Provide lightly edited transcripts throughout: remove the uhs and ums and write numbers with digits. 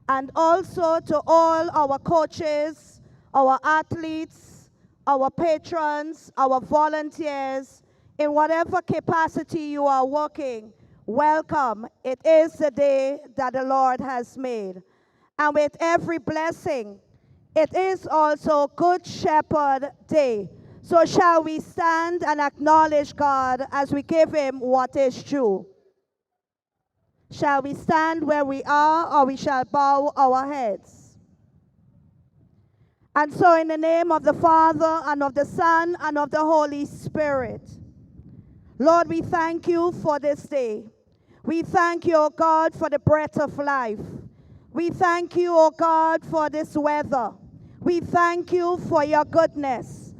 and also to all our coaches, our athletes, our patrons, our volunteers, in whatever capacity you are working. Welcome. It is the day that the Lord has made. And with every blessing, it is also Good Shepherd Day. So shall we stand and acknowledge God as we give him what is due? Shall we stand where we are, or we shall bow our heads? And so in the name of the Father, and of the Son, and of the Holy Spirit, Lord, we thank you for this day. We thank you, O God, for the breath of life. We thank you, O God, for this weather. We thank you for your goodness.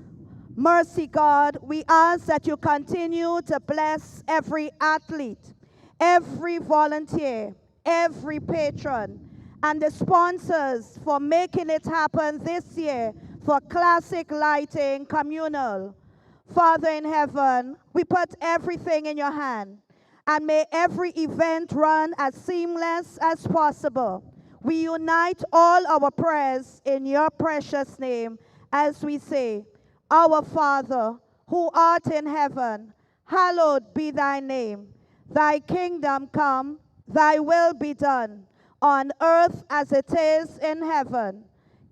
Mercy, God, we ask that you continue to bless every athlete, every volunteer, every patron, and the sponsors for making it happen this year for Classique Lighting Communal. Father in heaven, we put everything in your hand, and may every event run as seamless as possible. We unite all our prayers in your precious name as we say, Our Father, who art in heaven, hallowed be thy name. Thy kingdom come, thy will be done, on earth as it is in heaven.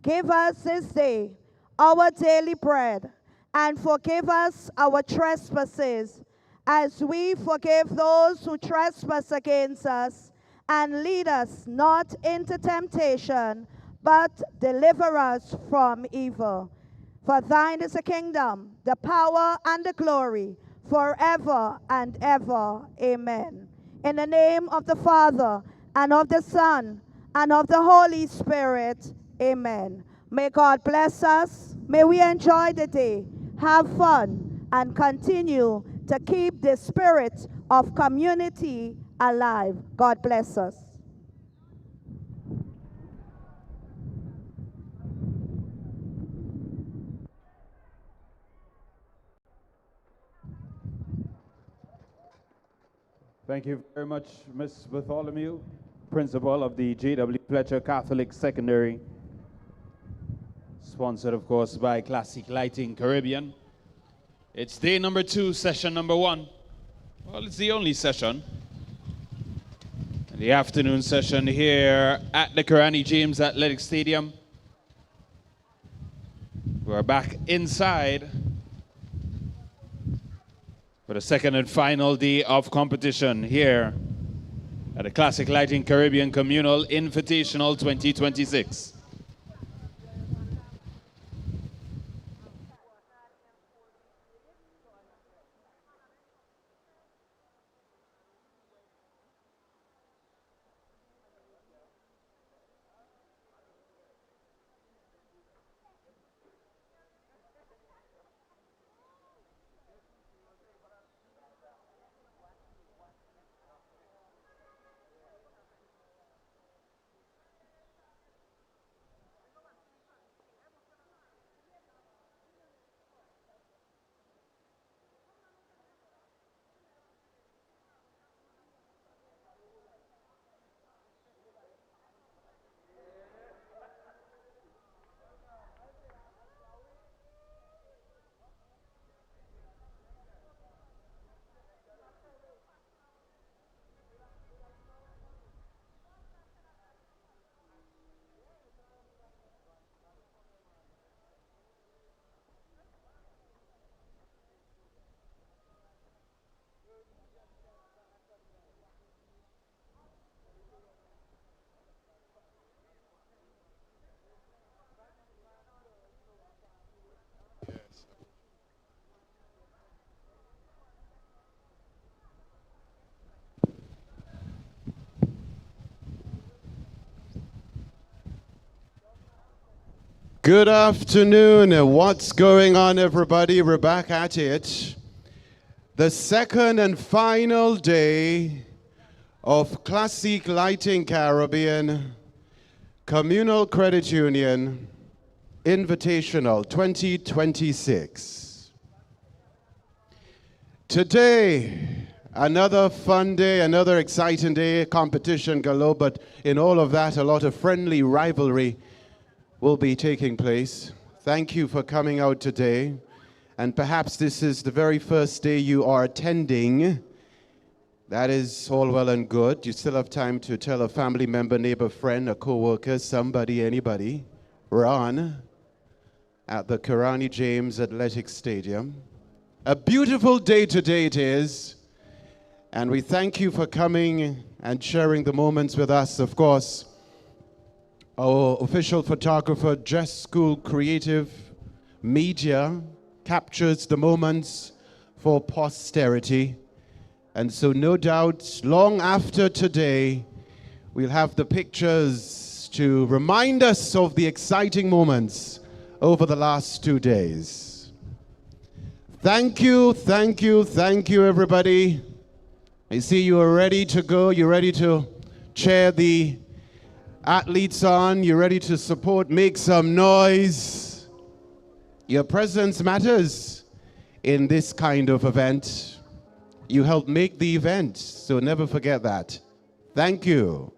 Give us this day our daily bread, and forgive us our trespasses, as we forgive those who trespass against us. And lead us not into temptation, but deliver us from evil. For thine is the kingdom, the power, and the glory, forever and ever. Amen. In the name of the Father, and of the Son, and of the Holy Spirit. Amen. May God bless us. May we enjoy the day, have fun, and continue to keep the spirit of community alive. God bless us. Thank you very much, Ms. Bartholomew, Principal of the J.W. Fletcher Catholic Secondary, sponsored, of course, by Classique Lighting Caribbean. It's day number 2, session number 1. Well, it's the only session. The afternoon session here at the Karani James Athletic Stadium. We're back inside for the second and final day of competition here at the Classique Lighting Caribbean Communal Invitational 2026. Good afternoon. What's going on, everybody? We're back at it. The second and final day of Classique Lighting Caribbean Communal Credit Union Invitational 2026. Today, Another fun day, another exciting day, competition galore, but in all of that, a lot of friendly rivalry will be taking place. Thank you for coming out today. And perhaps this is the very first day you are attending. That is all well and good. You still have time to tell a family member, neighbor, friend, a co-worker, somebody, anybody. Ron at the Karani James Athletic Stadium. A beautiful day today it is. And we thank you for coming and sharing the moments with us. Of course, our official photographer, Dress School Creative Media, captures the moments for posterity. And so no doubt, long after today, we'll have the pictures to remind us of the exciting moments over the last 2 days. Thank you, everybody. I see you are ready to go. You're ready to cheer the athletes on. You're ready to support, make some noise. Your presence matters in this kind of event. You help make the event, so never forget that. Thank you.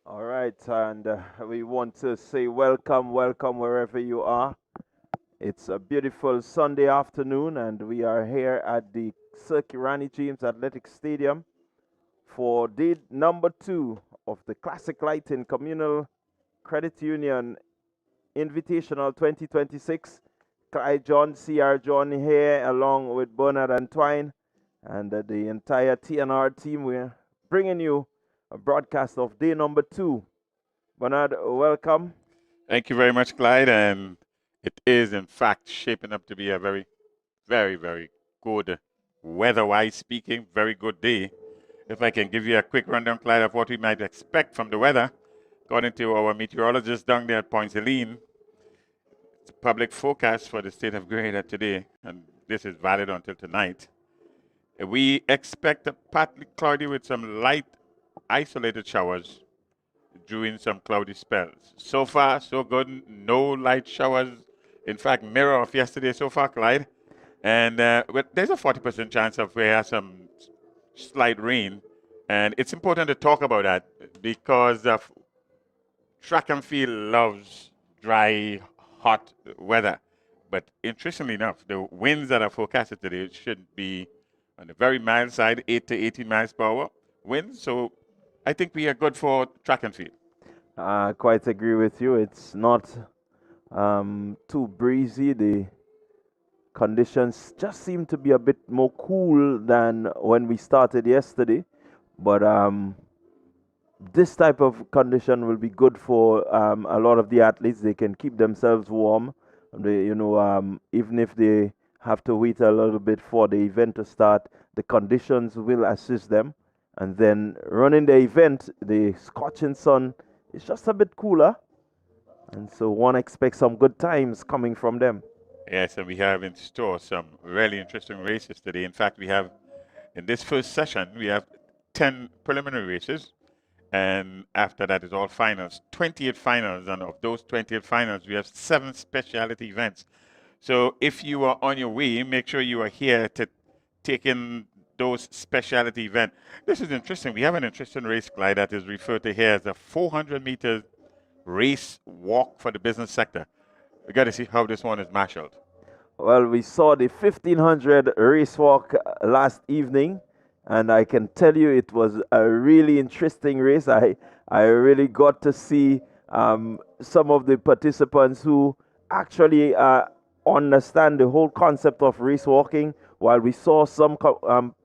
All right, and we want to say welcome, welcome wherever you are. It's a beautiful Sunday afternoon, and we are here at the Circuit James Athletic Stadium for day number 2 of the Classic Lighting Communal Credit Union Invitational 2026. Clyde John, CR John here, along with Bernard and Twine, and the entire TNR team. We're bringing you a broadcast of day number 2. Bernard, welcome. Thank you very much, Clyde. And it is, in fact, shaping up to be a very, very, very good, weather-wise speaking, very good day. If I can give you a quick rundown, Clyde, of what we might expect from the weather, according to our meteorologist down there at Point Celine, the public forecast for the state of Grenada today, and this is valid until tonight, we expect a partly cloudy with some light isolated showers during some cloudy spells. So far, so good. No light showers. In fact, mirror of yesterday so far, Clyde. And there's a 40% chance of we have some slight rain. And it's important to talk about that because track and field loves dry, hot weather. But interestingly enough, the winds that are forecasted today should be on the very mild side, 8 to 18 miles per hour winds. So I think we are good for track and field. I quite agree with you. It's not too breezy. The conditions just seem to be a bit more cool than when we started yesterday. But this type of condition will be good for a lot of the athletes. They can keep themselves warm. Even if they have to wait a little bit for the event to start, the conditions will assist them. And then running the event, the scorching sun is just a bit cooler. And so one expects some good times coming from them. Yes, and we have in store some really interesting races today. In fact, we have, in this first session, we have 10 preliminary races. And after that is all finals, 28 finals. And of those 28 finals, we have 7 specialty events. So if you are on your way, make sure you are here to take in those specialty events. This is interesting. We have an interesting race, Clyde, that is referred to here as a 400-meter race walk for the business sector. We got to see how this one is marshaled. Well, we saw the 1500 race walk last evening, and I can tell you it was a really interesting race. I really got to see some of the participants who actually understand the whole concept of race walking, while we saw some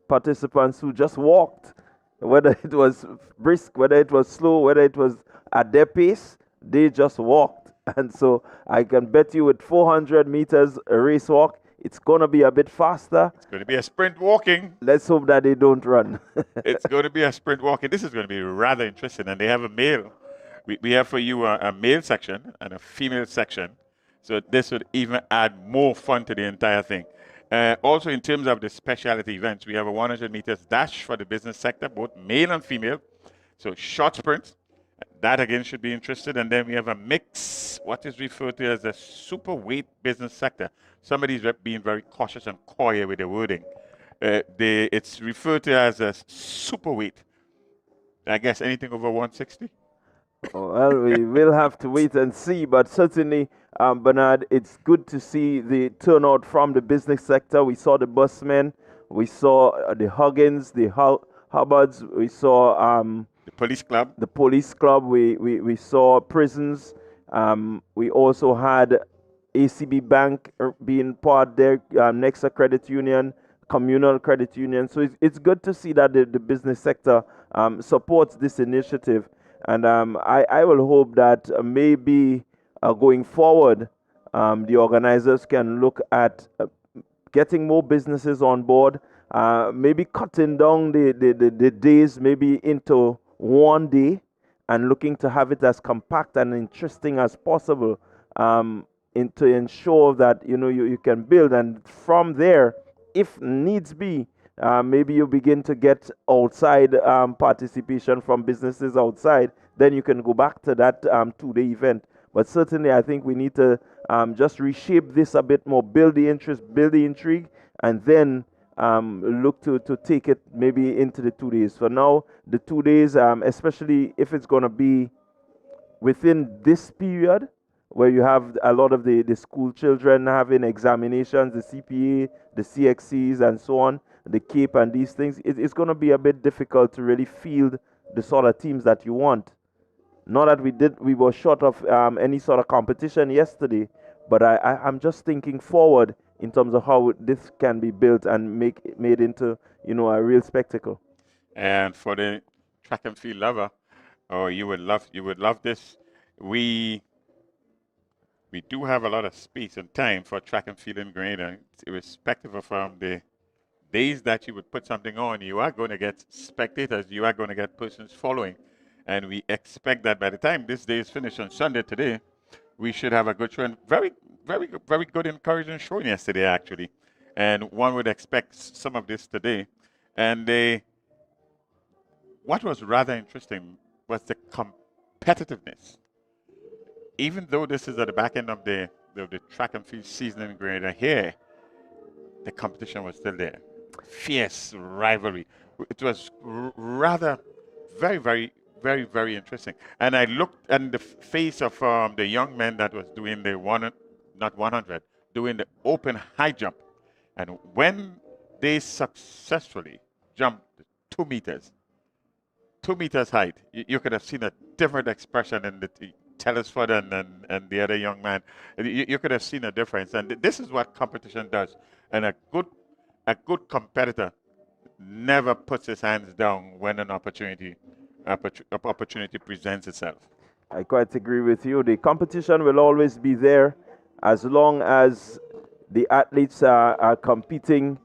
participants who just walked, whether it was brisk, whether it was slow, whether it was at their pace, they just walked. And so I can bet you with 400 meters a race walk, it's going to be a bit faster. It's going to be a sprint walking. Let's hope that they don't run. It's going to be a sprint walking. This is going to be rather interesting. And they have a male. We have for you a male section and a female section. So this would even add more fun to the entire thing. Also, in terms of the specialty events, we have a 100 meters dash for the business sector, both male and female. So short sprints, that again should be interested. And then we have a mix, what is referred to as a super weight business sector. Somebody's being very cautious and coy with the wording. It's referred to as a super weight. I guess anything over 160? Well, we will have to wait and see, but certainly, Bernard, it's good to see the turnout from the business sector. We saw the busmen, we saw the Huggins, the Hubbards, we saw the police club. The police club. We saw prisons. We also had ACB Bank being part there, Nexa Credit Union, Communal Credit Union. So it's good to see that the business sector supports this initiative. And I will hope that maybe going forward, the organizers can look at getting more businesses on board, maybe cutting down the days maybe into one day and looking to have it as compact and interesting as possible to ensure that you can build. And from there, if needs be, maybe you begin to get outside participation from businesses outside, then you can go back to that 2-day event. But certainly I think we need to just reshape this a bit more, build the interest, build the intrigue, and then look to take it maybe into the 2 days. For now, the 2 days, especially if it's going to be within this period where you have a lot of the school children having examinations, the CPA, the CXCs, and so on, the CAPE and these things, it's going to be a bit difficult to really field the sort of teams that you want. Not that we were short of any sort of competition yesterday, but I'm just thinking forward in terms of how this can be built and made into, a real spectacle. And for the track and field lover, you would love this. We do have a lot of space and time for track and field in Grenada, irrespective of the days that you would put something on. You are going to get spectators. You are going to get persons following. And we expect that by the time this day is finished on Sunday today, we should have a good show. And very, very, very good, encouraging showing yesterday, actually. And one would expect some of this today. And what was rather interesting was the competitiveness. Even though this is at the back end of the track and field season in Grenada, here, the competition was still there. Fierce rivalry. It was rather very, very, very, very interesting. And I looked at the face of the young man that was doing doing the open high jump. And when they successfully jumped 2 meters, 2 meters height, you could have seen a different expression in the Telesford and the other young man. You could have seen a difference. And this is what competition does. And a good competitor never puts his hands down when an opportunity presents itself. I quite agree with you. The competition will always be there as long as the athletes are competing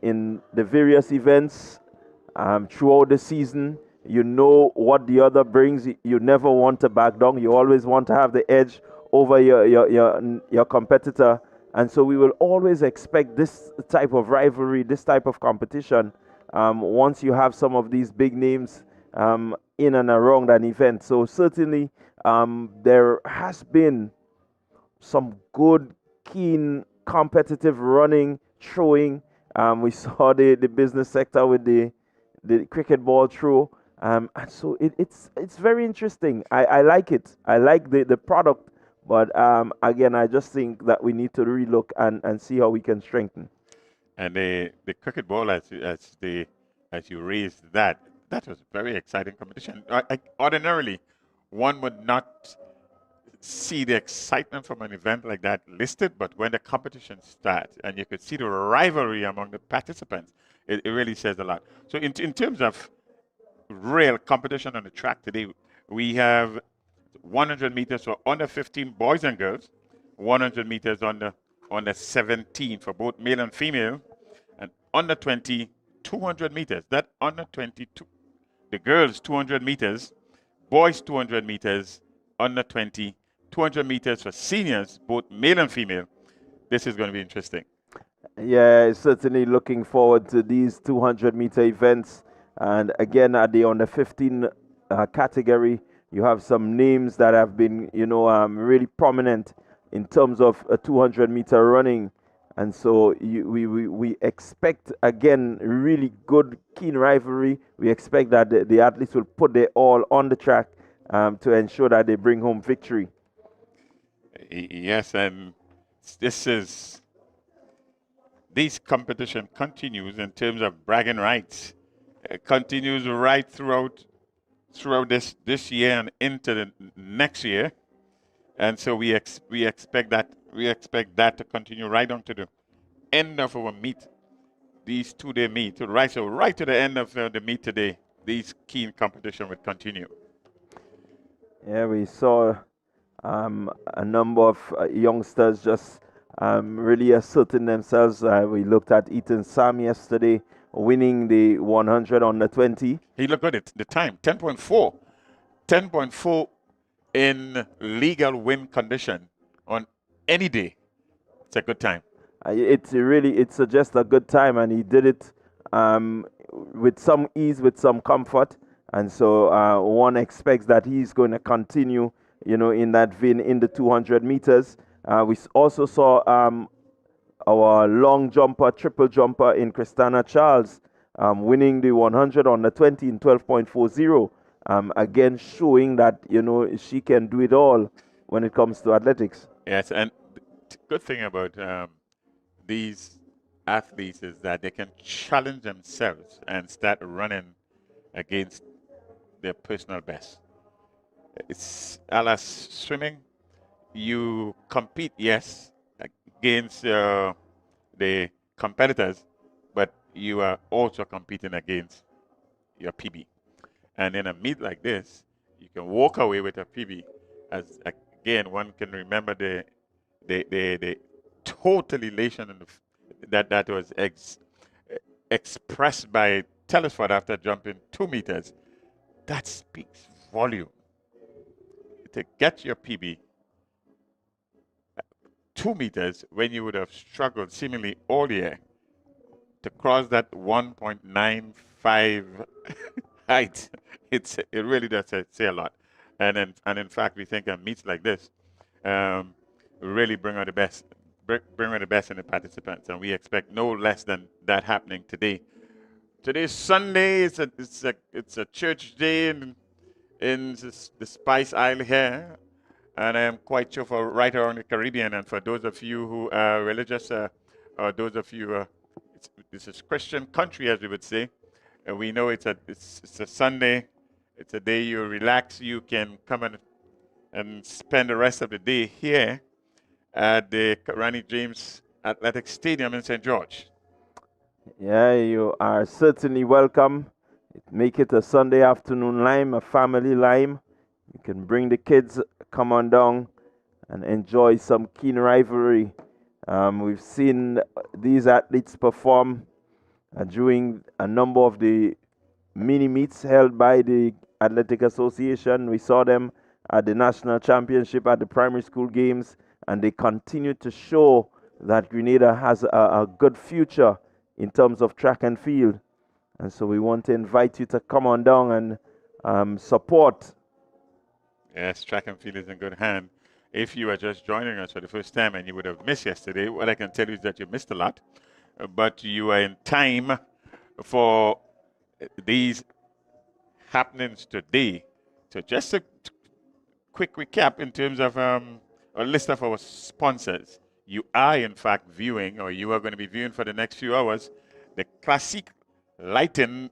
in the various events throughout the season. You know what the other brings. You never want to back down. You always want to have the edge over your competitor. And so we will always expect this type of rivalry, this type of competition, once you have some of these big names in and around an event. So certainly there has been some good, keen, competitive running, throwing. We saw the business sector with the cricket ball throw. And so it's very interesting. I like it. I like the product. But again, I just think that we need to relook and see how we can strengthen. And the cricket ball, as you raised that was very exciting competition. Ordinarily, one would not see the excitement from an event like that listed, but when the competition starts and you could see the rivalry among the participants, it really says a lot. So in terms of real competition on the track today, we have 100 meters for under 15 boys and girls, 100 meters under 17 for both male and female, and under 20, 200 meters. That under 22, the girls 200 meters, boys 200 meters, under 20, 200 meters for seniors, both male and female. This is going to be interesting. Yeah, certainly looking forward to these 200-meter events. And again, at the under 15 category, you have some names that have been, really prominent in terms of a 200-meter running. And so we expect, again, really good, keen rivalry. We expect that the athletes will put their all on the track to ensure that they bring home victory. Yes, and this competition continues in terms of bragging rights. It continues right throughout this year and into the next year, and so we expect that to continue right on to the end of our meet, these 2-day meet, right to the end of the meet today. These keen competition will continue. Yeah, we saw a number of youngsters just really asserting themselves. We looked at Ethan Sam yesterday, winning the 100 on the 20. He looked good at the time, 10.4. 10.4 in legal win condition on any day. It's a good time. It suggests a good time, and he did it with some ease, with some comfort. And so one expects that he's going to continue, in that vein in the 200 meters. We also saw our long jumper, triple jumper in Christina Charles, winning the 100 on the 20 in 12.40. Again, showing that, she can do it all when it comes to athletics. Yes, and the good thing about these athletes is that they can challenge themselves and start running against their personal best. It's a la swimming. You compete, yes, against the competitors, but you are also competing against your PB. And in a meet like this, you can walk away with a PB. As again, one can remember the total elation that was expressed by Telesford after jumping 2 meters. That speaks volume. To get your PB 2 meters when you would have struggled seemingly all year to cross that 1.95 height, it really does say a lot. And in fact, we think meets like this really bring out the best in the participants, and we expect no less than that happening today. Today's Sunday. It's a church day in the Spice Isle here, and I am quite sure for right around the Caribbean, and for those of you who are religious, or those of you, this is Christian country, as we would say. We know it's a Sunday. It's a day you relax. You can come and spend the rest of the day here at the Randy James Athletic Stadium in St. George. Yeah, you are certainly welcome. Make it a Sunday afternoon lime, a family lime. You can bring the kids, come on down and enjoy some keen rivalry. We've seen these athletes perform during a number of the mini meets held by the Athletic Association. We saw them at the National Championship at the primary school games, and they continue to show that Grenada has a good future in terms of track and field. And so we want to invite you to come on down and support. Yes, track and field is in good hand. If you are just joining us for the first time and you would have missed yesterday, what I can tell you is that you missed a lot, but you are in time for these happenings today. So just a quick recap in terms of a list of our sponsors. You are, in fact, viewing, or you are going to be viewing for the next few hours, the Classique Lighten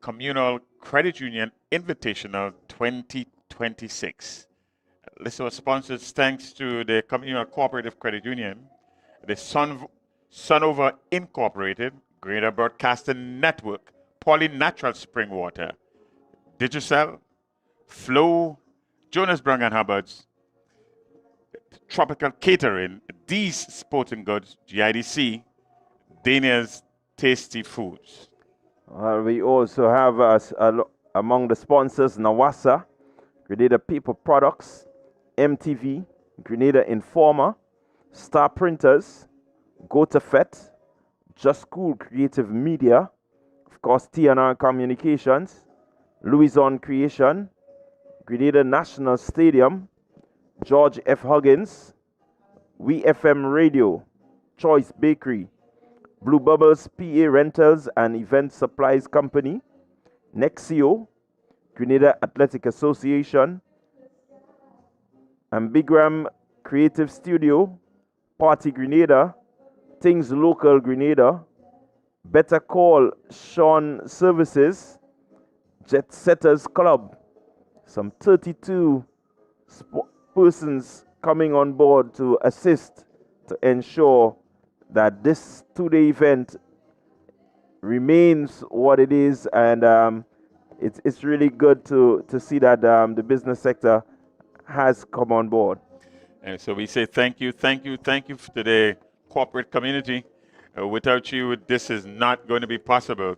Communal Credit Union Invitational 2026. List of sponsors, thanks to the Communal Cooperative Credit Union, the Sunover Incorporated, Grenada Broadcasting Network, Poly Natural Spring Water, Digicel, Flow, Jonas Brown and Hubbards, Tropical Catering, These Sporting Goods, GIDC, Dania's Tasty Foods. We also have among the sponsors Nawasa, Grenada Paper Products, MTV, Grenada Informer, Star Printers, Go to Fet, Just Cool Creative Media, of course TNR Communications, Louison Creation, Grenada National Stadium, George F. Huggins, WeFM Radio, Choice Bakery, Blue Bubbles PA Rentals and Event Supplies Company, Nexio, Grenada Athletic Association, Ambigram Creative Studio, Partygrenada, Things Local Grenada, Better Call Sean Services, Jet Setters Club. Some 32 persons coming on board to assist to ensure that this two-day event remains what it is, and it's really good to see that the business sector has come on board. And so we say thank you to the corporate community. Without you, this is not going to be possible.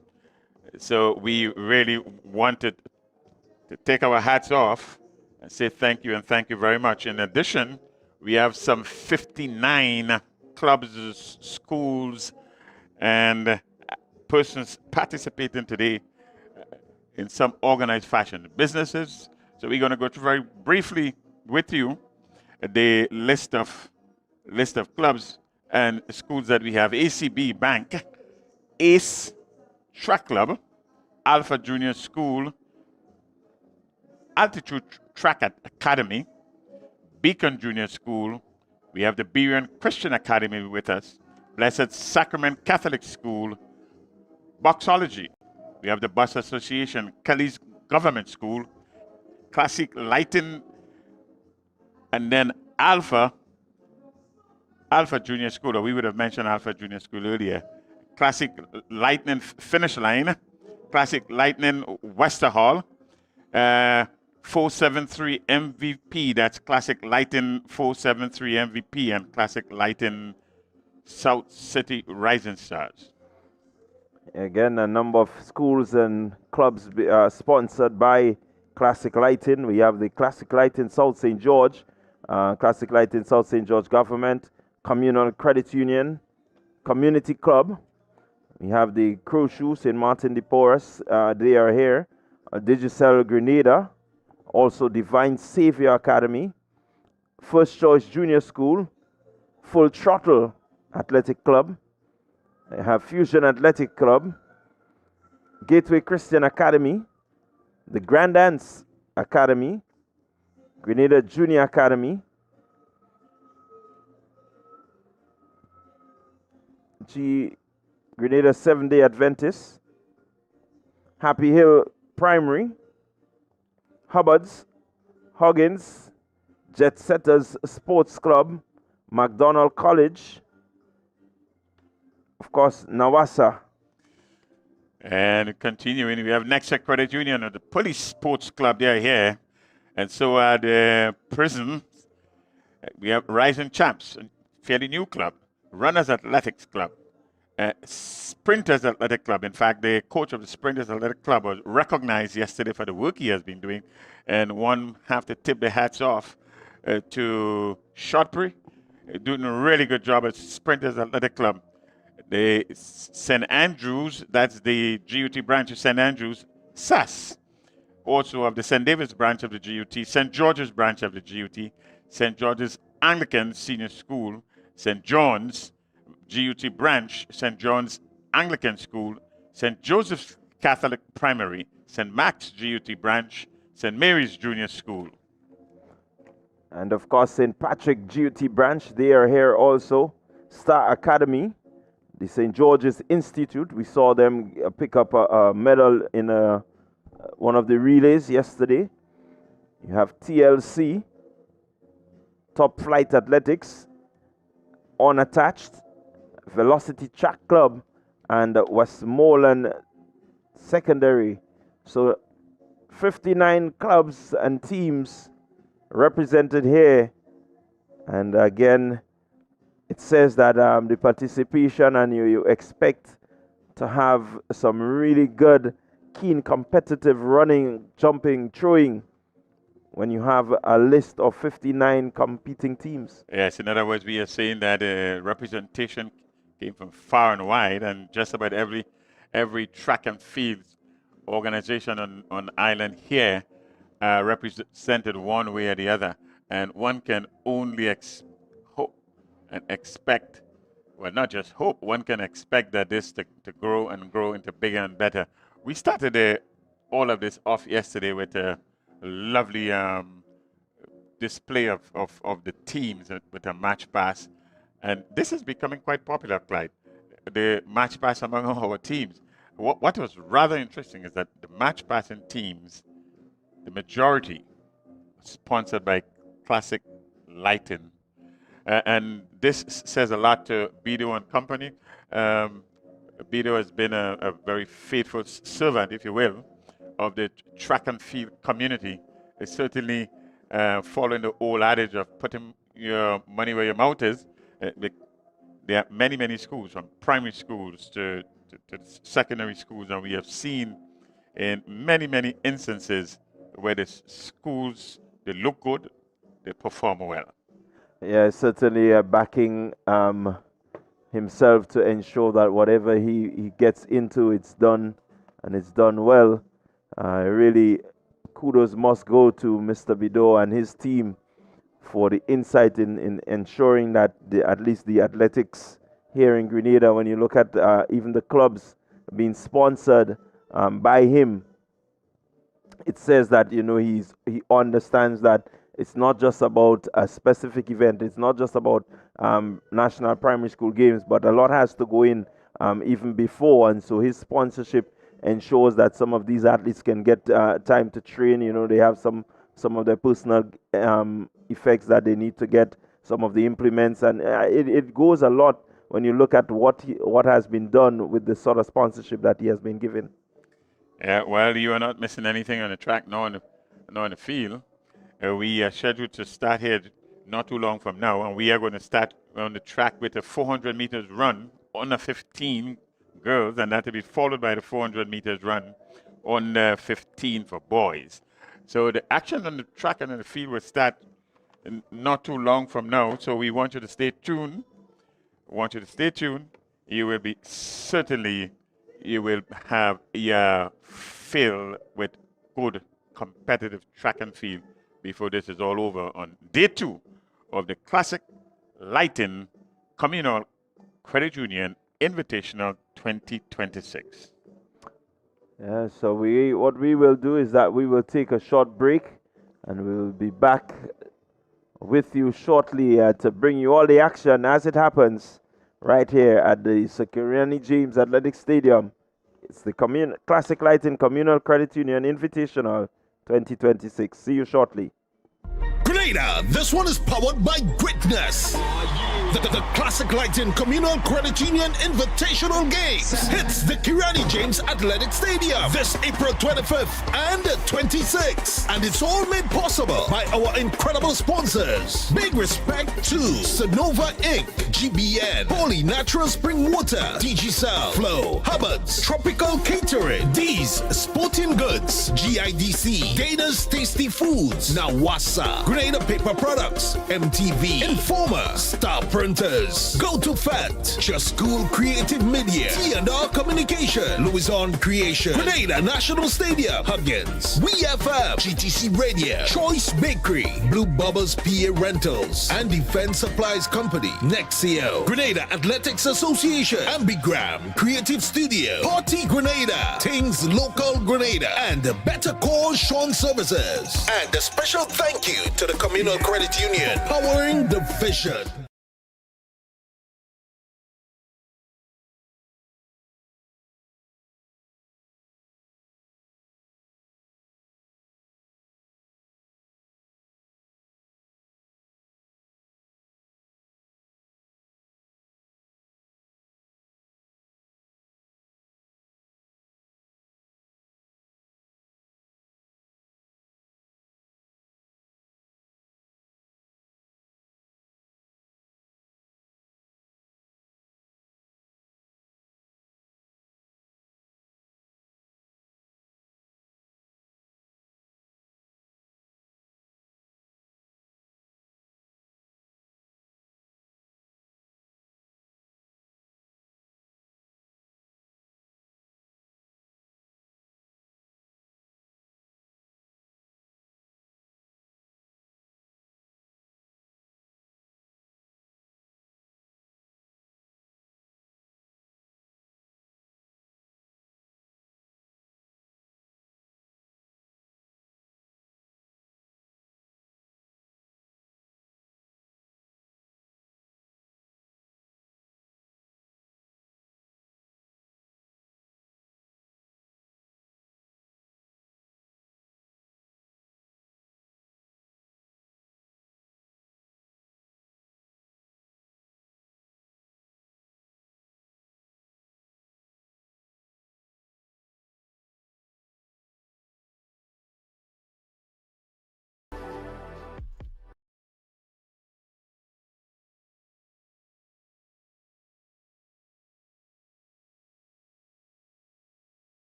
So we really wanted to take our hats off and say thank you and thank you very much. In addition, we have some 59 clubs, schools, and persons participating today in some organized fashion. Businesses. So we're going to go through very briefly with you the list of clubs And schools that we have: ACB Bank, ACE Track Club, Alpha Junior School, Altitude Track Academy, Beacon Junior School. We have the Berean Christian Academy with us, Blessed Sacrament Catholic School, Boxology. We have the Bus Association, Kelly's Government School, Classique Lighting, and then Alpha Junior School, or we would have mentioned Alpha Junior School earlier. Classic Lightning Finish Line, Classic Lightning Wester Hall, 473 MVP, that's Classic Lighting 473 MVP, and Classic Lighting South City Rising Stars. Again, a number of schools and clubs sponsored by Classic Lighting. We have the Classic Lighting South St. George, Classic Lighting South St. George Government, Communal Credit Union, Community Club. We have the Crochet, St. Martin de Porres, they are here. Digicel Grenada, also Divine Savior Academy, First Choice Junior School, Full Throttle Athletic Club. They have Fusion Athletic Club, Gateway Christian Academy, the Grand Dance Academy, Grenada Junior Academy, Grenada Seventh-day Adventist, Happy Hill Primary, Hubbard's, Huggins, Jet Setters Sports Club, McDonald College, of course, Nawasa. And continuing, we have Nexa Credit Union, or the Police Sports Club, they are here. And so at the prison, we have Rising Champs, a fairly new club, Runners Athletics Club, Sprinters Athletic Club. In fact, the coach of the Sprinters Athletic Club was recognized yesterday for the work he has been doing, and one have to tip their hats off to Shotbury, doing a really good job at Sprinters Athletic Club. The St. Andrews, that's the GUT branch of St. Andrews, SAS, also of the St. David's branch of the GUT, St. George's branch of the GUT, St. George's Anglican Senior School, St. John's GUT branch, St. John's Anglican School, St. Joseph's Catholic Primary, St. Max GUT branch, St. Mary's Junior School. And of course, St. Patrick GUT branch, they are here also. Star Academy, the St. George's Institute, we saw them pick up a medal in one of the relays yesterday. You have TLC, Top Flight Athletics, Unattached, Velocity Track Club, and Westmoreland Secondary. So 59 clubs and teams represented here. And again, it says that the participation, and you expect to have some really good, keen, competitive running, jumping, throwing when you have a list of 59 competing teams. Yes, in other words, we are saying that representation came from far and wide, and just about every track and field organization on island here represented one way or the other. And one can only hope and expect, well, not just hope, one can expect that this to grow and grow into bigger and better. We started all of this off yesterday with a lovely display of the teams with a match pass. And this is becoming quite popular, Clyde, the match pass among our teams. What was rather interesting is that the match passing teams, the majority, sponsored by Classic Lighting. And this says a lot to Bido and company. Bido has been a very faithful servant, if you will, of the track and field community. It's certainly following the old adage of putting your money where your mouth is. There are many schools, from primary schools to secondary schools, and we have seen in many instances where the schools, they look good, they perform well. Yeah, certainly backing himself to ensure that whatever he gets into, it's done, and it's done well. Really, kudos must go to Mr. Bido and his team for the insight in ensuring that at least the athletics here in Grenada, when you look at even the clubs being sponsored by him, it says that he understands that it's not just about a specific event. It's not just about national primary school games, but a lot has to go in even before. And so his sponsorship ensures that some of these athletes can get time to train. They have some of their personal effects that they need to get, some of the implements, and it goes a lot when you look at what has been done with the sort of sponsorship that he has been given. Yeah, well, you are not missing anything on the track nor in the field. We are scheduled to start here not too long from now, and we are going to start on the track with a 400 meters run under 15 girls, and that will be followed by the 400 meters run under 15 for boys. So the action on the track and on the field will start not too long from now, so we want you to stay tuned. You will be certainly, you will have your fill with good competitive track and field before this is all over on day 2 of the Classique Lighting Communal Credit Union Invitational 2026. Yeah, so what we will do is that we will take a short break, and we will be back with you shortly to bring you all the action as it happens right here at the Security James Athletic Stadium. It's the Classique Lighting Communal Credit Union Invitational 2026. See you shortly. Grenada, this one is powered by greatness. The Classique Lighting Communal Credit Union Invitational Games hits the Kirani James Athletic Stadium this April 25th and 26th. And it's all made possible by our incredible sponsors. Big respect to Sonova Inc., GBN, Holy Natural Spring Water, DigiCell, Flow, Hubbard's, Tropical Catering, D's Sporting Goods, GIDC, Dana's Tasty Foods, Nawasa, Grenada Paper Products, MTV, Informer, Star Printers, Go to Fat, Just School Creative Media, T&R Communication, Louison Creation, Grenada National Stadium, Huggins, WeFM, GTC Radio, Choice Bakery, Blue Bubbles PA Rentals, and Defense Supplies Company, Nexio, Grenada Athletics Association, Ambigram, Creative Studio, Partygrenada, Things Local Grenada, and Better Call Sean Services. And a special thank you to the Communal Credit Union, powering the vision.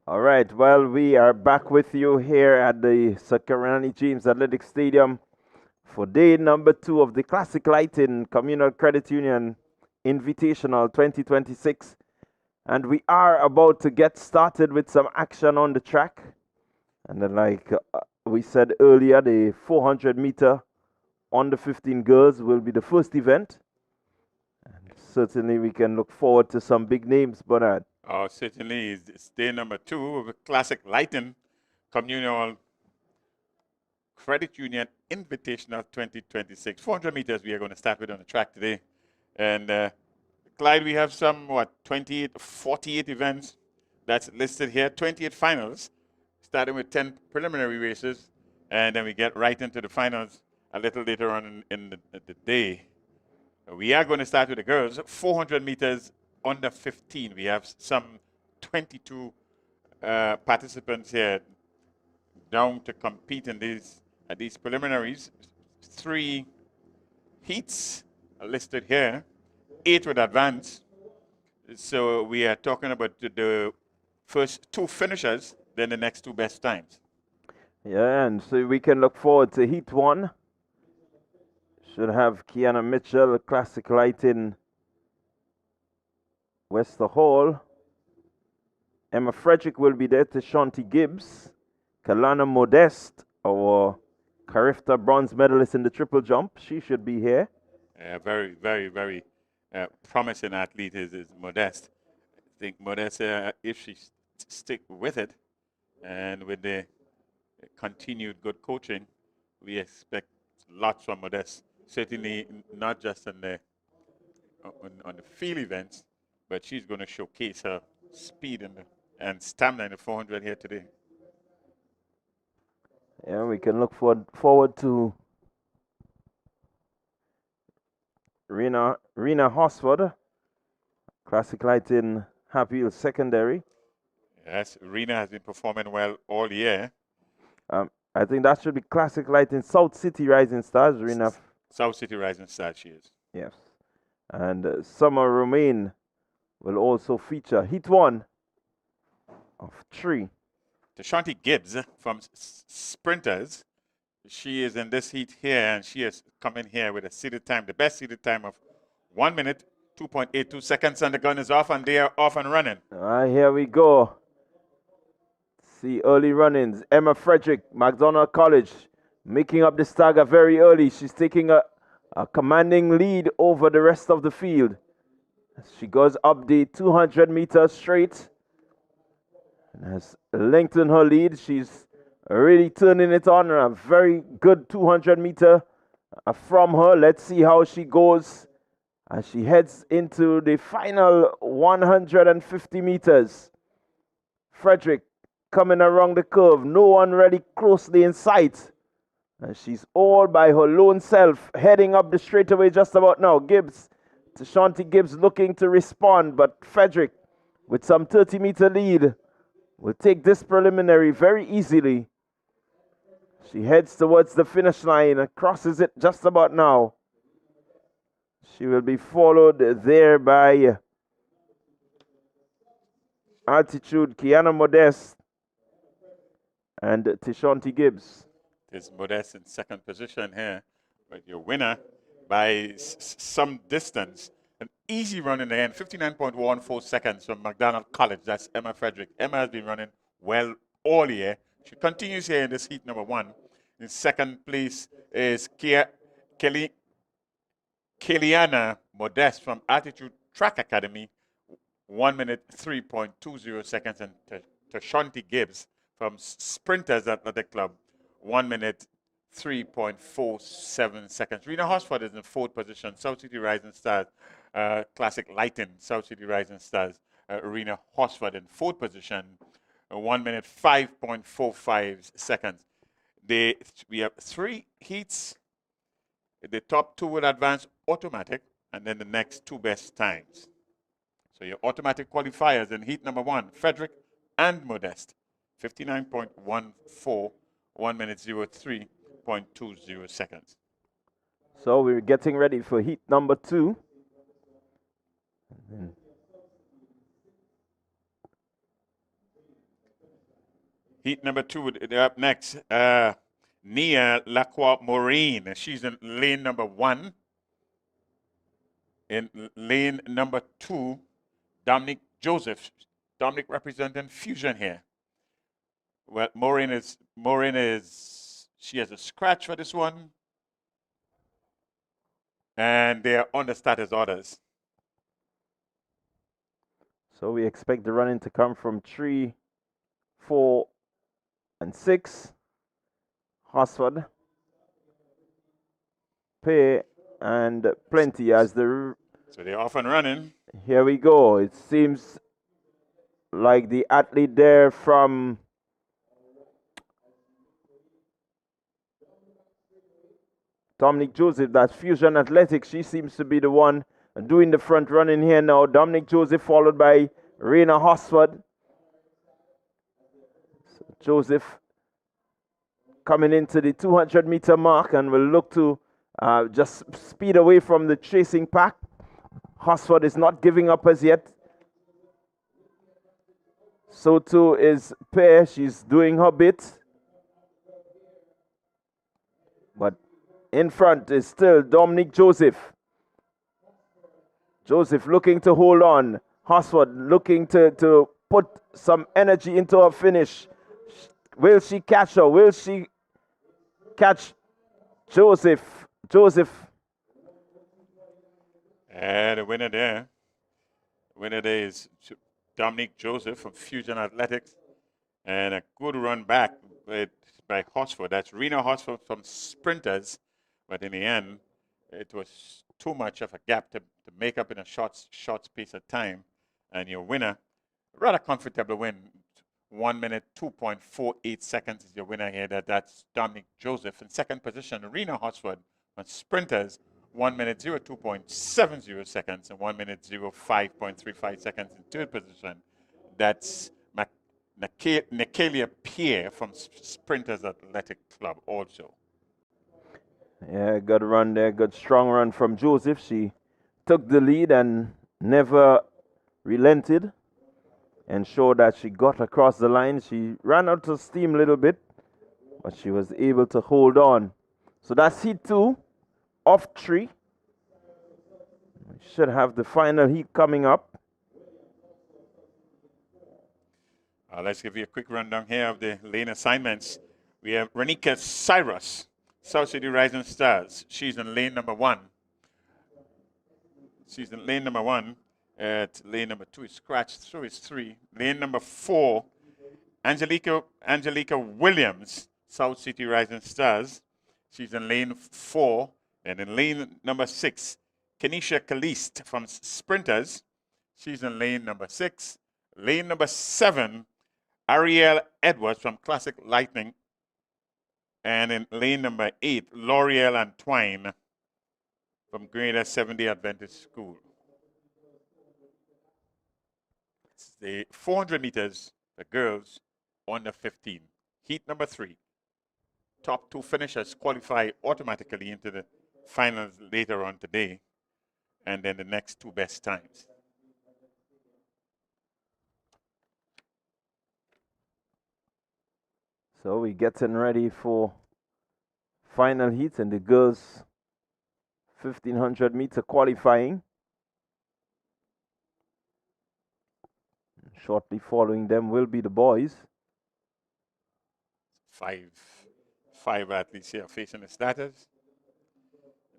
All right, well, we are back with you here at the Sir Carriacou James Athletic Stadium for day number 2 of the Classic Lighting Communal Credit Union Invitational 2026. And we are about to get started with some action on the track. And then, like we said earlier, the 400 meter under 15 girls will be the first event. And certainly we can look forward to some big names, Bernard. Certainly, it's day number 2 of the Classic Lighting Communal Credit Union Invitational 2026. 400 meters we are going to start with on the track today. And Clyde, we have some, 48 events that's listed here, 28 finals, starting with 10 preliminary races, and then we get right into the finals a little later on in the day. We are going to start with the girls, 400 meters under 15. We have some 22 participants here down to compete in these preliminaries. 3 heats are listed here, 8 would advance. So we are talking about the first 2 finishers, then the next 2 best times. Yeah, and so we can look forward to Heat 1. Should have Kiana Mitchell, Classic Lighting, Wester Hall. Emma Frederick will be there, Tashanti Gibbs. Kalana Modeste, our Carifta bronze medalist in the triple jump. She should be here. Very, very, very promising athlete is Modeste. I think Modeste, if she stick with it and with the continued good coaching, we expect lots from Modeste. Certainly not just on the field events, but she's going to showcase her speed and stamina in the 400 here today. Yeah, we can look forward to Rena Hosford, Classic Lighting Happy Hill Secondary. Yes, Rena has been performing well all year. I think that should be Classic Lighting South City Rising Stars. Rena. South City Rising Stars, she is. Yes. And Summer Romaine will also feature Heat 1 of 3. Tashanti Gibbs from Sprinters. She is in this heat here, and she is coming here with a seated time, the best seated time of 1 minute, 2.82 seconds, and the gun is off, and they are off and running. All right, here we go. See early run-ins. Emma Frederick, McDonald College, making up the stagger very early. She's taking a commanding lead over the rest of the field. She goes up the 200 meters straight and has lengthened her lead. She's really turning it on. A very good 200 meter from her. Let's see how she goes as she heads into the final 150 meters. Frederick coming around the curve. No one really closely in sight. And she's all by her lone self, heading up the straightaway just about now. Gibbs, Tashanti Gibbs looking to respond, but Frederick, with some 30-meter lead, will take this preliminary very easily. She heads towards the finish line and crosses it just about now. She will be followed there by Altitude, Kiana Modeste, and Tashanti Gibbs. There's Modeste in second position here, but your winner by some distance. An easy run in the end, 59.14 seconds from McDonald College. That's Emma Frederick. Emma has been running well all year. She continues here in this heat number 1. In second place is Keliana Modeste from Altitude Track Academy, 1 minute 3.20 seconds, and Tashanti Gibbs from Sprinters Athletic Club, 1 minute 3.47 seconds. Rena Hosford is in 4th position. South City Rising Stars, Classic Lighting, South City Rising Stars, Rena Hosford in 4th position, 1 minute 5.45 seconds. We have 3 heats. The top 2 will advance automatic, and then the next 2 best times. So your automatic qualifiers in heat number 1, Frederick and Modeste, 59.14, 1 minute 03.20 seconds. So we're getting ready for heat number 2. Heat number 2, they're up next. Nia Lacroix Maureen. She's in lane number 1. In lane number 2, Dominic Joseph. Dominic representing Fusion here. Well, Maureen is, she has a scratch for this one. And they are on the status orders. So we expect the running to come from 3, 4, and 6. Hosford, Pay, and Plenty as the... So they're off and running. Here we go. It seems like the athlete there from Dominic Joseph, that's Fusion Athletics. She seems to be the one doing the front running here now. Dominic Joseph followed by Raina Hosford. So Joseph coming into the 200-meter mark and will look to just speed away from the chasing pack. Hosford is not giving up as yet. So too is Pear. She's doing her bit. But in front is still Dominic Joseph. Joseph looking to hold on. Hosford looking to put some energy into her finish. Will she catch her? Will she catch Joseph? And the winner there. Winner there is Dominic Joseph from Fusion Athletics. And a good run back by Hosford. That's Rena Hosford from Sprinters. But in the end, it was too much of a gap to make up in a short space of time. And your winner, rather comfortable win. 1 minute, 2.48 seconds is your winner here. That's Dominic Joseph. In second position, Rena Hosford from Sprinters. 1 minute, 02.70 seconds. And 1 minute, 05.35 seconds in third position. That's Nakalia Pierre from Sprinters Athletic Club also. Yeah, good run there. Good strong run from Joseph. She took the lead and never relented and showed that she got across the line. She ran out of steam a little bit, but she was able to hold on. So that's heat 2 of 3. We should have the final heat coming up. Let's give you a quick rundown here of the lane assignments. We have Renika Cyrus, South City Rising Stars. She's in lane number 1. She's in lane number 1. At lane number 2 is scratched, so it's 3. Lane number 4, Angelica Williams, South City Rising Stars. She's in lane 4. And in lane number 6, Kenisha Kalist from Sprinters. She's in lane number 6. Lane number 7, Ariel Edwards from Classic Lightning. And in lane number 8, L'Oreal Antwine from Grenada 70 Adventist School. It's the 400 meters, the girls under 15. Heat number 3. Top 2 finishers qualify automatically into the finals later on today. And then the next 2 best times. So we're getting ready for final heat and the girls 1500 meter qualifying. Shortly following them will be the boys. Five athletes here facing the starters.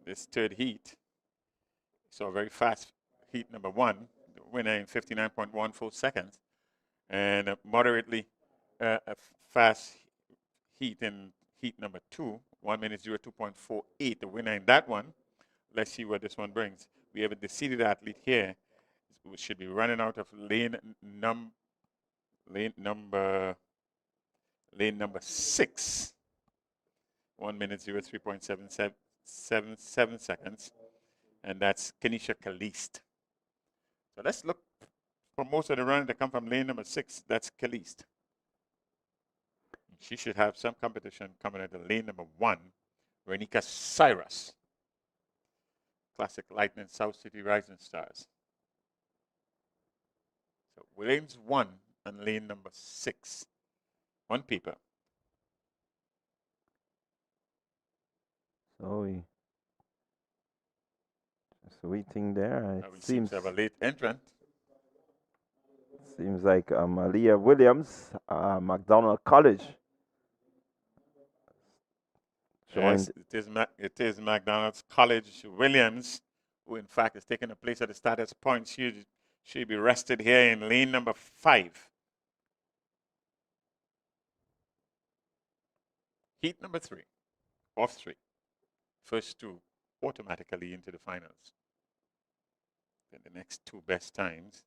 This third heat. So a very fast heat number 1. The winner in 59.14 seconds. And a moderately a fast heat in heat number 2. 1 minute 02.48. The winner in that one. Let's see what this one brings. We have a decided athlete here. We should be running out of lane number 6. 1 minute 03.77 seconds. And that's Kenisha Kalist. So let's look for most of the running that come from lane number 6. That's Kalist. She should have some competition coming at the lane number 1. Renika Cyrus. Classic Lightning South City Rising Stars. So lanes 1 and lane number 6. on paper. So we just waiting there. We It seem seems to have a late entrant. like Aliyah Williams, McDonald College. Yes, Joined. it is McDonald's College Williams, who in fact is taking a place at the starter's point. She'll be rested here in lane number 5. Heat number 3, off 3. First 2 automatically into the finals. Then the next 2 best times.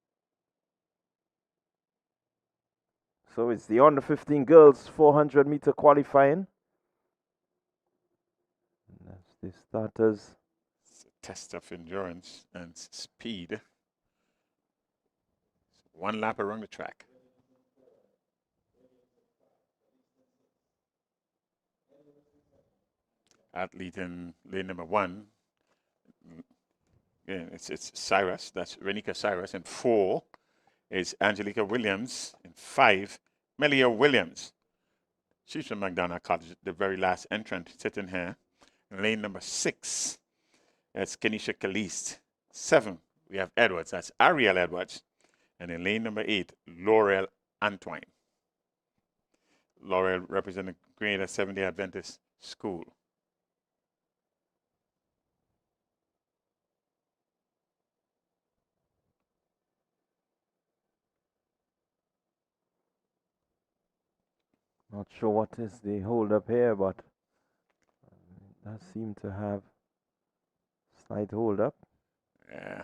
So it's the under 15 girls 400 meter qualifying. That's the starters. It's a test of endurance and speed. 1 lap around the track. Athlete in lane number 1. Again, it's Cyrus. That's Renika Cyrus. And 4 is Angelica Williams. And 5, Melia Williams. She's from McDonald College, the very last entrant sitting here. In lane number 6, that's Kenisha Caliste. 7, we have Edwards. That's Ariel Edwards. And in lane number 8, Laurel Antoine. Laurel representing Grenada Seventh-day Adventist School. Not sure what is the hold up here, but that seemed to have slight hold up. Yeah.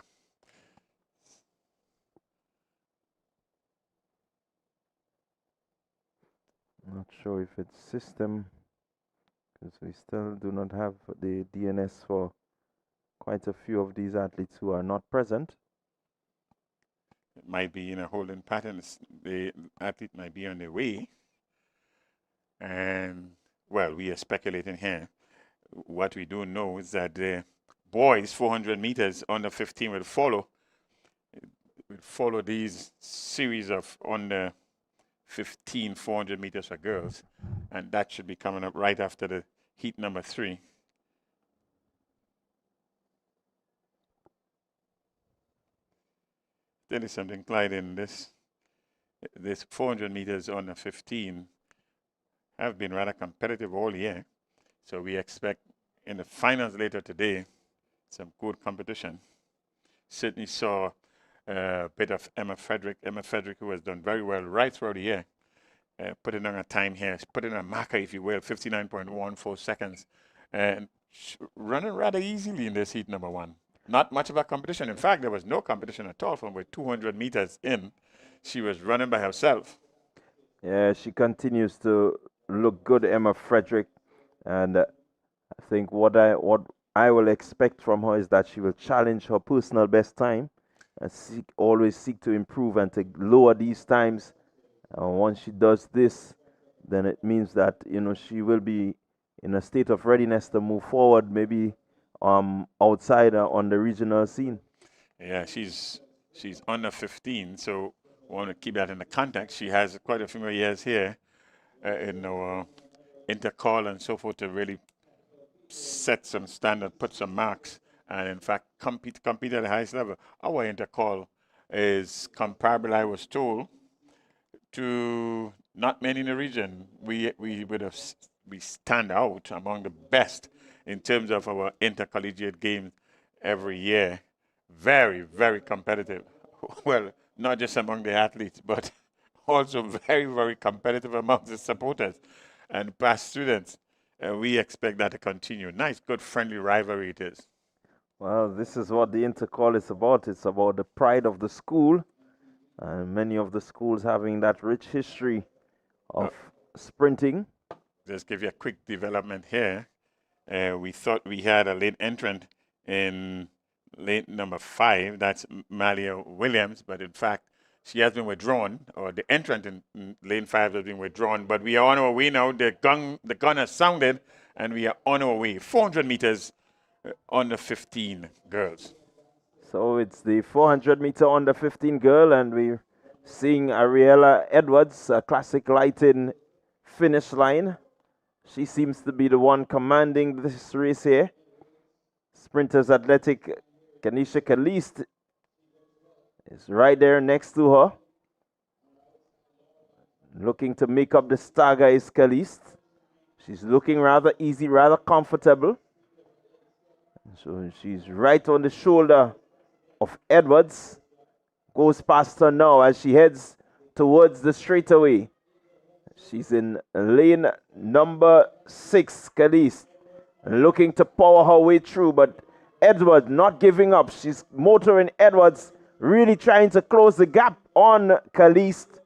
Not sure if it's system, because we still do not have the DNS for quite a few of these athletes who are not present. It might be in a holding pattern. The athlete might be on their way. And, well, we are speculating here. What we do know is that the boys 400 meters under 15 will follow these series of under 15 400 meters for girls, and that should be coming up right after the heat number 3. There is something, Clyde, in this 400 meters under 15 have been rather competitive all year. So we expect in the finals later today some good competition. Certainly saw a bit of Emma Frederick. Emma Frederick, who has done very well right throughout the year, putting on a time here, putting on a marker, if you will, 59.14 seconds, and running rather easily in this heat number 1. Not much of a competition. In fact, there was no competition at all from with 200 meters in. She was running by herself. Yeah, she continues to look good, Emma Frederick, and I think what I will expect from her is that she will challenge her personal best time and always seek to improve and to lower these times. Once she does this, then it means that she will be in a state of readiness to move forward, maybe outside on the regional scene. Yeah, she's under 15, so we want to keep that in the context. She has quite a few more years here in our intercall and so forth to really set some standard, put some marks, and in fact compete at the highest level. Our intercall is comparable, I was told, to not many in the region. We stand out among the best in terms of our intercollegiate games every year. Very, very competitive. Well, not just among the athletes, but also very, very competitive among the supporters and past students. We expect that to continue. Nice, good, friendly rivalry it is. Well, this is what the intercall is about. It's about the pride of the school, and many of the schools having that rich history of sprinting. Just give you a quick development here. We thought we had a late entrant in lane number 5. That's Malia Williams, but in fact, she has been withdrawn, or the entrant in lane 5 has been withdrawn. But we are on our way now. The gun has sounded, and we are on our way. 400 meters under 15 girls. So it's the 400 meter under 15 girl, and we're seeing Ariella Edwards, a Classique lighting finish line. She seems to be the one commanding this race here. Sprinters Athletic, Kanisha Kalist is right there next to her. Looking to make up the stagger is Kalist. She's looking rather easy, rather comfortable. So she's right on the shoulder of Edwards. Goes past her now as she heads towards the straightaway. She's in lane number 6, Kalist. Looking to power her way through, but Edwards not giving up. She's motoring Edwards, really trying to close the gap on Kalist.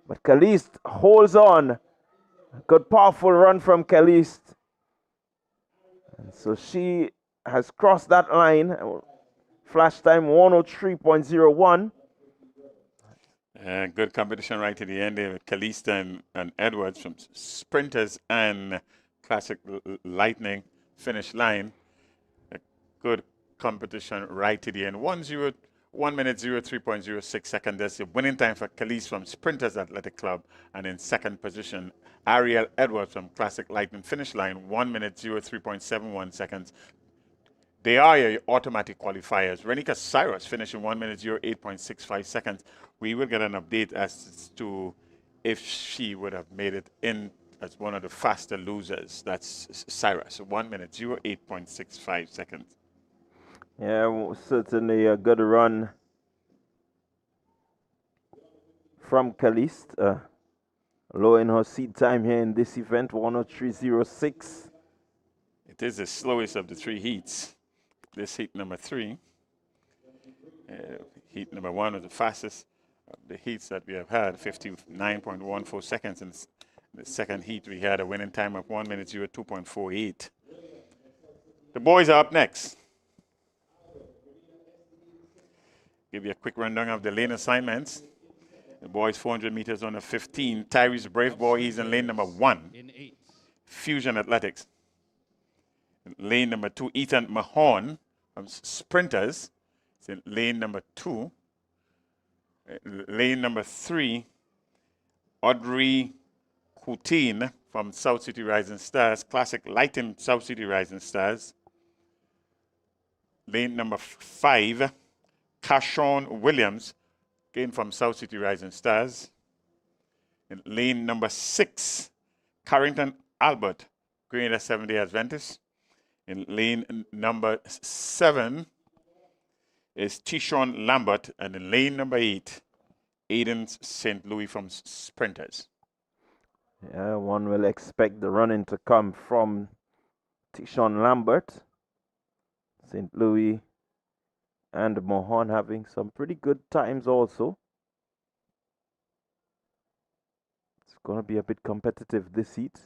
But Kalist holds on. Good powerful run from Kalist. And so she has crossed that line. Flash time 103.01. Good competition right to the end there with Kalista and Edwards from Sprinters and Classic Lightning finish line. A good competition right to the end. 1 minute 03.06 seconds. That's the winning time for Kalista from Sprinters Athletic Club. And in second position, Ariel Edwards from Classic Lightning finish line. 1 minute 03.71 seconds. They are your automatic qualifiers. Renika Cyrus finishing 1 minute 08.65 seconds. We will get an update as to if she would have made it in as one of the faster losers. That's Cyrus, 1 minute 08.65 seconds. Yeah, certainly a good run from Kalist. Low in her seed time here in this event, 103.06. It is the slowest of the 3 heats. This heat number 3. Heat number 1 was the fastest of the heats that we have had, 59.14 seconds. In the second heat, we had a winning time of 1 minute 02.48. The boys are up next. Give you a quick rundown of the lane assignments. The boys 400 meters on the 15. Tyrese Brave Boy, he's in lane number 1. In 8. Fusion Athletics. Lane number 2, Ethan Mahon from Sprinters. It's in lane number 2. Lane number 3, Audrey Coutin from South City Rising Stars. Classic Lighting South City Rising Stars. Lane number 5, Cashon Williams, again from South City Rising Stars. In lane number 6, Carrington Albert, Grenada 7-day Adventist. In lane number 7 is Tishon Lambert, and in lane number 8, Aiden St. Louis from Sprinters. Yeah, one will expect the running to come from Tishon Lambert, St. Louis, and Mohon having some pretty good times also. It's going to be a bit competitive this heat,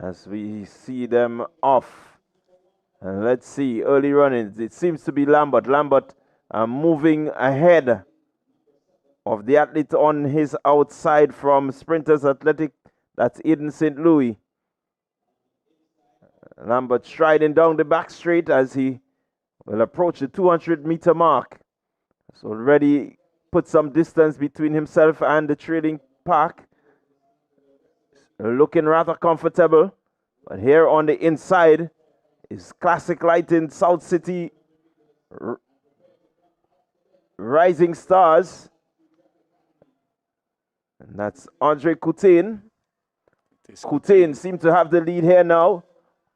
as we see them off. And let's see, early runnings. It seems to be Lambert. Lambert moving ahead of the athlete on his outside from Sprinters Athletic. That's Eden St. Louis. Lambert striding down the back straight as he will approach the 200-meter mark. So already put some distance between himself and the trailing pack. Looking rather comfortable. But here on the inside is Classic Lighting South City Rising Stars. And that's Andre Coutin. Coutin seems to have the lead here now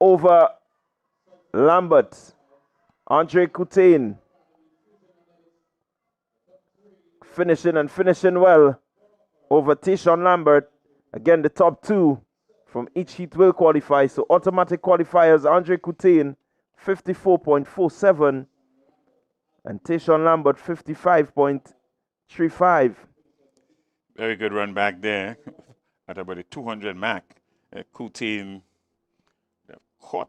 over Lambert. Andre Coutin finishing well over Tishon Lambert. Again, the top 2 from each heat will qualify. So automatic qualifiers, Andre Coutin, 54.47. And Tishon Lambert, 55.35. Very good run back there at about a 200 mark. Coutin caught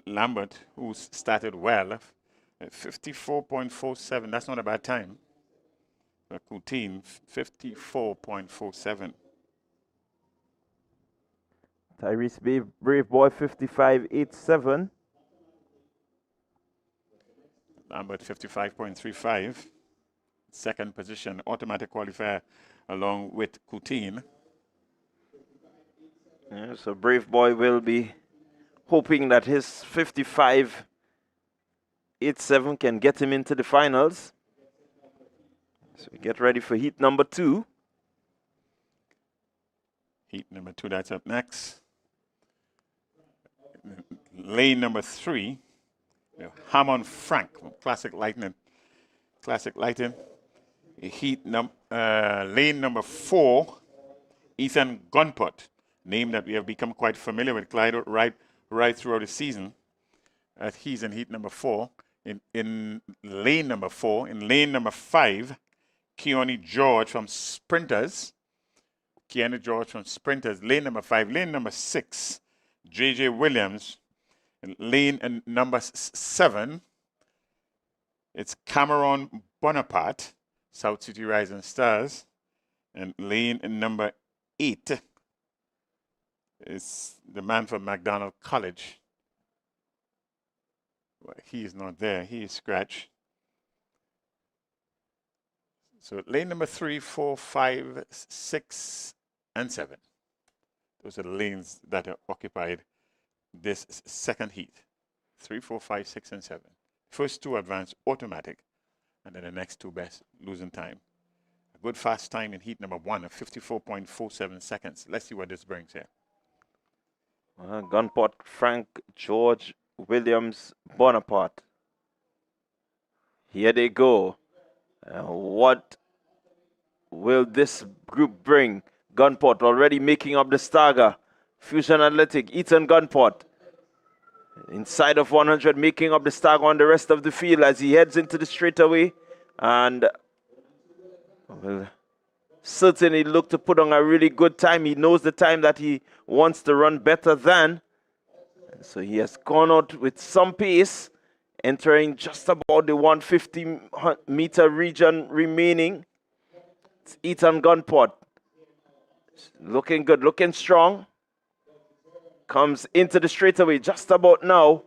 Lambert, who started well, at 54.47. That's not a bad time. Coutin, 54.47. Tyrese Brave Boy, 55.87. Lambert, 55.35. second position, automatic qualifier, along with Coutin. Yeah, so Brave Boy will be hoping that his 55.87 can get him into the finals. So we get ready for heat number 2. Heat number 2, that's up next. Lane number 3, Hammond Frank from Classic Lighting. Lane number 4, Ethan Gunpot, name that we have become quite familiar with, Clyde, right throughout the season. He's in heat number 4. In lane number 4, in lane number 5, Keone George from Sprinters. Lane number 5. Lane number 6, J.J. Williams. Lane number 7, it's Cameron Bonaparte, South City Rising Stars. And lane number 8 is the man from McDonald College. Well, he is not there. He is scratched. So lane number 3, 4, 5, 6, and 7. Those are the lanes that are occupied this second heat. 3, 4, 5, 6, and 7. First 2 advance automatic, and then the next 2 best losing time. A good fast time in heat number 1 of 54.47 seconds. Let's see what this brings here. Gunpot, Frank, George, Williams, Bonaparte. Here they go. What will this group bring? Gunpot already making up the stagger. Fusion Athletic, Ethan Gunpot. Inside of 100, making up the stagger on the rest of the field as he heads into the straightaway. And will certainly look to put on a really good time. He knows the time that he wants to run better than. So he has gone out with some pace, entering just about the 150-meter region remaining. It's Ethan Gunpot. Looking good, looking strong. Comes into the straightaway just about now.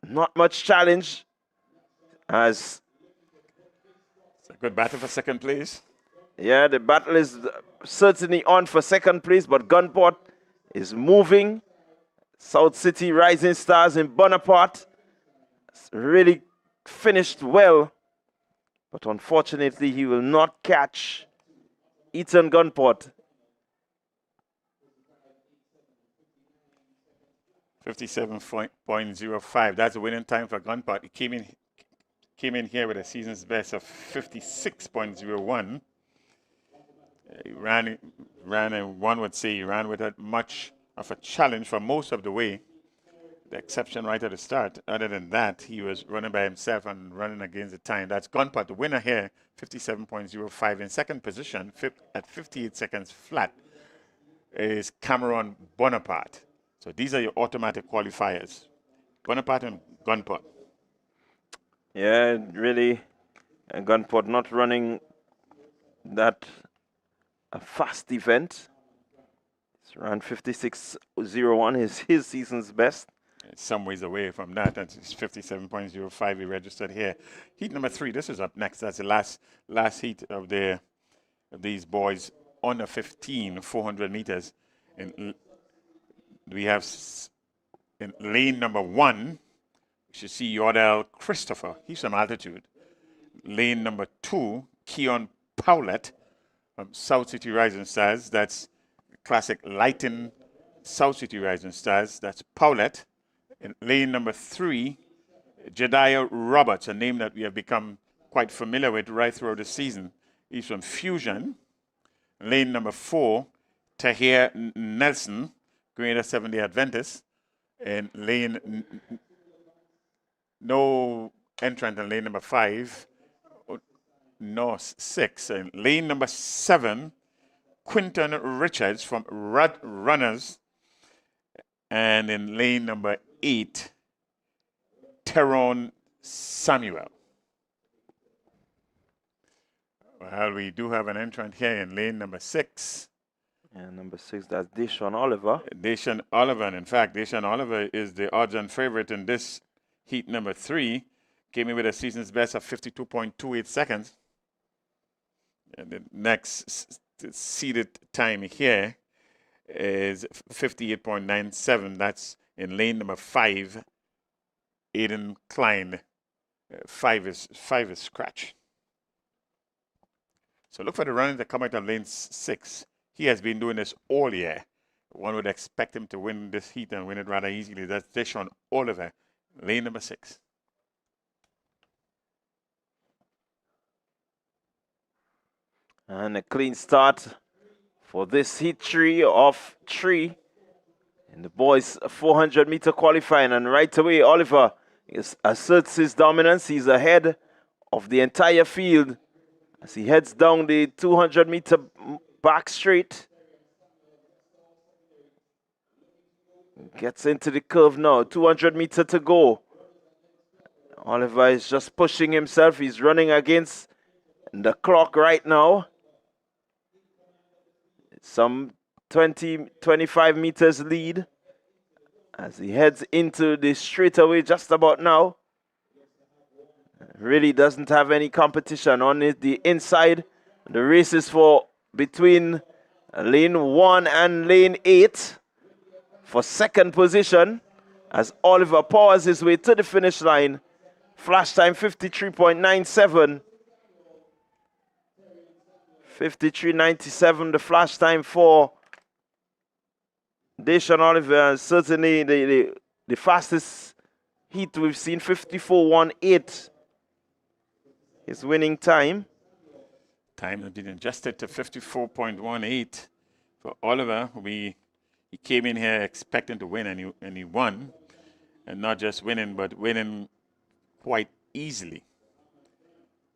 Not much challenge as... It's a good battle for second place. Yeah, the battle is certainly on for second place, but Gunpot is moving. South City Rising Stars in Bonaparte really finished well, but unfortunately he will not catch Ethan Gunpot. 57.05. That's the winning time for Gunpot. He came in here with a season's best of 56.01. He ran, and one would say he ran without much of a challenge for most of the way. The exception right at the start. Other than that, he was running by himself and running against the time. That's Gunpot, the winner here, 57.05. In second position, at 58 seconds flat, is Cameron Bonaparte. So these are your automatic qualifiers. Bonaparte and Gunpot. Yeah, really, Gunpot not running that a fast event. It's around 56.01, his season's best. It's some ways away from that. That's 57.05 he registered here. Heat number 3, this is up next. That's the last heat of these boys under 15, 400 meters. And we have in lane number 1, you should see Yordell Christopher. He's from altitude. Lane number 2, Keon Powlett from South City Rising Stars. That's Classic Lighting South City Rising Stars. That's Powlett. In lane number 3, Jediah Roberts, a name that we have become quite familiar with right throughout the season. He's from Fusion. Lane number 4, Tahir Nelson, Greater Seventh-day Adventist. And lane, no entrant in lane number 5, no 6. And lane number 7, Quinton Richards from Runners. And in lane number 8, Teron Samuel. Well, we do have an entrant here in lane number 6. And number 6, that's Deshaun Oliver. Deshaun Oliver, and in fact, Deshaun Oliver is the odds-on favorite in this heat number 3. came in with a season's best of 52.28 seconds. And the next seeded time here is 58.97. That's in lane number 5. Aiden Klein. 5 is scratch. So look for the running that come out of lane 6. He has been doing this all year. One would expect him to win this heat and win it rather easily. That's Deshaun Oliver, lane number 6. And a clean start for this heat 3 of 3. And the boys 400-meter qualifying. And right away, Oliver asserts his dominance. He's ahead of the entire field as he heads down the 200-meter back straight. Gets into the curve now. 200 meters to go. Oliver is just pushing himself. He's running against the clock right now. Some 25 meters lead as he heads into the straightaway just about now. Really doesn't have any competition on it. The inside. The race is for between lane 1 and lane 8 for second position as Oliver powers his way to the finish line. Flash time 53.97. 53.97 the flash time for Deshaun Oliver. Certainly the fastest heat we've seen, 54.18. His winning time. Time has been adjusted to 54.18 for Oliver. He came in here expecting to win, and he won. And not just winning, but winning quite easily.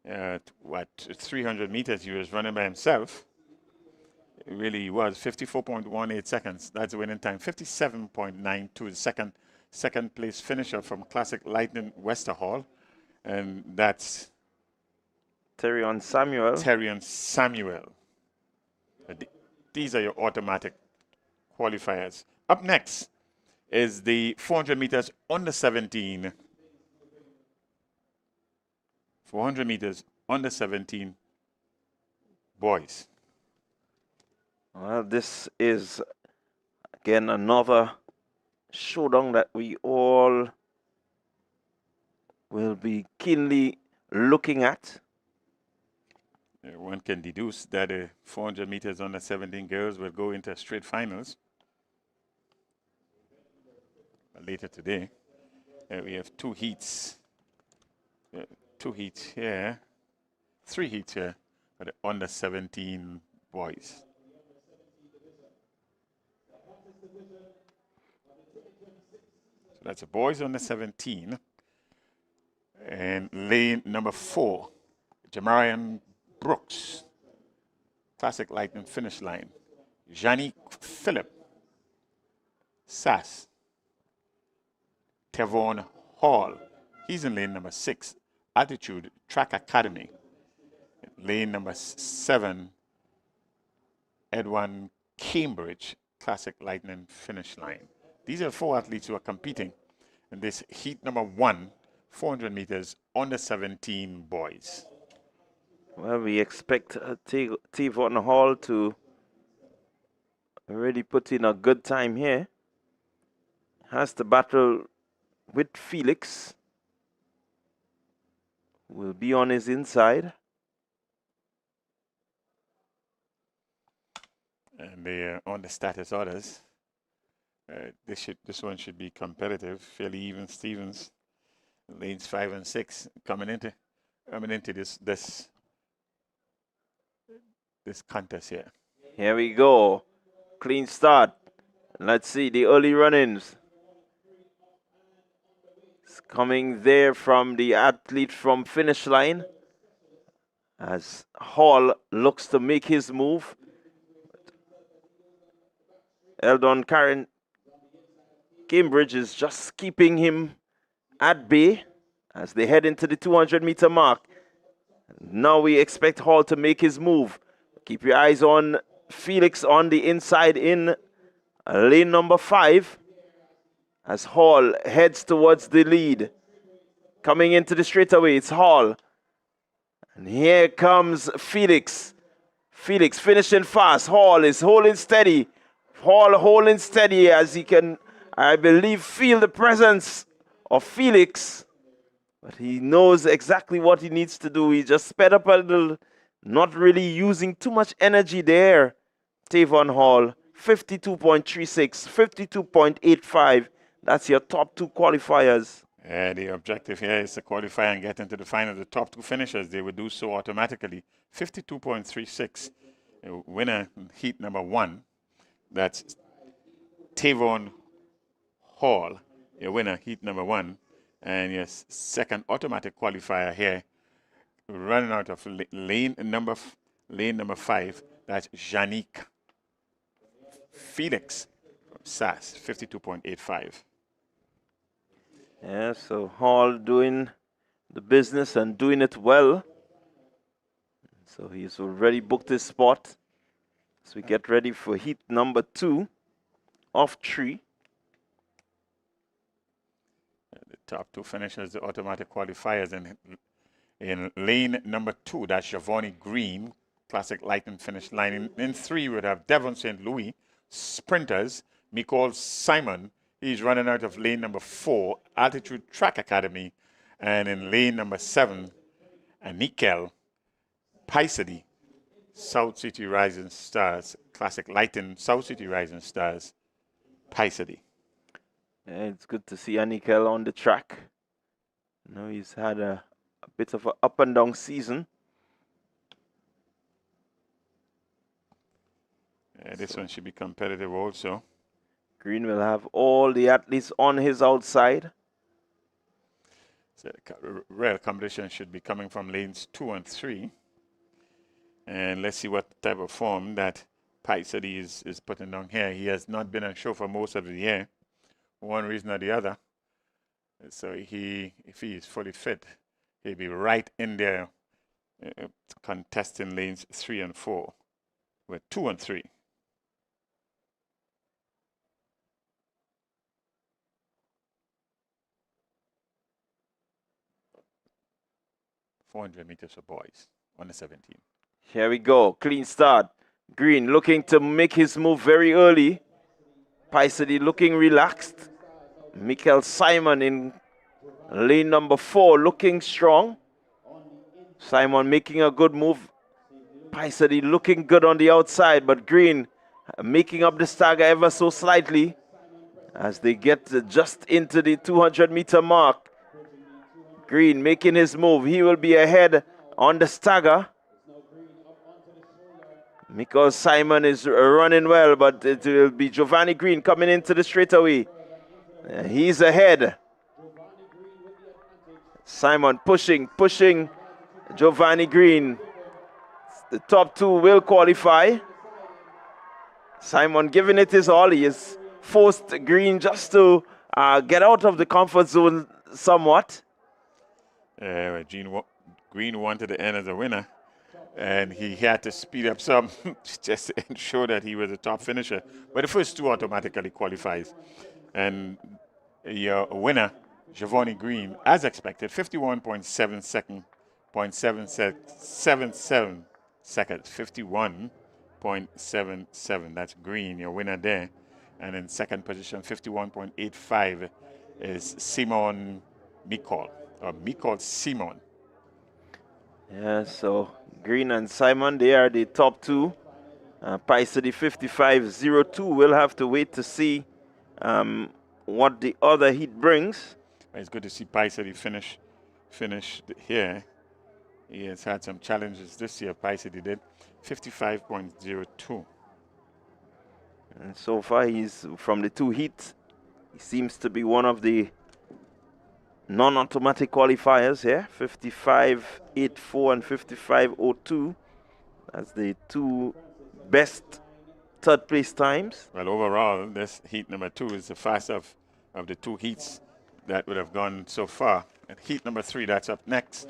300 meters he was running by himself. It really was 54.18 seconds. That's the winning time. 57.92, the second place finisher from Classic Lightning Westerhall. And that's Terrion Samuel. These are your automatic qualifiers. Up next is the 400 meters under 17. 400 meters under 17 boys. Well, this is again another showdown that we all will be keenly looking at. One can deduce that the 400 meters under 17 girls will go into straight finals later today. We have 2 heats. 2 heats here, 3 heats here for the under 17 boys. So that's the boys under 17. And lane number 4, Jamarian Brooks, Classic Lightning finish line. Janique Phillip, Sass. Tevon Hall, he's in lane number 6. Altitude Track Academy. Lane number 7, Edwin Cambridge, Classic Lightning finish line. These are 4 athletes who are competing in this heat number 1, 400 meters under 17 boys. Well, we expect Tevon Hall to really put in a good time here. Has to battle with Felix. Will be on his inside. And they are on the status orders. This one should be competitive, fairly even. Stevens, lanes 5 and 6 coming into this contest here. Here we go. Clean start. Let's see the early run-ins. It's coming there from the athlete from finish line as Hall looks to make his move. Eldon Karen Cambridge is just keeping him at bay as they head into the 200-meter mark. Now we expect Hall to make his move. Keep your eyes on Felix on the inside in lane number 5 as Hall heads towards the lead. Coming into the straightaway, it's Hall. And here comes Felix. Felix finishing fast. Hall is holding steady. Hall holding steady as he can, I believe, feel the presence of Felix. But he knows exactly what he needs to do. He just sped up a little, not really using too much energy there. Tavon Hall, 52.36, 52.85. That's your top two qualifiers. The objective here is to qualify and get into the final. The top two finishers, they would do so automatically. 52.36, winner heat number 1. That's Tavon Hall, your winner heat number 1. And your second automatic qualifier here, running out of lane number 5. That's Janique Felix from SAS, 52.85. Yeah, so Hall doing the business and doing it well. So he's already booked his spot. So we get ready for heat number 2 of 3. The top two finishers, the automatic qualifiers. And in lane number 2, that's Giovanni Green, Classic Lightning finish line. In 3, we would have Devon St. Louis, sprinters, Nicole Simon. He's running out of lane number 4, Altitude Track Academy. And in lane number 7, Anikel Paisadi, South City Rising Stars, Classic Lighting, South City Rising Stars, Paisadi. Yeah, it's good to see Anikel on the track. You know, he's had a bit of an up and down season. Yeah, this one should be competitive also. Green will have all the athletes on his outside. So real competition should be coming from lanes 2 and 3. And let's see what type of form that Paisadi is putting down here. He has not been on show for most of the year, one reason or the other. So if he is fully fit, he'll be right in there contesting lanes 3 and 4 with 2 and 3. .400 meters for boys on the 17. Here we go. Clean start. Green looking to make his move very early. Paisadi looking relaxed. Michael Simon in lane number 4 looking strong. Simon making a good move. Paisadi looking good on the outside, but Green making up the stagger ever so slightly as they get just into the 200-meter mark. Green making his move. He will be ahead on the stagger. Because Simon is running well, but it will be Giovanni Green coming into the straightaway. He's ahead. Simon pushing Giovanni Green. The top 2 will qualify. Simon giving it his all. He has forced Green just to get out of the comfort zone somewhat. Green wanted to end as a winner, and he had to speed up some just to ensure that he was a top finisher. But the first 2 automatically qualifies. And your winner, Giovanni Green, as expected, 51.7 seconds, 0.77 seconds, 51.77. That's Green, your winner there. And in second position, 51.85 is Simon Mikol. Mikol Simon. Yeah, so Green and Simon, they are the top 2. Paisadi 55.02. We'll have to wait to see what the other heat brings. It's good to see Paisadi finish here. He has had some challenges this year. Paisadi did 55.02. And so far, he's from the 2 heats. He seems to be one of the non-automatic qualifiers here, 55.84 and 55.02. That's the 2 best third place times. Well, overall, this heat number 2 is the fastest of the 2 heats that would have gone so far. And heat number 3, that's up next.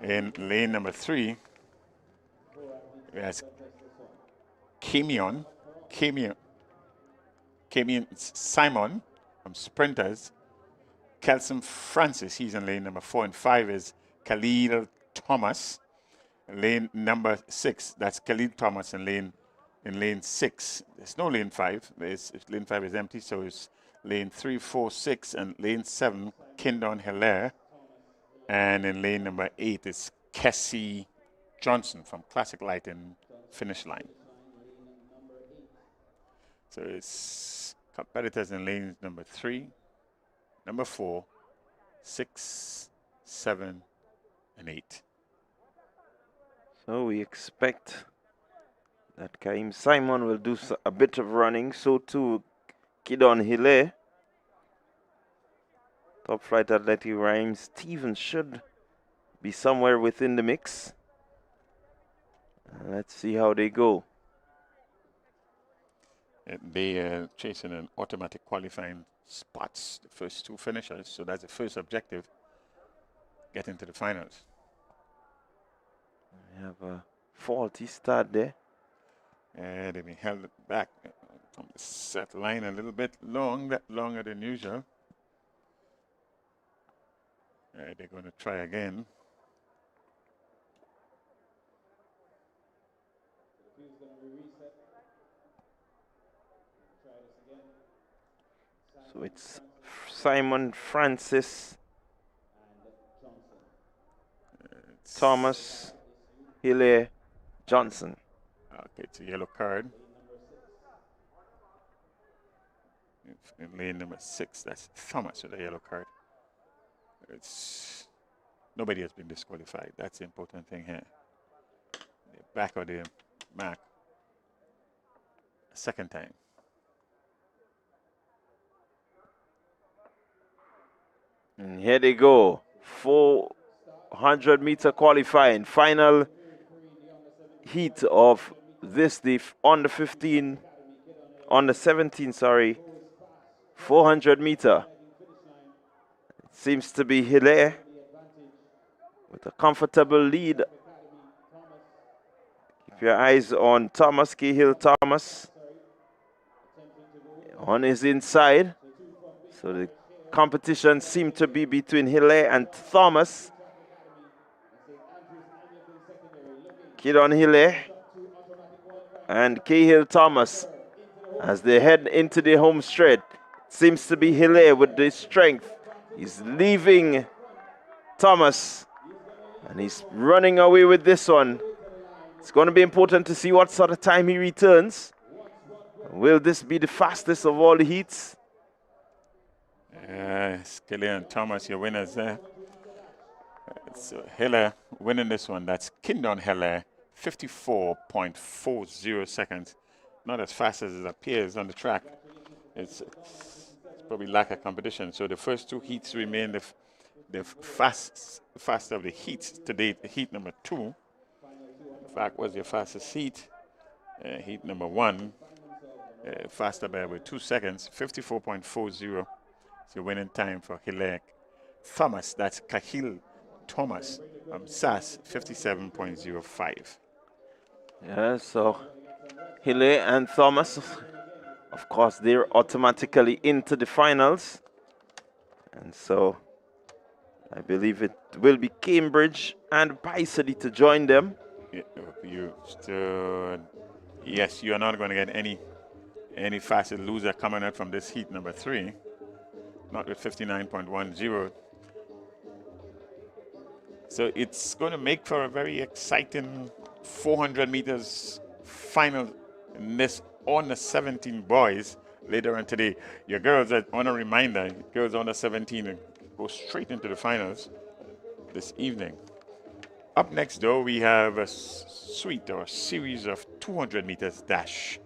In lane number 3, there's Camion Simon from Sprinters. Kelson Francis. He's in lane number 4, and 5 is Khalil Thomas. Lane number 6, that's Khalil Thomas in lane 6. There's no lane 5. Lane 5 is empty, so it's lane 3, 4, 6, and lane 7, Kindon Hilaire. And in lane number 8 is Kessie Johnson from Classic Lighting finish line. So it's competitors in lanes number 3, number 4, 6, 7, and 8. So we expect that Kaim Simon will do a bit of running. So too Kidon Hilaire. Top Flight Athletic Rhymes Stevens should be somewhere within the mix. Let's see how they go. They are chasing an automatic qualifying spots, the first 2 finishers. So that's the first objective, get into the finals. We have a faulty start there. They've been held back from the set line a little bit longer than usual. They're going to try again. So it's Simon Francis, Thomas, Hilaire, Johnson. Okay, it's a yellow card. In lane number 6, that's Thomas with a yellow card. Nobody has been disqualified. That's the important thing here. The back of the mark a second time. And here they go. 400-meter qualifying. Final heat of this, the under 17, 400 meter. It seems to be Hilaire with a comfortable lead. Keep your eyes on Thomas, Cahill Thomas on his inside. So the competition seemed to be between Hilaire and Thomas. Kidon Hilaire and Cahill Thomas as they head into the home straight. Seems to be Hilaire with the strength. He's leaving Thomas and he's running away with this one. It's going to be important to see what sort of time he returns. Will this be the fastest of all the heats? Hilaire and Thomas, your winners there. So Hilaire winning this one. That's Kindon Hilaire, 54.40 seconds. Not as fast as it appears on the track. It's probably lack of competition. So the first 2 heats remain the fast of the heats to date. Heat number 2, in fact, was your fastest heat. Heat number 1, faster by about 2 seconds, 54.40. It's your winning time for Hilaire Thomas. That's Cahill Thomas from SAS, 57.05. Yeah, so Hilaire and Thomas, of course, they're automatically into the finals. And so I believe it will be Cambridge and Bicedy to join them. Yes, you are not going to get any fastest loser coming out from this heat number 3. Not with 59.10. So it's going to make for a very exciting 400 meters final in this under 17 boys later on today. Your girls, I want to reminder, girls under 17 go straight into the finals this evening. Up next, though, we have a suite or a series of 200 meters dash.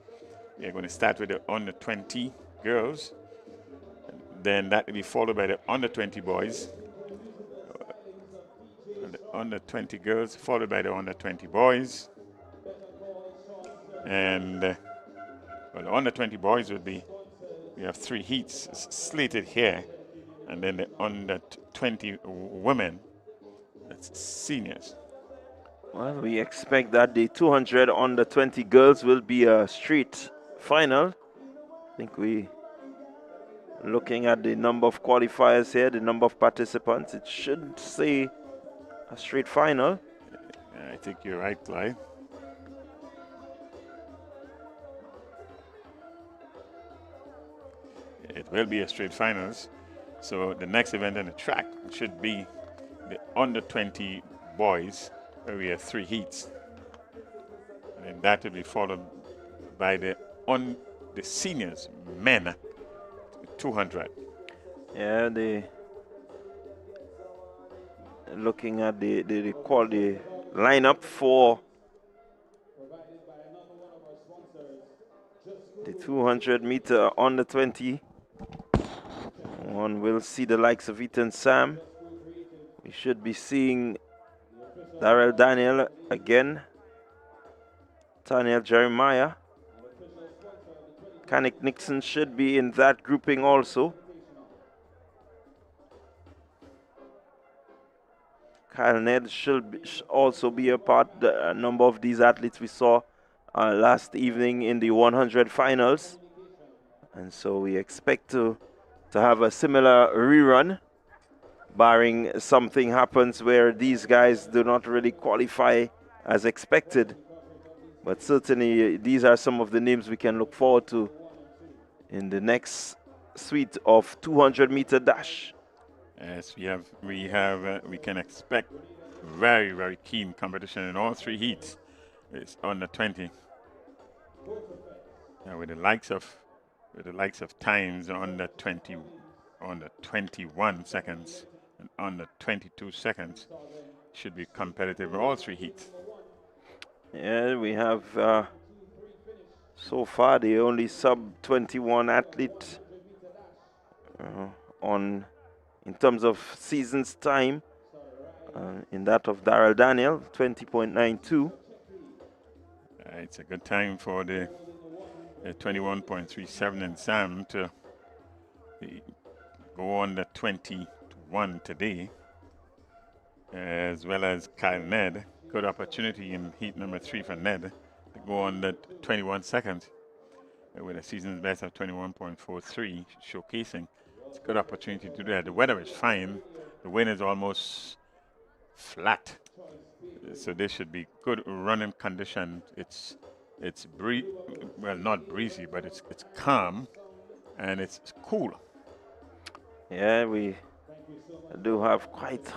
We are going to start with the under 20 girls. Then that will be followed by the under 20 boys. The under 20 girls, followed by the under 20 boys. And well, the under 20 boys would be, we have 3 heats slated here. And then the under 20 women, that's seniors. Well, we expect that the 200 under 20 girls will be a street final. I think we Looking at the number of qualifiers here, the number of participants, it should say a straight final. I think you're right, Clyde. It will be a straight finals. So the next event on the track should be the under 20 boys, where we have 3 heats. And then that will be followed by the seniors, men, 200. Yeah, looking at the lineup for the 200 meter under 20. One will see the likes of Ethan Sam. We should be seeing Darrell Daniel again. Daniel Jeremiah. Kanik Nixon should be in that grouping also. Kyle Ned should also be a part. A number of these athletes we saw last evening in the 100 finals. And so we expect to have a similar rerun, barring something happens where these guys do not really qualify as expected. But certainly these are some of the names we can look forward to in the next suite of 200-meter dash. Yes, we can expect very, very keen competition in all 3 heats. It's under 20. With the likes of times under 20, under 21 seconds, and under 22 seconds, should be competitive in all 3 heats. Yeah, we have so far the only sub-21 athlete in terms of season's time, in that of Darrell Daniel, 20.92. It's a good time for the 21.37 in Sam to go on the 21 today, as well as Kyle Ned. Good opportunity in heat number 3 for Ned to go on the 21 seconds with a season's best of 21.43, showcasing. It's a good opportunity to do that. The weather is fine. The wind is almost flat, so this should be good running condition. It's not breezy, but it's calm and it's cool. Yeah, we do have quite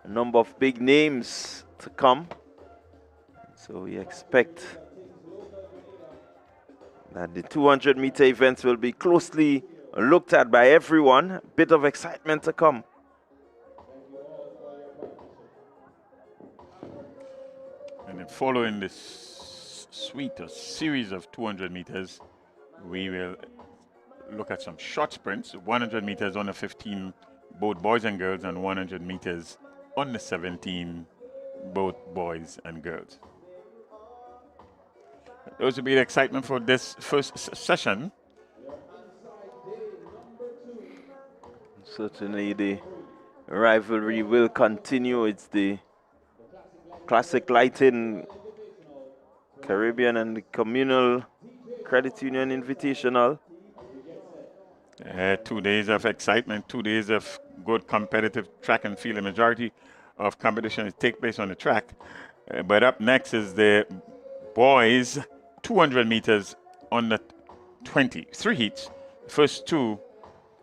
a number of big names to come, so we expect that the 200-meter events will be closely looked at by everyone. A bit of excitement to come. And then following this suite or series of 200 meters, we will look at some short sprints, 100 meters under 15, both boys and girls, and 100 meters under 17, both boys and girls. Those will be the excitement for this first session. Certainly the rivalry will continue. It's the Classic Lighting Caribbean and the Communal Credit Union Invitational. 2 days of excitement, 2 days of good competitive track and field. The majority of competition take place on the track. But up next is the boys 200 meters on the 20. 3 heats. First 2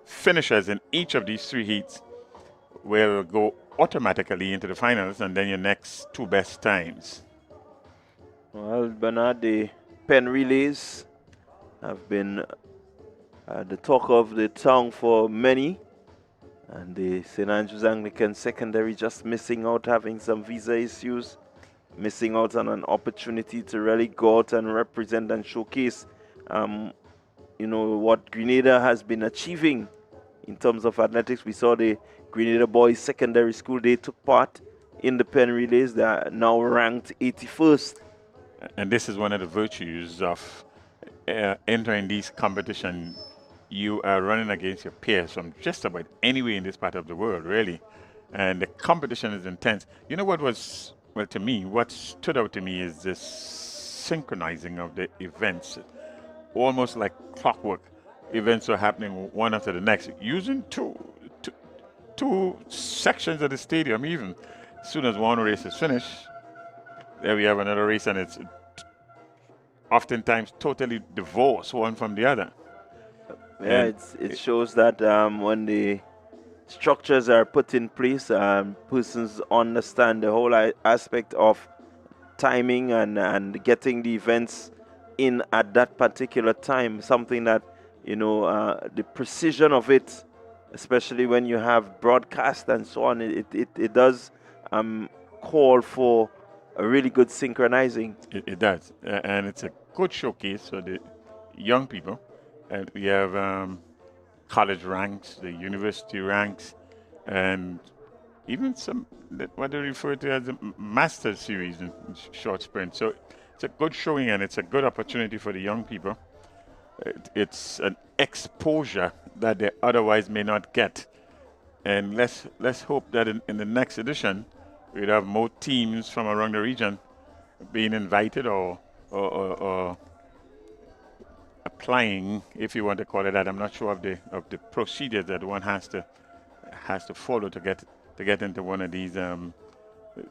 finishers in each of these 3 heats will go automatically into the finals, and then your next 2 best times. Well, Bernard, the pen relays have been the talk of the town for many, and the St. Andrews Anglican Secondary just missing out, having some visa issues, missing out on an opportunity to really go out and represent and showcase what Grenada has been achieving in terms of athletics. We saw the Grenada Boys Secondary School, they took part in the pen relays. They are now ranked 81st. And this is one of the virtues of entering these competitions. You are running against your peers from just about anywhere in this part of the world, really. And the competition is intense. You know what was, well, to me, what stood out to me is this synchronizing of the events, almost like clockwork. events were happening one after the next, using two sections of the stadium even. As soon as one race is finished, there we have another race, and it's oftentimes totally divorced one from the other. Yeah, it shows that when the structures are put in place, persons understand the whole aspect of timing and getting the events in at that particular time, something that, the precision of it, especially when you have broadcast and so on, it does call for a really good synchronizing. It does, and it's a good showcase for the young people. And we have college ranks, the university ranks, and even some what they refer to as a master series in short sprint. So it's a good showing, and it's a good opportunity for the young people. It's an exposure that they otherwise may not get. And let's hope that in the next edition, we'll have more teams from around the region being invited or applying, if you want to call it that. I'm not sure of the procedures that one has to follow to get into one of these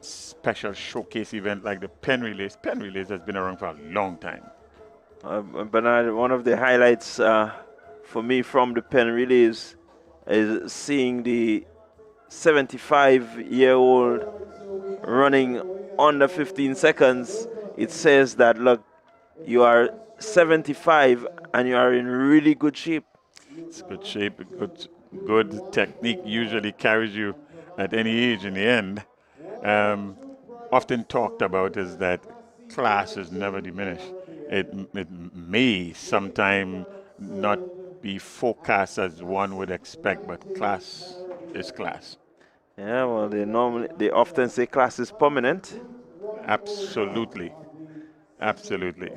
special showcase events like the pen relays. Pen relays has been around for a long time. Bernard, one of the highlights for me from the pen relays is seeing the 75-year-old running under 15 seconds. It says that, look, you are 75 and you are in really good shape. It's good shape, good technique usually carries you at any age in the end. Often talked about is that class is never diminished. It may sometime not be forecast as one would expect, but class is class. Yeah, well, they often say class is permanent. Absolutely. Absolutely.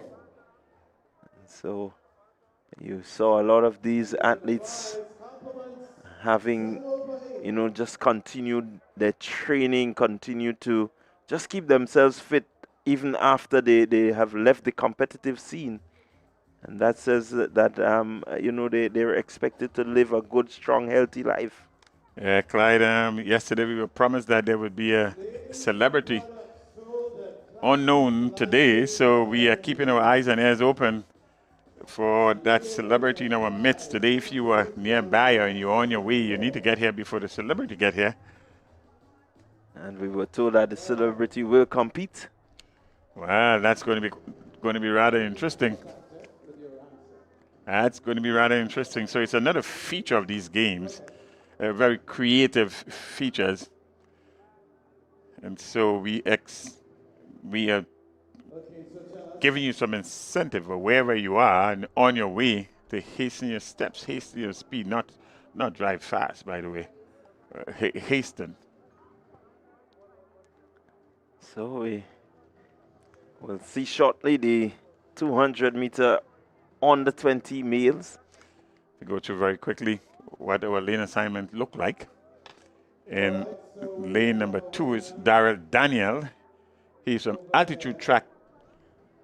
So you saw a lot of these athletes having, just continued their training, continue to just keep themselves fit even after they have left the competitive scene. And that says that, they're expected to live a good, strong, healthy life. Yeah, Clyde, yesterday we were promised that there would be a celebrity unknown today, so we are keeping our eyes and ears open for that celebrity in our midst today. If you are nearby or you're on your way, you need to get here before the celebrity get here. And we were told that the celebrity will compete. Well, that's going to be rather interesting. That's going to be rather interesting. So it's another feature of these games, very creative features. And so we are giving you some incentive wherever you are and on your way to hasten your steps, hasten your speed, not drive fast, by the way. Hasten. So we will see shortly the 200 meter on the 20 males. We go through very quickly what our lane assignment looked like. In lane number 2 is Darrell Daniel. He's from altitude track.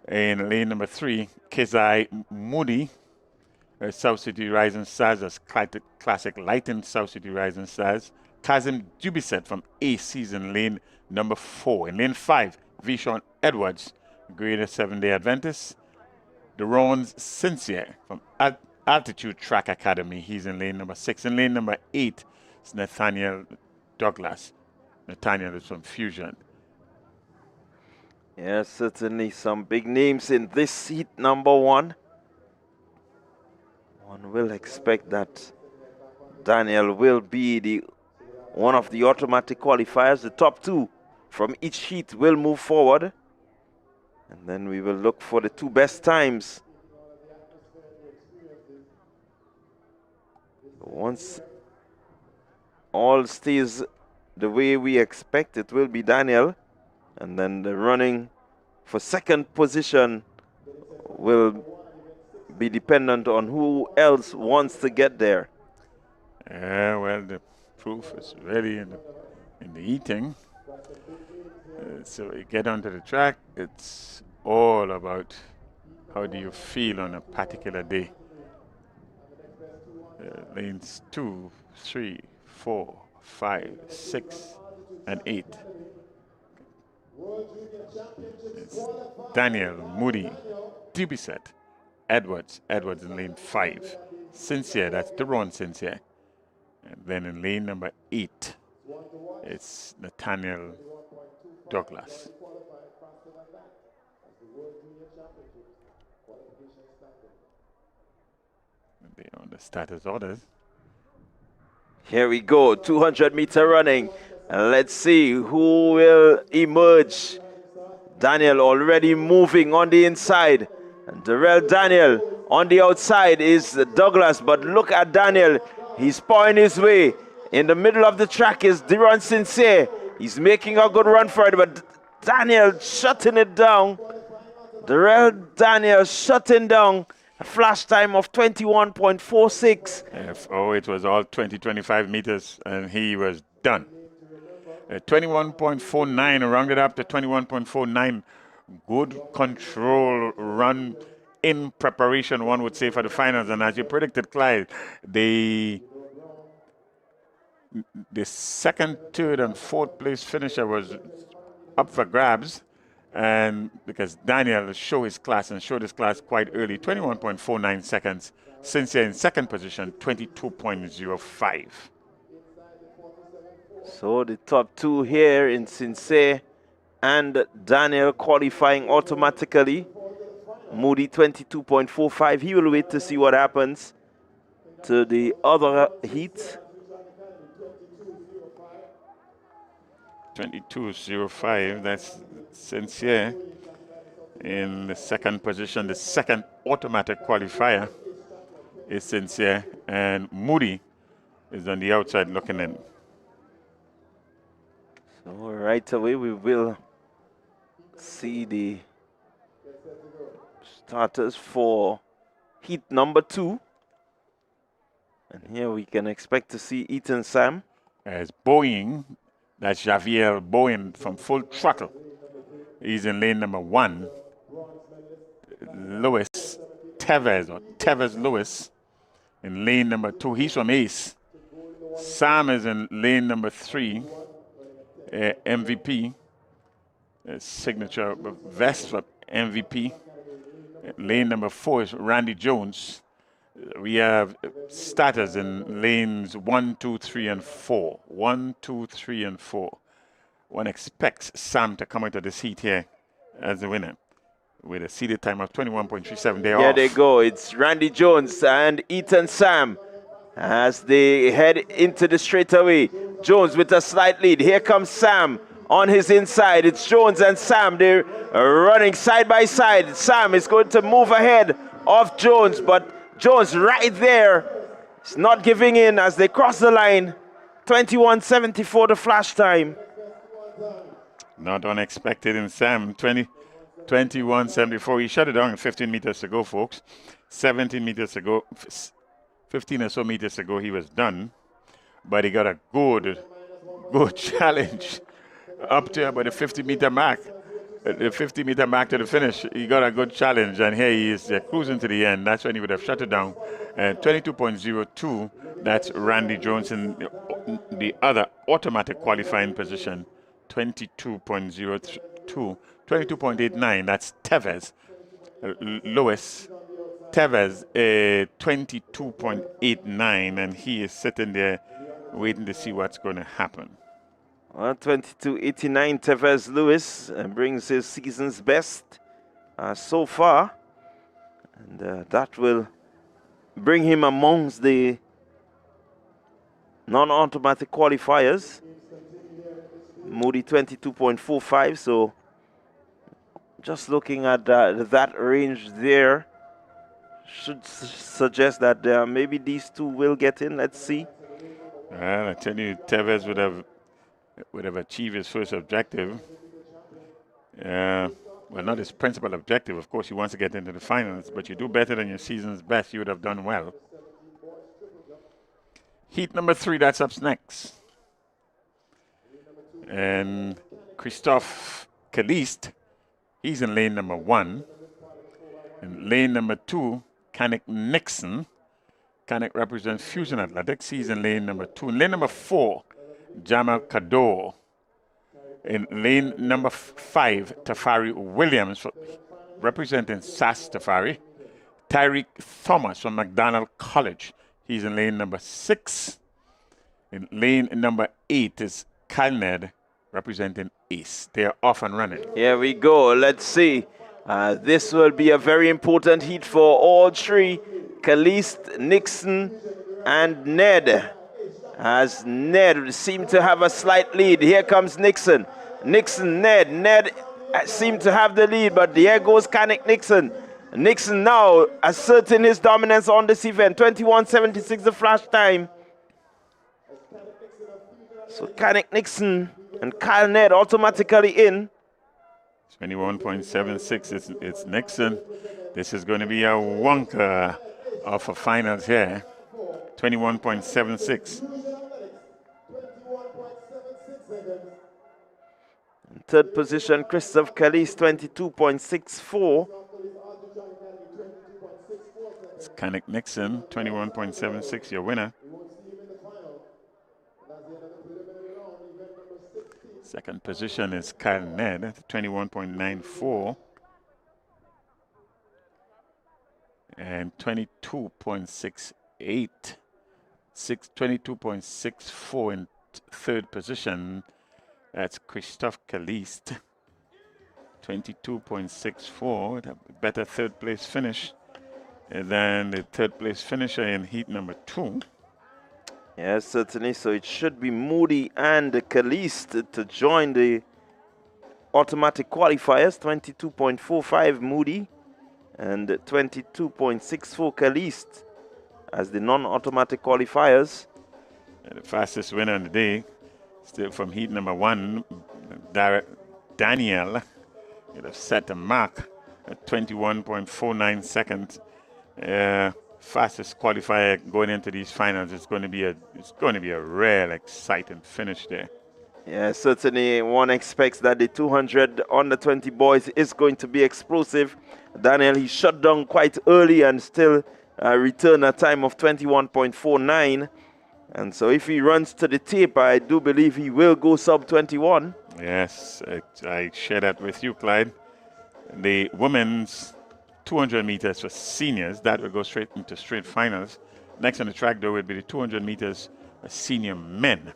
In lane number 3, Kezai Moody, South City Rising Stars, that's Classic Lighting South City Rising Stars. Kazim Dubisset from ACs in lane number 4. In lane 5, Vishon Edwards, Greater 7-Day Adventist. Deron's Sincere from Altitude Track Academy. He's in lane number 6. In lane number 8 is Nathaniel Douglas. Nathaniel is from Fusion. Yes, certainly some big names in this heat number 1. One will expect that Daniel will be one of the automatic qualifiers. The top 2 from each heat will move forward. And then we will look for the 2 best times. Once all stays the way we expect, it will be Daniel. And then the running for second position will be dependent on who else wants to get there. Well, the proof is really in the eating. So you get onto the track, it's all about how do you feel on a particular day. Lanes 2, 3, 4, 5, 6, and 8. It's Daniel, Moody, Dubisset, Edwards in lane 5. Sincere, that's Deron Sincere. And then in lane number 8, it's Nathaniel Douglas. They're on the status orders. Here we go, 200-meter running. And let's see who will emerge. Daniel already moving on the inside. And Darrell Daniel on the outside is Douglas. But look at Daniel. He's pouring his way. In the middle of the track is Deron Sincere. He's making a good run for it. But Daniel shutting it down. Darrell Daniel shutting down. A flash time of 21.46. Oh, it was all 25 meters, and he was done. 21.49, rounded up to 21.49. Good control run in preparation, one would say, for the finals. And as you predicted, Clyde, the second, third, and fourth place finisher was up for grabs. And because Daniel showed his class quite early, 21.49 seconds. Sincere in second position, 22.05. So the top two here in Sincere and Daniel qualifying automatically. Moody 22.45. He will wait to see what happens to the other heat. 22.05, that's Sincere in the second position. The second automatic qualifier is Sincere, and Moody is on the outside looking in. So right away we will see the starters for heat number 2. And here we can expect to see Ethan Sam. As Boeing, that's Javier Boeing from Full Throttle. He's in lane number 1. Lewis Tevez, or Tevez Lewis, in lane number 2. He's from Ace. Sam is in lane number 3. MVP, signature vest for MVP. Lane number 4 is Randy Jones. We have starters in lanes 1, 2, 3, and 4. 1, 2, 3, and 4. One expects Sam to come into this heat here as the winner with a seeded time of 21.37. Here they go. It's Randy Jones and Ethan Sam as they head into the straightaway. Jones with a slight lead. Here comes Sam on his inside. It's Jones and Sam. They're running side by side. Sam is going to move ahead of Jones, but Jones right there. He's not giving in as they cross the line. 21.74 the flash time. Not unexpected in Sam. 21.74. He shut it down 15 meters to go, folks. 17 meters to go. 15 or so meters ago, he was done. But he got a good challenge up to about the 50-meter mark. The 50-meter mark to the finish, he got a good challenge. And here he is cruising to the end. That's when he would have shut it down. 22.02, that's Randy Jones in the other automatic qualifying position. 22.02. 22.89, that's Tevez. Lewis Tevez, 22.89, and he is sitting there waiting to see what's going to happen. Well, 22.89 Tevez Lewis brings his season's best so far. And that will bring him amongst the non-automatic qualifiers. Moody 22.45, so just looking at that range there should suggest that maybe these two will get in. Let's see. Well, I tell you, Tevez would have achieved his first objective. Well, not his principal objective. Of course, he wants to get into the finals, but you do better than your season's best, you would have done well. Heat number 3, that's up next. And Christophe Caliste, he's in lane number 1. In lane number 2, Kanik Nixon Canic represents Fusion Athletics. He's in lane number 2. In lane number 4, Jamal Kador. In lane number 5, Tafari Williams, representing SAS Tafari. Tyreek Thomas from McDonald College. He's in lane number 6. In lane number 8 is Kalned, representing Ace. They are off and running. Here we go. Let's see. This will be a very important heat for all three. Caliste, Nixon, and Ned. As Ned seemed to have a slight lead. Here comes Nixon. Nixon, Ned. Ned seemed to have the lead, but here goes Canic Nixon. Nixon now asserting his dominance on this event. 21:76 the flash time. So Canic Nixon and Kyle Ned automatically in. 21.76, it's Nixon. This is going to be a wonker of a finals here. 21.76. In third position, Christophe Calise, 22.64. It's Canic Nixon, 21.76, your winner. Second position is Kyle Ned, 21.94. And 22.68. 22.64 in third position. That's Christophe Caliste. 22.64. A better third place finish than the third place finisher in heat number 2. Yes, certainly. So it should be Moody and Caliste to join the automatic qualifiers. 22.45 Moody and 22.64 Caliste as the non-automatic qualifiers. The fastest winner of the day, still from heat number 1, Daniel. It has set a mark at 21.49 seconds. Fastest qualifier going into these finals. It's going to be a real exciting finish there. Yeah, certainly one expects that the 200 under 20 boys is going to be explosive. Daniel, he shut down quite early and still returned a time of 21.49. And so if he runs to the tape, I do believe he will go sub 21. Yes, I share that with you, Clyde. The women's 200 meters for seniors, that will go straight into straight finals. Next on the track, though, will be the 200 meters for senior men.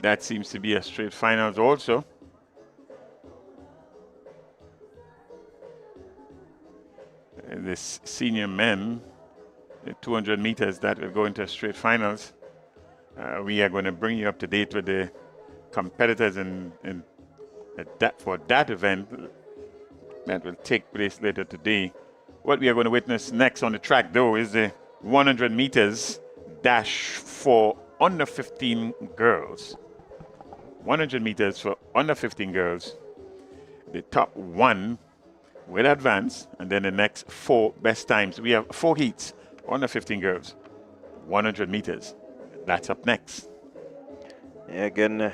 That seems to be a straight finals also. This senior men, the 200 meters, that will go into straight finals. We are going to bring you up to date with the competitors for that event that will take place later today. What we are going to witness next on the track, though, is the 100 meters dash for under 15 girls. 100 meters for under 15 girls. The top 1 will advance, and then the next 4 best times. We have 4 heats, under 15 girls, 100 meters. That's up next. Yeah, again,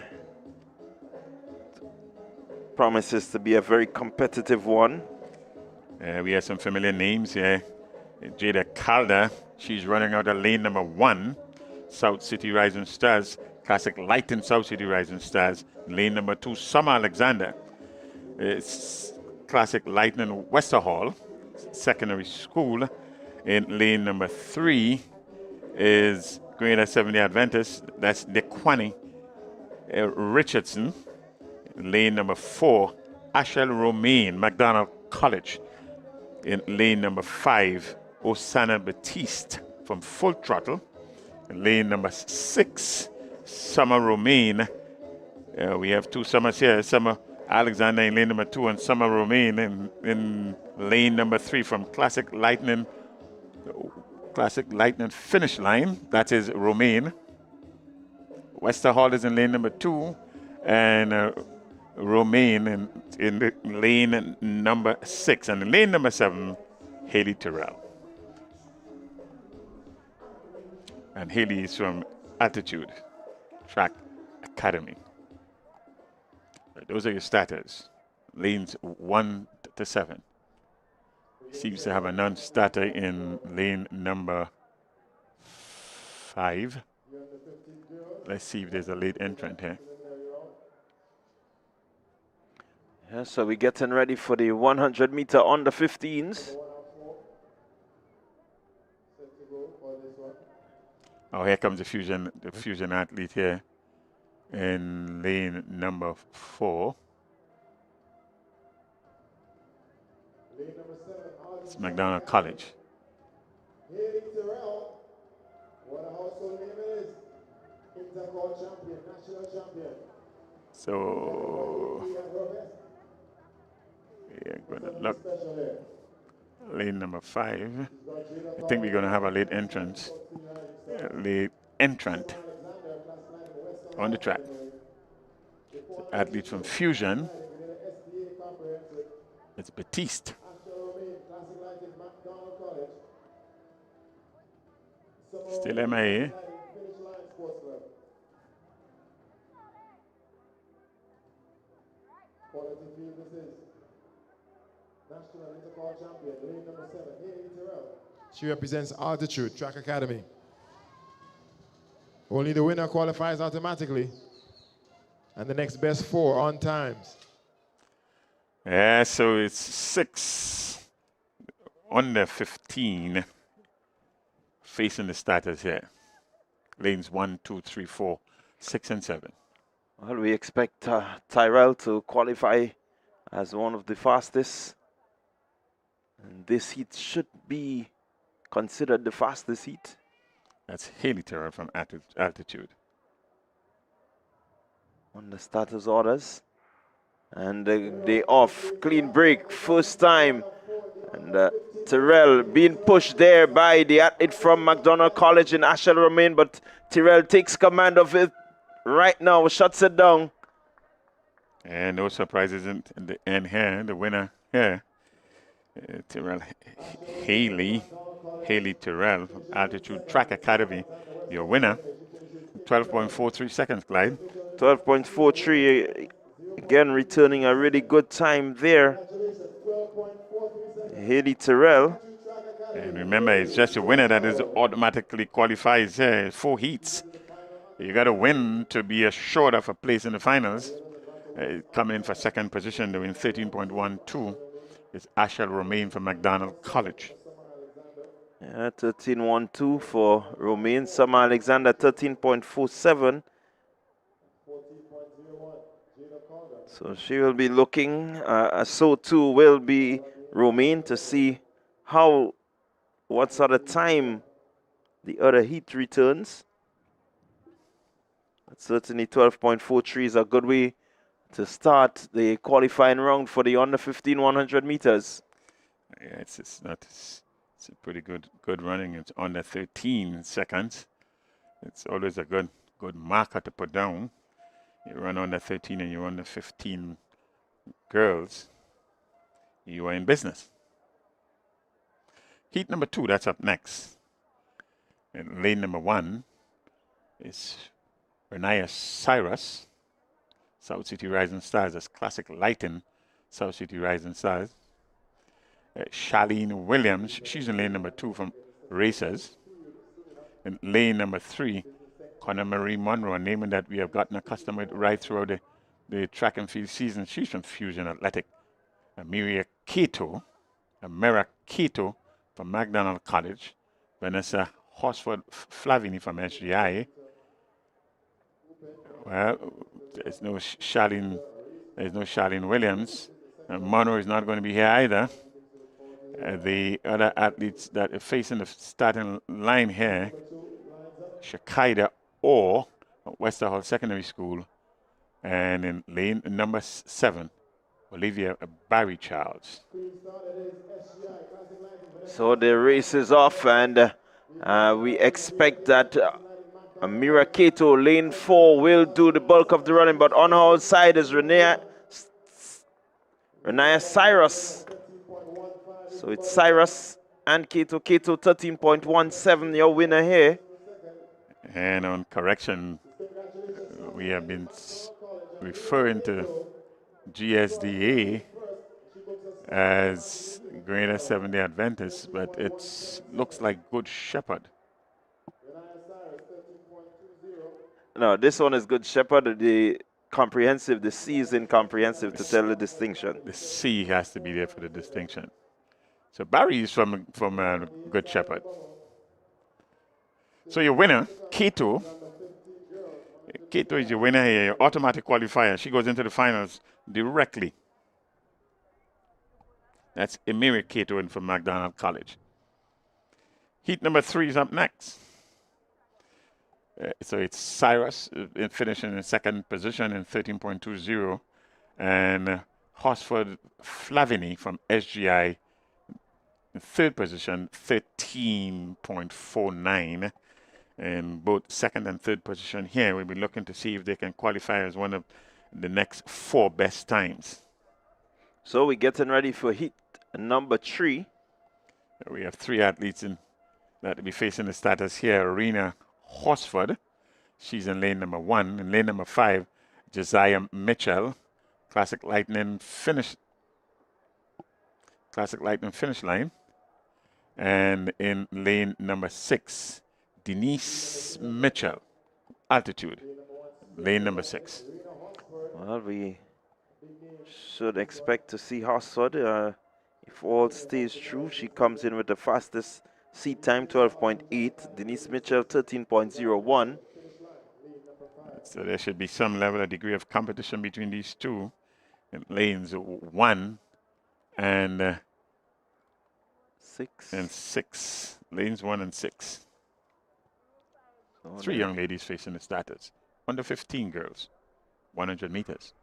promises to be a very competitive one. We have some familiar names here. Jada Calder, she's running out of lane number 1. South City Rising Stars, Classic Light and South City Rising Stars. Lane number 2, Summer Alexander. It's Classic Lightning Westerhall Secondary School. In lane number 3 is Greater Seventh-day Adventist. That's Dequani Richardson. Lane number 4, Ashel Romaine, McDonald College. In lane number 5, Osana Batiste from Full Throttle. In lane number 6, Summer Romaine. We have 2 Summers here. Summer Alexander in lane number 2 and Summer Romaine in lane number 3 from Classic Lightning finish line. That is Romaine. Westerhall is in lane number 2 and Romaine in the lane number 6. And in lane number 7, Haley Terrell. And Haley is from Altitude Track Academy. Those are your starters. lanes 1 to 7. Seems to have a non-starter in lane number 5. Let's see if there's a late entrant here. Yeah, so we're getting ready for the 100 meter on the 15s. Oh, here comes the fusion athlete here in lane number 4. It's McDonald College. So we're going to look. Lane number 5. I think we're going to have a late entrant. Late entrant on the track. Athlete from Fusion. It's Batiste. Still MIA. She represents Altitude Track Academy. Only the winner qualifies automatically. And the next best 4 on times. Yeah, so it's 6 under 15 facing the starters here. Lanes 1, 2, 3, 4, 6, and 7. Well, we expect Tyrell to qualify as one of the fastest. And this heat should be considered the fastest heat. That's Haley Tyrell from Altitude. On the starters orders. And the day off, clean break, first time. And Tyrell being pushed there by the athlete from McDonald College in Ashel Romain, but Tyrell takes command of it right now, shuts it down. And no surprises in the end here. The winner here, Tyrell Haley Tyrell from Altitude Track Academy. Your winner, 12.43 seconds, Clyde. 12.43, again returning a really good time there. Haley Tyrell. And remember, it's just a winner that is automatically qualifies 4 heats. You got to win to be assured of a place in the finals. Coming in for second position, doing 13.12, is Ashel Romain from McDonald College. Yeah, 13.12 for Romain. Summer Alexander, 13.47. So she will be looking, so too will be Romain, to see what sort of time the other heat returns. But certainly 12.43 is a good way to start the qualifying round for the under 15 100 meters. Yeah, it's a pretty good running. It's under 13 seconds. It's always a good marker to put down. You run under 13 and you're under 15 girls, you are in business. Heat number 2, that's up next. And lane number 1 is Renaya Cyrus, South City Rising Stars. That's Classic Lighting, South City Rising Stars. Charlene Williams, she's in lane number 2 from Racers. In lane number 3, Connor Marie Monroe, a name that we have gotten accustomed with right throughout the track and field season. She's from Fusion Athletic. Amira Cato from McDonald College. Vanessa Horsford Flavini from SGI. Well, there's no Charlene Williams. Monroe is not going to be here either. The other athletes that are facing the starting line here, Shakaida or Westerhall Secondary School, and in lane number 7, Olivia Barry Charles. So the race is off, and we expect that Amira Cato, lane 4, will do the bulk of the running, but on our side is Renaya Cyrus. So it's Cyrus and Cato. Cato 13.17, your winner here. And on correction, we have been referring to GSDA as Greater Seventh-day Adventist, but it looks like Good Shepherd. No, this one is Good Shepherd. The comprehensive, the C is in comprehensive to tell the distinction. The C has to be there for the distinction. So Barry is from Good Shepherd. So your winner, Kato. Kato is your winner here, your automatic qualifier. She goes into the finals directly. That's Emiri Kato in from McDonald College. Heat number 3 is up next. So it's Cyrus finishing in second position in 13.20, and Horsford Flavini from SGI in third position, 13.49. And both second and third position here, we'll be looking to see if they can qualify as one of the next 4 best times. So we're getting ready for heat number 3. We have 3 athletes that will be facing the starters here. Rena Horsford, she's in lane number 1. In lane number 5, Josiah Mitchell, Classic Lightning finish line. And in lane number 6, Denise Mitchell, Altitude, lane number 6. Well, we should expect to see Horsford. If all stays true, she comes in with the fastest seat time, 12.8. Denise Mitchell, 13.01. So there should be some level of degree of competition between these two in lanes 1 and 6. Lanes 1 and 6. 3 young ladies facing the starters. Under 15 girls, 100 meters.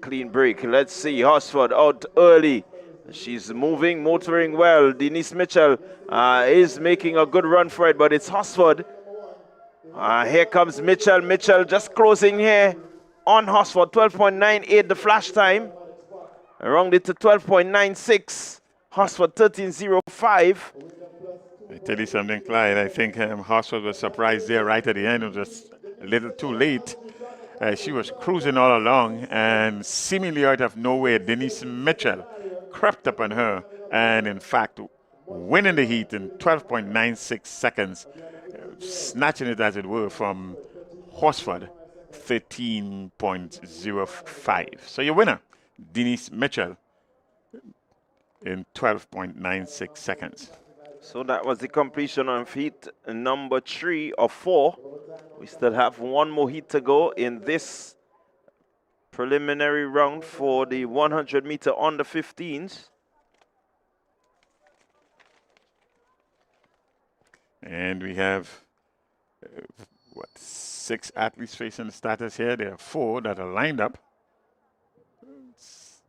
Clean break. Let's see. Horsford out early. She's motoring well. Denise Mitchell is making a good run for it, but it's Horsford. Here comes Mitchell. Mitchell just closing here on Horsford. 12.98 the flash time. Around it to 12.96. Horsford 13.05. I tell you something, Clyde. I think Horsford was surprised there right at the end. It was just a little too late. She was cruising all along, and seemingly out of nowhere, Denise Mitchell crept up on her, and in fact, winning the heat in 12.96 seconds, snatching it, as it were, from Horsford, 13.05. So your winner, Denise Mitchell, in 12.96 seconds. So that was the completion of heat number 3 of 4. We still have 1 more heat to go in this preliminary round for the 100 meter on the 15s. And we have 6 athletes facing the starters here. There are 4 that are lined up. Let's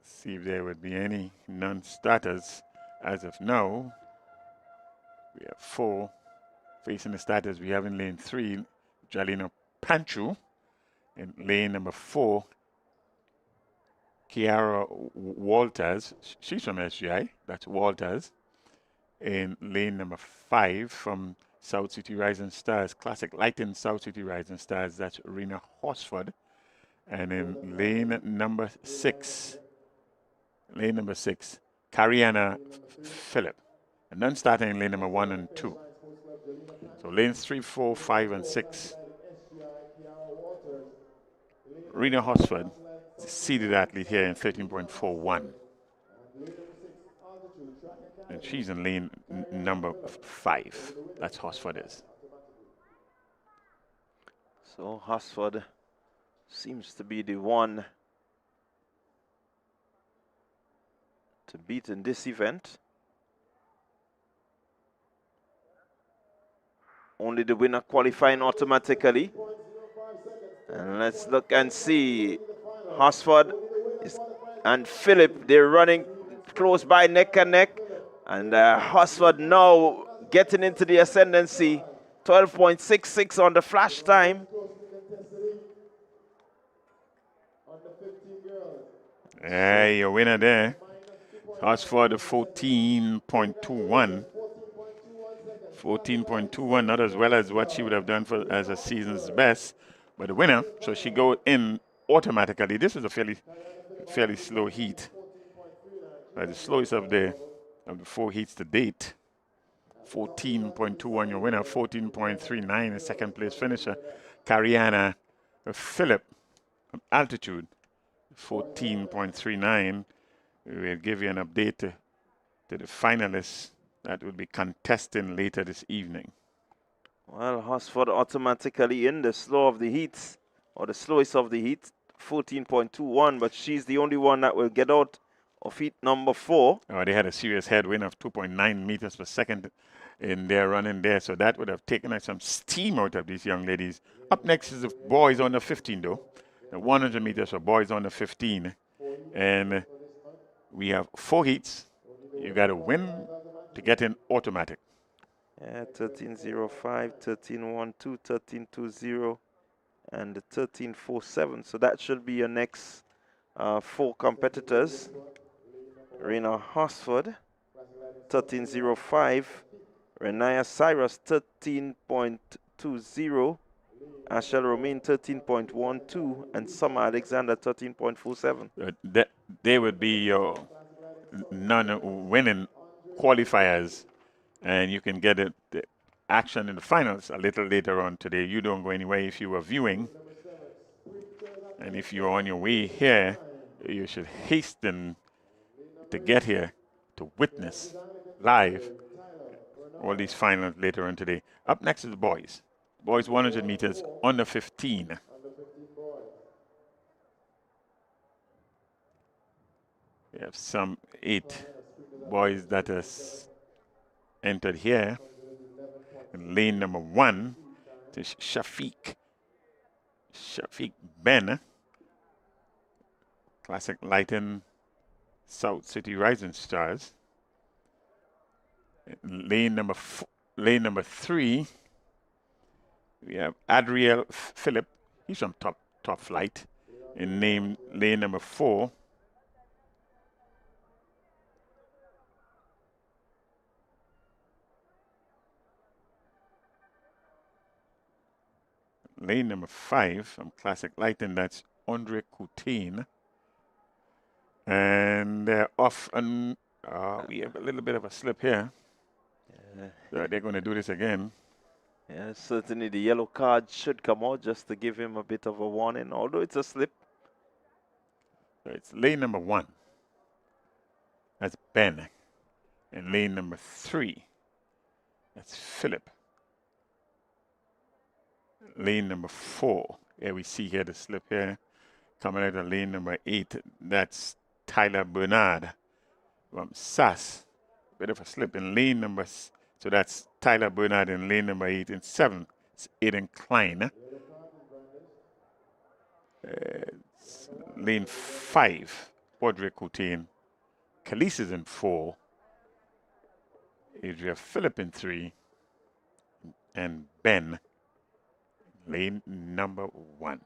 see if there would be any non-starters. As of now, we have 4 facing the starters. We have in lane 3, Jalina Panchu. In lane number 4, Kiara Walters. She's from SGI. That's Walters. In lane number 5, from South City Rising Stars, Classic Lighting South City Rising Stars, that's Rena Horsford. And in lane number 6, Cariana Phillip. And then starting in lane number 1 and 2. So lanes 3, 4, 5, and 6. Rena Horsford, seeded athlete here in 13.41. And she's in lane number 5. That's Horsford is. So Horsford seems to be the one to beat in this event. Only the winner qualifying automatically. And let's look and see. Horsford and Phillip, they're running close by, neck and neck. And Horsford now getting into the ascendancy. 12.66 on the flash time. Hey, your winner there. Horsford 14.21. 14.21, not as well as what she would have done as a season's best. But the winner, so she go in automatically. This is a fairly slow heat. The slowest of the 4 heats to date. 14.21 your winner, 14.39 the second place finisher. Carriacou Philip from Altitude, 14.39. We'll give you an update to the finalists that will be contesting later this evening. Well, Hosford automatically in the slow of the heats, or the slowest of the heat, 14.21, but she's the only one that will get out of heat number 4. Oh, they had a serious headwind of 2.9 meters per second in their running there, so that would have taken some steam out of these young ladies. Up next is the boys under 15, though. The 100 meters for boys under 15. And we have 4 heats. You got to win to get in automatic. Yeah, 13.05, 13.12, 13.20, and 13.47. So that should be your next 4 competitors. Rena Hosford, 13.05. Renaya Cyrus, 13.20. Ashel Romain, 13.12. And Summer Alexander, 13.47. They would be your non-winning qualifiers. And you can get the action in the finals a little later on today. You don't go anywhere if you were viewing. And if you're on your way here, you should hasten to get here to witness live all these finals later on today. Up next is the boys. Boys 100 meters under 15. We have some 8 boys that has entered here. In lane number 1 is Shafiq Ben, Classic Lighting South City Rising Stars. In lane number 3, we have Adriel Philip. He's from top flight. In lane number 4. Lane number 5 from Classic Lighting, that's Andre Coutain. And they're off, and we have a little bit of a slip here. So they're going to do this again. Yeah, certainly the yellow card should come out just to give him a bit of a warning, although it's a slip. So it's lane number 1. That's Ben. And lane number 3, that's Philip. Lane number 4, yeah, we see here the slip here. Coming out of lane number 8, that's Tyler Bernard from SAS. Bit of a slip in lane number, so that's Tyler Bernard in lane number 8. And 7, it's Aiden Klein. Lane 5, Audrey Coutain. Khalees is in 4. Adria Phillip in 3. And Ben, lane number 1.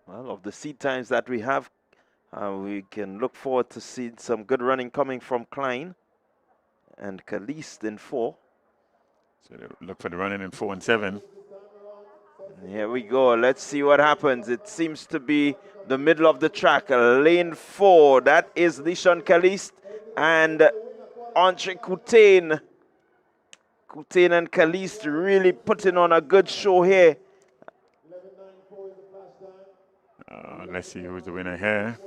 Well, of the seat times that we have, we can look forward to seeing some good running coming from Klein and Khalees in 4. So look for the running in 4 and 7. Here we go. Let's see what happens. It seems to be the middle of the track. Lane 4. That is Lishon Khalees and Andre Coutain. Coutain and Khalees really putting on a good show here. Let's see who's the winner here.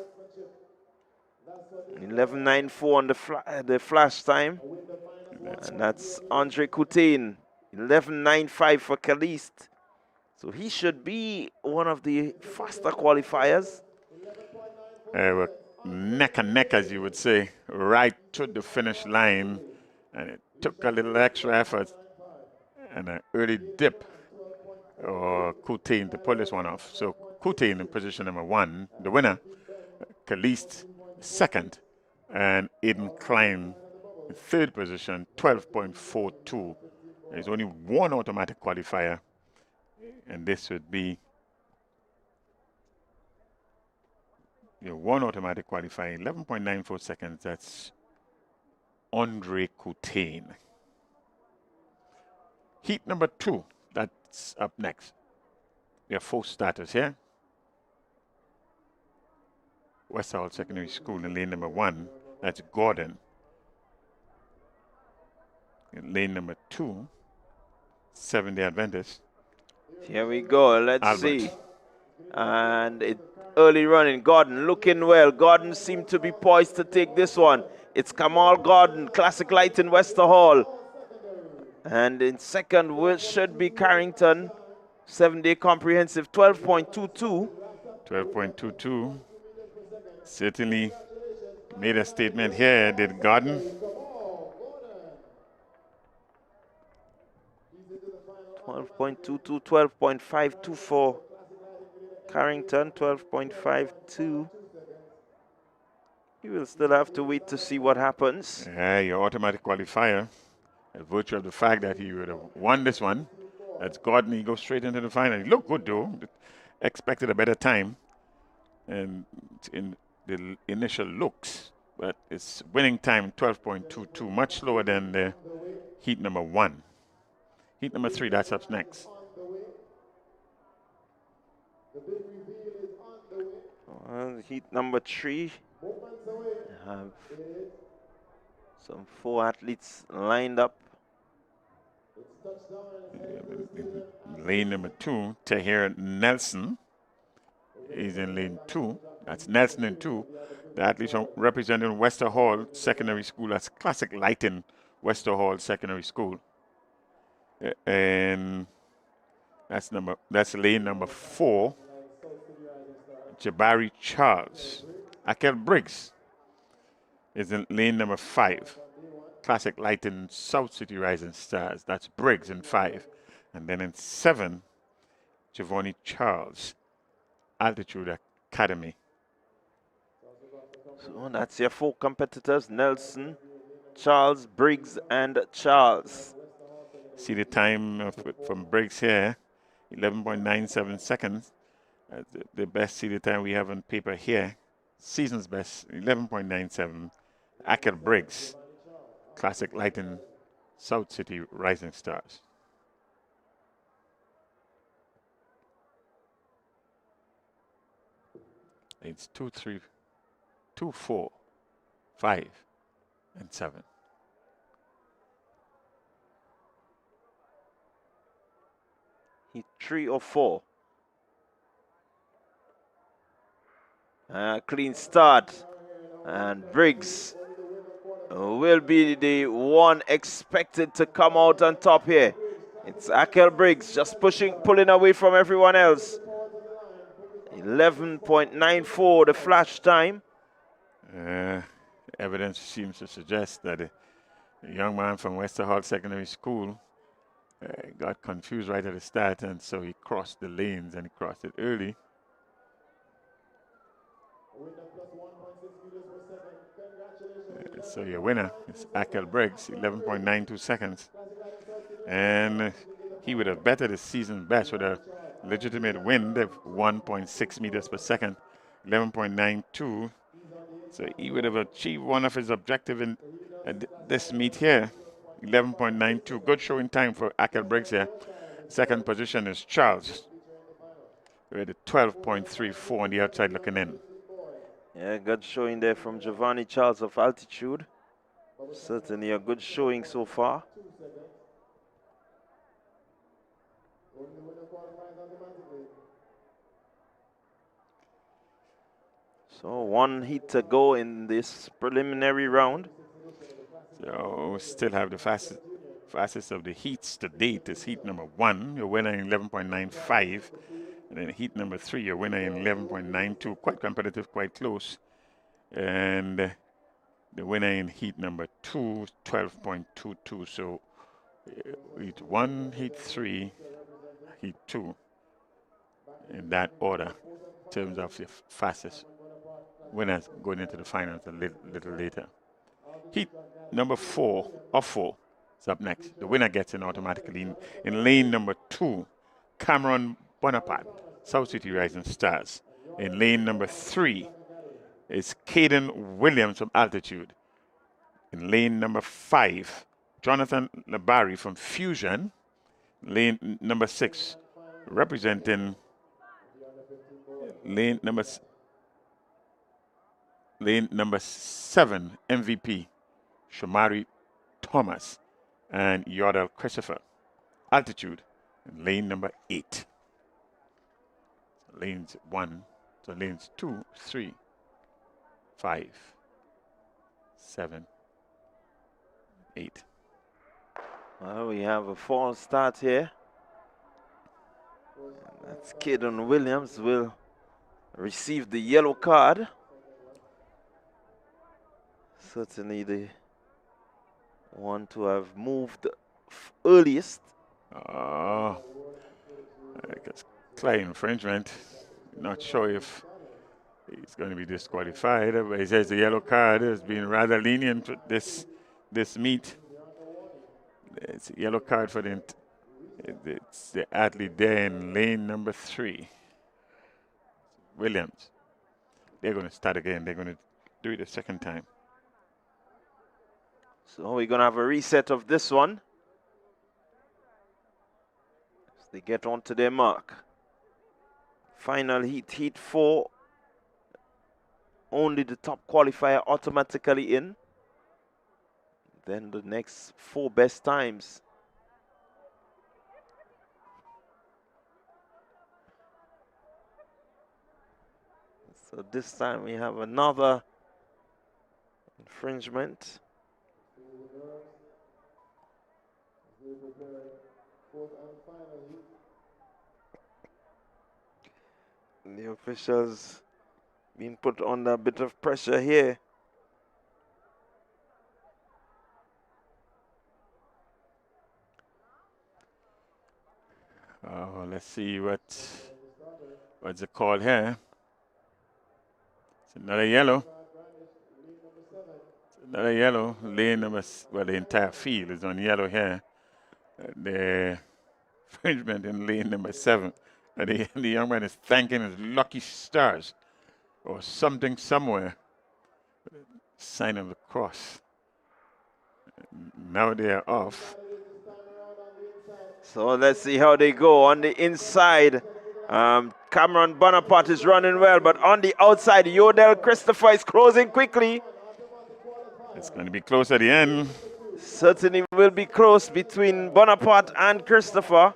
11.94 on the flash time. And that's Andre Coutain. 11.95 for Khalees. So he should be one of the faster qualifiers. We're neck and neck, as you would say, right to the finish line. And it took a little extra effort and an early dip or Coutain to pull this one off. So Coutain in position number 1, the winner. Khalees second, and Aiden Klein in 3rd position, 12.42. There's only one automatic qualifier, and this would be one automatic qualifier, 11.94 seconds. That's Andre Coutain. Heat number 2, that's up next. We have 4 starters here. Westerhall Secondary School in lane number 1. That's Gordon. In lane number 2, Seventh-day Adventist. Here we go. Let's Albert. see. And early running. Gordon looking well. Gordon seemed to be poised to take this one. It's Kamal Gordon, Classic Light in Westerhall. And in second should be Carrington. 7-day comprehensive, 12.22. 12.22. Certainly made a statement here, did Gordon. .22, 12.524. Carrington, 12.52. You will still have to wait to see what happens. Yeah, your automatic qualifier, by virtue of the fact that he would have won this one. That's Gordon. He goes straight into the final. He looked good, though. Expected a better time. And in the initial looks, but it's winning time 12.22, much slower than the heat number 1. Heat number 3, that's up next. Heat number 3. Have some 4 athletes lined up. Lane number 2, Tahir Nelson is in lane 2. That's Nelson in 2. The athletes are representing Westerhall Secondary School. That's Classic Lighting Westerhall Secondary School. And that's lane number 4. Jabari Charles. Akel Briggs is in lane number 5. Classic Lighting South City Rising Stars. That's Briggs in 5. And then in 7, Giovanni Charles, Altitude Academy. So that's your 4 competitors, Nelson, Charles, Briggs, and Charles. See the time from Briggs here, 11.97 seconds. The best seated time we have on paper here. Season's best, 11.97. Akel Briggs, Classic Lighting South City Rising Stars. It's 2, 3, 2, 4, 5, and 7. Heat 3 or 4. Clean start. And Briggs will be the one expected to come out on top here. It's Akel Briggs just pulling away from everyone else. 11.94 the flash time. Evidence seems to suggest that a young man from Westerhall Secondary School got confused right at the start, and so he crossed the lanes, and he crossed it early. So your winner is Akel Briggs, 11.92 seconds. And he would have bettered his season best with a legitimate win of 1.6 meters per second, 11.92. So he would have achieved one of his objectives in this meet here, 11.92. Good showing time for Akel Briggs here. Second position is Charles, with a 12.34 on the outside looking in. Yeah, good showing there from Giovanni Charles of Altitude. Certainly a good showing so far. So 1 heat to go in this preliminary round. So still have the fastest of the heats to date is heat number 1, your winner in 11.95. And then heat number 3, your winner in 11.92. Quite competitive, quite close. And the winner in heat number 2, 12.22. So heat 1, heat 3, heat 2. In that order, in terms of the fastest winners going into the finals a little later. Heat number 4 is up next. The winner gets in automatically. In lane number 2, Cameron Bonaparte, South City Rising Stars. In lane number 3 is Caden Williams from Altitude. In lane number 5, Jonathan Labari from Fusion. Lane number 6, representing lane number lane number 7, MVP, Shamari Thomas and Yordal Christopher. Altitude, in lane number 8. Lanes 1, so lanes 2, 3, 5, 7, 8. Well, we have a false start here. And that's Caden Williams will receive the yellow card. Certainly the one to have moved earliest. I guess clear infringement. Not sure if he's going to be disqualified, but he says the yellow card has been rather lenient with this meet. It's a yellow card for it's the athlete there in lane number 3. Williams. They're going to start again. They're going to do it a second time. So we're going to have a reset of this one. As they get onto their mark. Final heat, heat 4. Only the top qualifier automatically in. Then the next 4 best times. So this time we have another infringement. The officials being put under a bit of pressure here. Oh, let's see what's the call here. It's another yellow. It's another yellow. Lane number, well, the entire field is on yellow here. The infringement in lane number 7. The young man is thanking his lucky stars or something somewhere. Sign of the cross. Now they are off. So let's see how they go. On the inside, Cameron Bonaparte is running well, but on the outside, Yordal Christopher is closing quickly. It's going to be close at the end. Certainly will be close between Bonaparte and Christopher.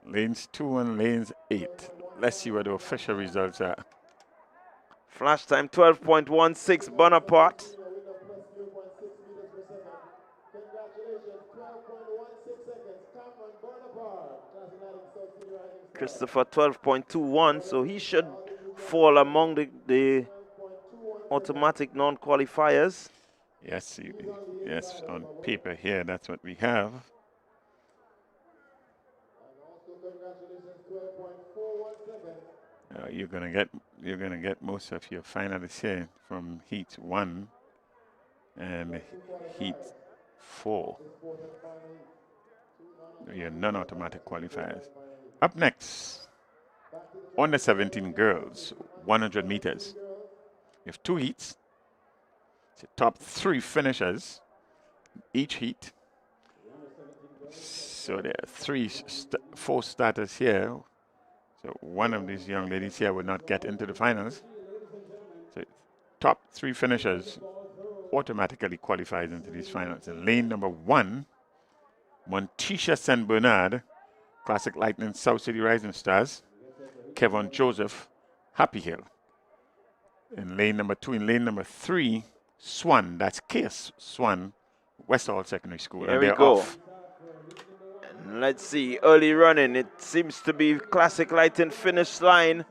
Lanes 2 and lanes 8. Let's see what the official results are. Flash time 12.16 Bonaparte. Christopher 12.21, so he should fall among the automatic non-qualifiers. Yes, yes, on paper here, that's what we have. You're gonna get most of your finalists here from heat 1 and heat 4. Your non-automatic qualifiers. Up next, under 17 girls, 100 meters. You have 2 heats. The top 3 finishers each heat. So there are 4 starters here. So one of these young ladies here will not get into the finals. So top 3 finishers automatically qualifies into these finals. In lane number 1, Montisha St. Bernard, Classic Lightning South City Rising Stars, Kevin Joseph, Happy Hill. In lane number 2, in lane number 3, Swan, that's Case Swan, West Hall Secondary School. Here we go. Off. And let's see, early running. It seems to be Classic Lighting finish line.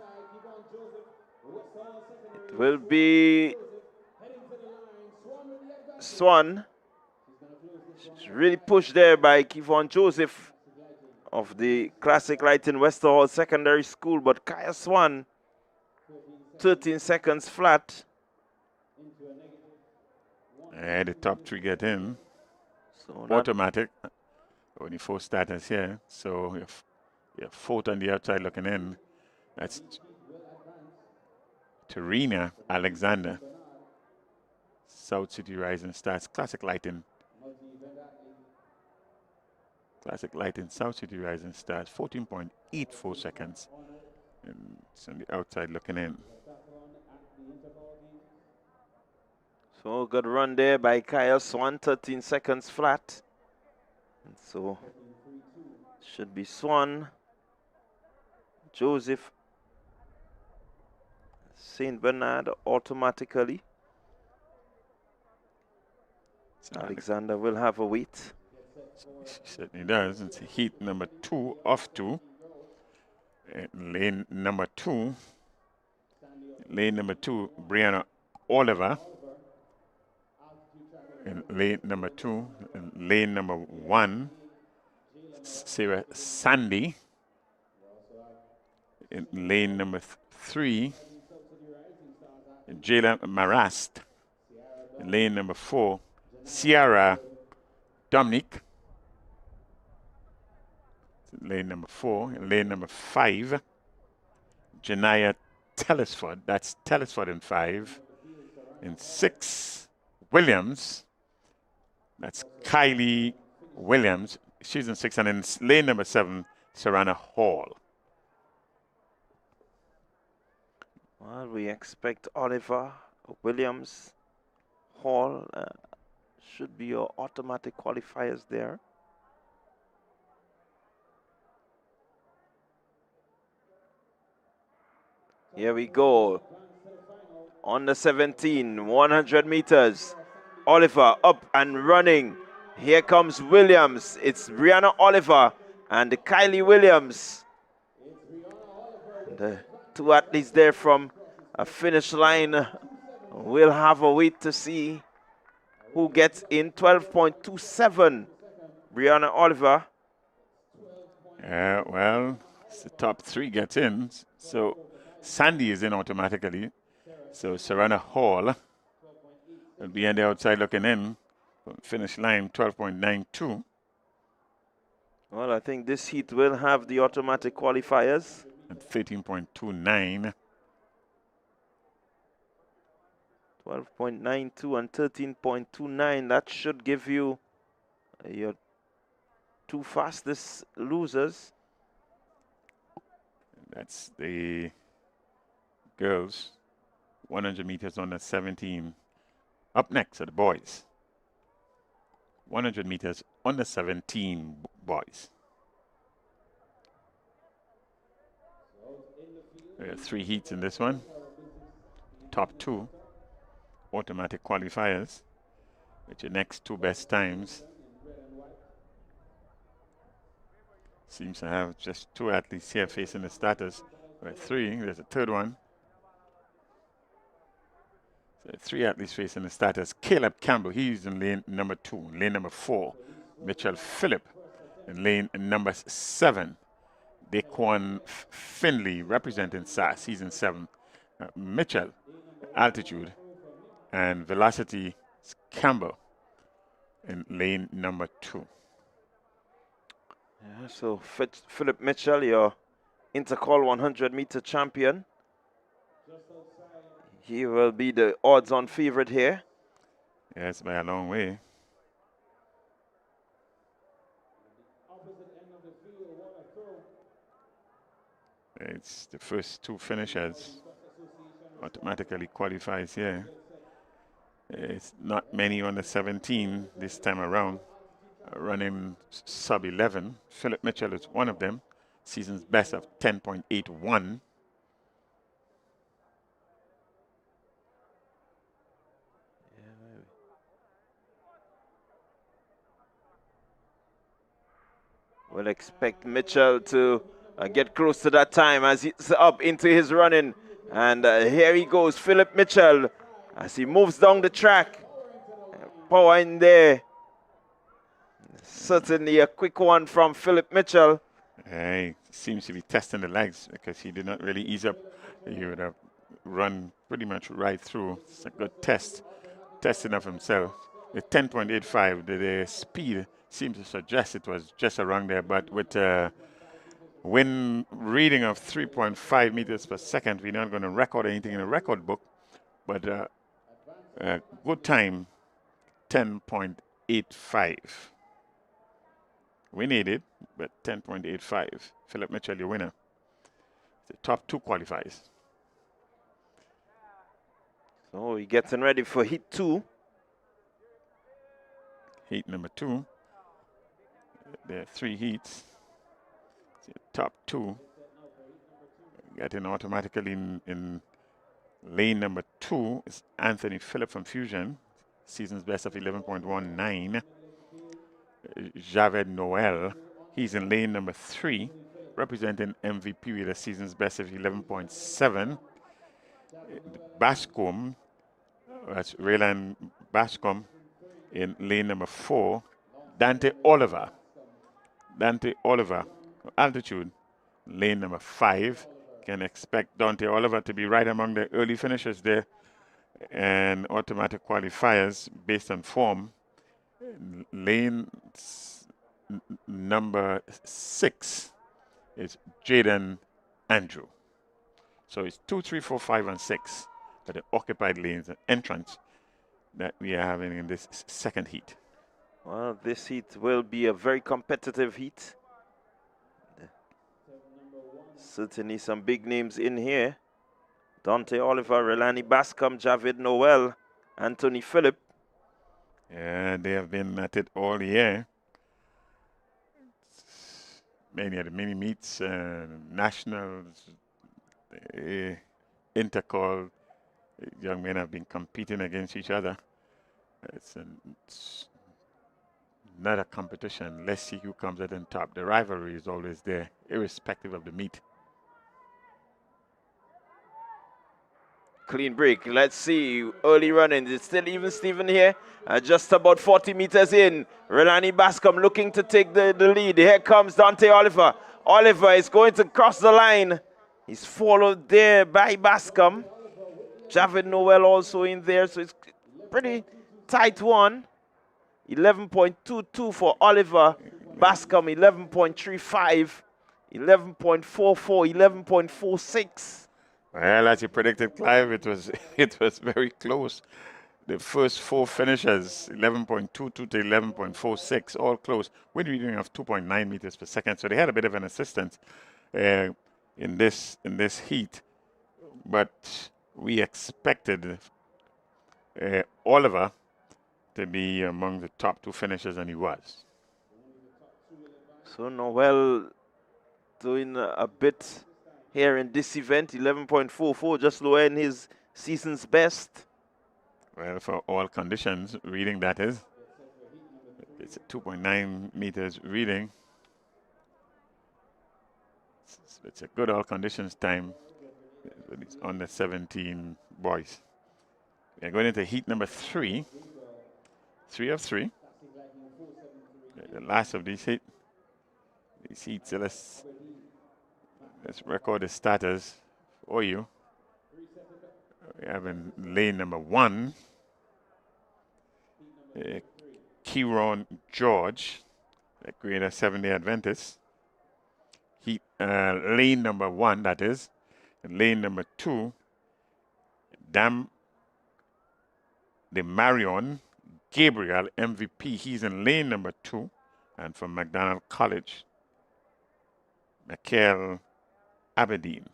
It will be Swan. She's really pushed there by Kevon Joseph of the Classic Lighting West Hall Secondary School, but Kaya Swan, 13 seconds flat. The top 3 get in. So automatic. Only 4 starters here. So you have 4 on the outside looking in. That's Tarina Alexander. South City Rising Stars, Classic Lighting. Classic Lighting, South City Rising Stars, 14.84 seconds. And it's on the outside looking in. So good run there by Kyle Swan, 13 seconds flat. And so should be Swan, Joseph, St. Bernard automatically. Alexander will have a wait. She certainly does. It's heat number 2 of 2. Lane number 2. Lane number 2, Brianna Oliver. In lane number 2. In lane number 1, Sarah Sandy. In lane number 3, Jayla Marast. In lane number 4, Sierra Dominic. Lane number 4. In lane number 5, Janaya Telesford. That's Telesford in 5. In 6, Williams. That's Kylie Williams. She's in 6. And in lane number 7, Serena Hall. Well, we expect Oliver, Williams, Hall should be your automatic qualifiers there. Here we go. On the 17, 100 meters. Oliver up and running. Here comes Williams. It's Brianna Oliver and Kylie Williams. The two athletes there from a finish line will have a wait to see who gets in. 12.27, Brianna Oliver. Well, the top 3 gets in. So Sandy is in automatically. So Serena Hall will be on the outside looking in. Finish line 12.92. Well, I think this heat will have the automatic qualifiers. And 13.29. 12.92 and 13.29. That should give you your 2 fastest losers. That's the girls. 100 meters on the 17. Up next are the boys. 100 meters on the 17 boys. There are 3 heats in this one. Top 2 automatic qualifiers with your next 2 best times. Seems to have just 2 athletes here facing the starters. Or 3, there's a third one. So 3 athletes facing the starters. Caleb Campbell, he's in lane number 2. Lane number 4, Mitchell Phillip. In lane number 7, Daquan Finley representing SAS. He's in 7. Mitchell, altitude, and velocity Campbell in lane number 2. Yeah, so Philip Mitchell, your Intercol 100-meter champion. He will be the odds-on favorite here. Yes, by a long way. It's the first 2 finishers automatically qualifies here. It's not many on the 17 this time around. Running sub 11. Philip Mitchell is one of them. Season's best of 10.81. We'll expect Mitchell to get close to that time as he's up into his running. And here he goes, Philip Mitchell, as he moves down the track. Power in there. Certainly a quick one from Philip Mitchell. He seems to be testing the legs because he did not really ease up. He would have run pretty much right through. It's a good testing of himself. The 10.85, the speed seems to suggest it was just around there, but with wind reading of 3.5 meters per second, we're not going to record anything in the record book, but good time, 10.85. We need it, but 10.85. Philip Mitchell, your winner. The top 2 qualifies. So we're getting ready for heat 2. Heat number 2. There are 3 heats. The top 2 getting automatically in lane number 2 is Anthony Phillip from Fusion, season's best of 11.19. Javed Noel, he's in lane number 3, representing MVP with a season's best of 11.7. Bascom, that's Raylan Bascom, in lane number 4. Dante Oliver, altitude, lane number 5. Can expect Dante Oliver to be right among the early finishers there and automatic qualifiers based on form. Lane number 6 is Jaden Andrew. So it's 2, 3, 4, 5, and 6 are the occupied lanes and entrance that we are having in this second heat. Well, this heat will be a very competitive heat. Certainly some big names in here. Dante Oliver, Relani Bascom, Javid Noel, Anthony Phillip. Yeah, they have been at it all year. Many of the mini meets, nationals, intercall, young men have been competing against each other. It's not a competition. Let's see who comes out on top. The rivalry is always there, irrespective of the meet. Clean break. Let's see. Early running. It's still even Steven here. Just about 40 meters in. Relani Bascom looking to take the lead. Here comes Dante Oliver. Oliver is going to cross the line. He's followed there by Bascom. Javid Noel also in there. So it's pretty tight one. 11.22 for Oliver. Bascom 11.35. 11.44. 11.46. Well, as you predicted, Clive, it was very close. The first 4 finishers, 11.22 to 11.46, all close. Wind reading of 2.9 meters per second. So they had a bit of an assistance in this heat, but we expected Oliver to be among the top 2 finishers, and he was. So Noel doing a bit here in this event, 11.44, just lower in his season's best. Well, for all conditions, reading that is. It's a 2.9 meters reading. It's a good all conditions time. It's on the 17 boys. We're going into heat number 3. 3 of 3. The last of these heats. So let's record the starters for you. We have in lane number 1, Kieron George, a grade 7-day Adventist. Lane number 1, that is. And lane number 2, Marion Gabriel, MVP. He's in lane number 2. And from McDonald College, Michael Aberdeen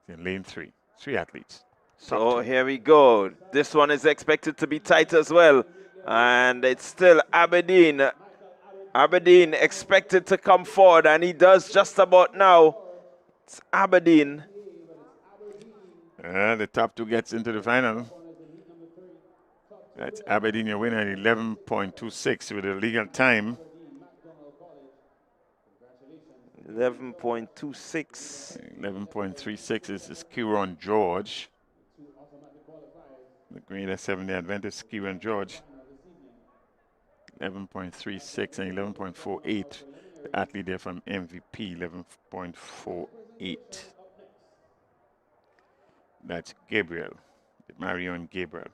in lane 3. 3 athletes. So here we go. This one is expected to be tight as well. And it's still Aberdeen. Aberdeen expected to come forward, and he does just about now. It's Aberdeen. The top 2 gets into the final. That's Aberdeen, your winner, 11.26 with a legal time. 11.26. 11.36 is Kieron George. The grade 7-day Adventist, Kieron George. 11.36 and 11.48. The athlete there from MVP, 11.48. That's Gabriel, Marion Gabriel.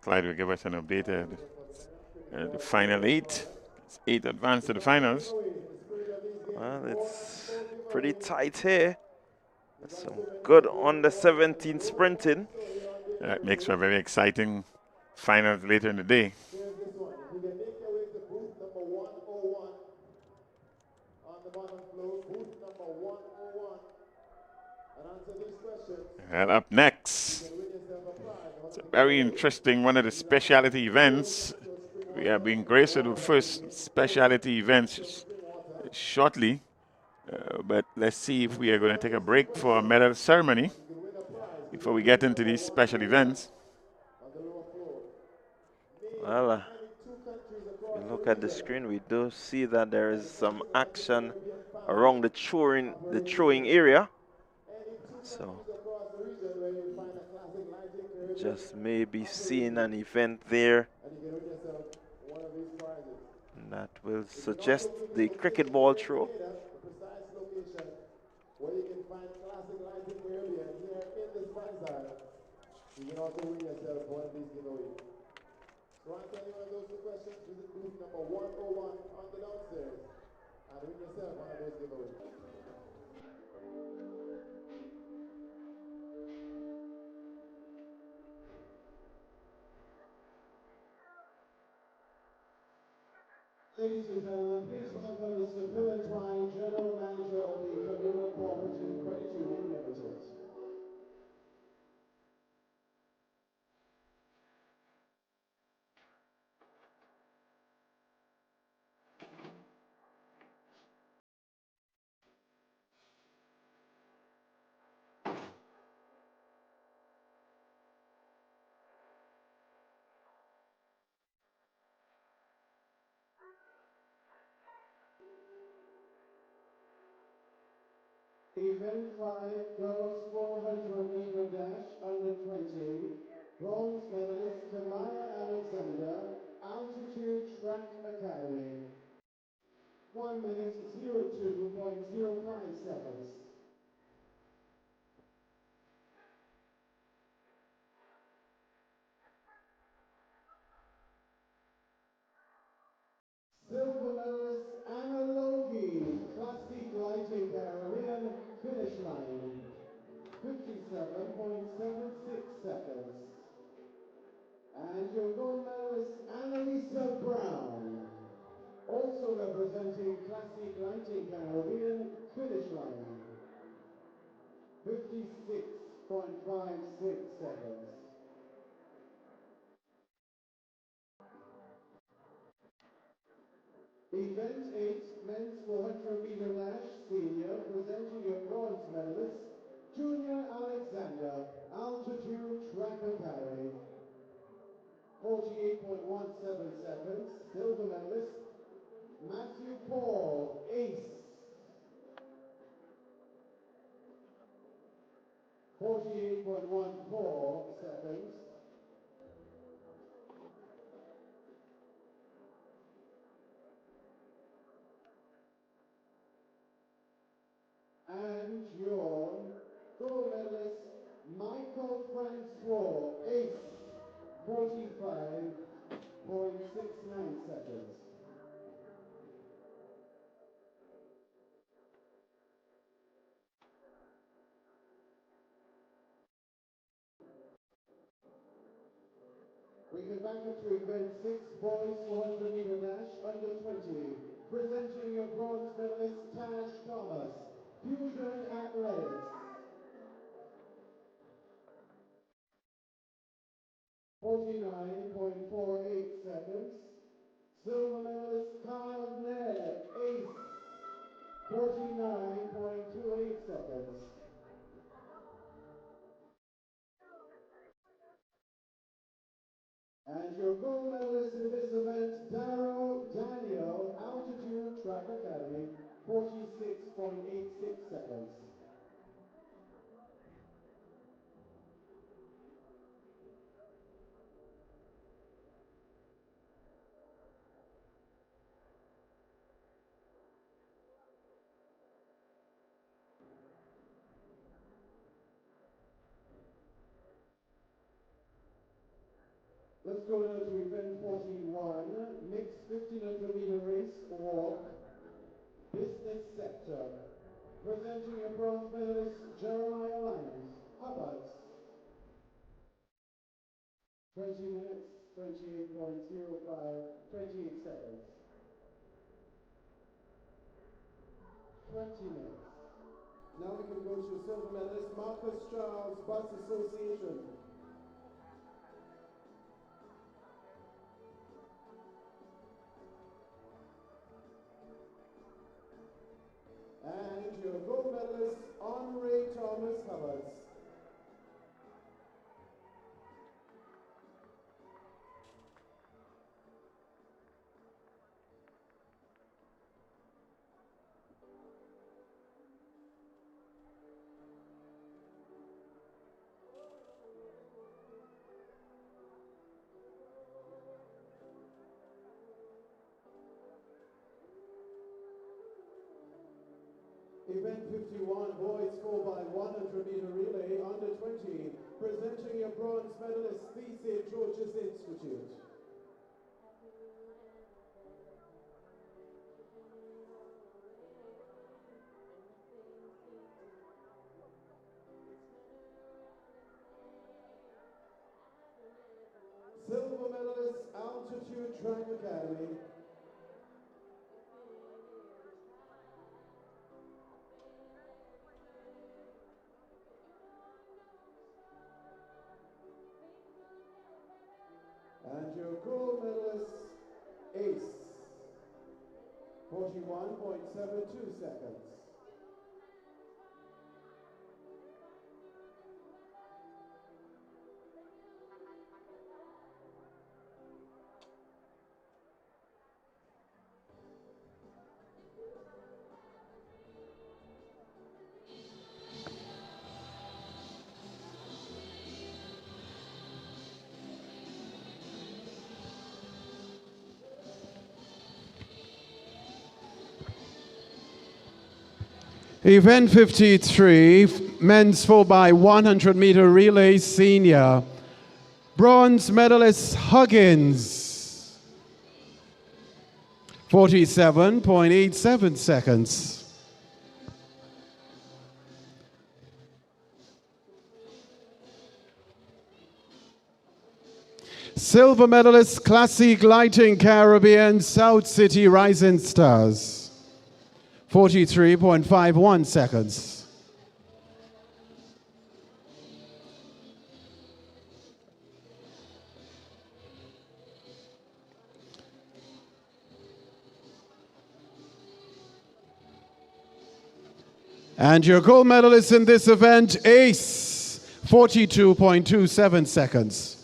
Clyde will give us an update of the final 8. It's 8 advanced to the finals. Well, it's pretty tight here. Some good on the 17 sprinting. That makes for a very exciting finals later in the day. And up next, it's a very interesting one of the specialty events. We have been graced with the first specialty events shortly, but let's see if we are going to take a break for a medal ceremony before we get into these special events. Well, if you look at the screen, we do see that there is some action around the throwing area. So just maybe seeing an event there that will suggest the cricket ball throw. Where you can find Classic Lighting Caribbean here in the Springside. You can also win yourself one of these giveaways. So answer any one of those two questions, visit booth number 101 on the downstairs and win yourself one of those giveaways. Ladies and gentlemen, please welcome Mr. Philip Twine, General Manager of the Communal Cooperative Credit Union Limited. Event 5, girls 400 meter dash under 20. Bronze medalist Kamaya Alexander, Altitude Track Academy. 1 minute 02.05 seconds. Silver medalist Anna Logie, Classique Lighting Caribbean, finish line. 57.76 seconds. And your gold medalist Annalisa Brown, also representing Classique Lighting Caribbean, finish line. 56.56 seconds. Event 8, men's 400 meter dash senior, presenting your bronze medalist, Junior Alexander, Altitude Track Academy. 48.17 seconds. Silver medalist, Matthew Paul, ace. 48.14 seconds. And your gold medalist, Michael Francois, ace. 45.69 seconds. We get back up to event 6, boys 400 meter dash under 20. Presenting your bronze medalist, Tash Thomas, Fusion Athletics. 49.48 seconds. Silver medalist, Kyle Ned, ace. 49.28 seconds. And your gold medalist in this event, Daniel, Altitude Track Academy, 46.86 seconds. Let's go now to event 14-1, mixed 1500 meter race walk, business sector. Presenting your bronze medalist, Jeremiah Lyons, Hubbard. 20 minutes, 28.05, 28 seconds. 20 minutes. Now we can go to silver medalist Marcus Charles Bus Association. And your gold medalist Henri Thomas Hubbard. Event 51, boys 4x100-meter relay, under 20, presenting your bronze medalist, the St. George's Institute. Silver medalist, Altitude Track Academy. And your gold medalist, Ace, 41.72 seconds. Event 53, men's 4x100-meter relay senior. Bronze medalist Huggins, 47.87 seconds. Silver medalist Classique Lighting Caribbean South City Rising Stars, 43.51 seconds. And your gold medalist in this event, Ace, 42.27 seconds.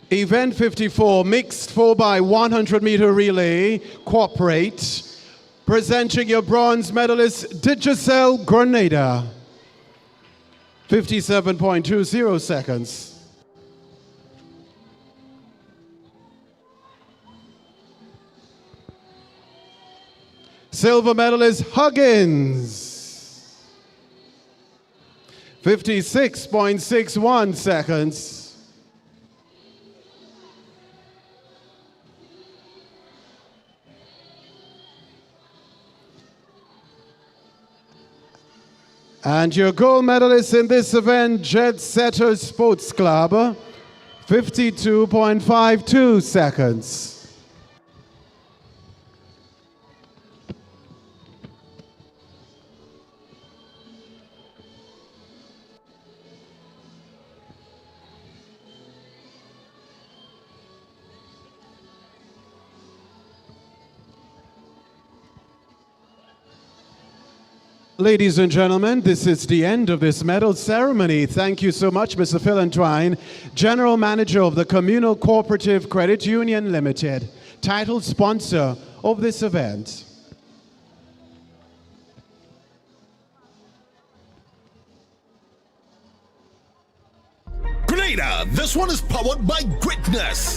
Event 54, mixed 4x100-meter relay, cooperate. Presenting your bronze medalist, Digicel Grenada, 57.20 seconds. Silver medalist, Huggins, 56.61 seconds. And your gold medalist in this event, Jet Setter Sports Club, 52.52 seconds. Ladies and gentlemen, this is the end of this medal ceremony. Thank you so much, Mr. Phil Entwine, General Manager of the Communal Cooperative Credit Union Limited, title sponsor of this event. Grenada! Grenada, this one is powered by greatness.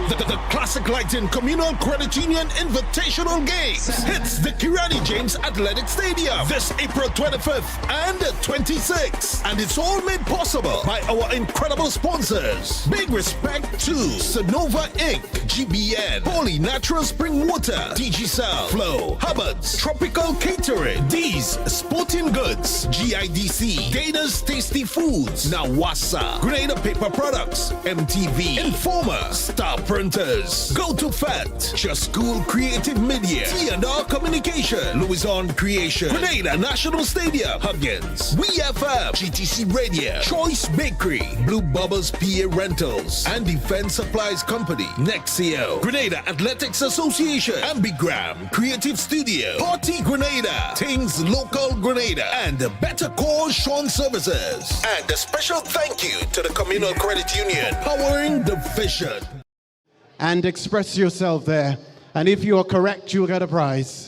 The Classic Lighting Communal Credit Union Invitational Games hits the Kirani James Athletic Stadium this April 25th and 26th. And it's all made possible by our incredible sponsors. Big respect to Sonova Inc., GBN, Holy Natural Spring Water, DigiCell, Flow, Hubbard's, Tropical Catering, D's Sporting Goods, GIDC, Dana's Tasty Foods, Nawasa, Grenada Paper Products, MTV, Informer, Star Printers, Go to Fat, Just School Creative Media, T&R Communication, Louison Creation, Grenada National Stadium, Huggins, WeFM, GTC Radio, Choice Bakery, Blue Bubbles PA Rentals, and Defense Supplies Company, Nexio, Grenada Athletics Association, Ambigram, Creative Studio, Partygrenada, Things Local Grenada, and Better Call Sean Services. And a special thank you to the Communal Credit Union, powering the vision. And express yourself there. And if you are correct, you'll get a prize.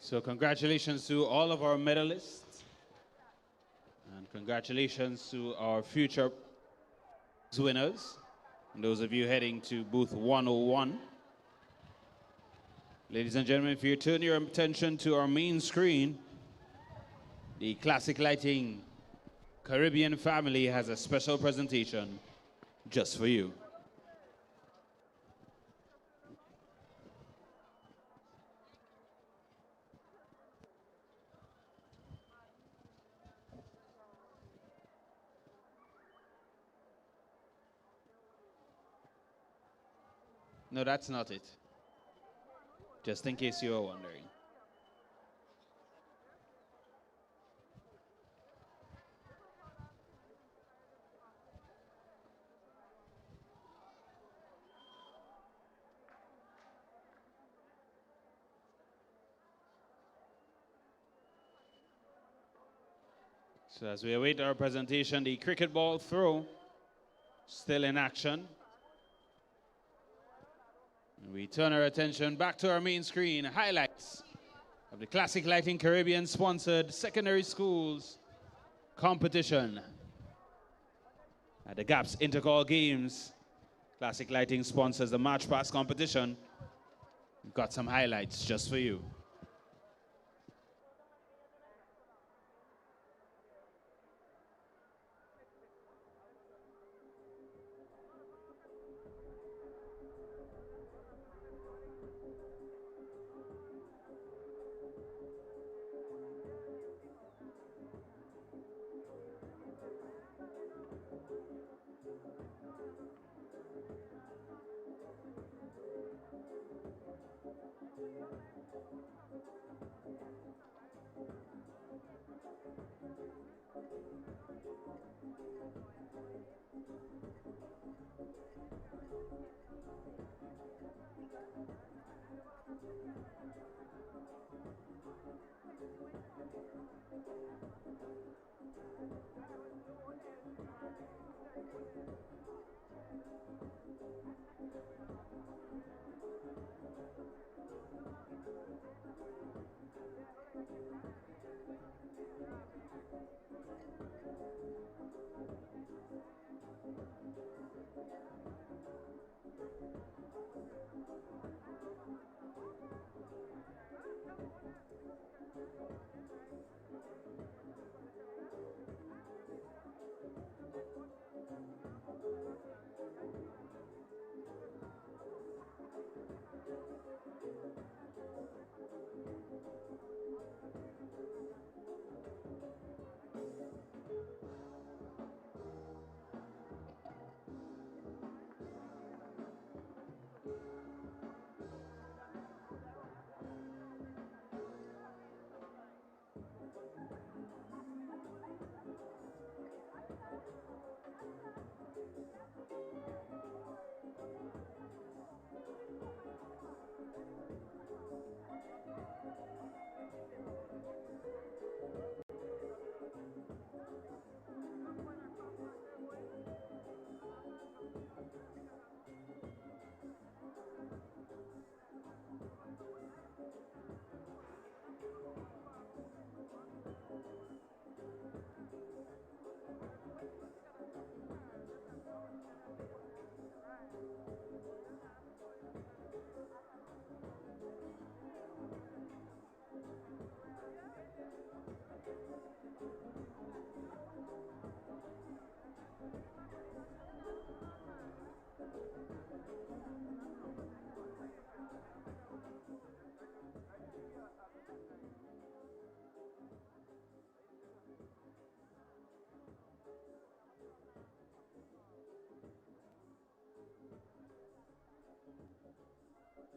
So congratulations to all of our medalists. And congratulations to our future winners. And those of you heading to booth 101. Ladies and gentlemen, if you turn your attention to our main screen, the Classic Lighting Caribbean family has a special presentation just for you. No, that's not it. Just in case you are wondering. So as we await our presentation, the cricket ball throw still in action. We turn our attention back to our main screen, highlights of the Classic Lighting Caribbean sponsored secondary schools competition. At the GAPS Intercall Games, Classic Lighting sponsors the March Pass competition. We've got some highlights just for you.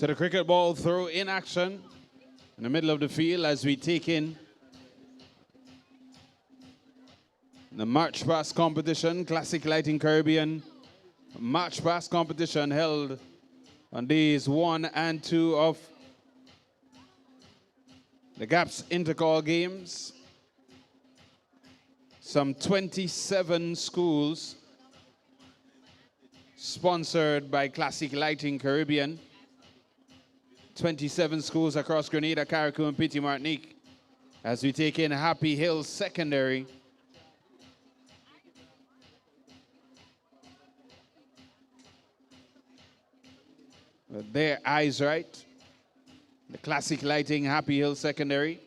So the cricket ball throw in action in the middle of the field as we take in the March Past competition, Classic Lighting Caribbean March Past competition held on days 1 and 2 of the GAPS Intercall Games. Some 27 schools sponsored by Classic Lighting Caribbean. 27 schools across Grenada, Carriacou, and Petit Martinique as we take in Happy Hill Secondary. With their eyes right, the Classic Lighting Happy Hill Secondary.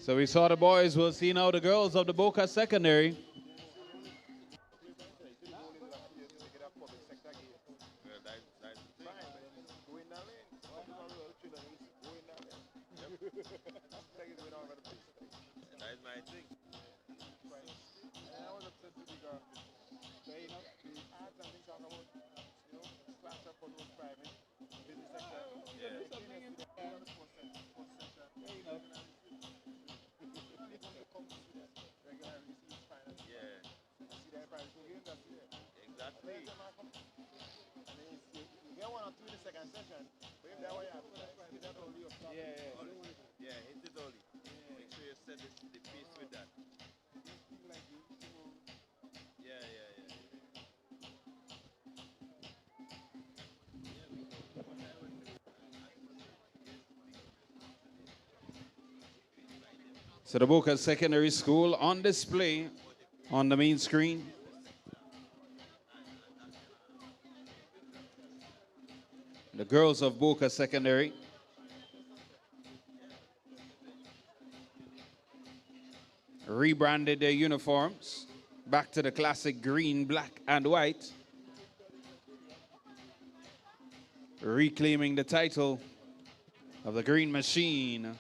So we saw the boys, we'll see now the girls of the Boca Secondary. So the Boca Secondary School on display on the main screen. The girls of Boca Secondary. Rebranded their uniforms back to the classic green, black, and white. Reclaiming the title of the Green Machine.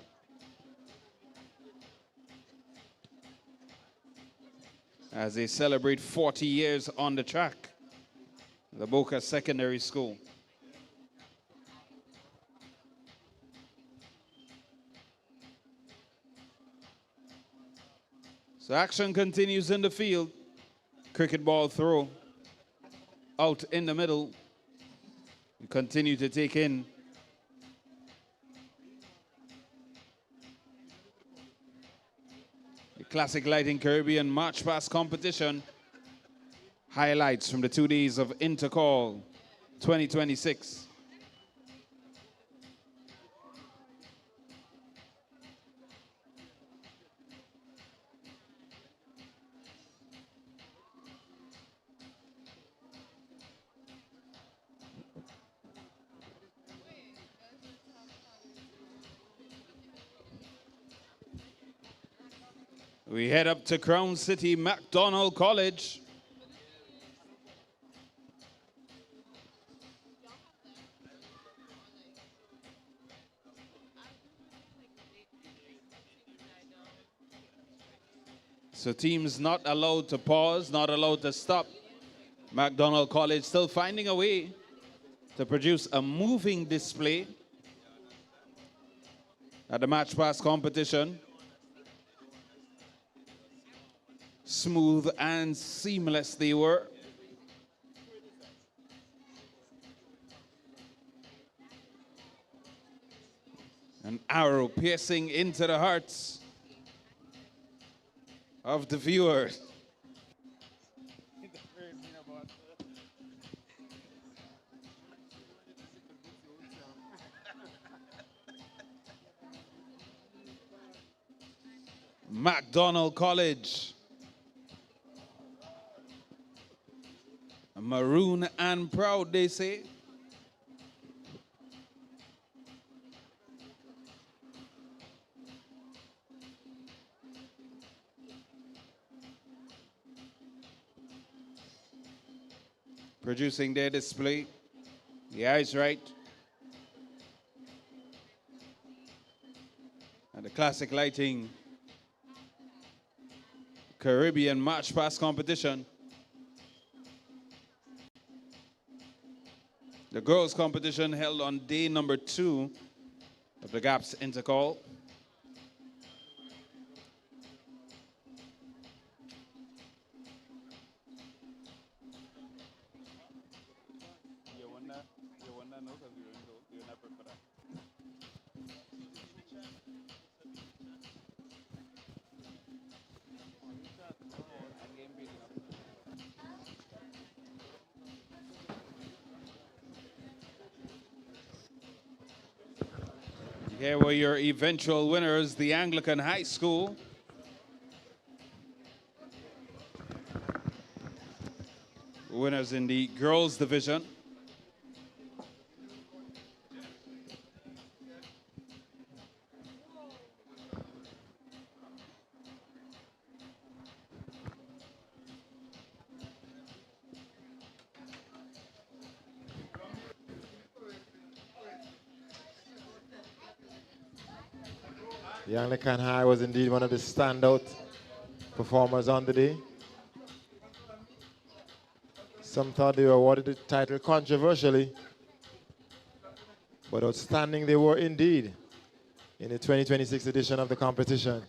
As they celebrate 40 years on the track, the Boca Secondary School. So action continues in the field. Cricket ball throw out in the middle. We continue to take in the Classic Lighting Caribbean March Past competition. Highlights from the 2 days of Intercall 2026. We head up to Crown City MacDonald College. So teams not allowed to pause, not allowed to stop. MacDonald College still finding a way to produce a moving display at the Match Pass competition. Smooth and seamless they were. An arrow piercing into the hearts of the viewers. MacDonald College Maroon and proud, they say. Producing their display. The eyes right. And the Classic Lighting Caribbean March Past competition. The girls' competition held on day number 2 of the GAPS Intercall. Here were your eventual winners, the Anglican High School. Winners in the girls division. The Anglican High was indeed one of the standout performers on the day. Some thought they were awarded the title controversially, but outstanding they were indeed in the 2026 edition of the competition.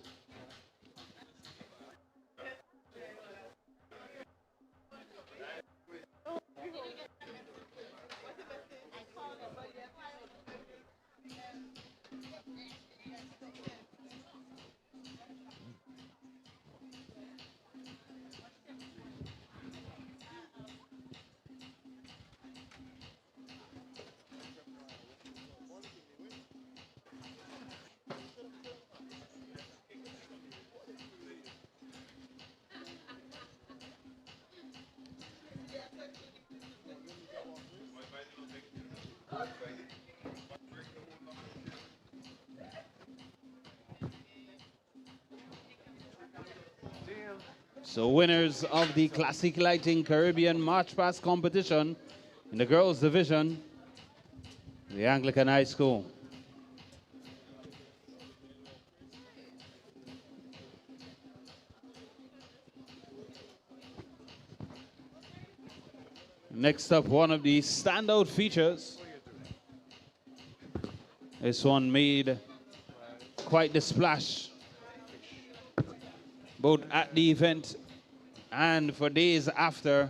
So winners of the Classic Lighting Caribbean March Past competition in the girls division, the Anglican High School. Next up, one of the standout features. This one made quite the splash, both at the event and for days after.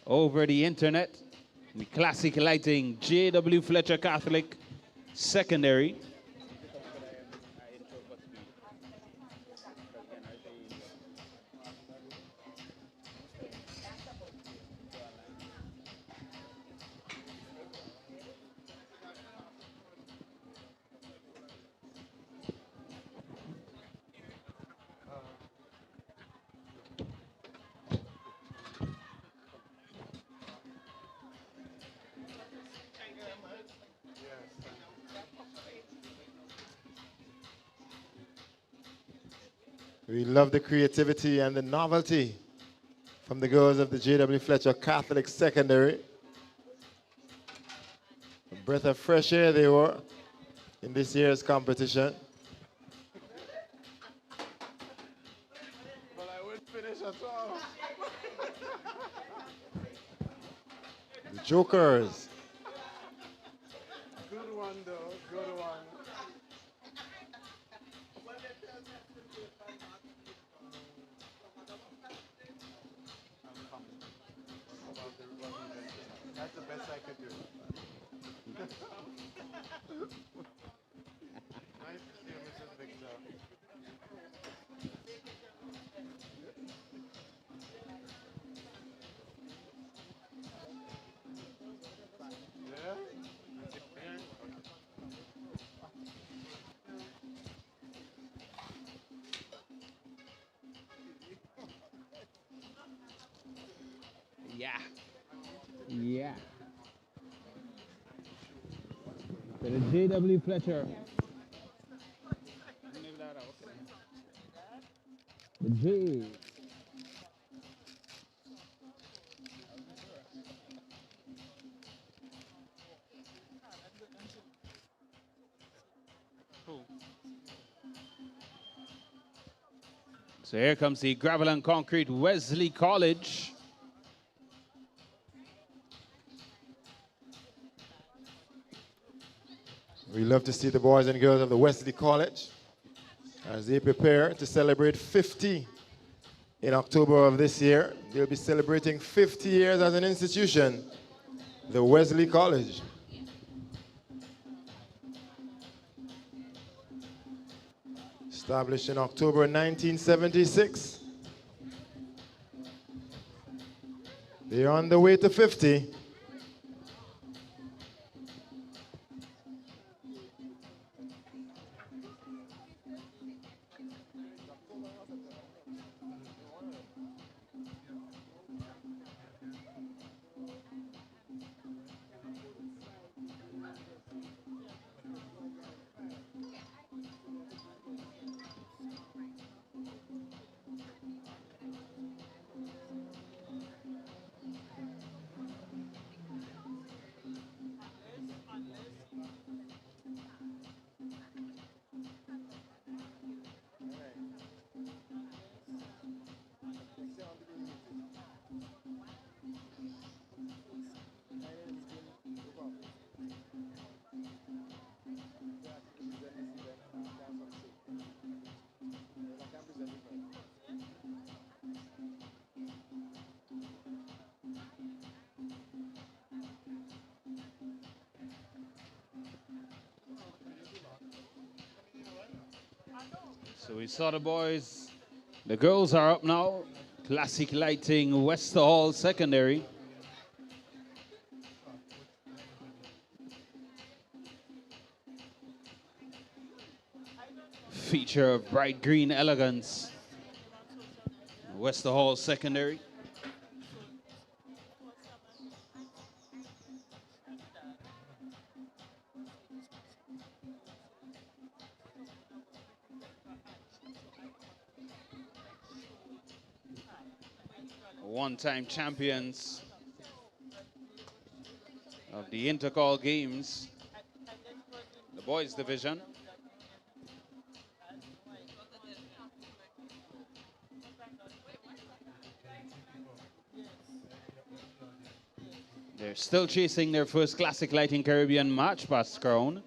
Over the internet, the Classic Lighting J.W. Fletcher Catholic Secondary. We love the creativity and the novelty from the girls of the J.W. Fletcher Catholic Secondary. A breath of fresh air they were in this year's competition. But I wouldn't finish at all. The Jokers. Good one, though. Good one. That's the best I could do. Nice to see you, Mrs. Victor. Yeah? Yeah. Yeah. To the J.W. Fletcher. The J. So here comes the gravel and concrete Wesley College. We love to see the boys and girls of the Wesley College as they prepare to celebrate 50 in October of this year. They'll be celebrating 50 years as an institution, the Wesley College. Established in October 1976. They're on the way to 50. So we saw the boys. The girls are up now. Classic Lighting, Wester Hall Secondary. Feature of bright green elegance. Wester Hall Secondary. One-time champions of the Intercall Games, the boys division. They're still chasing their first Classic Lighting Caribbean March Past crown.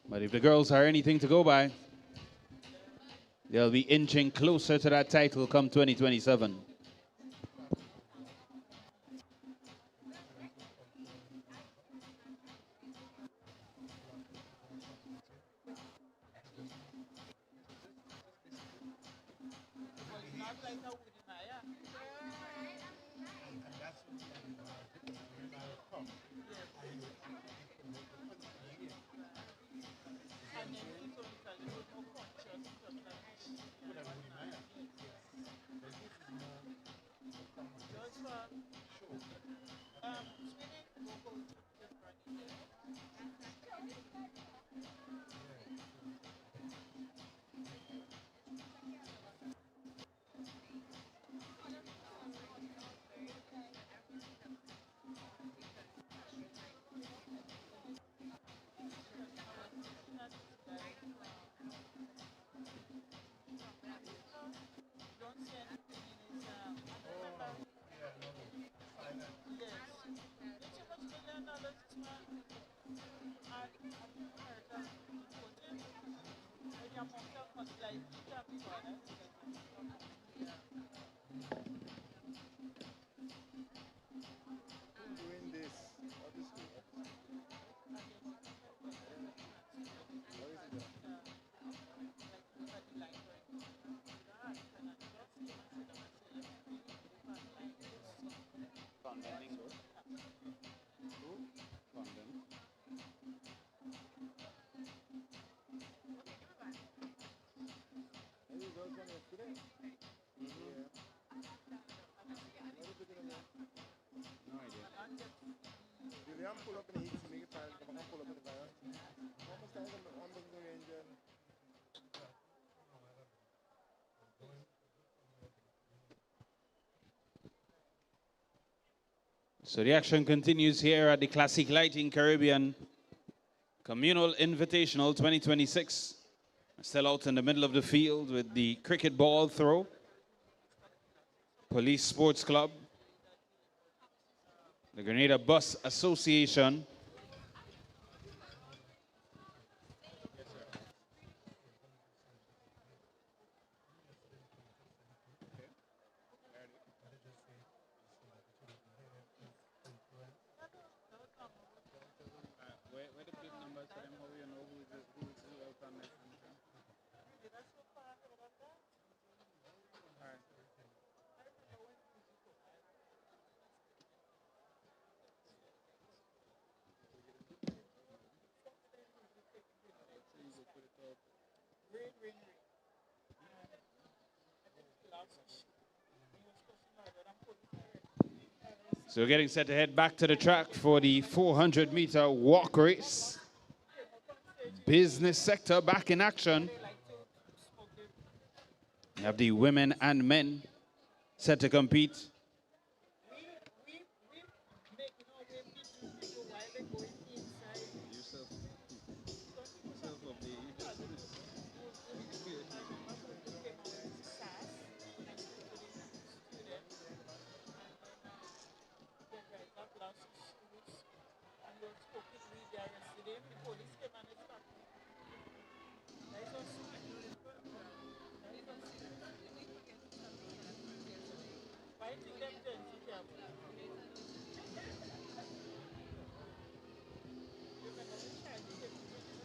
But if the girls are anything to go by, they'll be inching closer to that title come 2027. So the action continues here at the Classique Lighting Caribbean Communal Invitational 2026. Still out in the middle of the field with the cricket ball throw. Police Sports Club. The Grenada Bus Association. So we're getting set to head back to the track for the 400-meter walk race. Business sector back in action. We have the women and men set to compete.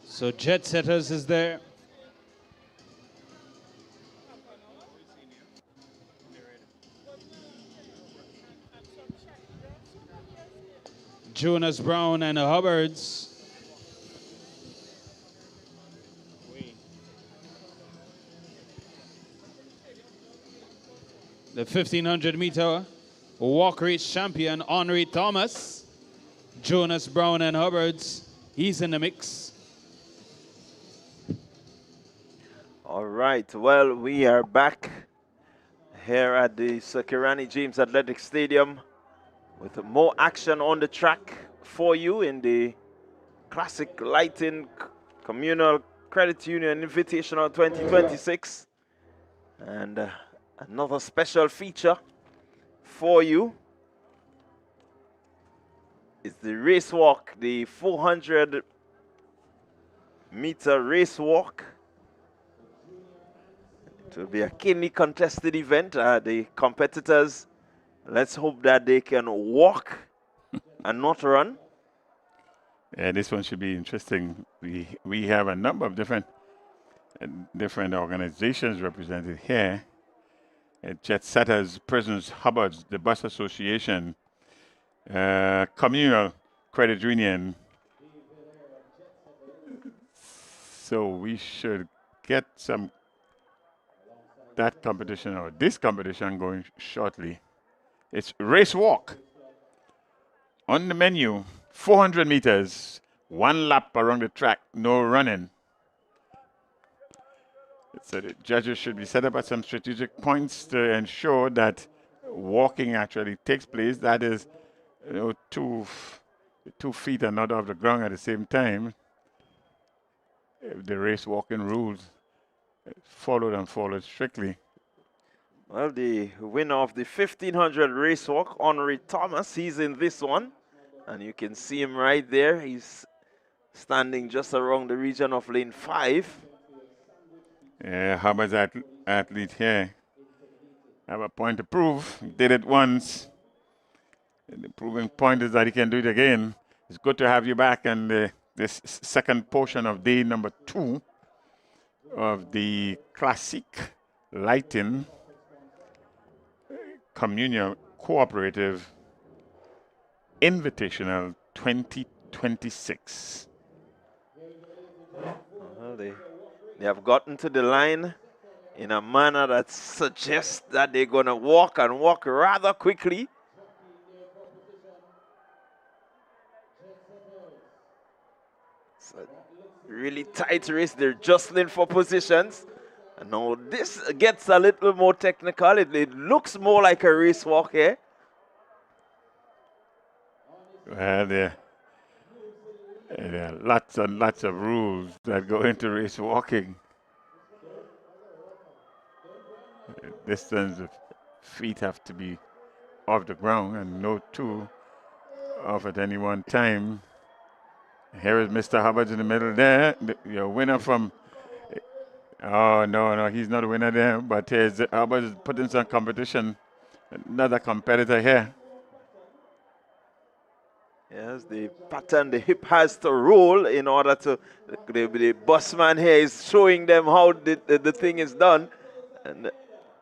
So Jet Setters is there. Jonas Brown and the Hubbards. The 1500-meter walk race champion, Henry Thomas. Jonas Brown and Hubbards, he's in the mix. All right, well, we are back here at the Sakirani James Athletic Stadium with more action on the track for you in the Classic Lighting Communal Credit Union Invitational 2026. And another special feature for you is the race walk, the 400-meter race walk. It will be a keenly contested event. The competitors, let's hope that they can walk and not run. Yeah, this one should be interesting. We have a number of different organizations represented here. Jet Setters, Prisons, Hubbards, the Bus Association, Communal Credit Union. So we should get that competition or this competition going shortly. It's race walk. On the menu, 400 meters, 1 lap around the track, no running. So the judges should be set up at some strategic points to ensure that walking actually takes place. That is, 2 feet are not off the ground at the same time. If the race walking rules followed strictly. Well, the winner of the 1500 race walk, Henry Thomas, he's in this one. And you can see him right there. He's standing just around the region of lane 5. Yeah, Hubbard's athlete here. Have a point to prove. He did it once. And the proving point is that he can do it again. It's good to have you back in this second portion of day number 2 of the Classique Lighting Communal Cooperative Invitational 2026. Well, they have gotten to the line in a manner that suggests that they're going to walk and walk rather quickly. Really tight race. They're jostling for positions. And now this gets a little more technical. It looks more like a race walk here. Well, there are lots and lots of rules that go into race walking. Distance of feet have to be off the ground and no two off at any one time. Here is Mr. Hubbard in the middle there. Your winner from... Oh, no, he's not a winner there. But here's Hubbard is putting some competition. Another competitor here. Yes, the pattern, the hip has to roll in order to... The busman here is showing them how the thing is done. And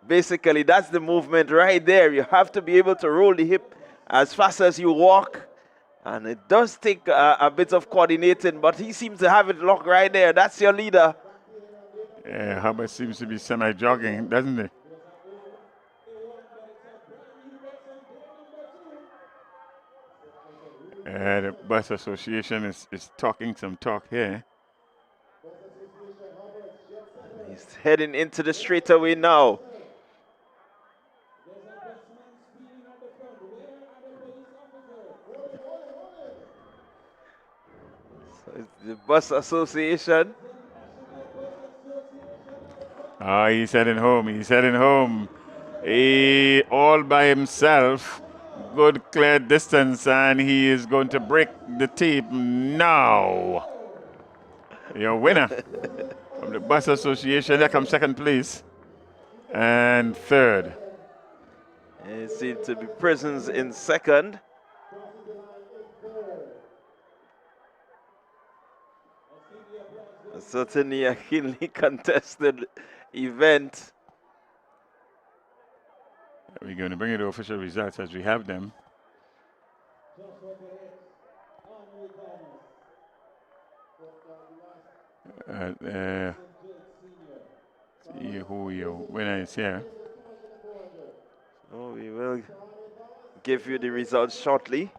basically, that's the movement right there. You have to be able to roll the hip as fast as you walk. And it does take a bit of coordinating, but he seems to have it locked right there. That's your leader. Yeah, Hubbard seems to be semi-jogging, doesn't he? The bus association is talking some talk here. He's heading into the straightaway now. So it's the bus association. Oh, he's heading home. He's heading home. He all by himself. Good clear distance, and he is going to break the tape now. Your winner from the bus association. There comes second place and third. It seems to be Prisons in second. Certainly a keenly contested event. We're going to bring you the official results as we have them. See who your winner is here. So we will give you the results shortly.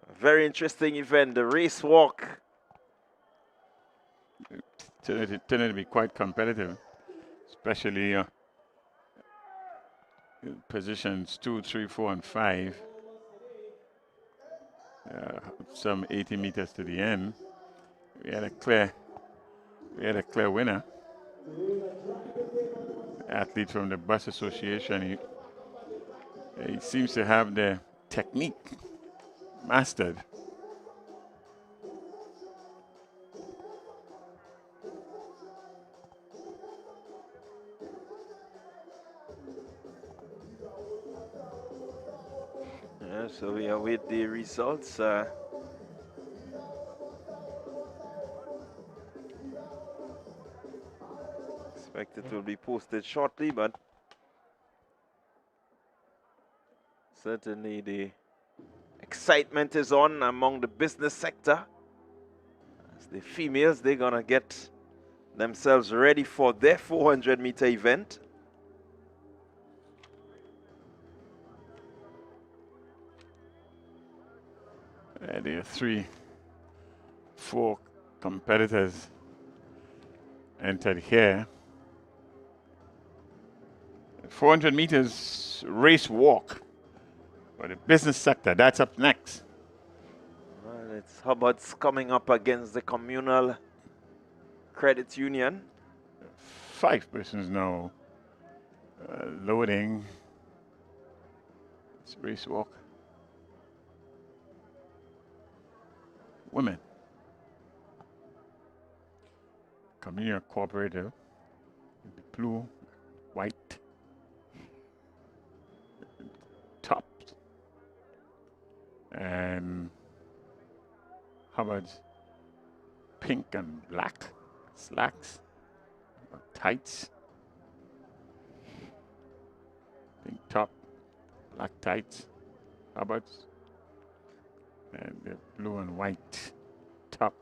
A very interesting event, the race walk. Turned out to be quite competitive, especially positions 2, 3, 4, and 5. Some 80 meters to the end. We had a clear winner. Athlete from the bus association. He seems to have the technique mastered. Yeah, so we await the results. Expect it will be posted shortly, but certainly the excitement is on among the business sector. As the females, they're gonna get themselves ready for their 400-meter event. There are 4 competitors entered here. 400 meters race walk for the business sector. That's up next. Well, it's Hubbard's coming up against the Communal Credit Union. 5 persons now loading. It's race walk. Women. Communal Cooperative. Blue, white. Top. And Hubbard's pink and black slacks, tights, pink top, black tights, Hubbard's, and the blue and white top,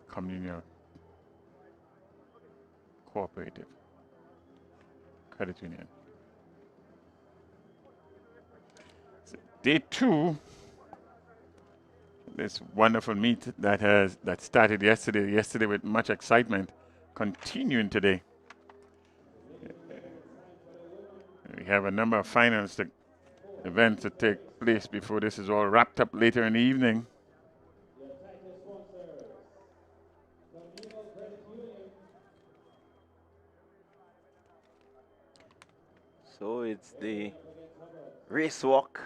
Communal Cooperative Credit Union. So day 2 this wonderful meet that started yesterday with much excitement, continuing today. We have a number of finals events to take place before this is all wrapped up later in the evening. So it's the race walk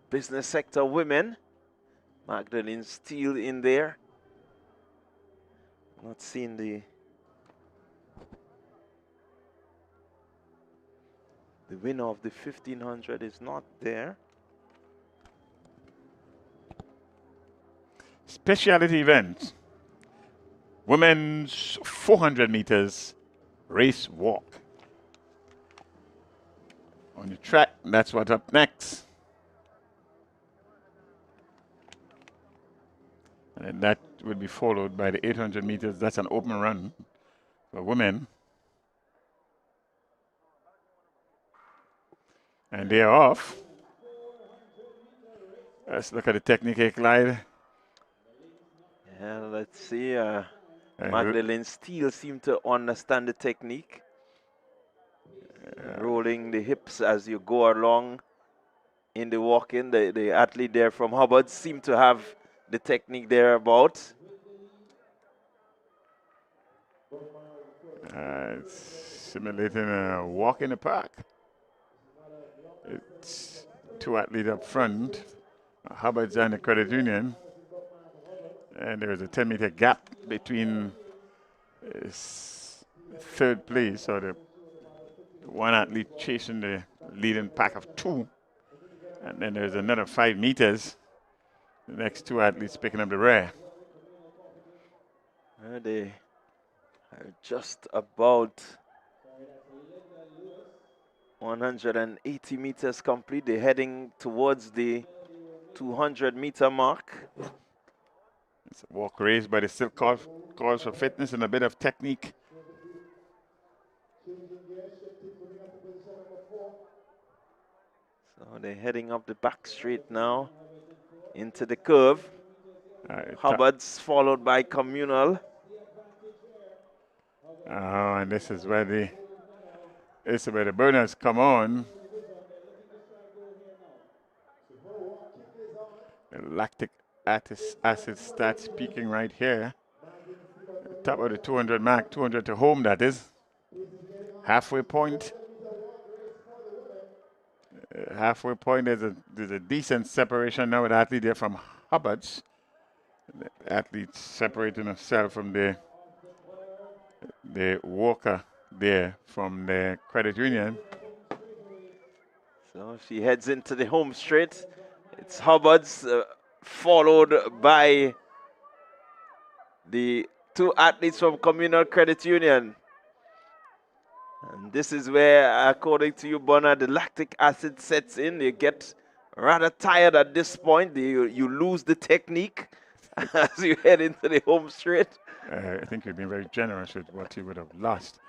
business sector women. Magdalene Steele in there. Not seeing the winner of the 1500 is not there. Specialty event. Women's 400 meters race walk. On the track, that's what's up next. And then that will be followed by the 800 meters. That's an open run for women. And they are off. Let's look at the technique, Clyde. Yeah, let's see. Magdalene Steele seemed to understand the technique. Rolling the hips as you go along in the walk-in. The athlete there from Hubbard seemed to have the technique thereabout. Simulating a walk in the park. It's two athletes up front, Hubbard's and the Credit Union. And there is a 10-meter gap between third place, or the one athlete chasing the leading pack of two. And then there's another 5 meters. The next two athletes picking up the rear. They are just about 180 meters complete. They're heading towards the 200-meter mark. It's a walk race, but it still calls for fitness and a bit of technique. So they're heading up the back straight now into the curve. Hubbard's followed by Communal. Oh, and this is where the burners come on. The lactic acid starts peaking right here. Top of the 200 mark, 200 to home, that is. Halfway point. Halfway point, there's a decent separation now with the athlete there from Hubbard's. The athlete separating himself from the walker there from the Credit Union. So she heads into the home straight. It's Hubbard's followed by the two athletes from Communal Credit Union. And this is where, according to you, Bonner, the lactic acid sets in. You get rather tired at this point. You lose the technique as you head into the home straight. I think you've been very generous with what you would have lost.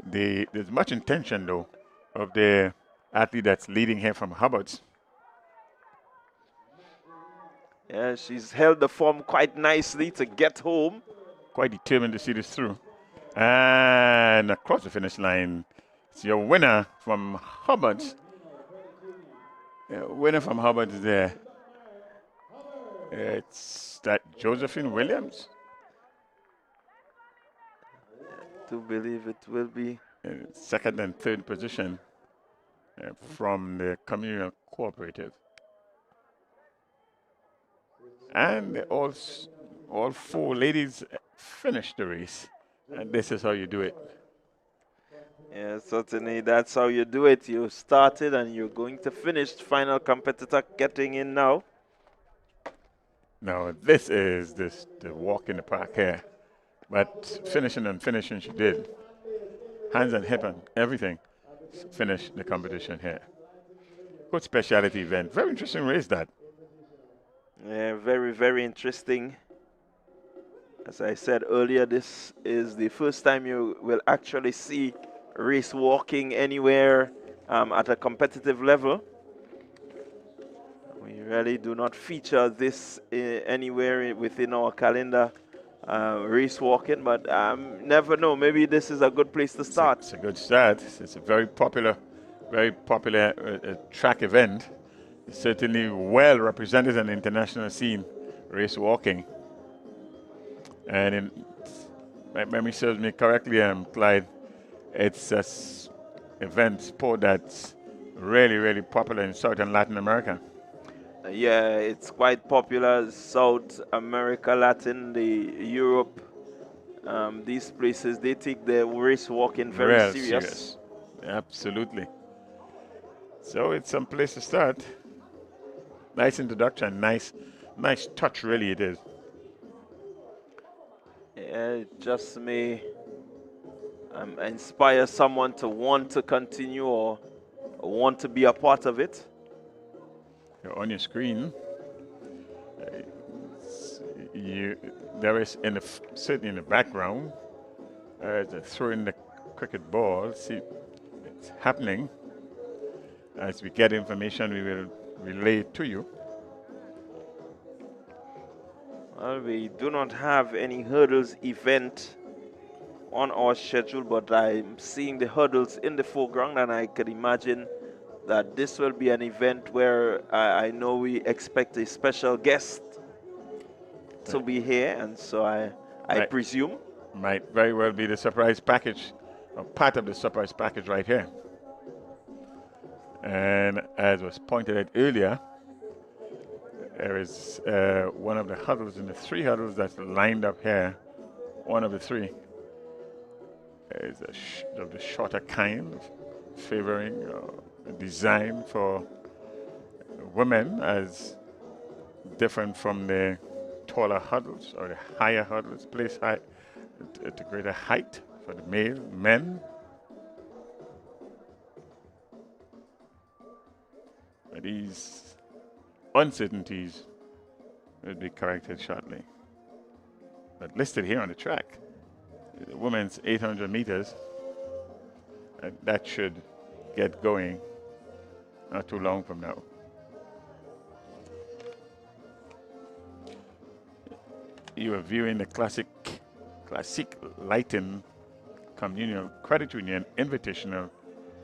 There's much intention, though, of the athlete that's leading here from Hubbard's. Yeah, she's held the form quite nicely to get home. Quite determined to see this through. And across the finish line, it's your winner from Hubbard's. Winner from Hubbard's there. It's that Josephine Williams. I do believe it will be. Second and third position from the Communal Cooperative. And all 4 ladies finished the race. And this is how you do it. Yeah, certainly that's how you do it. You started and you're going to finish. Final competitor getting in now. Now, this is the walk in the park here. But finishing she did. Hands and hip and everything. Finish the competition here. Good specialty event. Very interesting race, that. Yeah, very, very interesting. As I said earlier, this is the first time you will actually see race walking anywhere at a competitive level. We really do not feature this anywhere within our calendar, race walking, but never know. Maybe this is a good place to start. It's a good start. It's a very popular track event. It's certainly well represented on the international scene, race walking. And if my memory serves me correctly, Clyde, it's an event sport that's really, really popular in South and Latin America. Yeah, it's quite popular. South America, Latin, Europe, these places, they take the race walking very serious. Absolutely. So it's some place to start. Nice introduction, nice touch, really it is. Yeah, it just may inspire someone to want to continue or want to be a part of it. On your screen, there is certainly in the background, throwing the cricket ball. See, it's happening. As we get information, we will relay it to you. Well, we do not have any hurdles event on our schedule, but I'm seeing the hurdles in the foreground, and I can imagine that this will be an event where I know we expect a special guest to be here, and so I presume might very well be the surprise package, or part of the surprise package right here. And as was pointed out earlier, there is one of the huddles in the three huddles that's lined up here. One of the three is of the shorter kind, favoring design for women as different from the taller huddles or the higher huddles, placed high at a greater height for the men. These uncertainties will be corrected shortly. But listed here on the track, the women's 800 meters, and that should get going not too long from now. You are viewing the Classique Lighting Communal Credit Union Invitational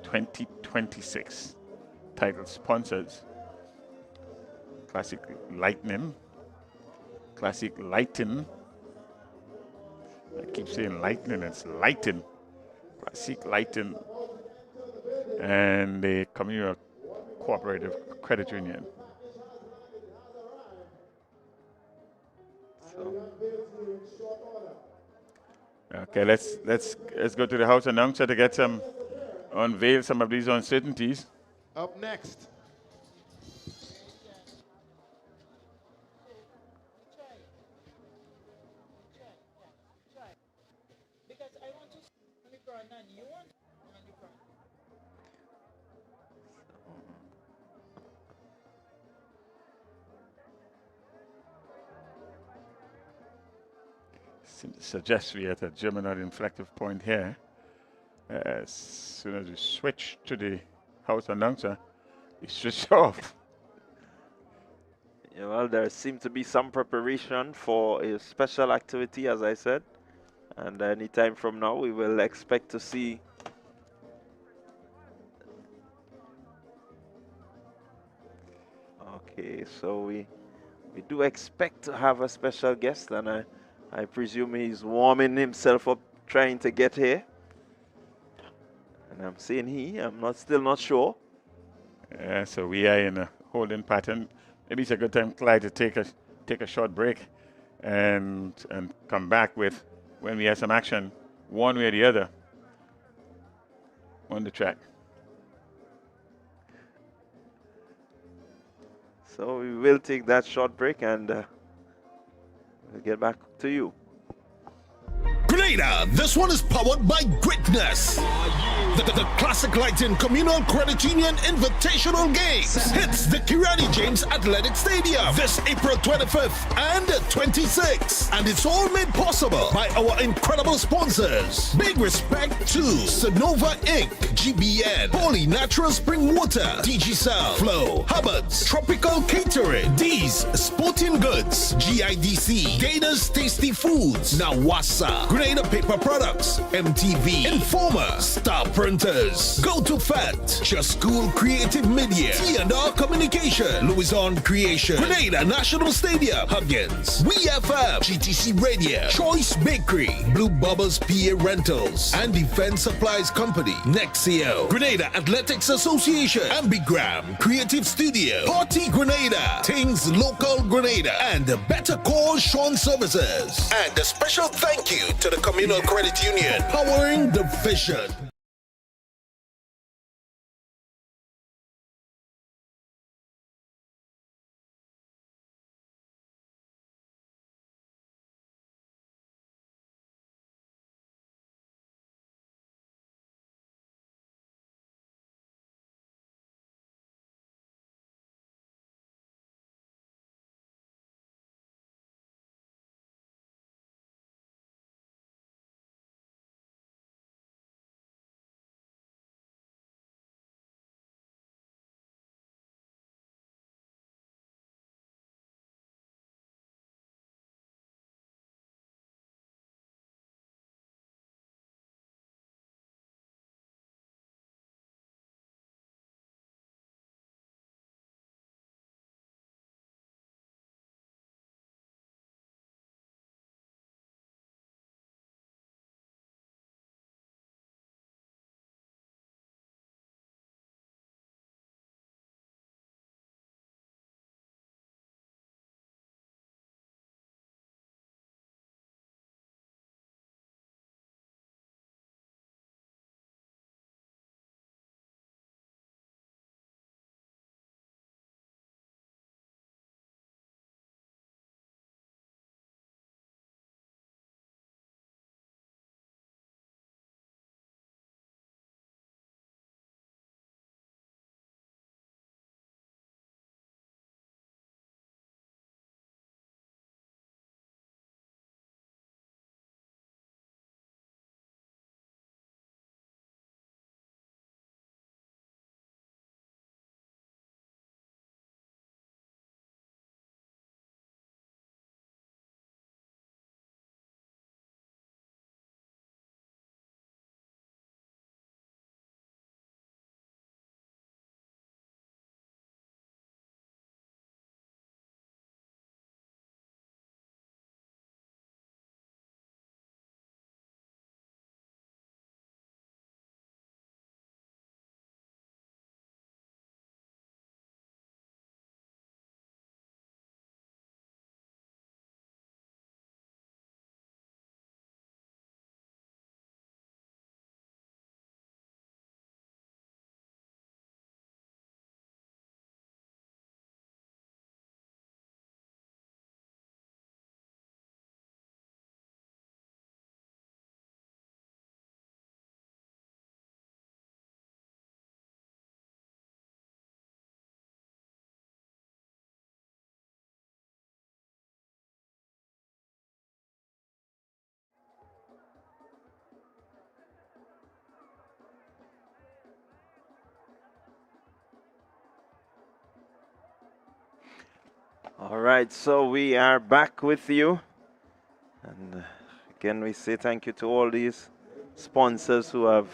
2026. Title sponsors: Classique Lighting. I keep saying lightning, it's lighting. Classique Lighting and the Communal Cooperative Credit Union. Okay, let's go to the house announcer to get unveil some of these uncertainties. Up next. Suggests we are at a Gemini inflective point here. As soon as we switch to the house announcer, we switch off. Yeah, well, there seems to be some preparation for a special activity, as I said. And any time from now, we will expect to see okay, so we do expect to have a special guest, and I presume he's warming himself up trying to get here. And I'm saying I'm still not sure. So we are in a holding pattern. Maybe it's a good time, Clyde, to take a short break and come back with when we have some action, one way or the other, on the track. So we will take that short break and we'll get back to you. Grenada, this one is powered by greatness. The Classic Lighting Communal Credit Union Invitational Games hits the Kirani James Athletic Stadium this April 25th and 26th. And it's all made possible by our incredible sponsors. Big respect to Sonova Inc., GBN, Holy Natural Spring Water, DigiCell, Flow, Hubbard's, Tropical Catering, D's Sporting Goods, GIDC, Gators Tasty Foods, Nawasa, Grenada Paper Products, MTV, Informer, Star Printers, Go to Fat, Just School Creative Media, T&R Communication, Louison Creation, Grenada National Stadium, Huggins, WeFM, GTC Radio, Choice Bakery, Blue Bubbles PA Rentals, and Defense Supplies Company, Nexio, Grenada Athletics Association, Ambigram, Creative Studio, Party Grenada, Things Local Grenada, and Better Call Sean Services. And a special thank you to the Communal Credit Union, powering the vision. All right, so we are back with you. And again, we say thank you to all these sponsors who have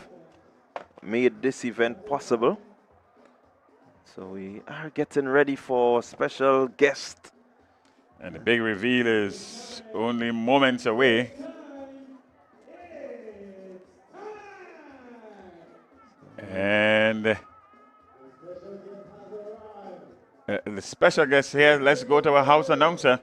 made this event possible. So we are getting ready for special guest. And the big reveal is only moments away. And the special guest here, let's go to our house announcer.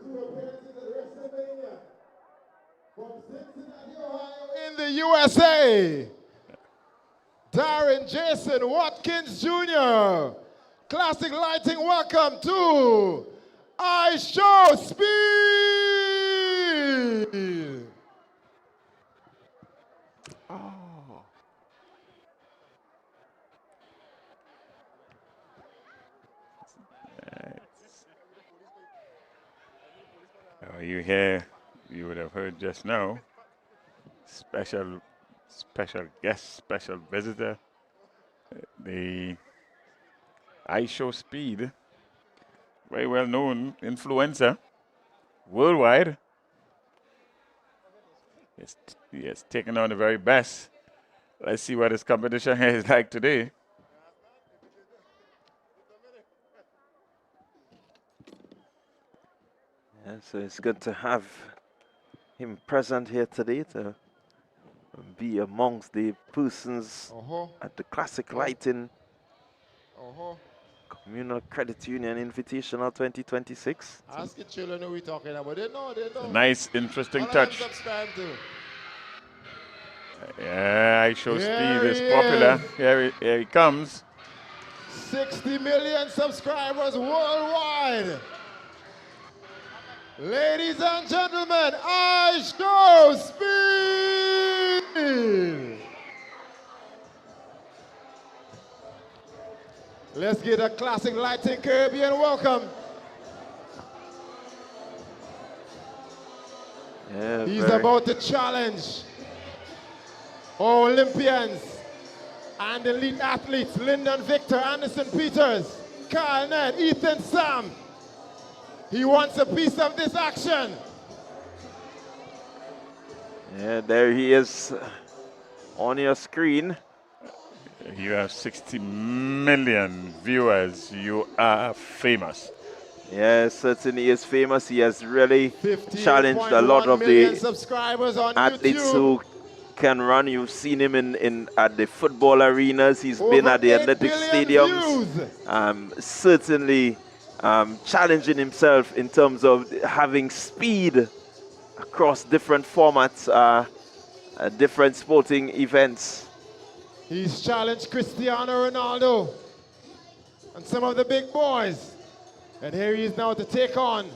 two appearances at WrestleMania. From Cincinnati, Ohio, In the USA, Darren Jason Watkins Jr. Classic Lighting, welcome to I Show Speed. You hear, you would have heard just now, special guest, special visitor, the I Show Speed, very well known influencer worldwide. He has taken on the very best. Let's see what his competition here is like today. Yeah, so it's good to have him present here today to be amongst the persons at the Classic Lighting Communal Credit Union Invitational 2026. Ask the children who we're talking about. They know. A nice, interesting All of touch. them subscribe to. Yeah, I Show Here Speed is he popular. is. Here he comes. 60 million subscribers worldwide. Ladies and gentlemen, I Show Speed. Let's get a Classic Lighting Caribbean welcome. Yeah, He's about to challenge our Olympians and elite athletes, Lyndon Victor, Anderson Peters, Carl Ned, Ethan Sam. He wants a piece of this action. Yeah, there he is on your screen. You have 60 million viewers. You are famous. Yeah, certainly is famous. He has really challenged a lot of the subscribers on athletes YouTube. who can run. You've seen him in at the football arenas. He's been at the athletic stadiums. Certainly challenging himself in terms of having speed across different formats, different sporting events. He's challenged Cristiano Ronaldo and some of the big boys. And here he is now to take on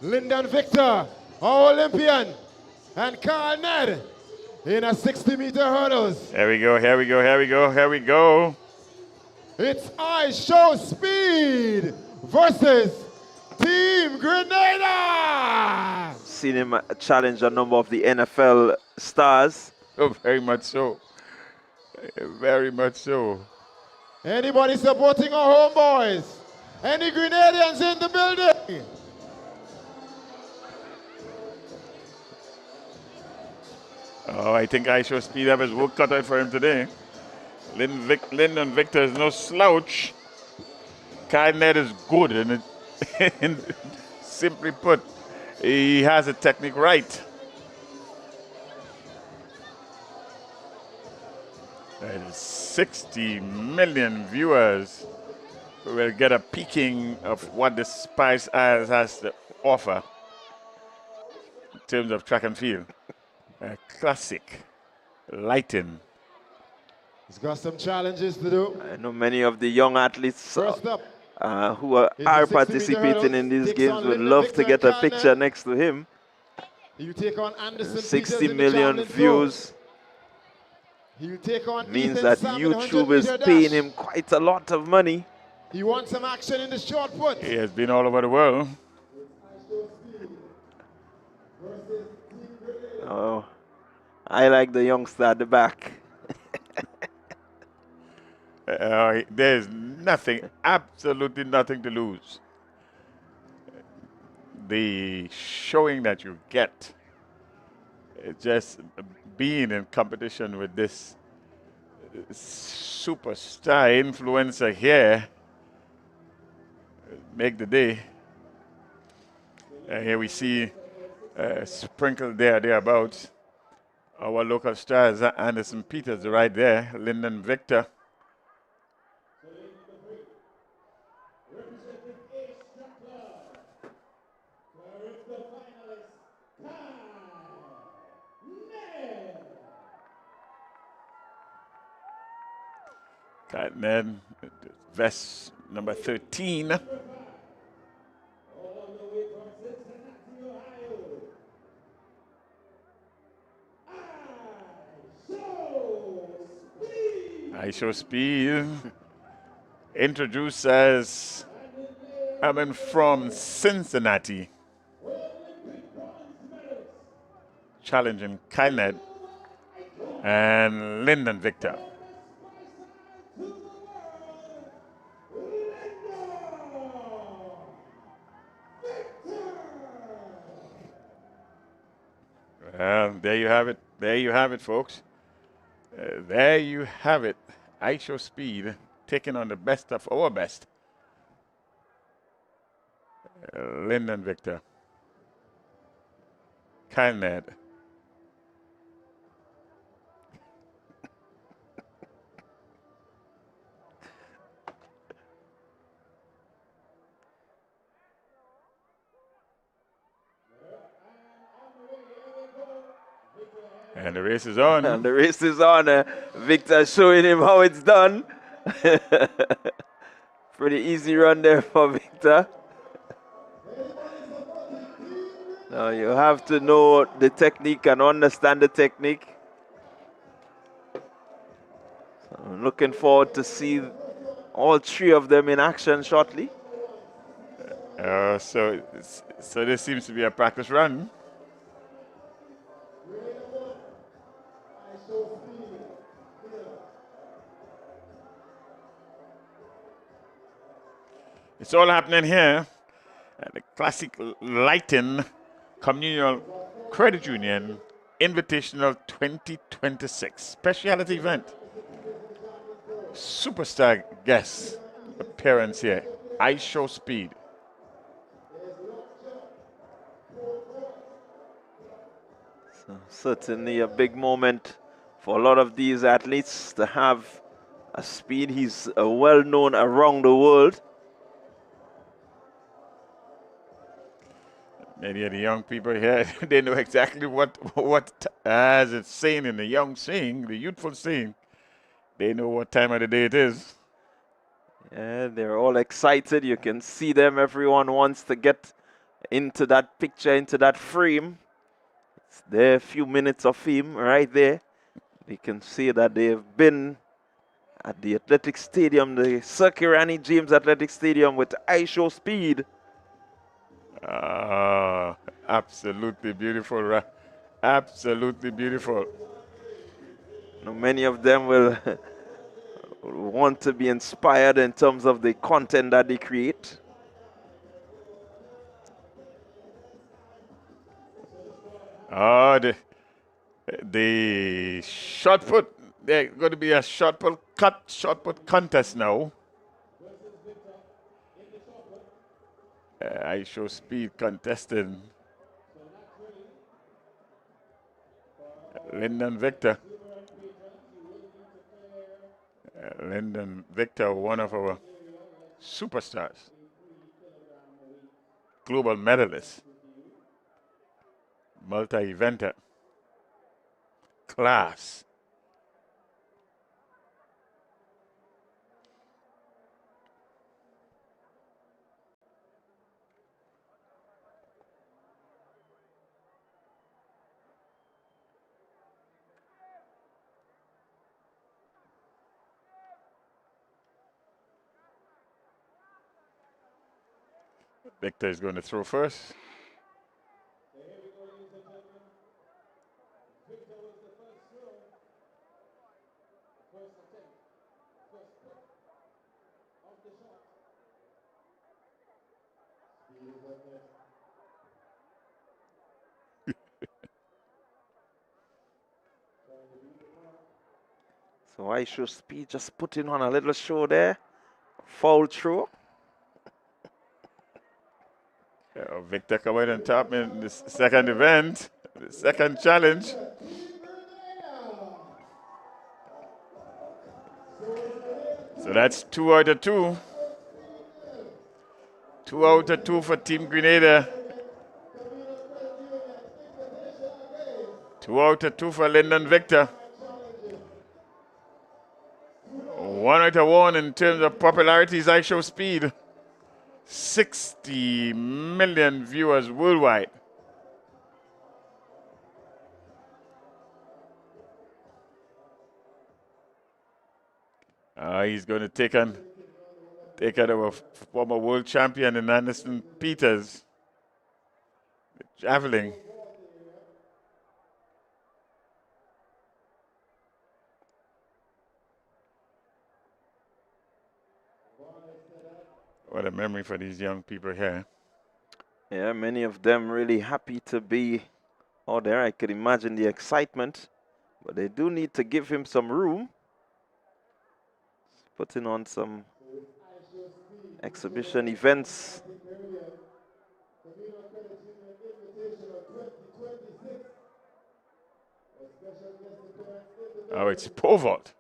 Lyndon Victor, our Olympian, and Carl Ned in a 60-meter hurdles. Here we go, here we go, here we go, here we go. It's I Show Speed versus Team Grenada. Seen him challenge a number of the NFL stars. Oh, very much so. Very much so. Anybody supporting our homeboys? Any Grenadians in the building? Oh, I think I Show Speed have his work cut out for him today. Lyndon Victor is no slouch. Carl Ned is good, and simply put, he has a technique right. And 60 million viewers will get a peeking of what the Spice Isles has to offer in terms of track and field. Classic lighting. He's got some challenges to do. I know many of the young athletes First up, who are participating in these games would love to get a picture next to him. you take on Anderson 60 Peters in the million javelin views throw. You take on means Ethan that Sam in the YouTube is 100-meter paying dash. him quite a lot of money. He wants some action in the short put. He has been all over the world. Oh, I like the youngster at the back. There's nothing, absolutely nothing to lose. The showing that you get, just being in competition with this superstar influencer here, make the day. Here we see sprinkled thereabouts. Our local stars, Anderson Peters right there, Lyndon Victor. Cotton, vest number 13. I Show Speed. Introduced as coming from Cincinnati. Challenging Kylnet and Lyndon Victor. Well, there you have it. There you have it, folks. There you have it. I Show Speed taking on the best of our best. Lyndon Victor. Kylnet. And the race is on. And the race is on. Victor showing him how it's done. Pretty easy run there for Victor. Now you have to know the technique and understand the technique. So I'm looking forward to see all three of them in action shortly. So this seems to be a practice run. It's all happening here at the Classique Lighting Communal Credit Union Invitational 2026 specialty event. Superstar guest appearance here. I Show Speed. So certainly a big moment for a lot of these athletes to have a Speed. He's well known around the world. Many of the young people here, they know exactly what as it's saying in the young saying, the youthful saying, they know what time of the day it is. Yeah, they're all excited. You can see them. Everyone wants to get into that picture, into that frame. It's there, a few minutes of fame right there. You can see that they've been at the athletic stadium, the Sir Kirani James Athletic Stadium with I Show Speed. Absolutely beautiful. Absolutely beautiful. Now, many of them will want to be inspired in terms of the content that they create. The shot put, there's going to be a shot put contest now. I Show Speed contesting Lyndon Victor. Lyndon Victor, one of our superstars, global medalist, multi-eventer, class. Victor is going to throw first. So I Show Speed just putting on a little show there. Foul throw. Victor coming on top in the second event, the second challenge. So that's 2 out of 2. 2 out of 2 for Team Grenada. 2 out of 2 for Lyndon Victor. 1 out of 1 in terms of popularity is I Show Speed. 60 million viewers worldwide. He's going to take on our former world champion in Anderson Peters, javelin. What a memory for these young people here. Yeah, many of them really happy to be out there. I could imagine the excitement, but they do need to give him some room. Putting on some exhibition events. Oh, it's a pole vault.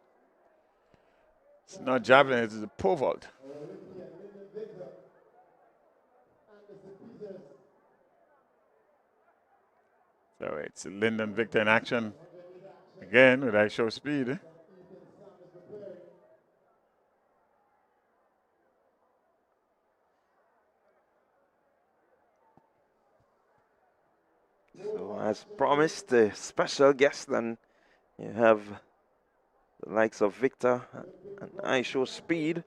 It's not javelin, it's a pole vault. So it's Lyndon Victor in action again with I Show Speed. So as promised, a special guest, and you have the likes of Victor and I Show Speed.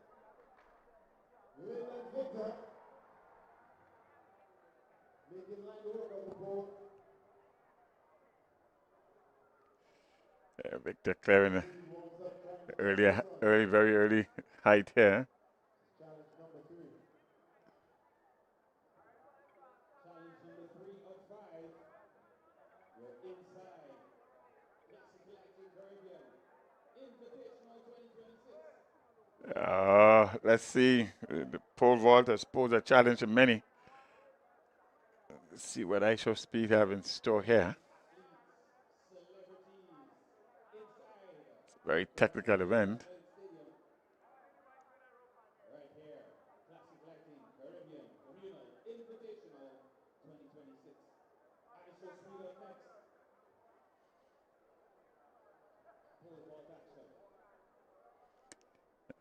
Victor clearing the very early height here. Let's see. The pole vault has posed a challenge to many. Let's see what I Show Speed have in store here. It's a very technical event.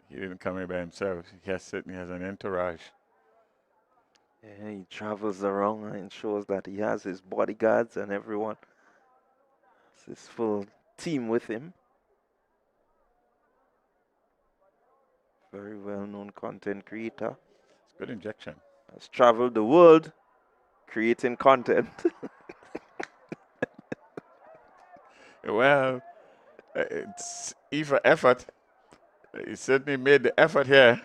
He didn't come here by himself. He has an entourage. Yeah, he travels around and ensures that he has his bodyguards and everyone. It's his full team with him. Very well-known content creator. It's good injection. Has traveled the world creating content. Well, it's E for effort. He certainly made the effort here.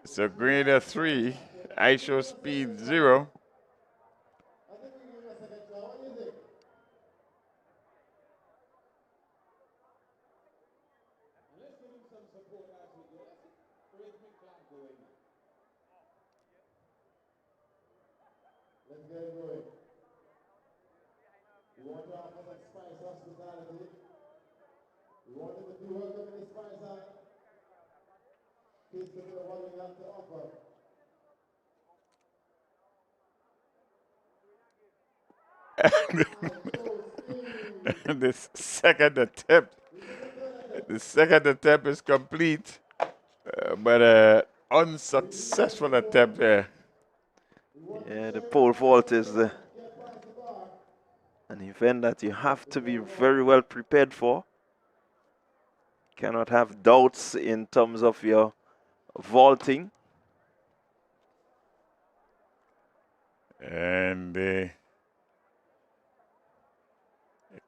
So Grenada 3, I Show Speed 0. Let's get it going. We want to offer some spice hospitality. We want them to be welcome in the spice hut. Please consider what we have to offer. The second attempt is complete, but an unsuccessful attempt there. Yeah, the pole vault is an event that you have to be very well prepared for. Cannot have doubts in terms of your vaulting. And it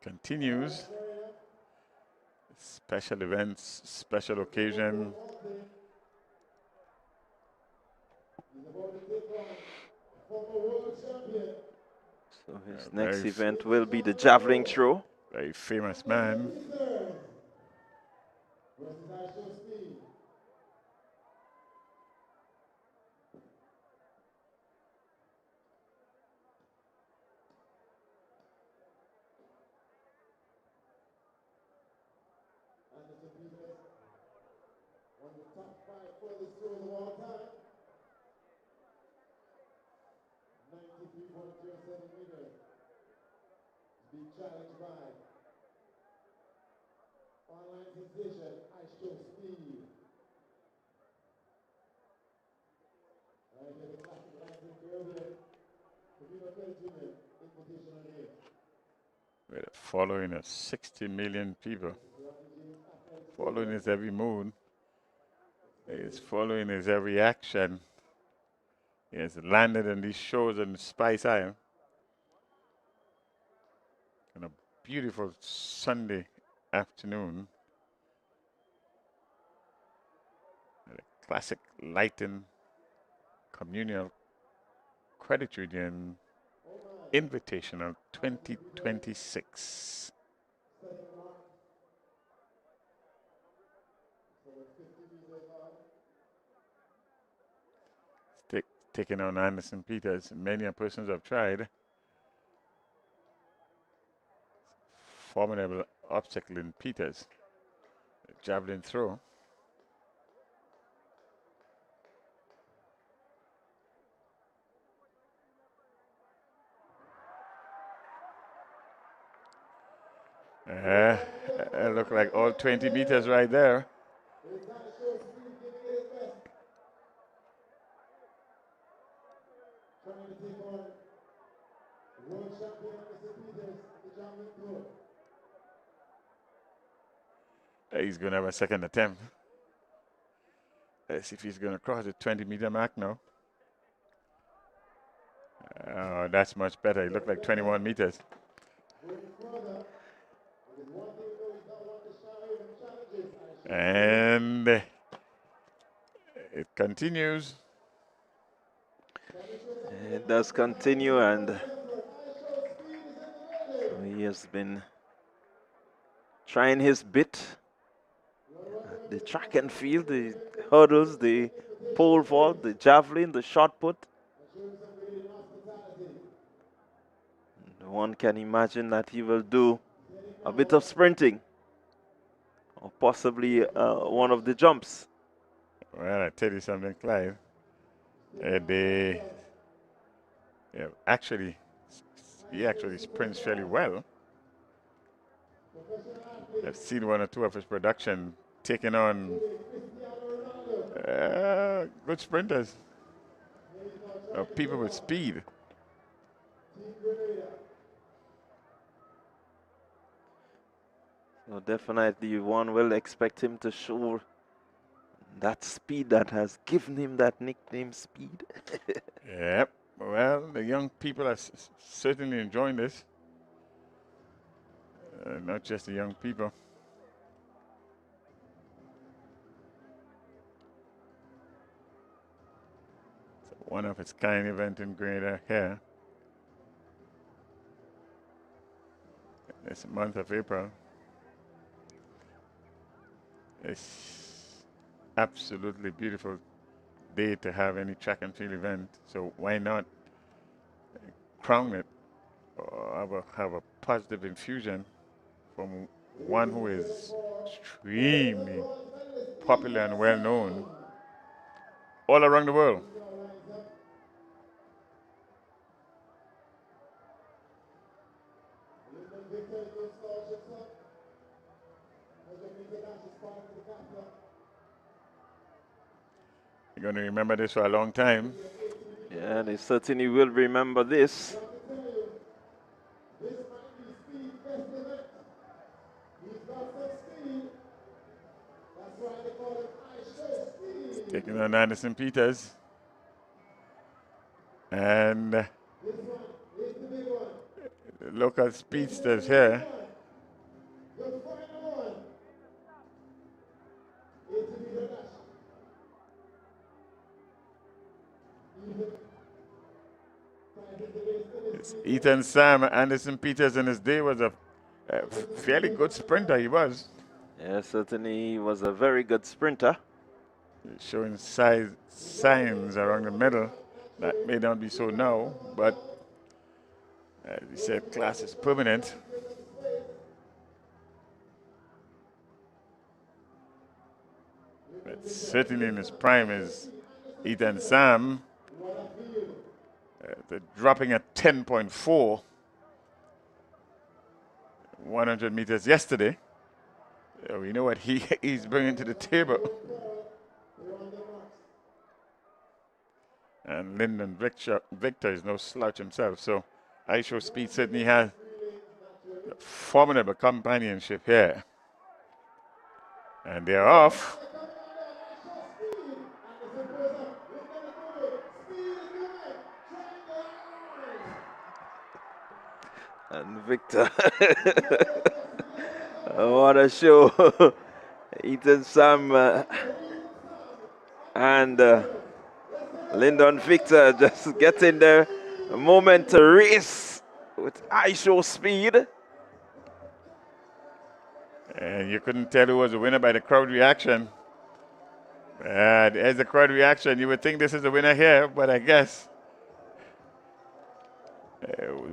continues. Special events, special occasion. So his next event will be the javelin throw. Very famous man. One of the top 5 furthest throws of all time. 93.07 meters. To be challenged by sensation, I show speed. Right here, the Classique Lighting Caribbean Communal Credit Union Invitational Game. With a following of 60 million people. Following his every move. He's following his every action. He has landed on these shores on Spice Island. On a beautiful Sunday afternoon. At a Classique Lighting Communal Credit Union Invitational 2026. Taking on Anderson Peters. Many persons have tried. Formidable obstacle in Peters. Javelin throw. Look like all 20 meters right there. He's going to have a second attempt. Let's see if he's going to cross the 20-meter mark now. Oh, that's much better. He looked like 21 meters. And it continues. It does continue, and he has been trying his bit. The track and field, the hurdles, the pole vault, the javelin, the shot put. One can imagine that he will do a bit of sprinting, or possibly one of the jumps. Well, I tell you something, Clive. He actually sprints fairly well. I've seen one or two of his production taking on good sprinters, people with speed. So definitely one will expect him to show that speed that has given him that nickname, Speed. Yep. Well, the young people are certainly enjoying this. Not just the young people. It's a one-of-its-kind event in Grenada here. This month of April. It's absolutely beautiful day to have any track and field event. So why not crown it or have a positive infusion from one who is extremely popular and well known all around the world. You're going to remember this for a long time. Yeah, they certainly will remember this. Taking on Anderson Peters. And the local speedsters here. It's Ethan Sam. Anderson Peters in his day was a fairly good sprinter, he was. Yeah, certainly he was a very good sprinter. Showing signs around the middle that may not be so now, but as we said, class is permanent. But certainly in his prime is Ethan Sam. They're dropping at 10.4, 100 meters yesterday. We know what he's bringing to the table. And Lyndon Victor is no slouch himself, so I Show Speed certainly has formidable companionship here. And they're off. And Victor, what a show. Ethan Sam and Lyndon Victor just getting the moment to race with I Show Speed. And you couldn't tell who was the winner by the crowd reaction. As the crowd reaction, you would think this is the winner here, but I guess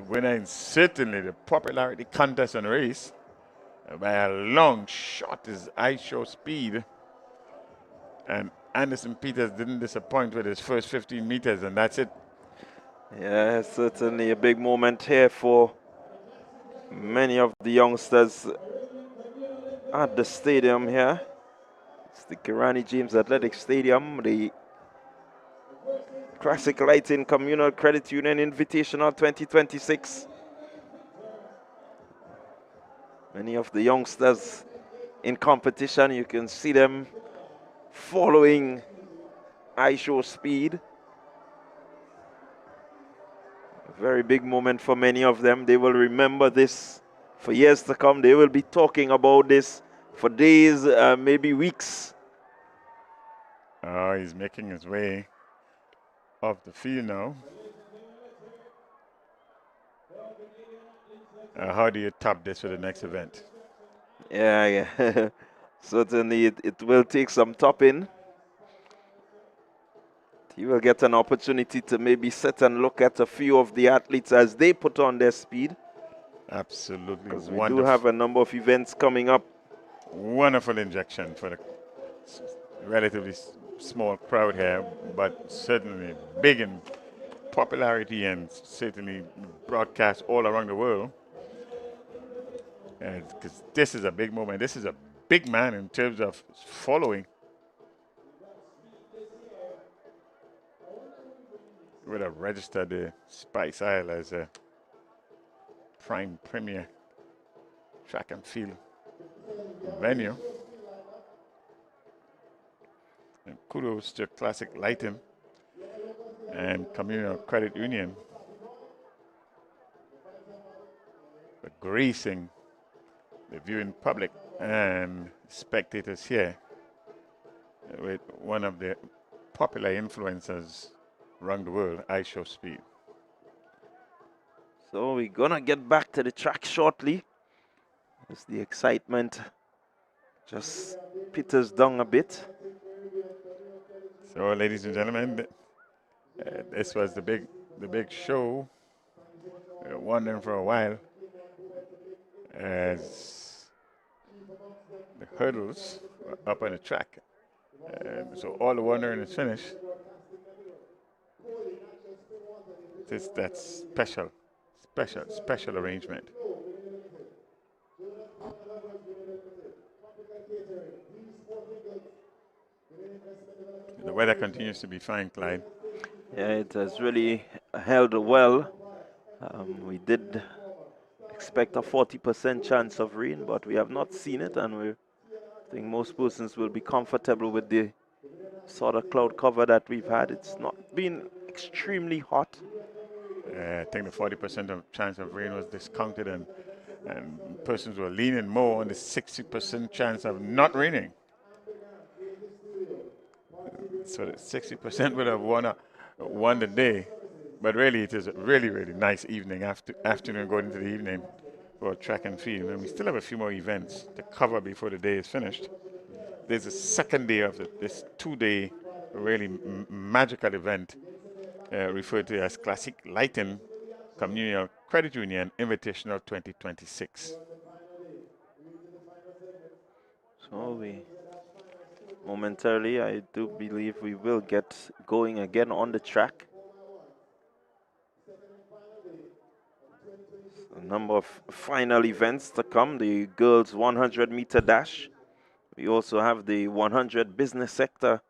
winner in certainly the popularity contest and race by a long shot is I Show Speed. And Anderson Peters didn't disappoint with his first 15 meters, and that's it. Yeah, certainly a big moment here for many of the youngsters at the stadium here. It's the Kirani James Athletic Stadium, the Classic Lighting Communal Credit Union Invitational 2026. Many of the youngsters in competition, you can see them following I Show Speed. A very big moment for many of them. They will remember this for years to come. They will be talking about this for days, maybe weeks. Oh, he's making his way off the field now. How do you top this for the next event? Yeah. Certainly it will take some topping. You will get an opportunity to maybe sit and look at a few of the athletes as they put on their speed. Absolutely. Because we do have a number of events coming up. Wonderful injection for the relatively small crowd here, but certainly big in popularity and certainly broadcast all around the world. Because this is a big moment. This is a big man in terms of following. Would have registered the Spice Isle as a prime premier track and field venue. And kudos to Classic Lighting and Communal Credit Union for gracing the viewing public and spectators here with one of the popular influencers around the world, I Show Speed. So we're gonna get back to the track shortly. As the excitement just peters down a bit. So, ladies and gentlemen, this was the big show. We were wondering for a while as the hurdles were up on the track. So all the wondering is finished. That special arrangement. The weather continues to be fine, Clyde. Yeah, it has really held well. We did expect a 40% chance of rain, but we have not seen it, and I think most persons will be comfortable with the sort of cloud cover that we've had. It's not been extremely hot. I think the 40% of chance of rain was discounted, and persons were leaning more on the 60% chance of not raining. So that 60% would have won the day. But really, it is a really nice evening, afternoon going into the evening for track and field. And we still have a few more events to cover before the day is finished. There's a second day of this two-day really magical event referred to as Classic Lighting Communal Credit Union Invitational 2026. So momentarily, I do believe we will get going again on the track. A number of final events to come. The girls 100-meter dash We also have the 100 business sector.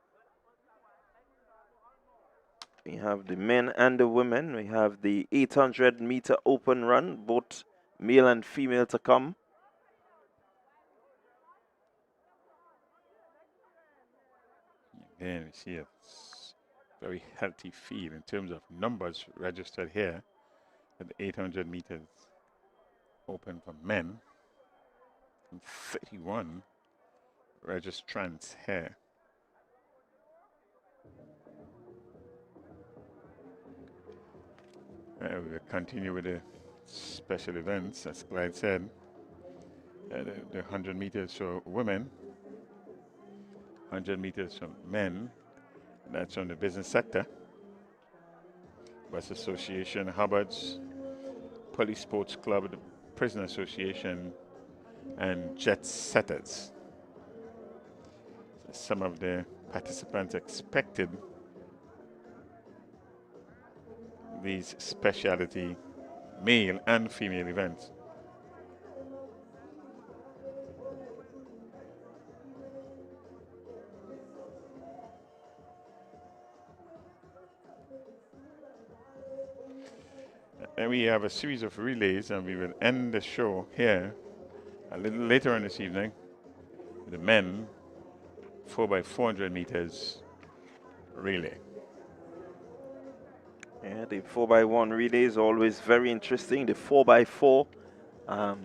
We have the men and the women. We have the 800-meter open run, both male and female to come. Again, we see a very healthy field in terms of numbers registered here at the 800 meters open for men, and 31 registrants here. We will continue with the special events, as Clyde said. The 100 meters for women, 100 meters for men. That's on the business sector. Bus Association, Hubbard's, Police Sports Club, the Prison Association, and Jet Setters. So some of the participants expected these specialty male and female events. And we have a series of relays, and we will end the show here a little later on this evening with the men 4x400 meters relay. Yeah, the 4x1 relay is always very interesting. The 4x4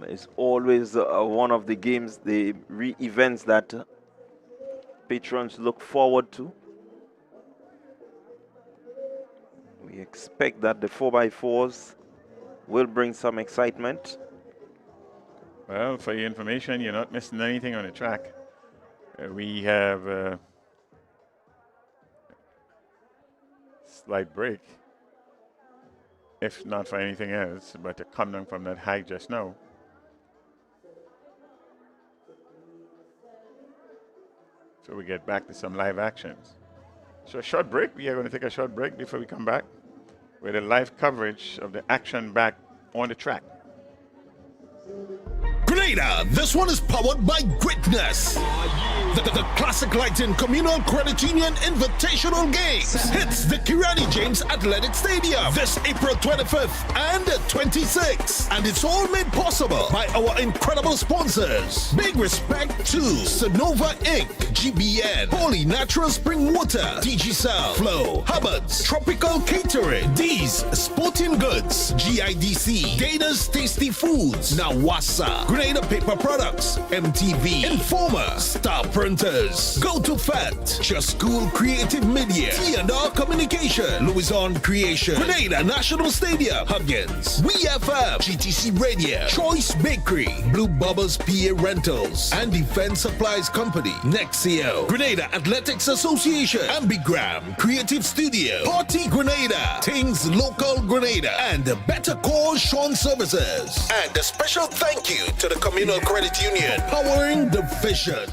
is always one of the games, the events that patrons look forward to. We expect that the 4x4s will bring some excitement. Well, for your information, you're not missing anything on the track. We have a slight break, if not for anything else, but to come down from that high just now. So we get back to some live actions. So a short break. We are going to take a short break before we come back with a live coverage of the action back on the track. Grenada, this one is powered by Greatness. The Classic Lighting Communal Credit Union Invitational Games hits the Kirani James Athletic Stadium this April 25th and 26th. And it's all made possible by our incredible sponsors. Big respect to Sonova Inc., GBN, Holy Natural Spring Water, DigiCell, Flow, Hubbard's, Tropical Catering, D's Sporting Goods, GIDC, Dana's Tasty Foods, Nawasa, Grenada Paper Products, MTV, Informer, Star Printers, Go to Fat, Just School Creative Media, T&R Communication, Louison Creation, Grenada National Stadium, Huggins, WeFM, GTC Radio, Choice Bakery, Blue Bubbles PA Rentals, and Defense Supplies Company, Nexio, Grenada Athletics Association, Ambigram, Creative Studio, Partygrenada, Things Local Grenada, and Better Call Sean Services. And a special thank you to the Communal Credit Union, powering the vision.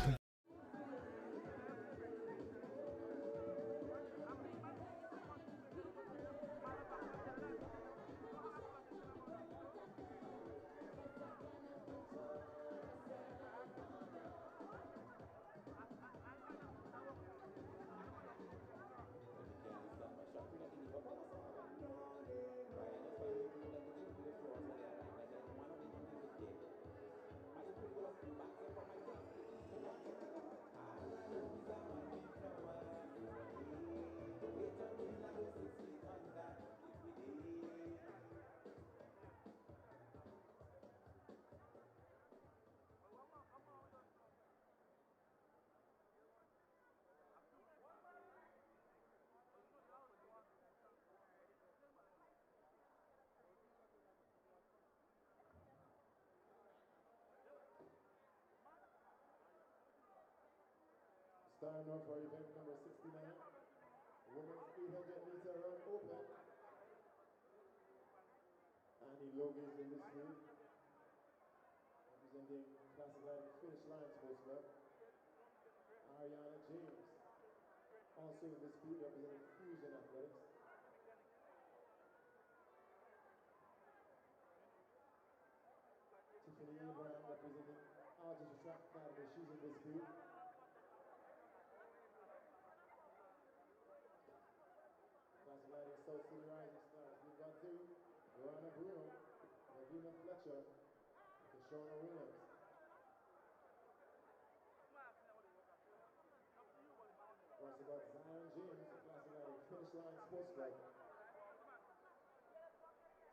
Starting off for event number 69, women's 800-meter run open. Annie Logan is in this field, representing Classic Lighting Finish Line Sports Club. Ariana James, also in this field, representing Fusion Athletics. Tiffany Abraham, representing Artist Track Academy, she's in this field.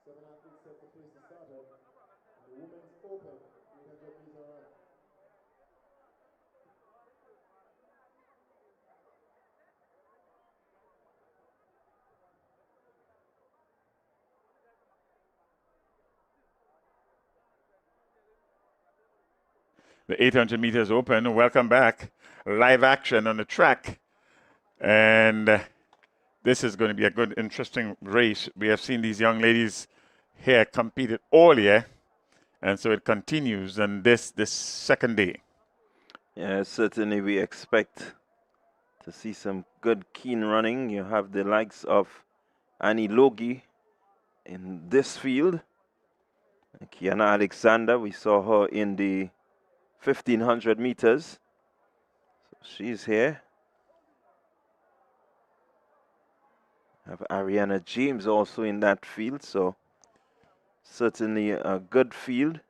Seven athletes set to place the starter. And the women's open 800-meter run. The 800 meters open. Welcome back. Live action on the track. And this is going to be a good, interesting race. We have seen these young ladies here competed all year. And so it continues on this second day. Yeah, certainly we expect to see some good, keen running. You have the likes of Annie Logie in this field. Kiana Alexander, we saw her in the 1500 meters. So she's here. Have Ariana James also in that field, so certainly a good field.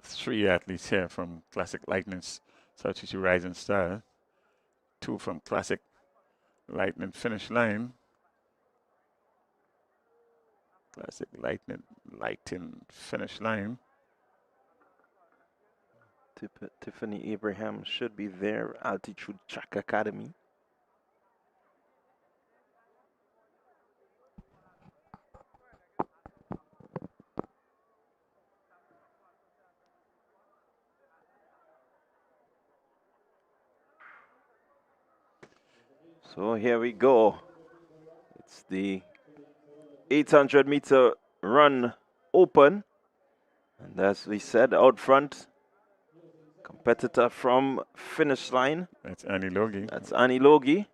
Three athletes here from Classic Lightning's South City Rising Star. Two from Classic Lightning Finish Line. Classic Lighting Finish Line. Tiffany Abraham should be there, Altitude Track Academy. So here we go. It's the 800-meter run open. And as we said, out front, competitor from finish line. That's Annie Logie. That's Annie Logie.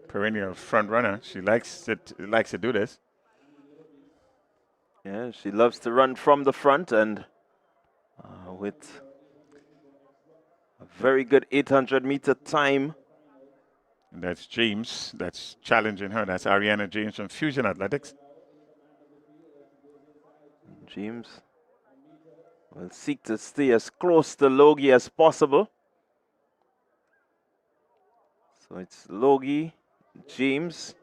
Perennial front runner. She likes to do this. Yeah, she loves to run from the front, and with a very good 800-meter time. And that's James. That's challenging her. That's Ariana James from Fusion Athletics. James will seek to stay as close to Logie as possible. So it's Logie, James.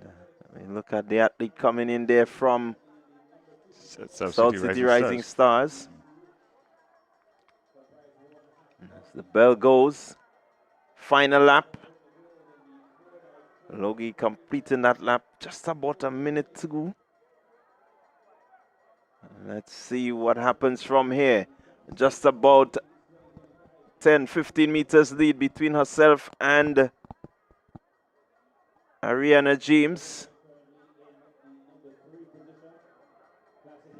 I mean, look at the athlete coming in there from South City Rising Stars. As the bell goes, final lap. Logie completing that lap just about a minute to go. Let's see what happens from here. Just about 10-15 meters lead between herself and Ariana James.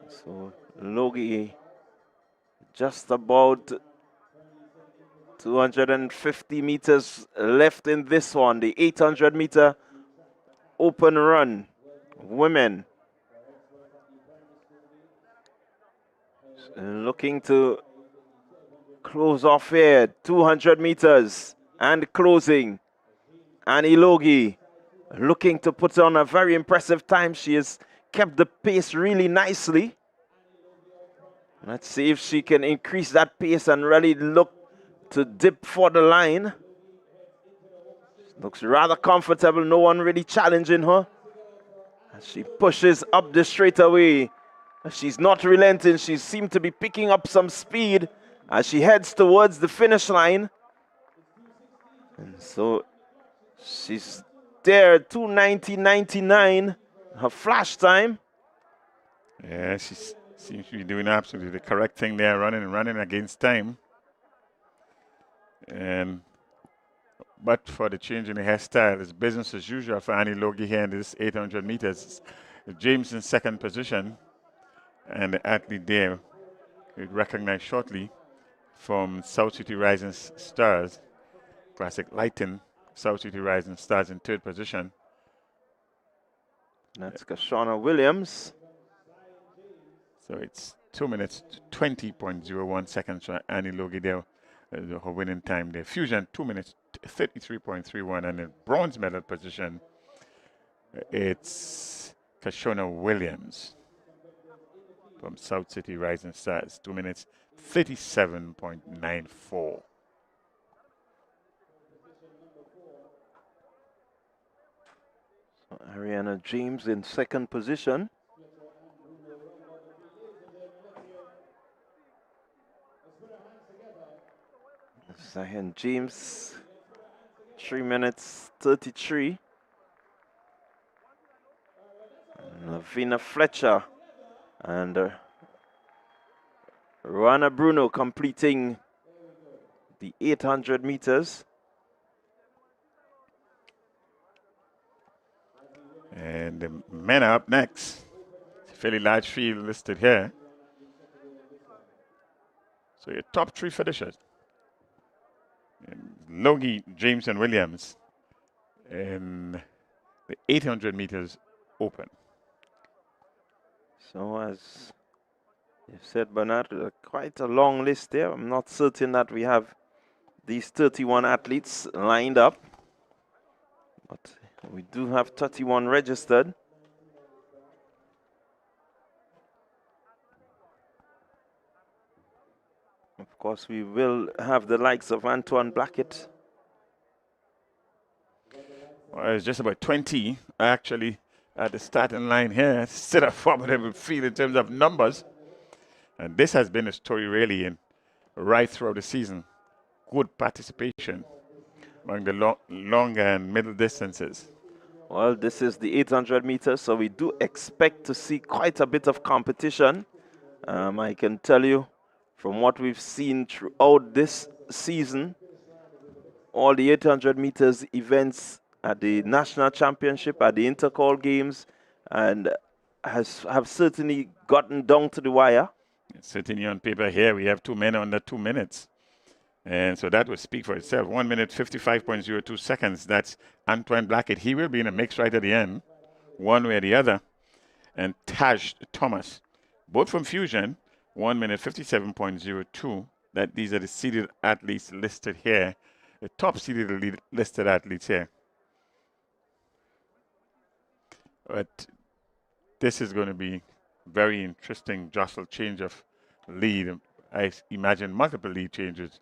So Logie just about 250 meters left in this one, the 800-meter open run, women. Looking to close off here, 200 meters and closing. Annie Logie looking to put on a very impressive time. She has kept the pace really nicely. Let's see if she can increase that pace and really look to dip for the line. She looks rather comfortable, no one really challenging her. As she pushes up the straightaway. She's not relenting, she seems to be picking up some speed as she heads towards the finish line. And so she's there, 2:90.99, her flash time. Yeah, she seems to be doing absolutely the correct thing there, running against time. But for the change in the hairstyle, it's business as usual for Annie Logie here in this 800 meters. James in second position, and the athlete there we recognize shortly from South City Rising Stars, Classic Lighting, South City Rising Stars in third position. That's Kashana Williams. So it's 2 minutes 20.01 seconds for Annie Logie there, her winning time there. Fusion 2 minutes 33.31, and in bronze medal position, it's Kashona Williams from South City Rising Stars, 2 minutes 37.94. Ariana James in second position. Zion James, 3 minutes 33. And Lavina Fletcher and Rana Bruno completing the 800 meters. And the men are up next. It's a fairly large field listed here. So your top three finishers. Logie, James, and Williams in the 800 meters open. So as you said, Bernard, quite a long list there. I'm not certain that we have these 31 athletes lined up, but we do have 31 registered. Of course, we will have the likes of Antoine Blackett. Well, it's just about 20 actually at the starting line here. Still a formidable field in terms of numbers. And this has been a story really right throughout the season. Good participation among the long and middle distances. Well, this is the 800 meters, so we do expect to see quite a bit of competition. I can tell you from what we've seen throughout this season, all the 800 meters events at the national championship, at the intercall games, and have certainly gotten down to the wire. Certainly on paper here, we have 2 men under 2 minutes. And so that will speak for itself. 1 minute, 55.02 seconds. That's Antoine Blackett. He will be in a mix right at the end, one way or the other. And Taj Thomas, both from Fusion, 1 minute, 57.02. These are the seeded athletes listed here. The top seeded listed athletes here. But this is going to be very interesting jostle change of lead. I imagine multiple lead changes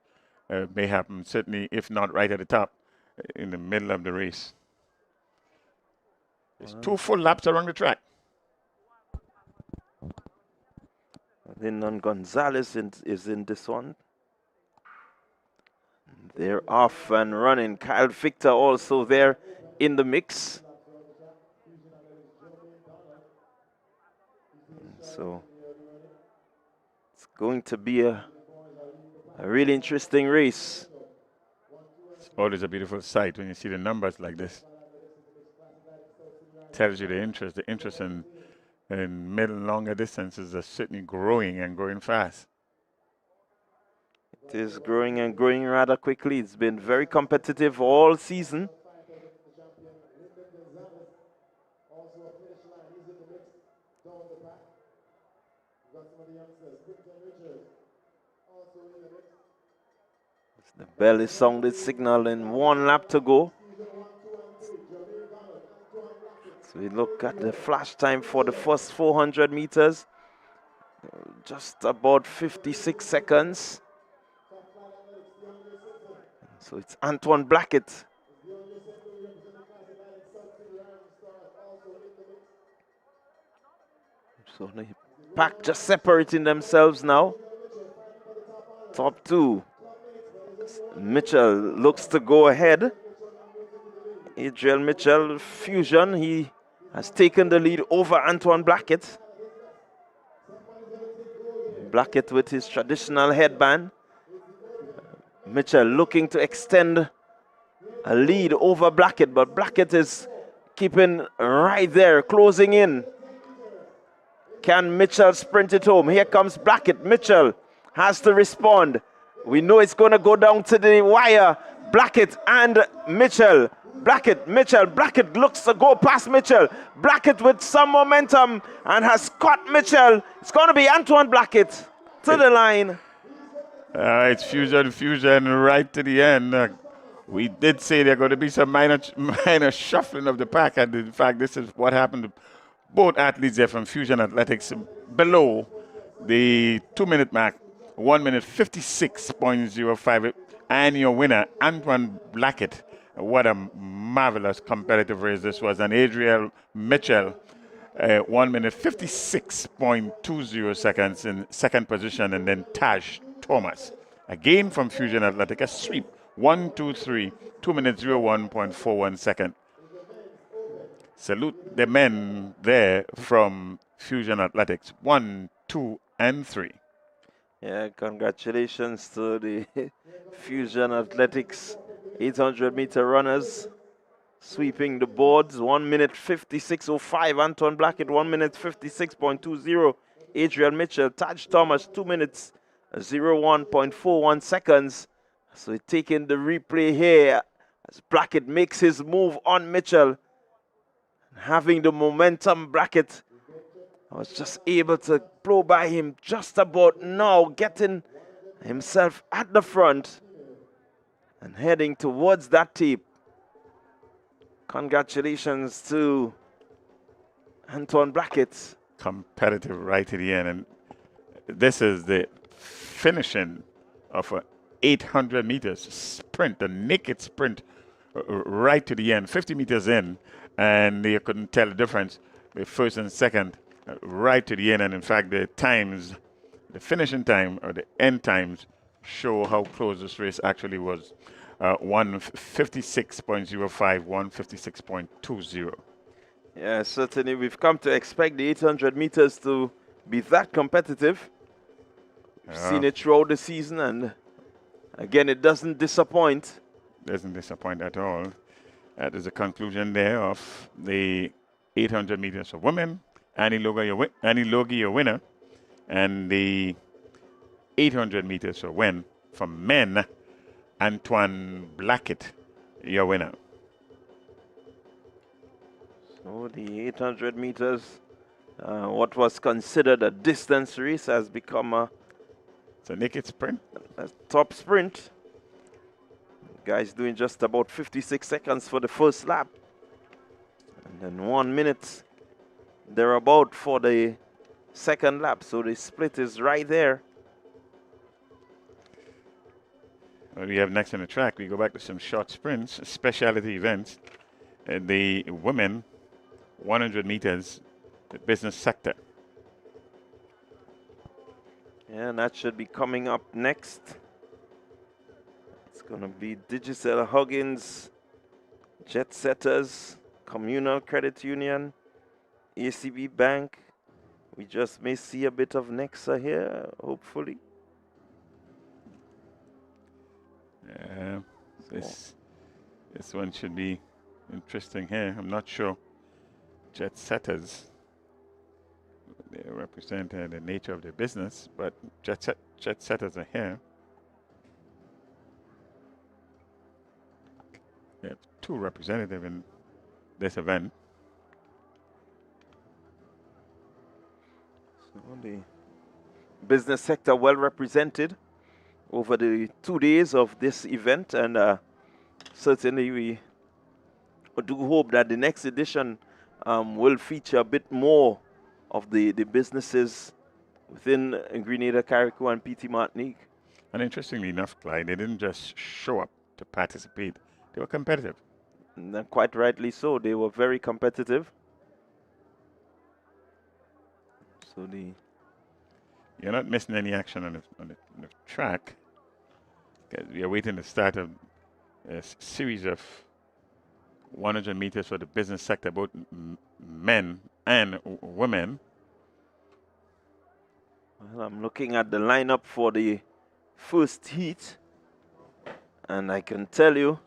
may happen, certainly if not right at the top, in the middle of the race. There's 2 full laps around the track. Linden Gonzalez is in this one. They're off and running. Kyle Victor also there in the mix. So it's going to be a really interesting race. It's always a beautiful sight when you see the numbers like this. Tells you the interest in middle and longer distances are certainly growing and growing fast. It is growing and growing rather quickly. It's been very competitive all season. The bell is sounded, signaling 1 lap to go. So we look at the flash time for the first 400 meters. Just about 56 seconds. So it's Antoine Blackett. So the pack just separating themselves now. Top 2. Mitchell looks to go ahead. Adriel Mitchell, Fusion, he has taken the lead over Antoine Blackett. Blackett with his traditional headband. Mitchell looking to extend a lead over Blackett, but Blackett is keeping right there, closing in. Can Mitchell sprint it home? Here comes Blackett. Mitchell has to respond. We know it's going to go down to the wire. Blackett and Mitchell. Blackett, Mitchell. Blackett looks to go past Mitchell. Blackett with some momentum and has caught Mitchell. It's going to be Antoine Blackett to the line. It's fusion right to the end. We did say there are going to be some minor shuffling of the pack, and in fact, this is what happened to both athletes there from Fusion Athletics below the 2-minute mark, 1 minute 56.05, and your winner, Antoine Blackett. What a marvelous competitive race this was, and Adriel Mitchell. 1 minute 56.20 seconds in second position, and then Taj Thomas. Again from Fusion Athletic, a sweep. 1, 2, 3, 2 minutes 01.41 second. Salute the men there from Fusion Athletics. 1, 2, and 3. Yeah, congratulations to the Fusion Athletics 800-meter runners. Sweeping the boards, 1 minute 56.05. Anton Blackett, 1 minute 56.20. Adrian Mitchell, Taj Thomas, 2 minutes 01.41 seconds. So taking the replay here as Blackett makes his move on Mitchell. Having the momentum, Blackett was just able to blow by him just about now, getting himself at the front and heading towards that tape. Congratulations to Antoine Blackett. Competitive right to the end. And this is the finishing of a 800 meters sprint, a naked sprint right to the end, 50 meters in, and you couldn't tell the difference with first and second right to the end. And in fact, the times, the finishing time or the end times show how close this race actually was. 156.05, 156.20. Yeah, certainly we've come to expect the 800 meters to be that competitive. We've seen it throughout the season, and again, it doesn't disappoint. Doesn't disappoint at all. That is the conclusion there of the 800 meters for women. Annie Logie, your winner, and the 800 meters for men. Antoine Blackett, your winner. So the 800 meters, what was considered a distance race, has become a naked sprint. A top sprint. Guys doing just about 56 seconds for the first lap. And then 1 minute thereabout for the second lap. So the split is right there. What we have next on the track, we go back to some short sprints, specialty events. The women, 100 meters, the business sector. Yeah, and that should be coming up next. It's going to be Digicel Huggins, Jet Setters, Communal Credit Union, ACB Bank. We just may see a bit of Nexa here, hopefully. This one should be interesting here. I'm not sure. Jet Setters, they represent the nature of their business, but Jet Setters are here. We have two representatives in this event. So the business sector well represented over the 2 days of this event, and certainly we do hope that the next edition will feature a bit more of the businesses within Grenada, Carriacou, and PT Martinique. And interestingly enough, Clyde, they didn't just show up to participate. They were competitive. And quite rightly so. They were very competitive. So you're not missing any action on the track. We are waiting to start a series of 100 meters for the business sector, both men and women. Well, I'm looking at the lineup for the first heat, and I can tell you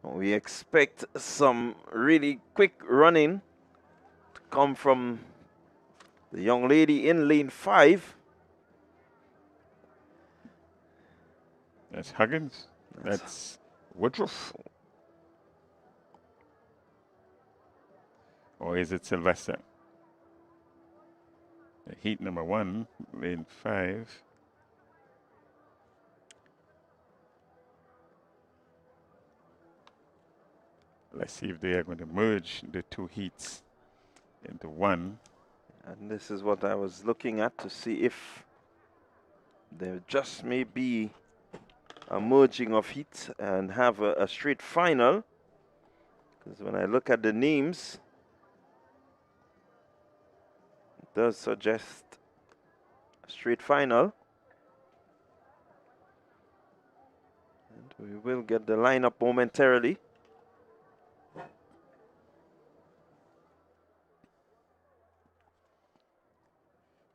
we expect some really quick running to come from the young lady in lane 5. That's Huggins. That's Woodruff. Or is it Sylvester? Heat number 1, lane 5. Let's see if they are going to merge the two heats into one. And this is what I was looking at to see if there just may be a merging of heat and have a straight final. Because when I look at the names, it does suggest a straight final. And we will get the lineup momentarily.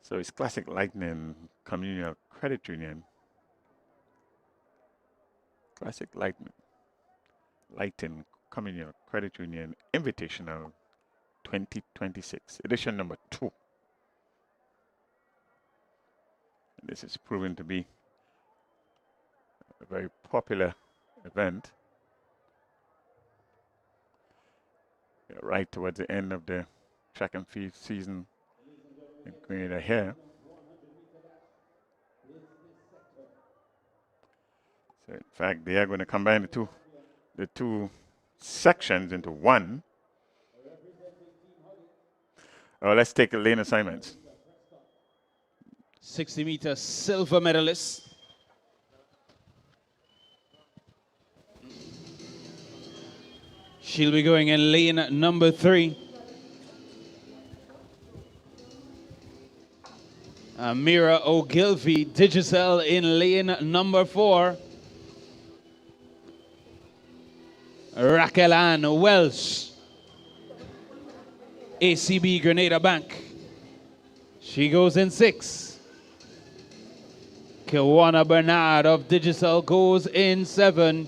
So it's Classic Lightning Communal Credit Union. Classic Lighting Communal Credit Union Invitational 2026, edition number 2. And this is proven to be a very popular event. Right towards the end of the track and field season in Grenada here. So in fact, they are going to combine the two sections into one. Oh, let's take the lane assignments. 60-meter silver medalist. She'll be going in lane number 3. Amira Ogilvie, Digicel in lane number 4. Raquel Ann Welsh, ACB Grenada Bank. She goes in 6. Kiwana Bernard of Digicel goes in 7.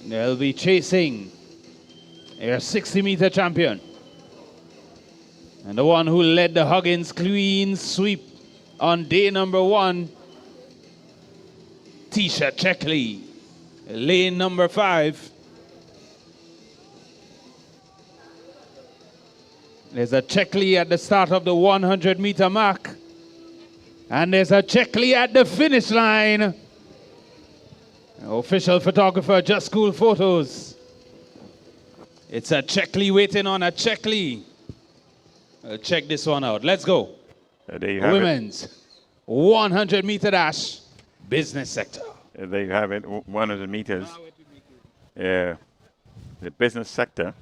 They'll be chasing their 60-meter champion. And the one who led the Huggins clean sweep on day number 1, Tisha Checkley, lane number 5. There's a Checkley at the start of the 100-meter mark. And there's a Checkley at the finish line. Official photographer, Just Cool Photos. It's a Checkley waiting on a Checkley. Check this one out. Let's go. There you have Women's 100-meter dash, business sector. There you have it, 100 meters. The business sector.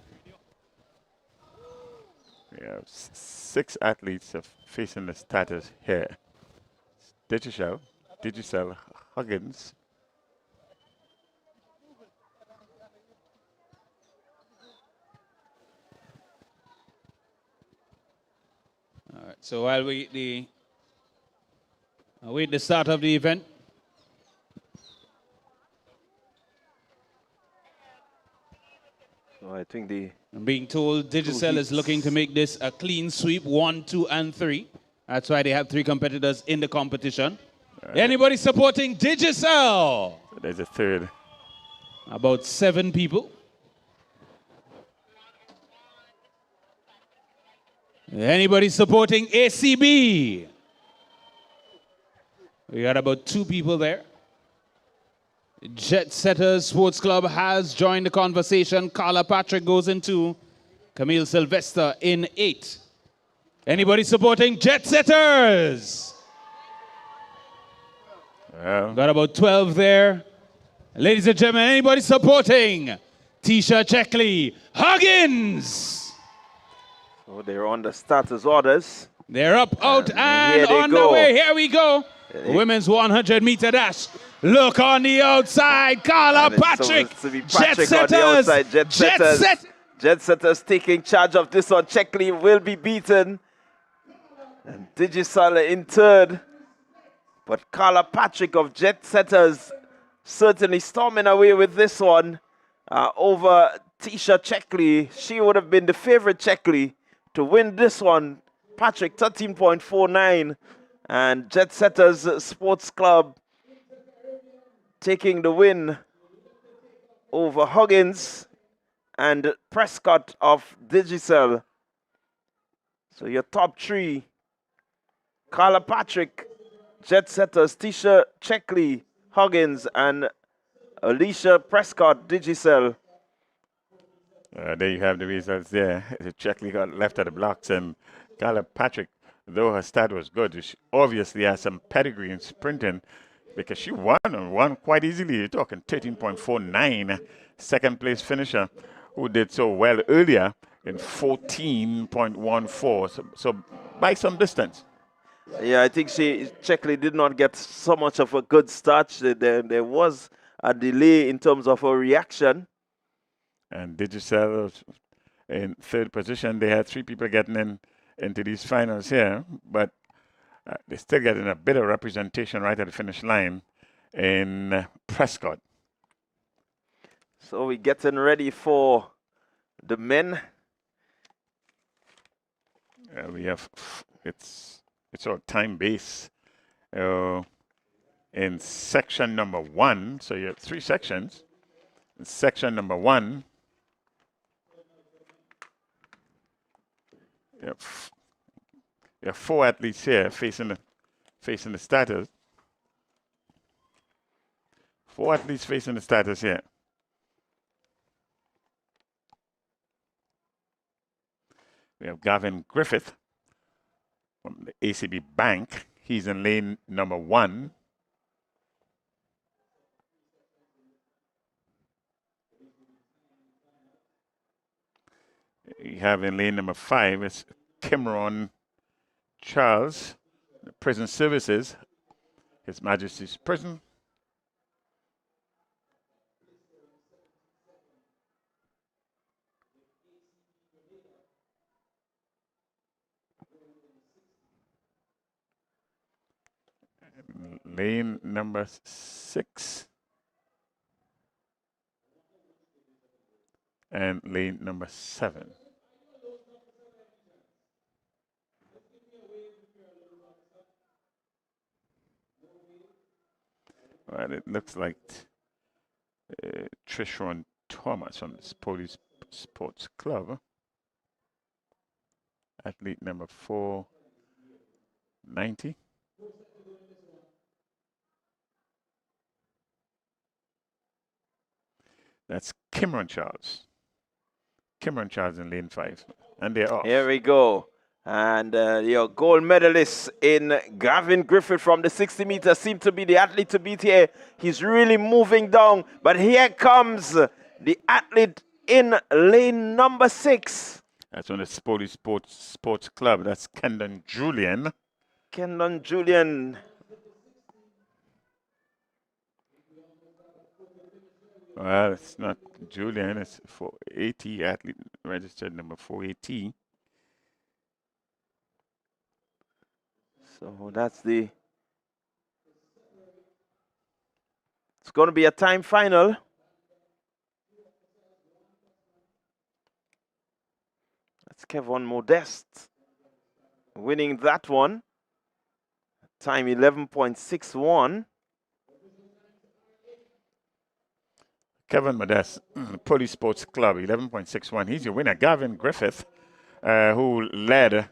We have 6 athletes facing the status here. Digicel, Huggins. All right, so while we await the start of the event, So I think I'm being told Digicel is looking to make this a clean sweep, 1, 2, and 3. That's why they have 3 competitors in the competition. Anybody supporting Digicel? There's a third. About 7 people. Anybody supporting ACB? We got about 2 people there. Jet Setters Sports Club has joined the conversation. Carla Patrick goes in 2. Camille Sylvester in 8. Anybody supporting Jet Setters? Well, got about 12 there. Ladies and gentlemen, anybody supporting Tisha Checkley Huggins? So they're on the starters orders. They're up, out, and on the way. Here we go. Women's 100-meter dash. Look on the outside. Carla Patrick. Jet Setters. Jet Setters taking charge of this one. Checkley will be beaten. And Digicel in 3rd. But Carla Patrick of Jet Setters certainly storming away with this one over Tisha Checkley. She would have been the favorite Checkley to win this one. Patrick 13.49. And Jet Setters Sports Club taking the win over Huggins and Prescott of Digicel. So your top 3, Carla Patrick, Jet Setters, Tisha Checkley, Huggins, and Alicia Prescott, Digicel. There you have the results there. Checkley got left at the blocks, and Carla Patrick, though her start was good, she obviously has some pedigree in sprinting because she won quite easily. You're talking 13.49. Second place finisher who did so well earlier in 14.14. So by some distance. Yeah, I think Checkley did not get so much of a good start. There was a delay in terms of her reaction. And Digicel in third position. They had 3 people getting into these finals here, but they're still getting a bit of representation right at the finish line in Prescott. So we're getting ready for the men. We have it's all time base in section number 1. So you have 3 sections. In section number 1, you have 4 athletes here facing the starters. 4 athletes facing the starters here. We have Gavin Griffith from the ACB Bank. He's in lane number 1. You have in lane number 5, it's Cameron Charles, Prison Services, His Majesty's Prison. Lane number 6 and lane number 7. Well, it looks like Trishon Thomas from the Police Sports Club, athlete number 490. That's Cameron Charles. Cameron Charles in lane 5. And they're off. Here we go. And your gold medalist in Gavin Griffith from the 60 meters seemed to be the athlete to beat here. He's really moving down. But here comes the athlete in lane number 6. That's on the Police Sports Club. That's Kendon Julian. Kendon Julian. Well, it's not Julian. It's 480, athlete registered number 480. So that's it's going to be a time final. That's Kevin Modeste winning that one. Time 11.61. Kevin Modeste, Police Sports Club, 11.61. He's your winner. Gavin Griffith, who led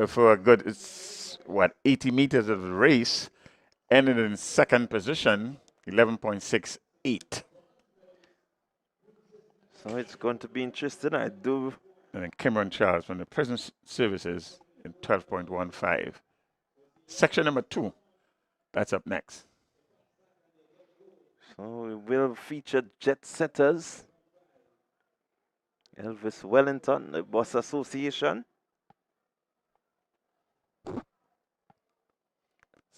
for a good, 80 meters of the race, ended in second position, 11.68. So it's going to be interesting. And then Cameron Charles from the Prison Services in 12.15. Section number 2, that's up next. So we will feature jet setters. Elvis Wellington, the Bus Association. So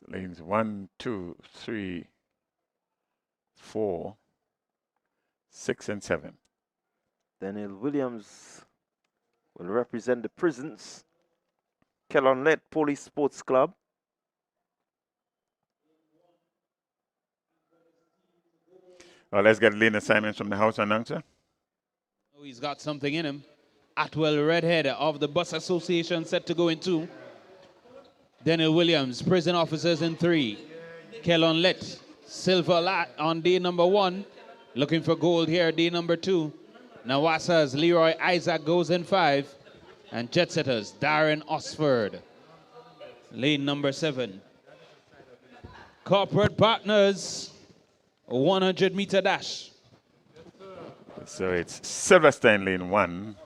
lanes 1, 2, 3, 4, 6, and 7. Daniel Williams will represent the prisons. Kellon-led Police Sports Club. Well, let's get lane assignments from the house announcer. Oh, he's got something in him. Atwell Redhead of the Bus Association set to go in 2. Daniel Williams, prison officers in 3. Kellon Lett, silver lat on day number 1. Looking for gold here, day number 2. Nawasa's Leroy Isaac goes in 5. And jet setters, Darren Osford, lane number 7. Corporate partners, 100-meter dash. So it's Sylvester in lane 1,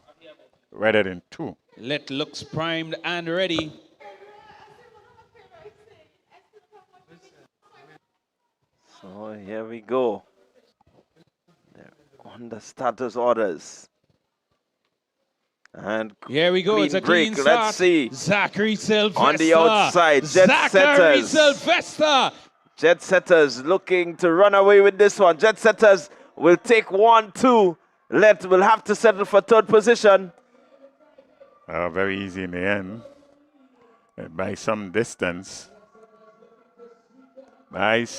rather than 2. Let looks primed and ready. So here we go. They're on the starters orders. And here we go. It's a break. clean start. Let's see. Zachary Sylvester. On the outside, Zachary Setters. Sylvester. Jet Setters looking to run away with this one. Jet Setters will take 1-2. Will have to settle for third position. Very easy in the end. By some distance. As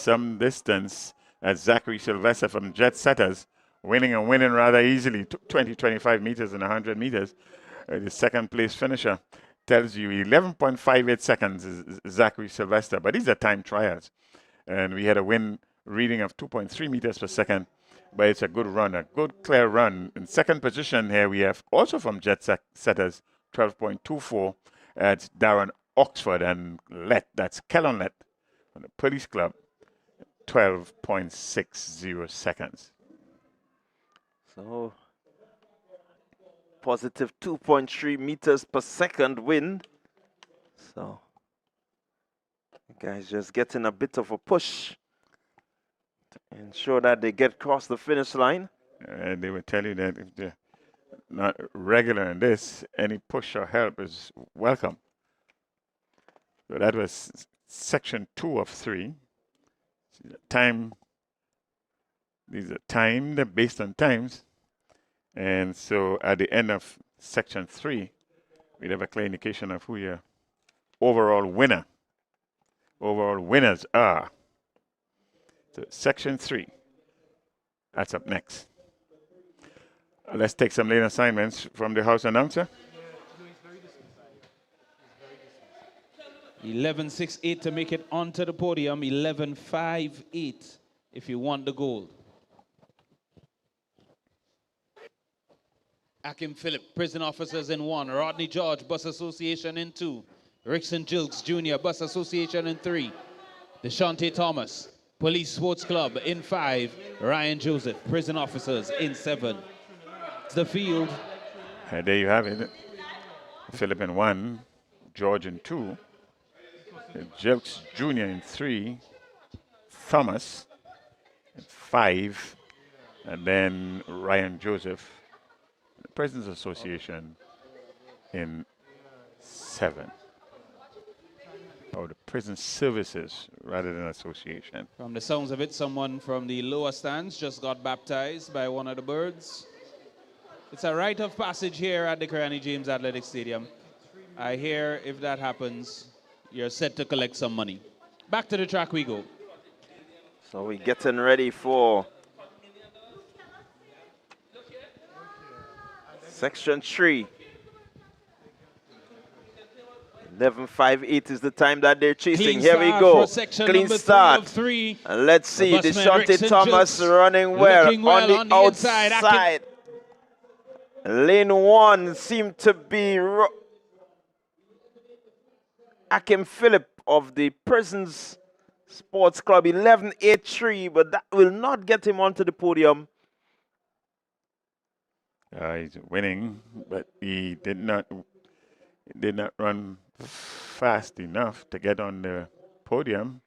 Zachary Sylvester from Jet Setters winning rather easily, 25 meters and 100 meters. The second place finisher tells you 11.58 seconds is Zachary Sylvester, but these are time trials. And we had a win reading of 2.3 meters per second, but it's a good run, a good clear run. In second position here we have also from Jet Setters, 12.24 at Darren Oxford and that's Kellon Lett from the Police Club, 12.60 seconds. So, positive 2.3 meters per second win. So, the guys just getting a bit of a push to ensure that they get across the finish line. They will tell you that if they're not regular in this, any push or help is welcome. So that was section 2 of 3. These are timed based on times. And so at the end of section 3, we'd have a clear indication of who your overall winners are. So section 3, that's up next. Let's take some lane assignments from the house announcer. 11.68 to make it onto the podium. 11.58 if you want the gold. Akim Phillip, prison officers in 1. Rodney George, Bus Association in 2. Rickson Jilks Jr., Bus Association in 3. Deshante Thomas, Police Sports Club in 5. Ryan Joseph, prison officers in 7. It's the field. There you have it. Phillip in 1, George in 2, Jilks Jr. in 3, Thomas in 5, and then Ryan Joseph, the Prisons Association in 7. Or the prison services rather than association. From the sounds of it, someone from the lower stands just got baptized by one of the birds. It's a rite of passage here at the Carriacou James Athletic Stadium. I hear if that happens, you're set to collect some money. Back to the track we go. So we're getting ready for section 3. 11.58 is the time that they're chasing. Here we go. Clean start. 3. And let's see Deshante Thomas running well on the outside. Lane 1 seemed to be Akim Phillip of the Prisons Sports Club, 11.83, but that will not get him onto the podium. He's winning, but he did not run fast enough to get on the podium.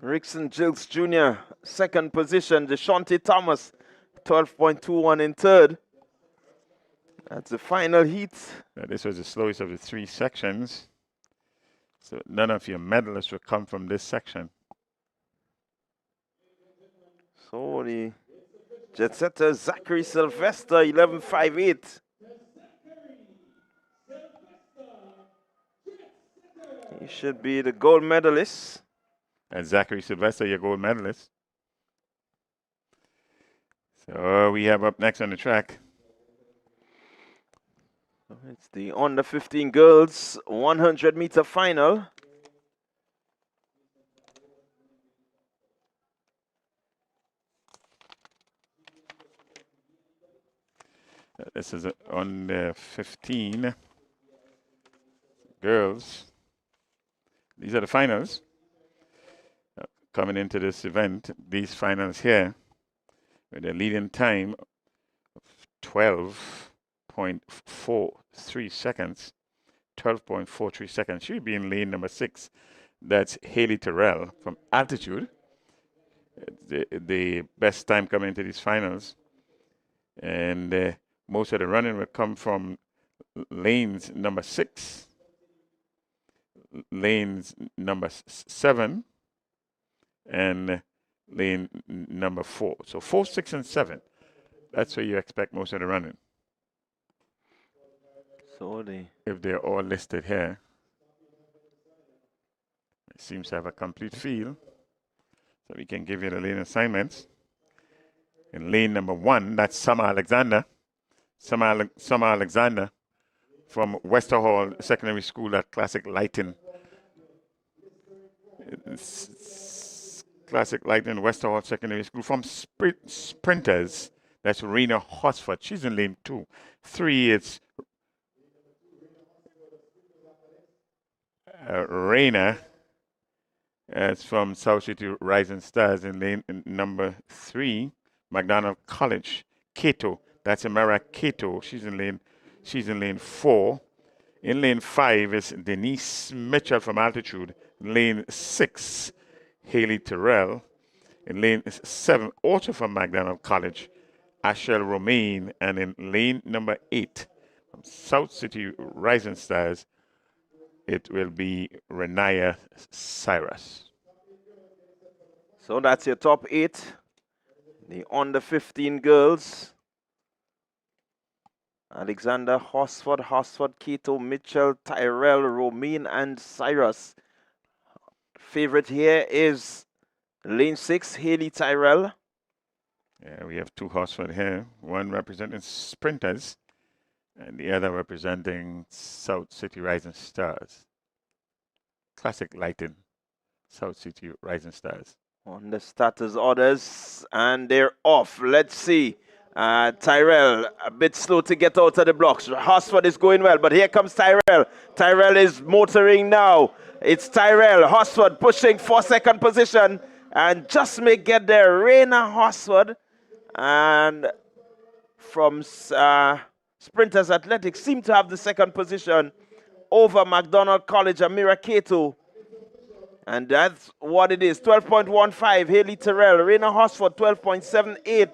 Rickson Jilks Jr., second position. Deshante Thomas, 12.21 in third. That's the final heat. This was the slowest of the 3 sections. So none of your medalists will come from this section. So the jet setter Zachary Sylvester, 11.58. He should be the gold medalist. And Zachary Sylvester, your gold medalist. So we have up next on the track. It's the under 15 girls 100-meter final. This is under 15 girls. These are the finals. Coming into this event, these finals here, with the leading time 12.43 seconds. 12.43 seconds. She'll be in lane number 6. That's Haley Terrell from Altitude. The best time coming into these finals. And most of the running will come from lanes number 6, lanes number 7, and lane number 4. So 4, 6, and 7. That's where you expect most of the running. So if they're all listed here, it seems to have a complete field. So we can give you the lane assignments. In lane number 1, that's Summer Alexander. Summer Alexander from Wester Hall Secondary School at Classic Lighting. Classic Lighting, Wester Hall Secondary School. From Sprinters, that's Rena Hosford. She's in lane 2. 3, it's Rena. It's from South City Rising Stars in lane number 3. McDonald College, Cato. That's Amara Cato. She's in lane 4. In lane 5 is Denise Mitchell from Altitude. Lane 6, Haley Terrell. In lane 7, also from McDonald College, Ashel Romaine. And in lane number 8, from South City Rising Stars, it will be Renaya Cyrus. So that's your top 8. The under 15 girls. Alexander, Hosford, Keto, Mitchell, Tyrell, Romaine, and Cyrus. Favorite here is lane 6, Haley Tyrell. Yeah, we have 2 Hosford here. One representing Sprinters and the other representing South City Rising Stars. Classic Lighting, South City Rising Stars. On the starters orders, and they're off. Let's see. Tyrell, a bit slow to get out of the blocks. Hosford is going well, but here comes Tyrell. Tyrell is motoring now. It's Tyrell. Hosford pushing for second position, and just may get there. Raina Hosford, and from Sprinters Athletics seem to have the second position over McDonald College, Amira Cato. And that's what it is. 12.15, Haley Terrell. Raina Hosford, 12.78.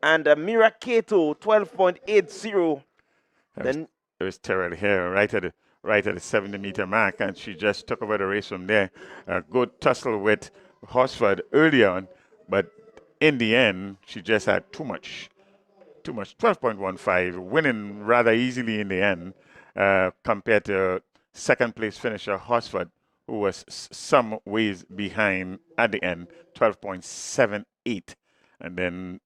And Amira Cato, 12.80. Then there's Terrell here, right at the 70-meter mark, and she just took over the race from there. A good tussle with Hosford early on, but in the end, she just had too much. 12.15, winning rather easily in the end, compared to second place finisher Hosford, who was some ways behind at the end, 12.78. And then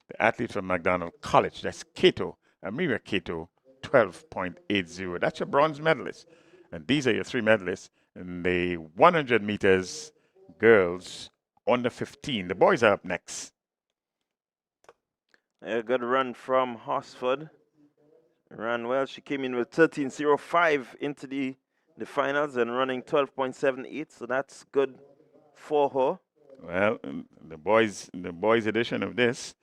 the athlete from McDonald College, that's Cato, Amira Cato, 12.80. That's your bronze medalist. And these are your 3 medalists in the 100 meters girls under 15. The boys are up next. A good run from Hosford. Ran well. She came in with 13.05 into the finals and running 12.78. So that's good for her. Well, the boys edition of this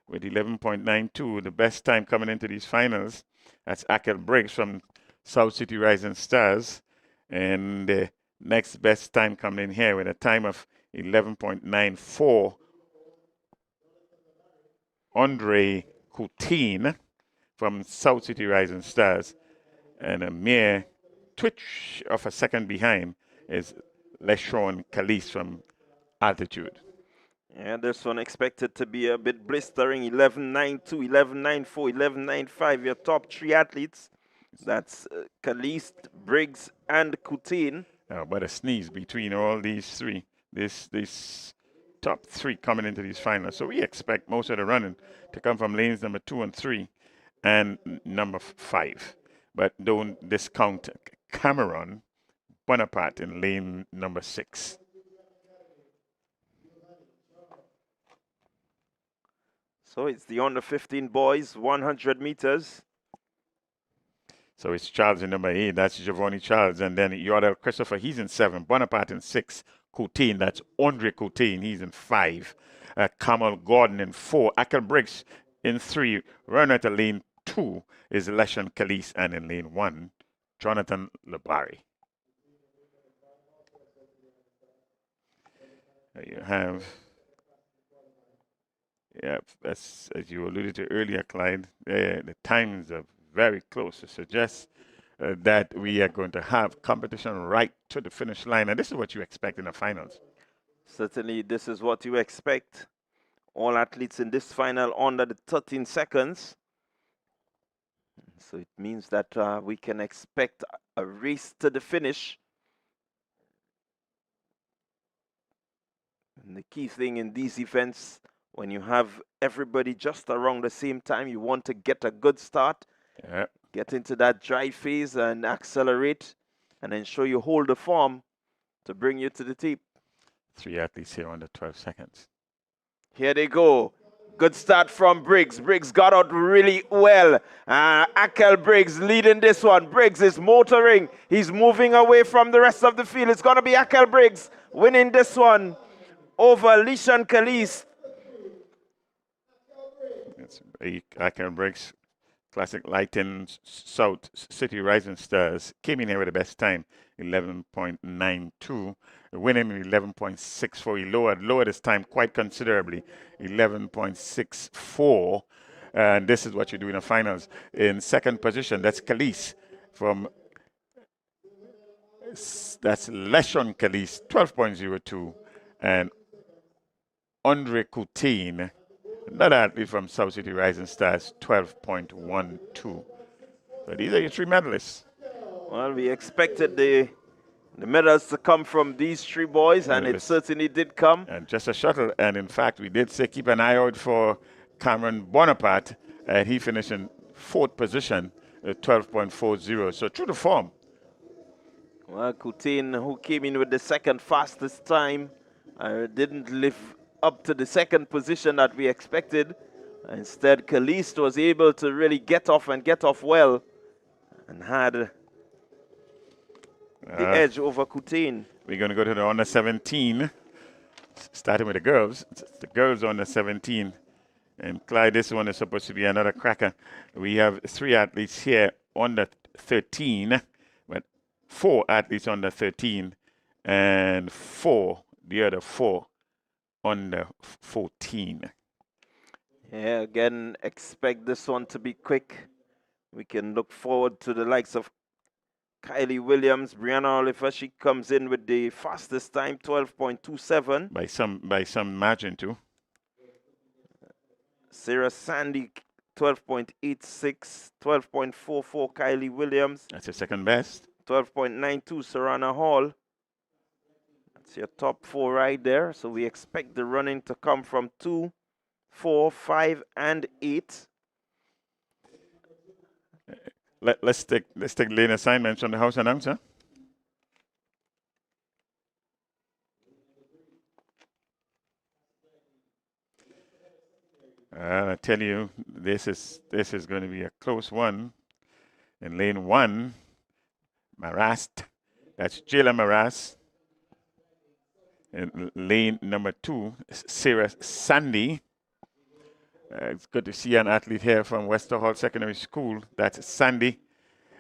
with 11.92, the best time coming into these finals. That's Akel Briggs from South City Rising Stars. And the next best time coming in here with a time of 11.94, Andre Coutin from South City Rising Stars. And a mere twitch of a second behind is Leshon Calise from Altitude. Yeah, this one expected to be a bit blistering. 11.92, 11.94, 11.95. Your top 3 athletes. That's Caliste, Briggs, and Coutin. But a sneeze between all these 3. This top 3 coming into these finals. So we expect most of the running to come from lanes number 2 and 3 and number 5. But don't discount Cameron Bonaparte in lane number 6. So it's the under 15 boys, 100 meters. So it's Charles in number 8. That's Giovanni Charles. And then Yordell Christopher, he's in 7. Bonaparte in 6. Coutin, that's Andre Coutin, he's in 5. Kamal Gordon in 4. Akel Briggs In 3, runner at lane 2 is Leshan Kalis, and in lane 1, Jonathan Labari. You have, as you alluded to earlier, Clyde, the times are very close to suggest that we are going to have competition right to the finish line, and this is what you expect in the finals. Certainly, this is what you expect. All athletes in this final under the 13 seconds. So it means that we can expect a race to the finish. And the key thing in these events, when you have everybody just around the same time, you want to get a good start, get into that dry phase and accelerate, and ensure you hold the form to bring you to the tape. 3 athletes here under 12 seconds. Here they go. Good start from Briggs. Briggs got out really well. Akel Briggs leading this one. Briggs is motoring. He's moving away from the rest of the field. It's going to be Akel Briggs winning this one over Leshan Kalis. It's Akel Briggs, Classic Lighting South City Rising Stars, came in here with the best time, 11.92. Winning 11.64. He lowered his time quite considerably, 11.64. And this is what you do in the finals. In second position, that's Kalis that's Leshan Kalis, 12.02. And Andre Coutin, another athlete from South City Rising Stars, 12.12. So these are your 3 medalists. Well, we expected the medals to come from these 3 boys, and it certainly did come. And just a shuttle. And in fact, we did say keep an eye out for Cameron Bonaparte. He finished in 4th position, 12.40. So true to form. Well, Coutin, who came in with the 2nd fastest time, didn't live up to the 2nd position that we expected. Instead, Kalis was able to really get off and get off well, and had the edge over Coutin. We're going to go to the under 17, starting with the girls. The girls under 17. And Clyde, this one is supposed to be another cracker. We have 3 athletes here under 13, but 4 athletes under 13, and the other 4 under 14. Yeah, again, expect this one to be quick. We can look forward to the likes of Kylie Williams, Brianna Oliver. She comes in with the fastest time, 12.27. By some margin too. Sarah Sandy, 12.86. 12.44, Kylie Williams. That's your second best. 12.92, Sarana Hall. That's your top 4 right there. So we expect the running to come from 2, 4, 5, and 8. Let's take lane assignments from the house announcer. I tell you, this is going to be a close one. In lane 1, Marast, that's Jayla Marast. In lane number 2, Sarah Sandy. It's good to see an athlete here from Wester Hall Secondary School. That's Sandy.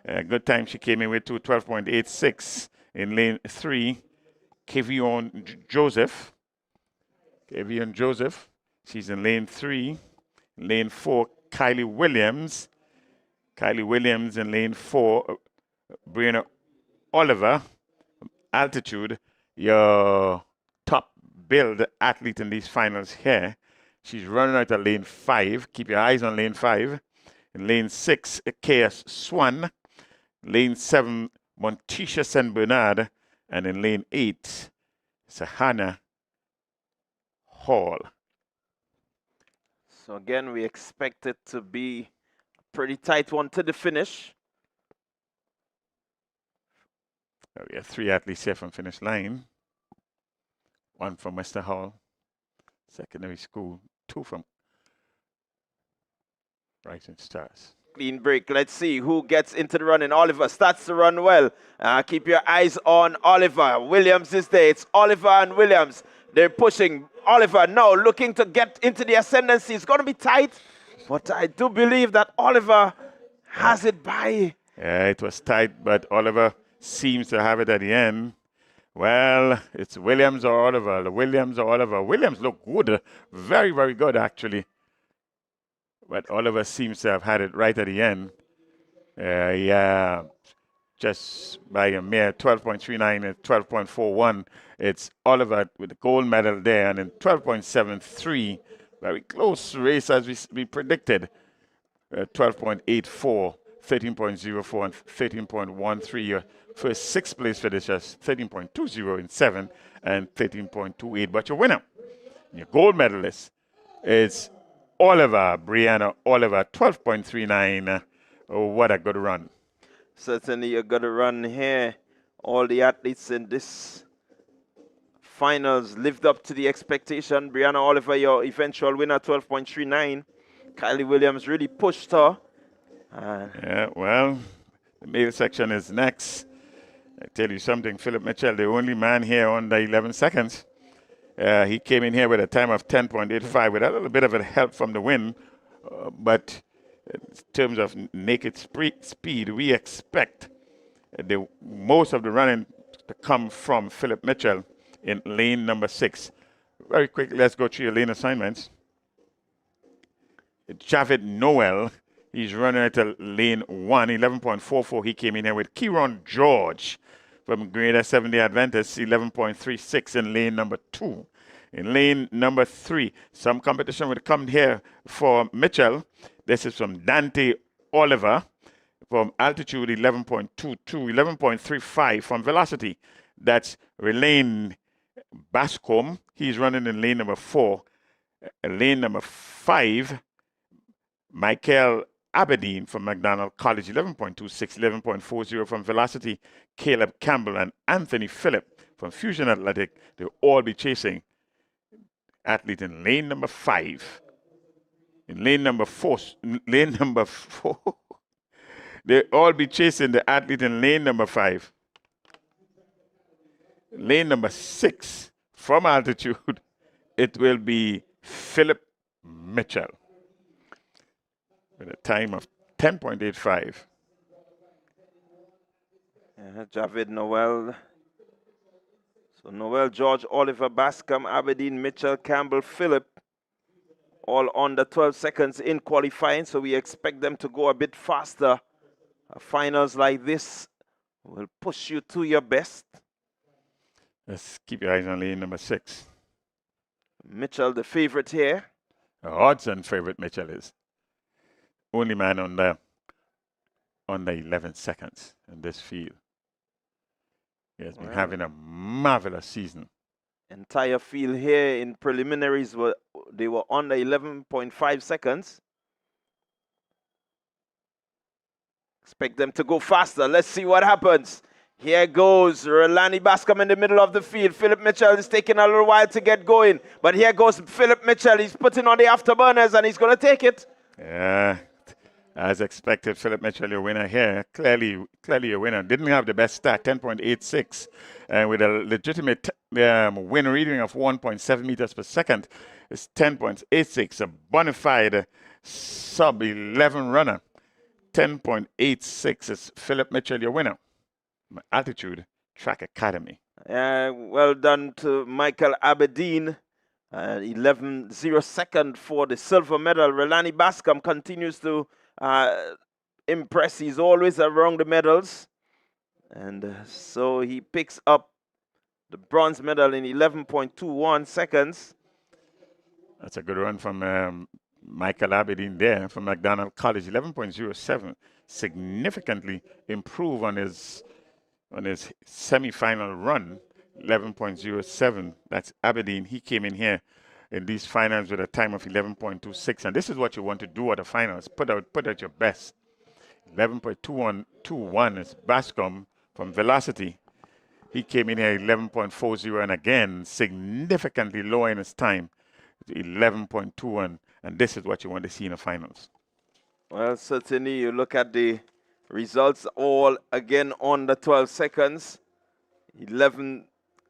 Good time she came in with 12.86. In lane 3, Kevion Joseph. She's in lane 3. Lane 4, Kylie Williams. In lane 4, Brianna Oliver. Altitude, your top build athlete in these finals here. She's running out of lane 5. Keep your eyes on lane 5. In lane 6, KS Swan. Lane 7, Montisha St. Bernard. And in lane 8, Sahana Hall. So again, we expect it to be a pretty tight one to the finish. We have 3 athletes here from finish line. 1 from Wester Hall Secondary School, 2 from Rising Stars. Clean break. Let's see who gets into the running. Oliver starts to run well. Keep your eyes on Oliver. Williams is there. It's Oliver and Williams. They're pushing. Oliver now looking to get into the ascendancy. It's going to be tight. But I do believe that Oliver has it by. Yeah, it was tight, but Oliver seems to have it at the end. Well, it's Williams or Oliver. Williams or Oliver. Williams look good. Very, very good, actually. But Oliver seems to have had it right at the end. Yeah, just by a mere 12.39 and 12.41. It's Oliver with the gold medal there, and then 12.73. Very close race as we predicted. 12.84, 13.04, and 13.13. First 6 place finishers, 13.20 in 7 and 13.28. But your winner, your gold medalist, is Brianna Oliver, 12.39. Oh, what a good run. Certainly a good run here. All the athletes in this finals lived up to the expectation. Brianna Oliver, your eventual winner, 12.39. Kylie Williams really pushed her. Yeah, well, the male section is next. I tell you something, Philip Mitchell, the only man here under 11 seconds. He came in here with a time of 10.85 with a little bit of a help from the wind. But in terms of naked speed, we expect most of the running to come from Philip Mitchell in lane number 6. Very quickly, let's go through your lane assignments. Javid Noel, he's running at lane 1, 11.44. He came in here with Kieron George from Grenada 7-day Adventist, 11.36 in lane number 2. In lane number 3, some competition will come here for Mitchell. This is from Dante Oliver from altitude 11.22, 11.35 from velocity. That's Relaine Bascom. He's running in lane number 4. Lane number 5, Michael Aberdeen from McDonald College, 11.26, 11.40 from velocity. Caleb Campbell and Anthony Phillip from Fusion Athletic. They'll all be chasing athlete in lane number 5. In lane number 4, they'll all be chasing the athlete in lane number 5. Lane number 6, from altitude, it will be Philip Mitchell with a time of 10.85. Javid Noel. So Noel, George, Oliver, Bascom, Aberdeen, Mitchell, Campbell, Phillip, all under 12 seconds in qualifying. So we expect them to go a bit faster. Finals like this will push you to your best. Let's keep your eyes on lane number 6. Mitchell, the favorite here. Odds-on favorite Mitchell is. Only man under 11 seconds in this field. He has been having a marvelous season. Entire field here in preliminaries were under 11.5 seconds. Expect them to go faster. Let's see what happens. Here goes Relani Bascom in the middle of the field. Philip Mitchell is taking a little while to get going. But here goes Philip Mitchell. He's putting on the afterburners and he's going to take it. Yeah, as expected, Philip Mitchell, your winner here. Clearly your winner. Didn't have the best start, 10.86. And with a legitimate win reading of 1.7 meters per second, it's 10.86. A bona fide sub-11 runner. 10.86 is Philip Mitchell, your winner. Altitude Track Academy. Well done to Michael Aberdeen. 11.02 for the silver medal. Relani Bascom continues to impress. He's always around the medals. And so he picks up the bronze medal in 11.21 seconds. That's a good run from Michael Aberdeen there from McDonald College. 11.07. Significantly improve on his semi-final run. 11.07. That's Aberdeen. He came in here in these finals with a time of 11.26. And this is what you want to do at the finals. Put out your best. 11.21 is Bascom from Velocity. He came in here 11.40 and again significantly lower in his time. 11.21. And this is what you want to see in the finals. Well, certainly you look at the results all again under 12 seconds.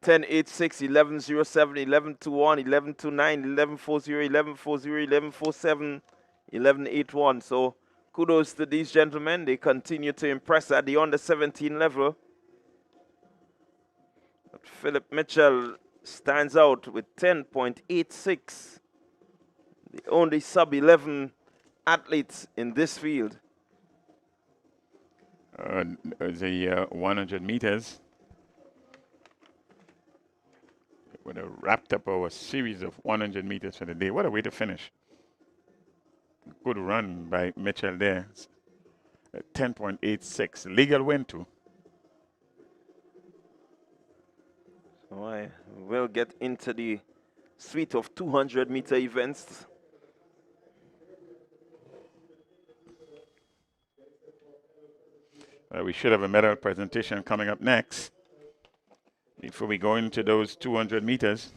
10.86, 11.07, 11.21, 11.29, 11.40, 11.40, 11.47, 11.81. So kudos to these gentlemen. They continue to impress at the under 17 level. But Philip Mitchell stands out with 10.86. The only sub-11 athletes in this field. The 100 meters. Would have wrapped up our series of 100 meters for the day. What a way to finish. Good run by Mitchell there. 10.86. Legal win too. So I will get into the suite of 200-meter events. We should have a medal presentation coming up next. Before we go into those 200 meters.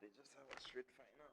They just have a straight final.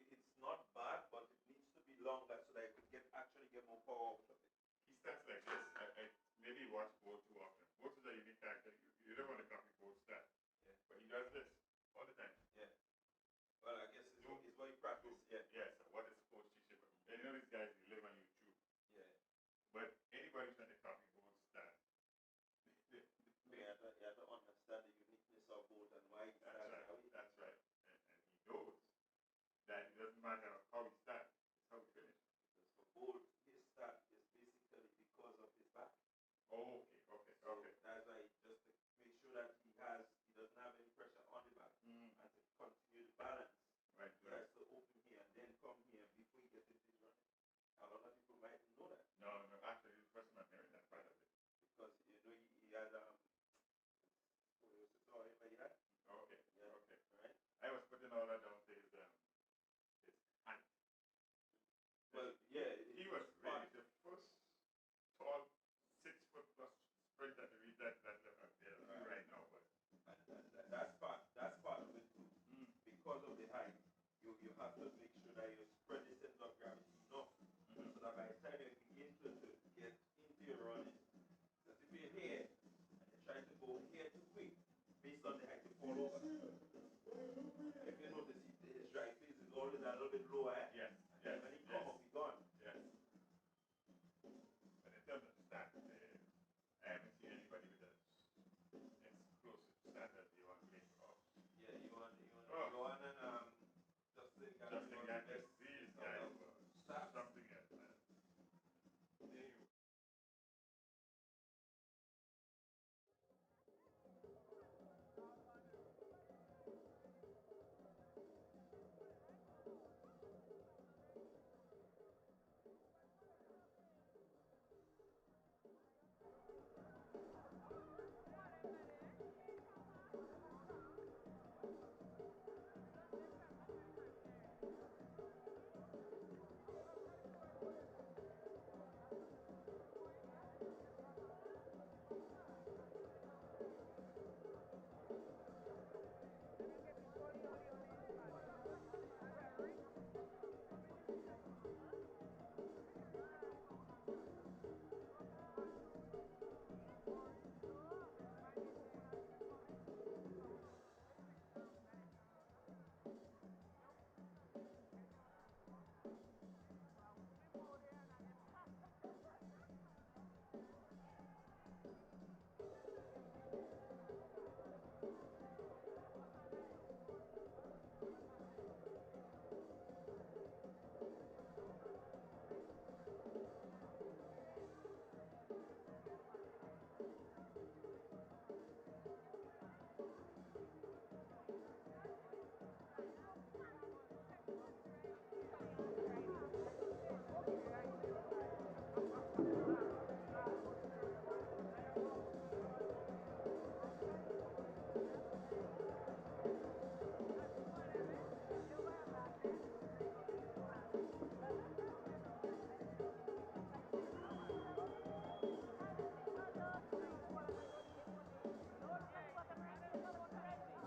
It's not bad, but it needs to be longer so that I could actually get more power out of it. He starts like this. I maybe watch both too often. Both is a unique character. You don't want to copy both style. Yeah. But he does this all the time. Yeah. Well, I guess it's what you practice. Yeah. Yes. What is supposed to shape? And you know these guys, they live on YouTube. Yeah. But anybody trying to copy both style. You have to understand the uniqueness of both and why it's That's right. And he knows that it doesn't matter how he starts, it's how he finishes. For both, his start is basically because of his back. Oh, okay. That's why just to make sure that he doesn't have any pressure on the back and to continue the balance. Right. He has to open here and then come here before he gets into his running. A lot of people might know that. No, actually, the first time I'm hearing that part of it. Because he had Okay. Right. I was putting all that down to his hand.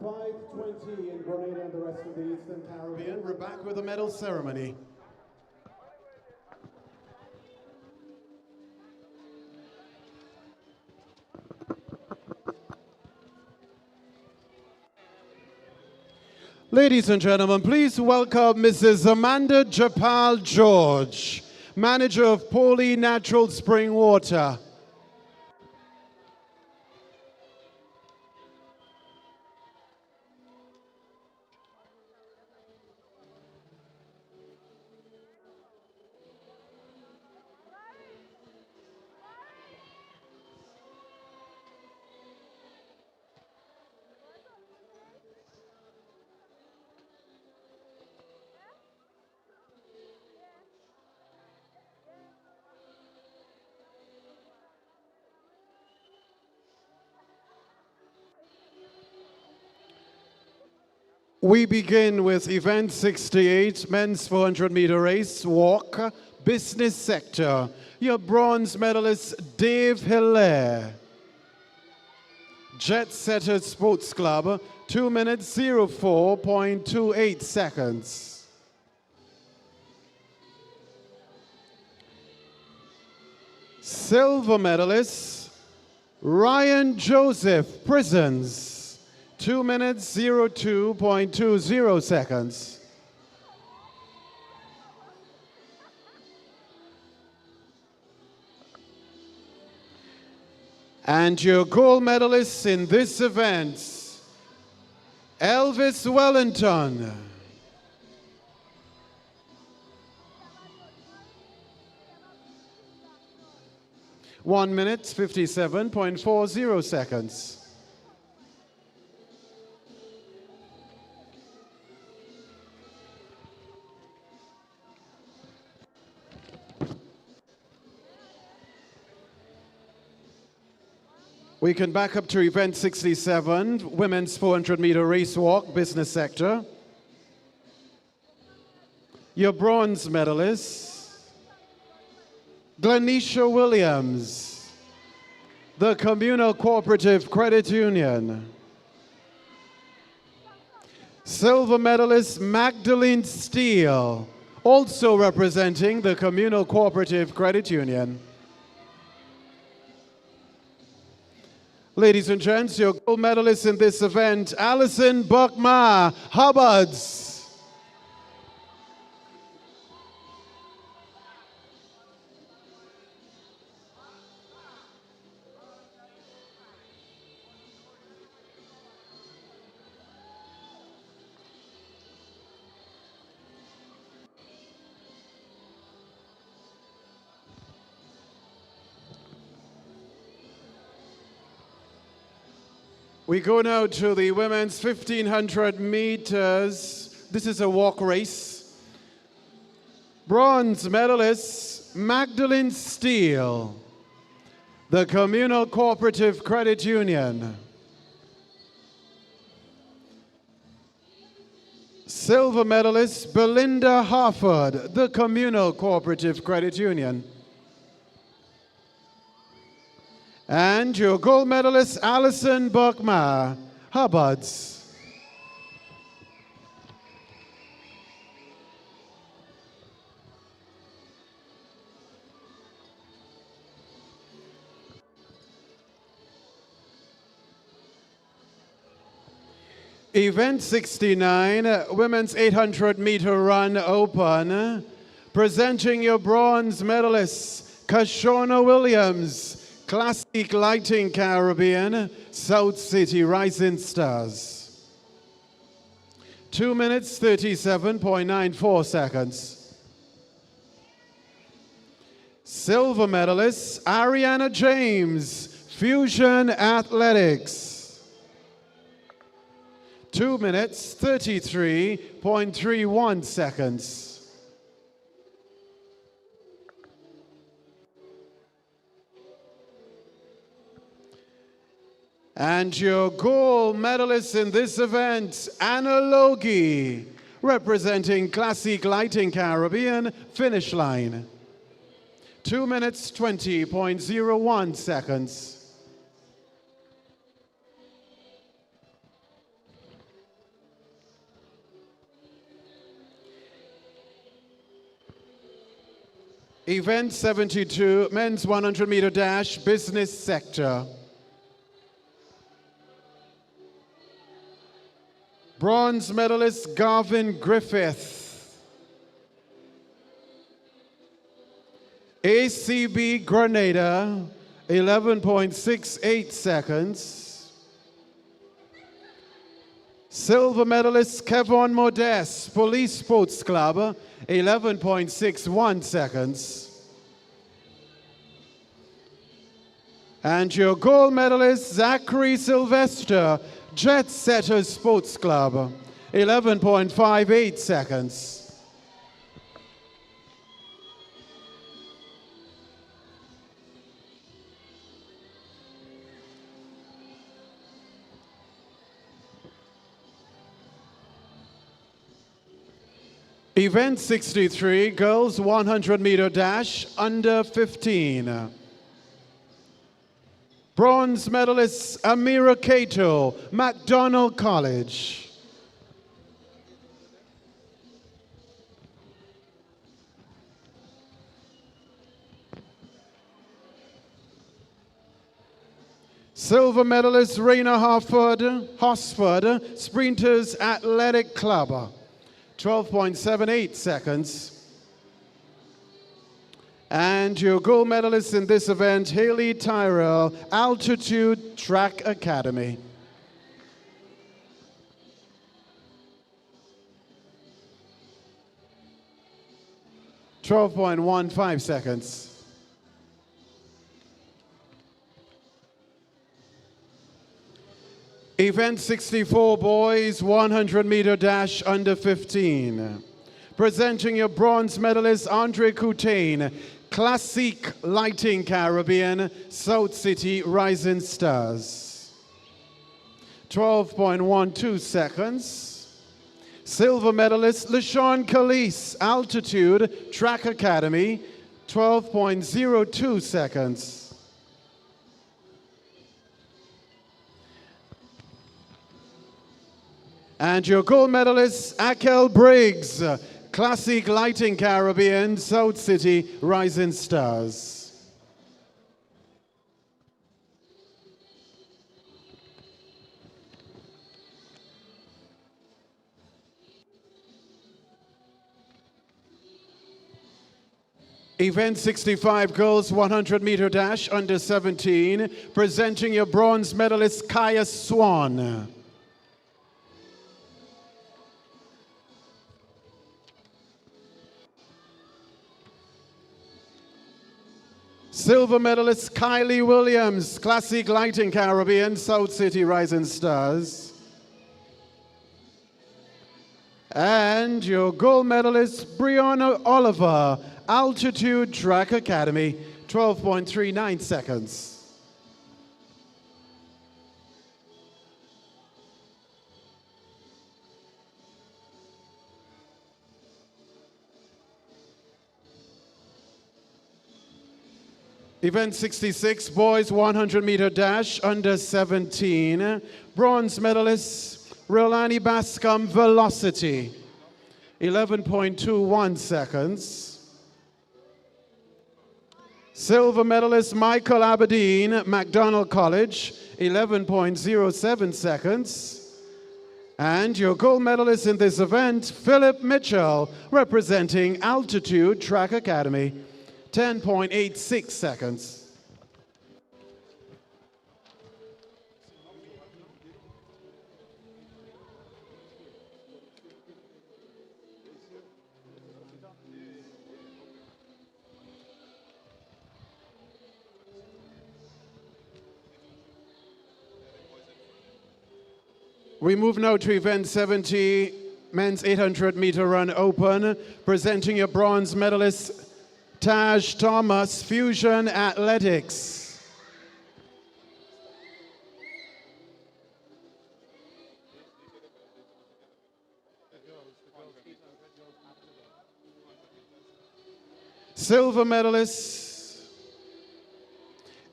5:20 in Grenada and the rest of the Eastern Caribbean. We're back with the medal ceremony. Ladies and gentlemen, please welcome Mrs. Amanda Japal George, manager of Poli Natural Spring Water. We begin with event 68, men's 400-meter race, walk, business sector. Your bronze medalist, Dave Hilaire. Jet Setter Sports Club, 2 minutes 04.28 seconds. Silver medalist, Ryan Joseph, Prisons. 2 minutes 02.20 seconds. And your gold medalists in this event, Elvis Wellington. 1 minute 57.40 seconds. We can back up to event 67, women's 400-meter race walk, business sector. Your bronze medalist, Glenisha Williams, the Communal Cooperative Credit Union. Silver medalist, Magdalene Steele, also representing the Communal Cooperative Credit Union. Ladies and gents, your gold medalist in this event, Alison Buckma, Hubbards. We go now to the women's 1,500 meters. This is a walk race. Bronze medalist, Magdalene Steele, the Communal Cooperative Credit Union. Silver medalist, Belinda Harford, the Communal Cooperative Credit Union. And your gold medalist, Alison Buckma, Hubbards. Event 69, women's 800-meter run open. Presenting your bronze medalists, Kashona Williams, Classique Lighting Caribbean, South City Rising Stars. 2 minutes 37.94 seconds. Silver medalist, Ariana James, Fusion Athletics. 2 minutes 33.31 seconds. And your gold medalist in this event, Anna Logie, representing Classique Lighting Caribbean, finish line. 2 minutes 20.01 seconds. Event 72, men's 100-meter dash, business sector. Bronze medalist Garvin Griffith. ACB Grenada, 11.68 seconds. Silver medalist Kevon Modeste, Police Sports Club, 11.61 seconds. And your gold medalist Zachary Sylvester, Jet Setters Sports Club, 11.58 seconds. Event 63, girls 100-meter dash, under 15. Bronze medalist Amira Cato, McDonald College. Silver medalist Raina Hosford, Sprinters Athletic Club, 12.78 seconds. And your gold medalist in this event, Haley Tyrell, Altitude Track Academy. (12.15 seconds). Event 64, boys 100-meter dash, under 15. Presenting your bronze medalist, Andre Coutain, Classique Lighting Caribbean, South City Rising Stars. 12.12 seconds. Silver medalist, LaShawn Calise, Altitude Track Academy, 12.02 seconds. And your gold medalist, Akel Briggs, Classic Lighting Caribbean, South City Rising Stars. Event 65, girls 100-meter dash, under 17. Presenting your bronze medalist, Kaya Swan. Silver medalist Kylie Williams, Classic Lighting Caribbean, South City Rising Stars. And your gold medalist Brianna Oliver, Altitude Track Academy, 12.39 seconds. Event 66, boys 100-meter dash, under 17. Bronze medalist Rolani Bascom, Velocity, 11.21 seconds. Silver medalist Michael Aberdeen, McDonald College, 11.07 seconds. And your gold medalist in this event, Philip Mitchell, representing Altitude Track Academy, 10.86 seconds. We move now to event 70, men's 800-meter run open, presenting your bronze medalist, Taj Thomas, Fusion Athletics. Silver medalist,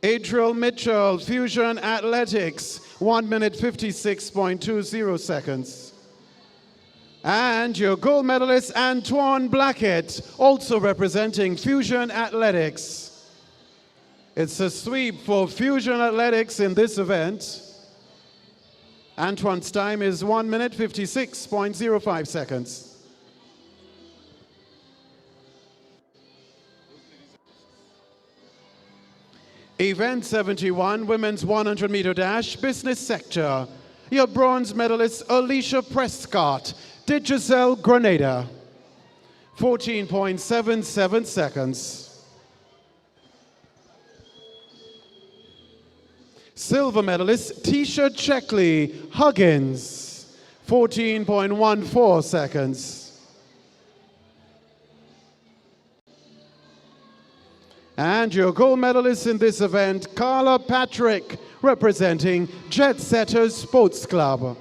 Adriel Mitchell, Fusion Athletics, 1 minute 56.20 seconds. And your gold medalist, Antoine Blackett, also representing Fusion Athletics. It's a sweep for Fusion Athletics in this event. Antoine's time is 1 minute 56.05 seconds. Event 71, women's 100-meter dash, business sector. Your bronze medalist, Alicia Prescott, Digicel Grenada, 14.77 seconds. Silver medalist, Tisha Checkley, Huggins, 14.14 seconds. And your gold medalist in this event, Carla Patrick, representing Jet Setters Sports Club,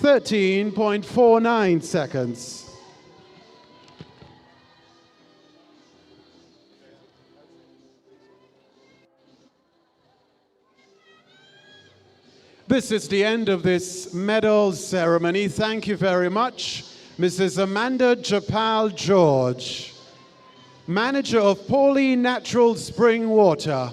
13.49 seconds. This is the end of this medal ceremony. Thank you very much, Mrs. Amanda Japal George, manager of Pauline Natural Spring Water.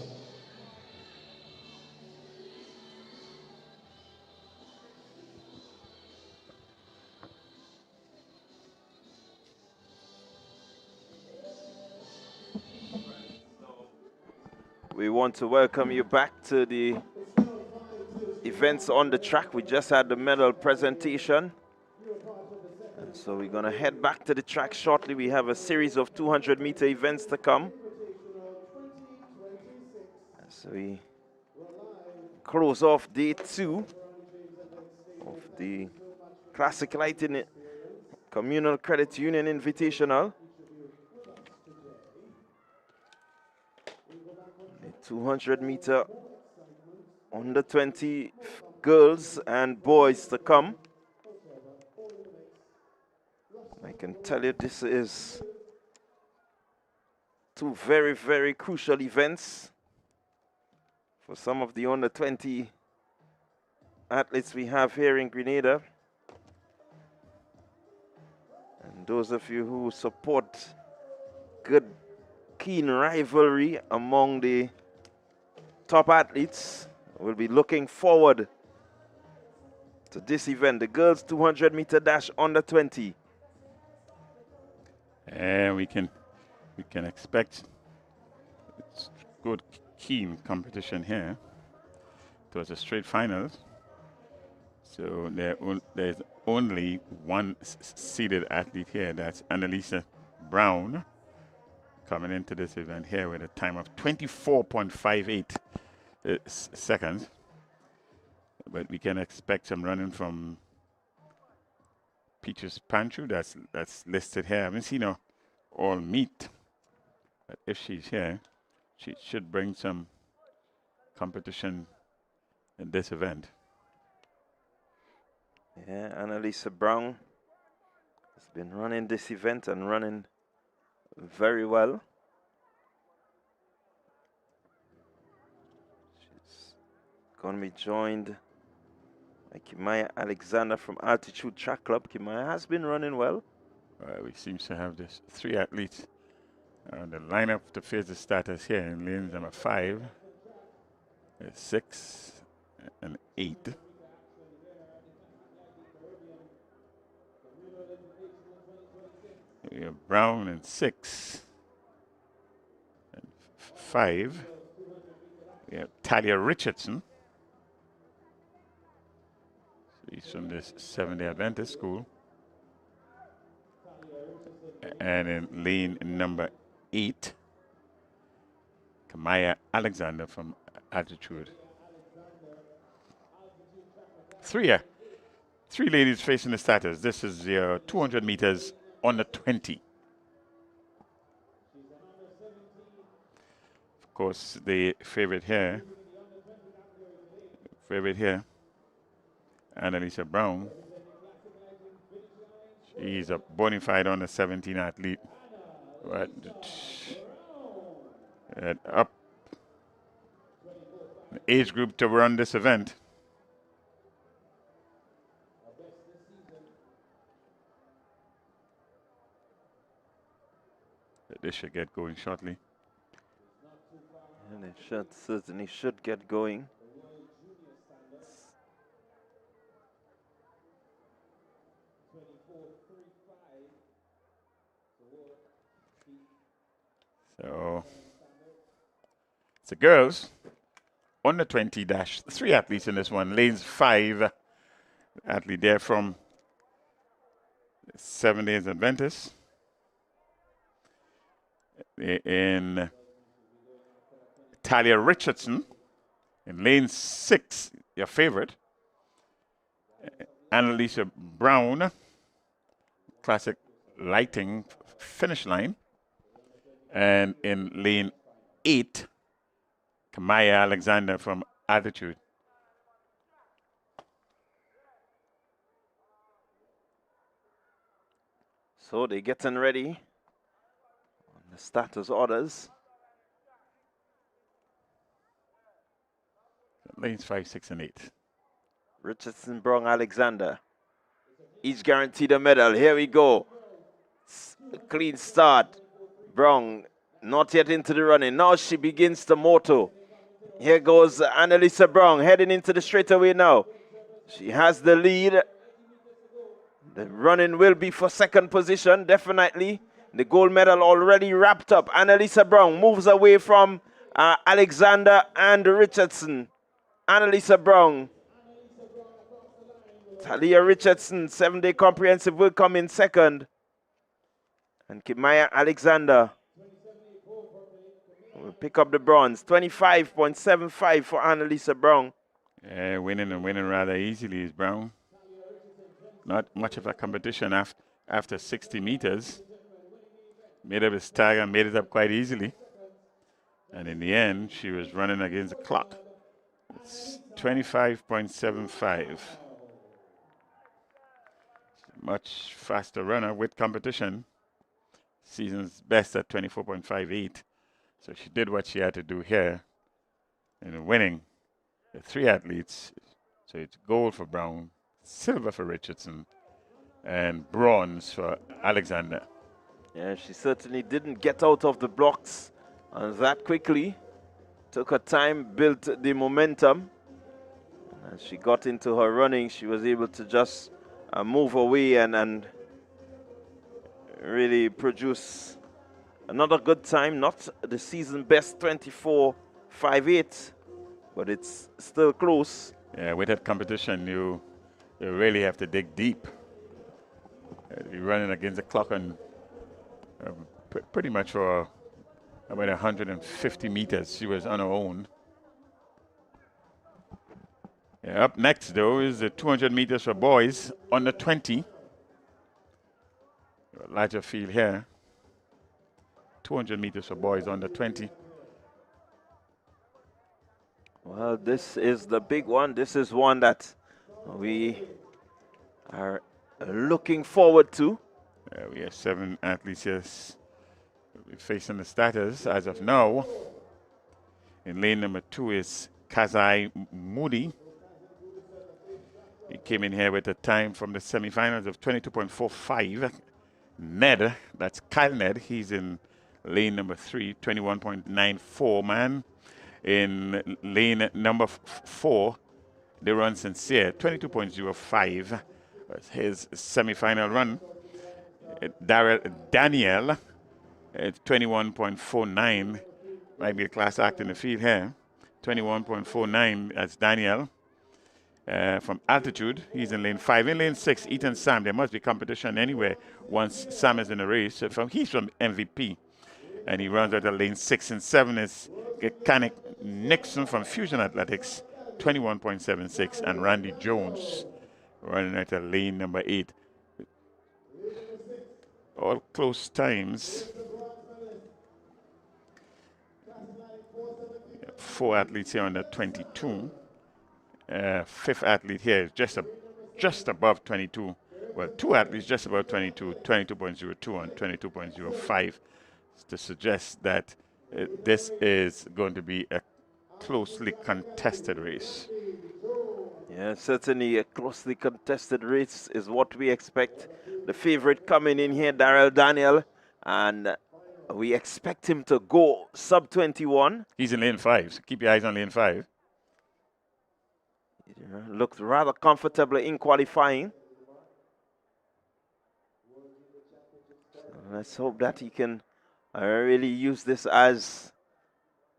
We want to welcome you back to the events on the track. We just had the medal presentation. And so we're going to head back to the track shortly. We have a series of 200-meter events to come. So we close off day 2 of the Classic Lighting Communal Credit Union Invitational. The 200-meter under 20 girls and boys to come. I can tell you this is 2 very, very crucial events for some of the under 20 athletes we have here in Grenada. And those of you who support good, keen rivalry among the top athletes will be looking forward to this event, the girls 200-meter dash under 20. And we can expect good, keen competition here. It was a straight finals, so there's only one seeded athlete here. That's Annalisa Brown, coming into this event here with a time of 24.58 seconds. But we can expect some running from Peaches Panchu, that's listed here. I haven't seen her all meet, but if she's here, she should bring some competition in this event. Yeah, Annalisa Brown has been running this event and running very well. She's going to be joined by Kimaya Alexander from Altitude Track Club. Kimaya has been running well. We seem to have this 3 athletes on the lineup to face the starters here in lanes number 5, 6, and 8. We have Brown in 6, and 5. We have Talia Richardson. He's from this Seventh-day Adventist school. And in lane number 8, Kamaya Alexander from Altitude. 3 ladies facing the starters. This is your 200 meters under 20. Of course, the favorite here, Annalisa Brown. She's a bona fide under 17 athlete. Right. Up age group to run this event. They should get going shortly. And they certainly should get going. So it's the girls under 20 dash. 3 athletes in this one. Lanes 5 athlete there from 7 Days Adventist. In Talia Richardson in lane 6, your favorite. Annalisa Brown, Classic Lighting finish line. And in lane 8, Kamaya Alexander from Attitude. So they're getting ready on the status orders. Lanes 5, 6, and 8. Richardson, Brown, Alexander. Each guaranteed a medal. Here we go. A clean start. Brown not yet into the running. Now she begins the moto. Here goes Annalisa Brown heading into the straightaway now. She has the lead. The running will be for second position, definitely. The gold medal already wrapped up. Annalisa Brown moves away from Alexander and Richardson. Annalisa Brown. Talia Richardson, 7-day comprehensive, will come in second. And Kimaya Alexander will pick up the bronze. 25.75 for Annalisa Brown. Yeah, winning rather easily is Brown. Not much of a competition after 60 meters. Made up a stagger, made it up quite easily. And in the end, she was running against the clock. It's 25.75. Much faster runner with competition. Season's best at 24.58. So she did what she had to do here in winning the 3 athletes. So it's gold for Brown, silver for Richardson, and bronze for Alexander. Yeah, she certainly didn't get out of the blocks that quickly. Took her time, built the momentum. As she got into her running, she was able to just move away and really produce another good time. Not the season best 24.58, but it's still close. Yeah, with that competition, you really have to dig deep. You're running against the clock on pretty much for about 150 meters. She was on her own. Yeah, up next, though, is the 200 meters for boys under 20. Larger field here. 200 meters for boys under 20. Well, this is the big one. This is one that we are looking forward to. We have 7 athletes here facing the starters as of now. In lane number 2 is Kazai Moody. He came in here with a time from the semifinals of 22.45. Ned, that's Kyle Ned, he's in lane number 3, 21.94, man. In lane number 4, they run Sincere, 22.05 was his semifinal run. Daniel, 21.49, might be a class act in the field here. 21.49 as Daniel. From Altitude, he's in lane 5. In lane 6, Ethan Sam. There must be competition anywhere once Sam is in the race. So he's from MVP, and he runs out of lane 6 and 7 is Kanik Nixon from Fusion Athletics, 21.76, and Randy Jones running out of lane number 8. All close times. 4 athletes here under 22. 5th athlete here is just above 22. Well, 2 athletes just above 22, 22.02 and 22.05, to suggest that this is going to be a closely contested race. Yeah, certainly a closely contested race is what we expect. The favorite coming in here, Darrell Daniel, and we expect him to go sub 21. He's in lane 5, so keep your eyes on lane 5. Looked rather comfortable in qualifying. Let's hope that he can really use this as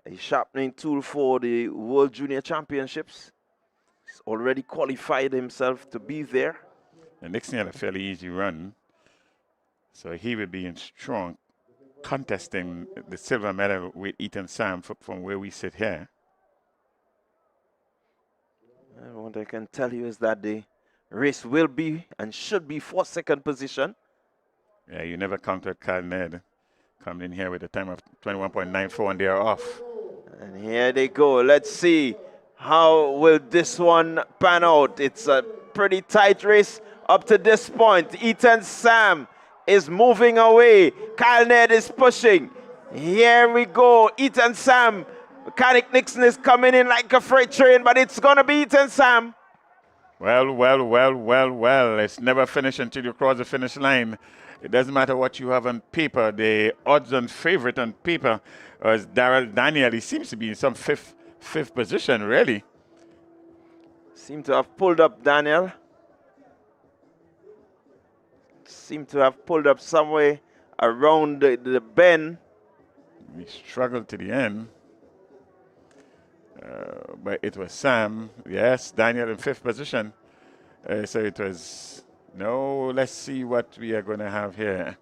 a sharpening tool for the World Junior Championships. He's already qualified himself to be there. And Nixon had a fairly easy run, so he will be in strong contesting the silver medal with Ethan Sam from where we sit here. And what I can tell you is that the race will be and should be for second position. Yeah, you never counted Kyle Ned coming in here with a time of 21.94 and they're off. And here they go. Let's see how will this one pan out. It's a pretty tight race up to this point. Ethan Sam is moving away. Kyle Ned is pushing. Here we go. Ethan Sam. Mechanic Nixon is coming in like a freight train, but it's going to be Ethan Sam. Well, well, well, well, well. It's never finished until you cross the finish line. It doesn't matter what you have on paper. The odds-on favorite on paper is Daryl Daniel. He seems to be in some fifth position, really. Seem to have pulled up Daniel. Seem to have pulled up somewhere around the bend. We struggled to the end. But it was Sam. Yes, Daniel in 5th position. So it was... No, let's see what we are going to have here.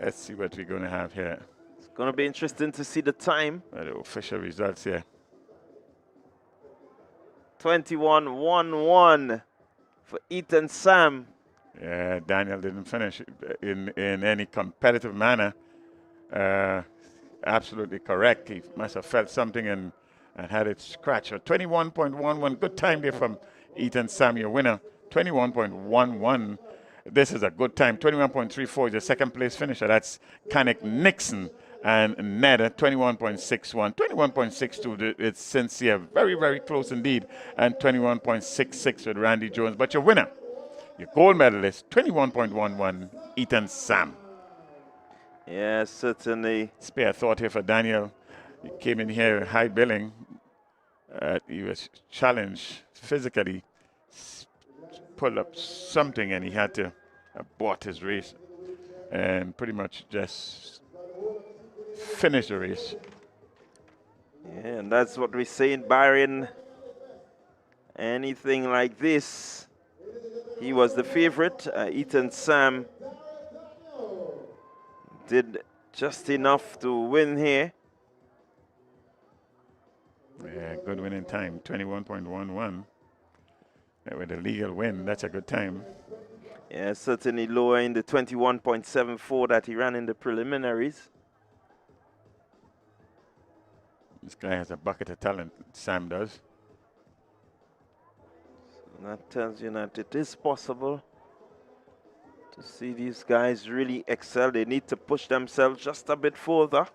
Let's see what we're going to have here. It's going to be interesting to see the time. The official results here. 21-1-1 for Ethan Sam. Yeah, Daniel didn't finish in any competitive manner. Absolutely correct. He must have felt something and had it scratched. 21.11, good time there from Ethan Sam, your winner. 21.11. This is a good time. 21.34 is the second place finisher. That's Mechanic Nixon and Ned at 21.61. 21.62, it's Sincere. Very, very close indeed. And 21.66 with Randy Jones. But your winner, your gold medalist, 21.11, Ethan Sam. Yes, certainly. Spare thought here for Daniel. He came in here high billing. He was challenged physically. Pulled up something and he had to abort his race and pretty much just finish the race. Yeah, and that's what we say in Bahrain. Anything like this, he was the favorite. Ethan Sam did just enough to win here. Yeah, good winning time, 21.11. With a legal win, that's a good time. Yeah, certainly lower in the 21.74 that he ran in the preliminaries. This guy has a bucket of talent, Sam does. So that tells you that it is possible to see these guys really excel. They need to push themselves just a bit further.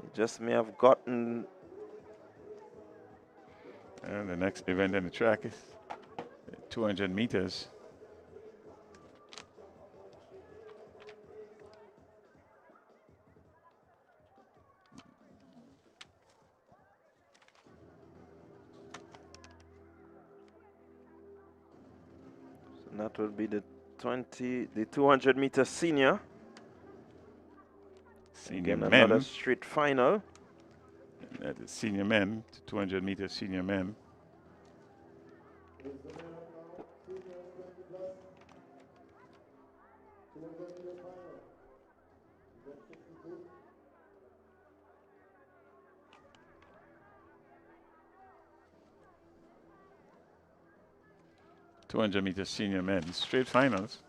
They just may have gotten... And the next event on the track is 200 meters. So that will be the 200 meter senior. Senior Again, men. another street final. The senior men, 200 meter senior men. .200-meter senior men, straight finals.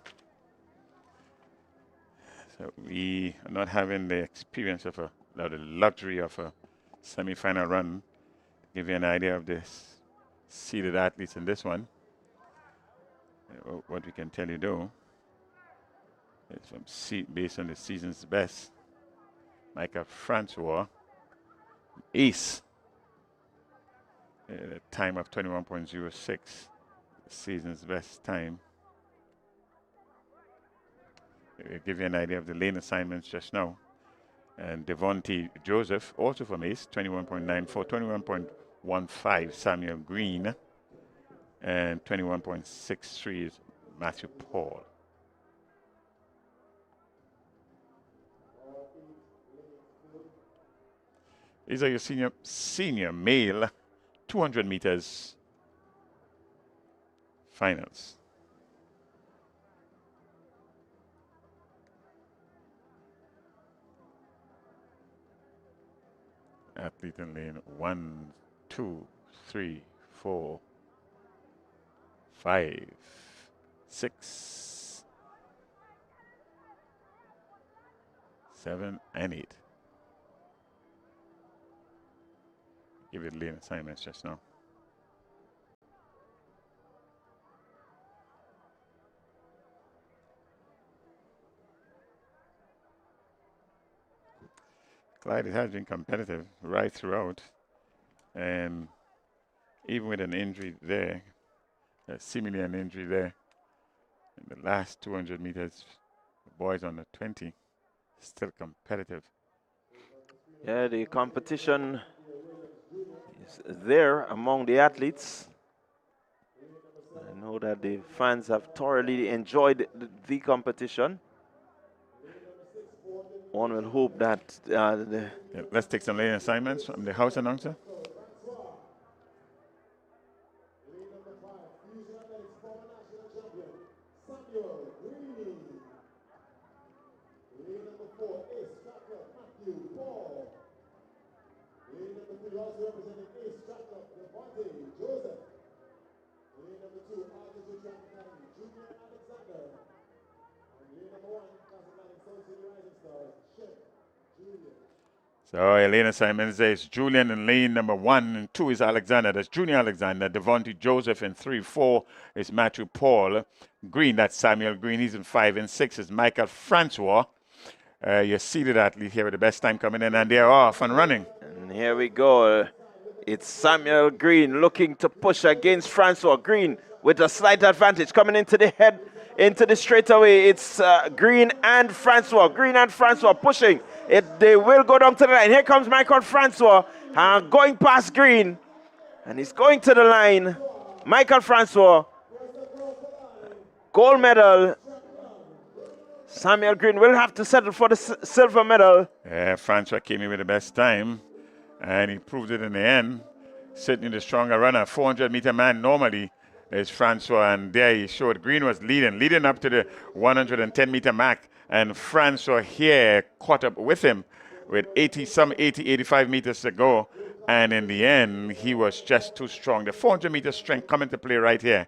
So we are not having the experience of the luxury of a semi-final run. Give you an idea of this seeded athletes in this one. What we can tell you though, is from based on the season's best, Micah Francois, ace, a time of 21.06, season's best time. give you an idea of the lane assignments just now. And Devontae Joseph, also from Ace, 21.94, 21.15 Samuel Green, and 21.63 is Matthew Paul. These are your senior male 200 meters finals. Athlete in lane 1, 2, 3, 4, 5, 6, 7, and 8. Give it lane assignments just now. Clyde has been competitive right throughout, and even with an injury there, seemingly an injury there, in the last 200 meters, the boys on the 20, still competitive. Yeah, the competition is there among the athletes. I know that the fans have thoroughly enjoyed the competition. One will hope that let's take some lane assignments from the house announcer. So lane assignments is Julian in lane number 1 and 2 is Alexander. That's Junior Alexander. Devontae Joseph in 3, 4 is Matthew Paul. Green, that's Samuel Green. He's in 5 and 6 is Michael Francois. Your seated athlete here with the best time coming in, and they're off and running. And here we go. It's Samuel Green looking to push against Francois. Green with a slight advantage coming into the head, into the straightaway. It's Green and Francois. Green and Francois pushing. They will go down to the line. Here comes Michael Francois going past Green. And he's going to the line. Michael Francois. Gold medal. Samuel Green will have to settle for the silver medal. Yeah, Francois came in with the best time. And he proved it in the end. Certainly the stronger runner. 400-meter man normally is Francois. And there he showed Green was leading up to the 110-meter mark. And Francois here caught up with him with 85 meters to go. And in the end, he was just too strong. The 400-meter strength coming to play right here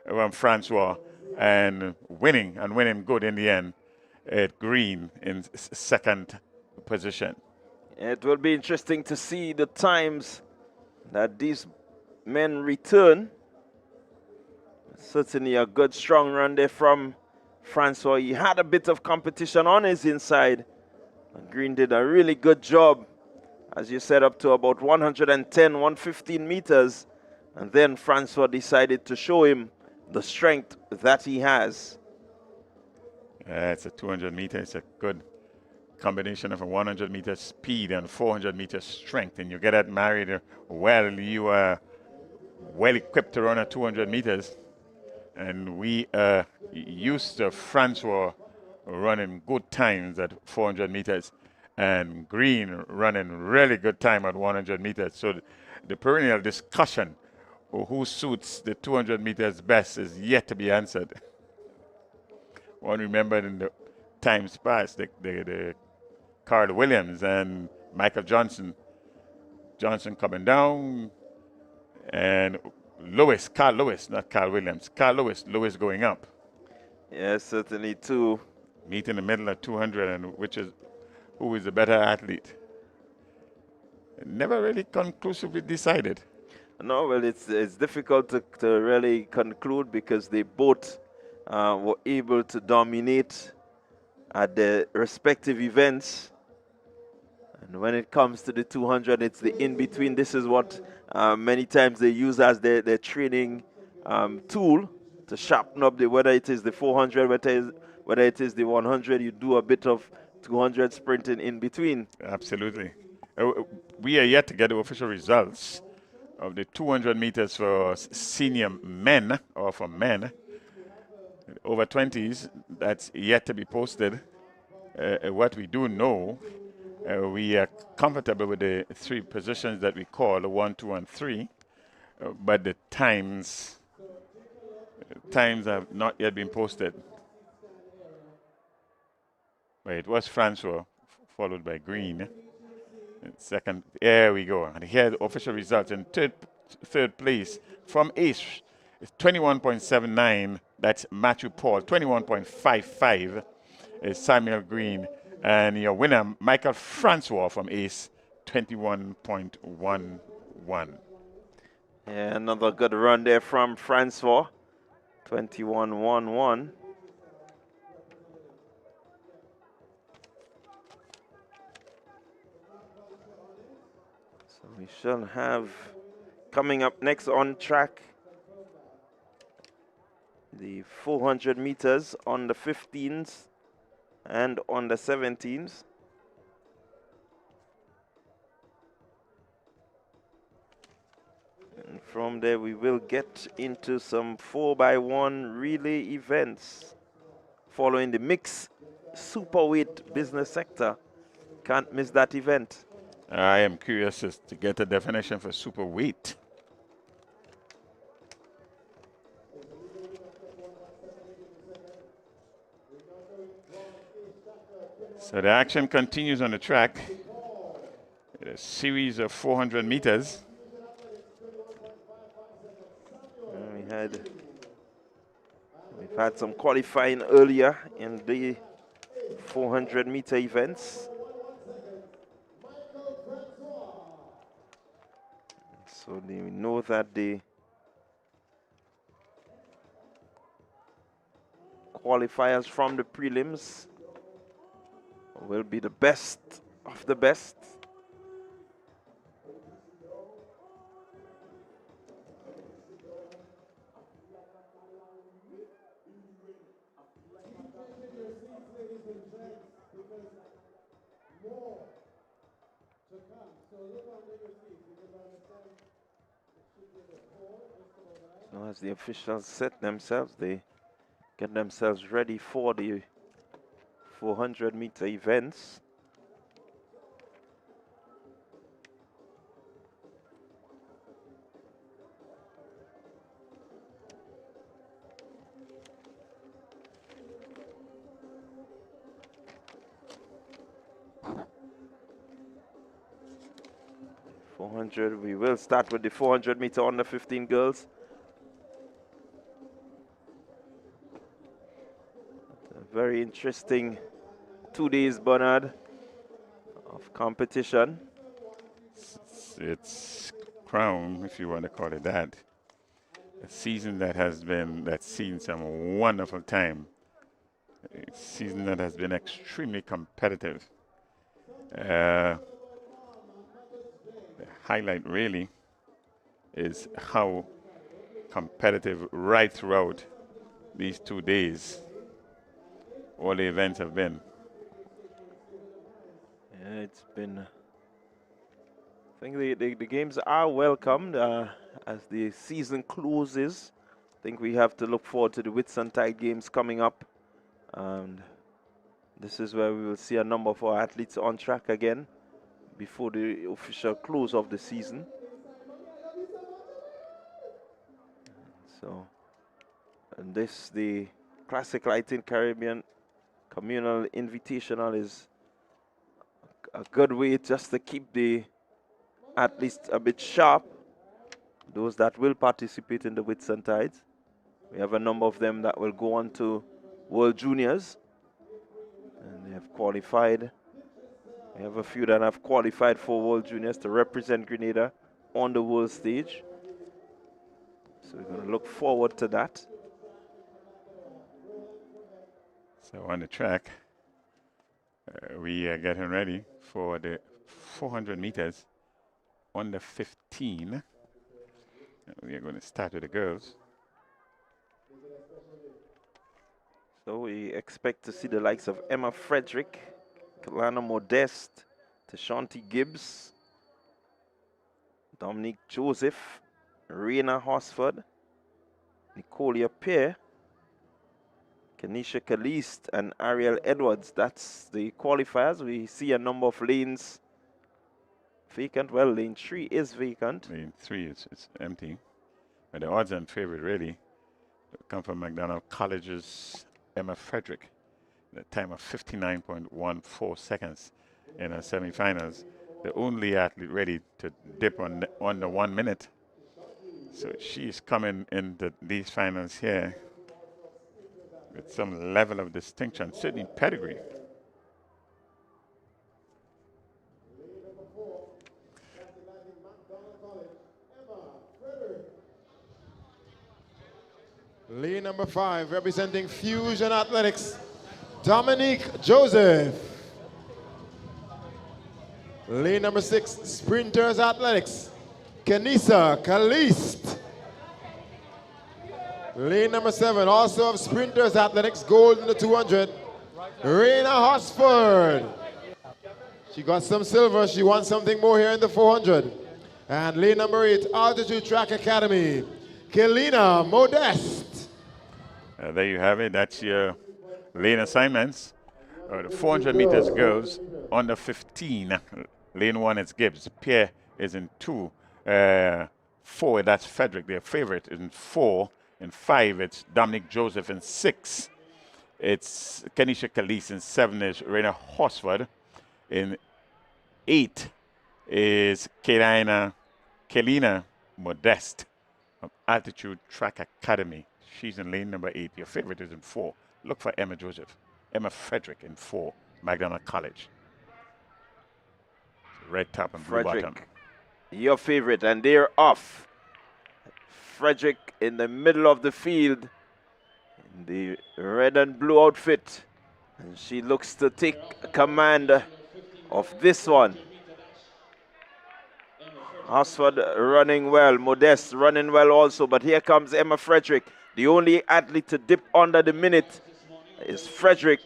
from Francois. And winning good in the end at Green in second position. It will be interesting to see the times that these men return. Certainly a good strong run there from Francois. He had a bit of competition on his inside. And Green did a really good job, as you said, up to about 110, 115 meters. And then Francois decided to show him the strength that he has. It's a 200 meter. It's a good combination of a 100 meter speed and 400 meter strength. And you get that married well. You are well equipped to run at 200 meters. And we are used to Francois running good times at 400 meters and Green running really good time at 100 meters. So the perennial discussion of who suits the 200 meters best is yet to be answered. One remembered in the times past, the Carl Williams and Michael Johnson. Johnson coming down, and Carl Lewis, not Carl Williams. Carl Lewis going up. Yes, certainly too. Meet in the middle of 200, and who is the better athlete? Never really conclusively decided. No, well, it's difficult to really conclude because they both were able to dominate at their respective events. And when it comes to the 200, it's the in-between. This is what many times they use as their training tool to sharpen up whether it is the 400, whether it is the 100, you do a bit of 200 sprinting in between. Absolutely. We are yet to get the official results of the 200 meters for senior men, or for men over 20s. That's yet to be posted. What we do know, we are comfortable with the three positions that we call the 1, 2, and 3, but the times have not yet been posted. But it was Francois, followed by Green. And second, there we go. And here are the official results. In third place from Ace is 21.79. That's Matthew Paul. 21.55 is Samuel Green. And your winner, Michael Francois from Ace, 21.11. Yeah, another good run there from Francois. 21.11. So we shall have coming up next on track the 400 meters on the 15s and on the 17s. And from there we will get into some 4x1 relay events following the mixed superweight business sector. Can't miss that event. I am curious as to get a definition for super weight. So the action continues on the track. A series of 400 meters. We've had some qualifying earlier in the 400 meter events. So we know that the qualifiers from the prelims will be the best of the best. So as the officials set themselves, they get themselves ready for the 400 meter events. We will start with the 400 meter on the 15 girls. A very interesting 2 days, Bernard, of competition. It's crown, if you want to call it that. A season that's seen some wonderful time. A season that has been extremely competitive. The highlight really is how competitive right throughout these 2 days all the events have been. Yeah, it's been, I think the games are welcomed as the season closes. I think we have to look forward to the Whitsuntide games coming up. And this is where we will see a number of our athletes on track again before the official close of the season. So, and this, the Classic Lighting Caribbean Communal Invitational, is a good way just to keep the athletes a bit sharp, those that will participate in the Whitsuntides. We have a number of them that will go on to World Juniors, and they have qualified. We have a few that have qualified for World Juniors to represent Grenada on the world stage. So we're going to look forward to that. So on the track, we are getting ready for the 400 meters on the 15. We are going to start with the girls. So we expect to see the likes of Emma Frederick, Kalana Modeste, Tashanti Gibbs, Dominique Joseph, Raina Hosford, Nicolia Pear, Kenisha Caliste, and Ariel Edwards. That's the qualifiers. We see a number of lanes vacant. Well, lane 3 is vacant. Lane 3 it's empty. But the odds and favorite really come from McDonald College's Emma Frederick. The time of 59.14 seconds in her semifinals. The only athlete ready to dip on the 1 minute. So she's coming into these finals here with some level of distinction, certainly pedigree. Lane number 5, representing Fusion Athletics, Dominique Joseph. Lane number 6, Sprinters Athletics, Kenisa Caliste. Lane number 7, also of Sprinters Athletics, gold in the 200, Raina Hosford. She got some silver, she wants something more here in the 400. And lane number 8, Altitude Track Academy, Kelina Modeste. There you have it. That's your lane assignments. The 400 meters girls under 15. Lane 1 is Gibbs. Pierre is in 2. 4, that's Frederick, their favorite, is in 4. In 5, it's Dominic Joseph. In 6, it's Kenisha Caliste. In 7 is Raina Hosford. In 8 is Kelina Modeste of Altitude Track Academy. She's in lane number 8. Your favorite is in 4. Look for Emma Frederick in 4, McDonald College. Red top and blue bottom. Your favorite, and they're off. Frederick in the middle of the field in the red and blue outfit. And she looks to take command of this one. Hosford running well, Modeste running well also, but here comes Emma Frederick. The only athlete to dip under the minute is Frederick.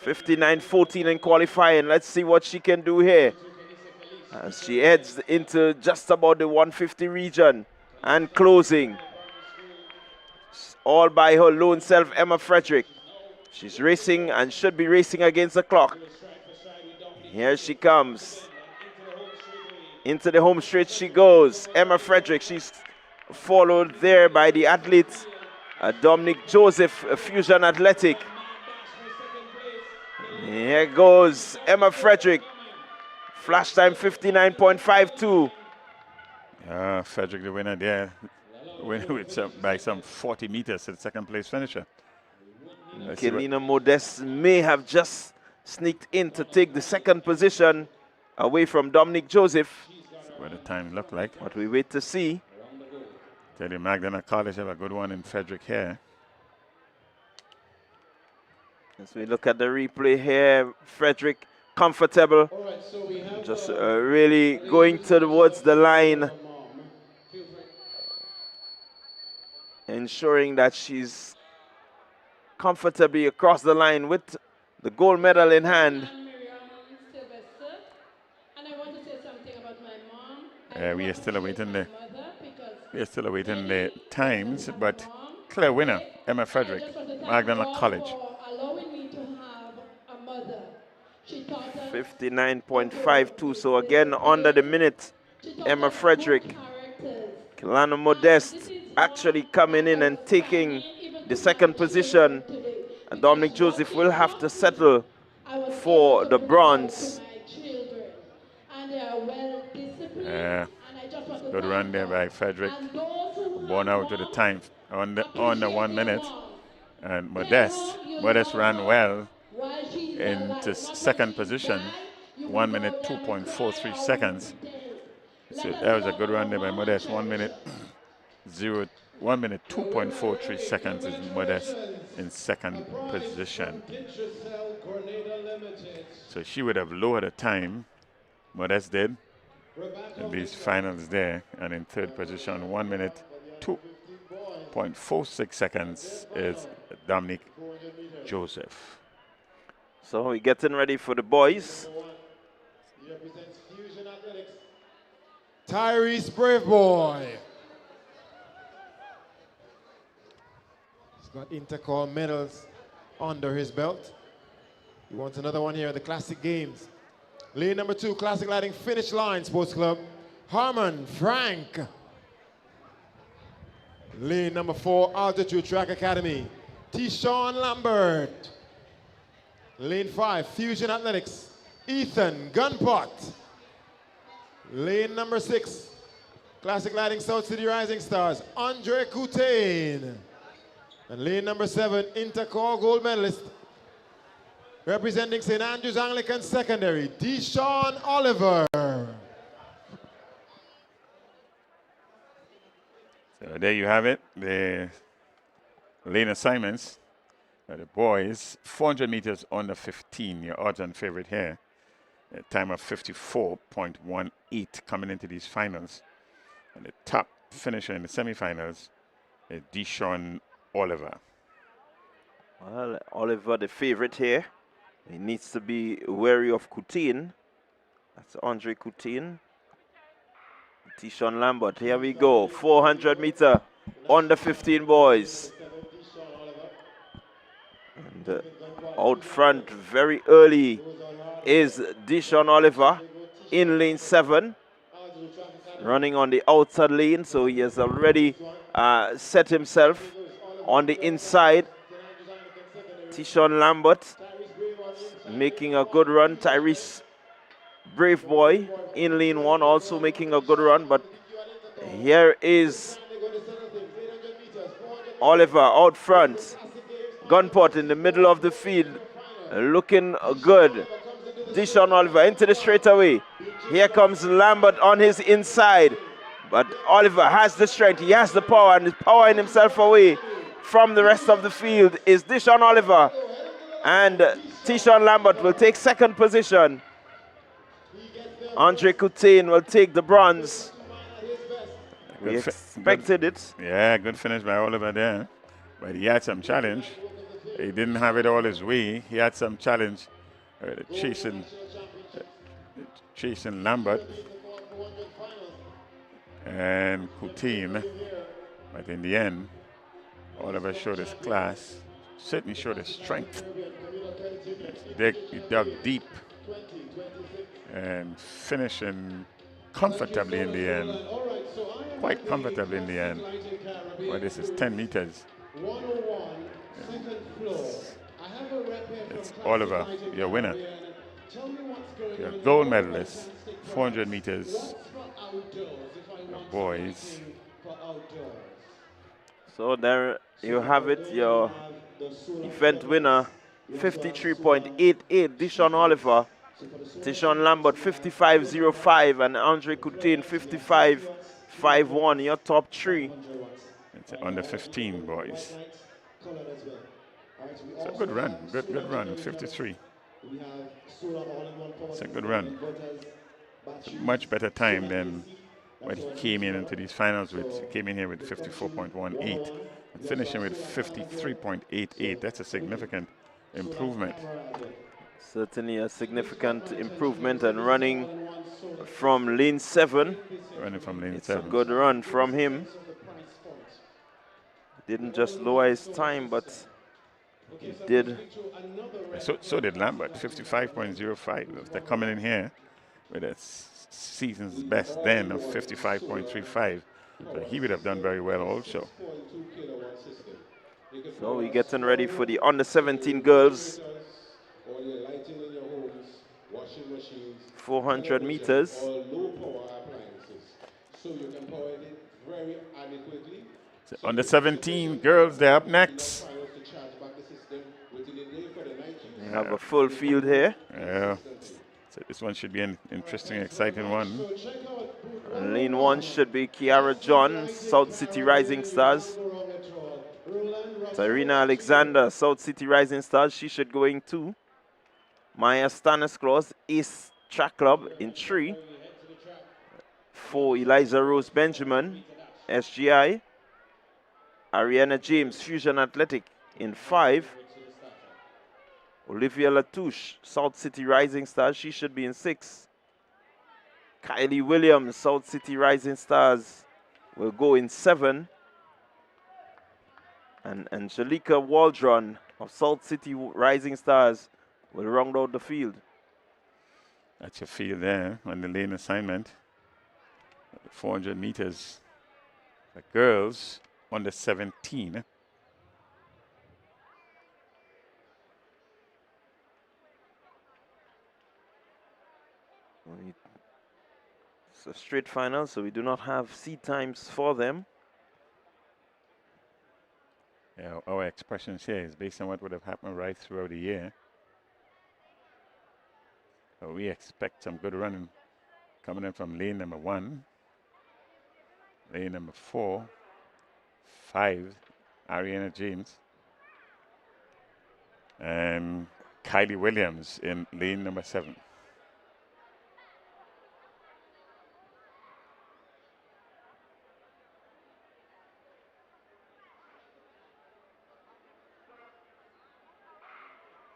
59.14 in qualifying. Let's see what she can do here. As she heads into just about the 150 region and closing. All by her lone self, Emma Frederick. She's racing and should be racing against the clock. Here she comes. Into the home straight she goes. Emma Frederick, she's followed there by the athlete Dominic Joseph, Fusion Athletic. Here goes Emma Frederick. Flash time 59.52. Frederick the winner there. Winner with by some 40 meters to the second place finisher. Kelina Modeste may have just sneaked in to take the second position away from Dominic Joseph. That's what the time looked like. But we wait to see. Tell you, McDonald College have a good one in Frederick here. As we look at the replay here, Frederick comfortable. Just really going towards the line. Ensuring that she's comfortably across the line with the gold medal in hand. We are still awaiting the times, but clear winner, Emma Frederick, McDonald College. 59.52, so again under the minute, Emma Frederick. Kelana Modeste actually coming in and taking the second position. And Dominic Joseph will have to settle for the bronze. Good run there by Frederick. Born out to the time on the 1 minute. And Modeste ran well into second position. 1 minute 2.43 seconds. So that was a good run there by Modeste. 1 minute 2.43 seconds is Modeste in second position. So she would have lowered the time, Modeste did, in these finals there, and in third position, 1 minute 0.46 seconds is Dominic Joseph. So we're getting ready for the boys. He represents Fusion Athletics. Tyrese Brave Boy. He's got intercall medals under his belt. He wants another one here at the Classic Games. Lane number 2, Classic Lighting Finish Line Sports Club, Harmon Frank. Lane number 4, Altitude Track Academy, T-Sean Lambert. Lane 5, Fusion Athletics, Ethan Gunpot. Lane number 6, Classic Lighting South City Rising Stars, Andre Coutain. And lane number 7, Intercall gold medalist, representing St. Andrews Anglican Secondary, Deshaun Oliver. So there you have it, the lane assignments. The boys, 400 meters under 15, your odds on favorite here. A time of 54.18 coming into these finals. And the top finisher in the semifinals is Deshaun Oliver. Well, Oliver, the favorite here. He needs to be wary of Coutain. That's Andre Coutain. T-Sean Lambert, here we go. 400 meter under 15 boys. And out front very early is Deshaun Oliver in lane 7. Running on the outside lane, so he has already set himself on the inside. T-Sean Lambert making a good run. Tyrese Brave Boy in lane 1 also making a good run, but here is Oliver out front. Gunpot in the middle of the field, looking good. Deshaun Oliver into the straightaway. Here comes Lambert on his inside, but Oliver has the strength, he has the power, and is powering himself away from the rest of the field is Deshaun Oliver. And T-Sean Lambert will take second position. Andre Coutain will take the bronze. We expected it. Yeah, good finish by Oliver there. But he had some challenge. He didn't have it all his way. He had some challenge chasing Lambert and Coutain. But in the end, Oliver showed his class, certainly showed his strength. He dug deep and finishing comfortably in the end, quite comfortably in the end. Well, this is 10 meters. It's Oliver, your winner. Your gold medalist, 400 meters, boys. So there you have it, your event winner, 53.88, Deshaun Oliver. Deshaun Lambert, 55.05, and Andre Coutain, 55.51, your top 3. It's under 15, boys. It's a good run, good run, 53. It's a good run. It's a much better time than what he came into these finals with. He came in here with 54.18 and finishing with 53.88. That's a significant improvement. Certainly a significant improvement, and running from lane 7. Running from lane 7. It's a good run from him. Didn't just lower his time, but he did. So did Lambert, 55.05. They're coming in here with a season's best then of 55.35. So he would have done very well also. So we're getting ready for the under 17 girls. 400 meters. So under 17 girls, they're up next. We have a full field here. Yeah. So this one should be an interesting, exciting one. Lane 1 should be Kiara John, South City Rising Stars. Irina Alexander, South City Rising Stars, she should go in 2. Maya Stanislaus, East Track Club in 3. 4, Eliza Rose Benjamin, SGI. Ariana James, Fusion Athletic in 5. Olivia Latouche, South City Rising Stars, she should be in 6. Kylie Williams, South City Rising Stars, will go in 7. And Angelica Waldron of South City Rising Stars will round out the field. That's your field there on the lane assignment. 400 meters. The girls under 17. It's a straight final, so we do not have seed times for them. Yeah, our expressions here is based on what would have happened right throughout the year. So we expect some good running coming in from lane number 1, lane number 4, 5, Ariana James, and Kylie Williams in lane number 7.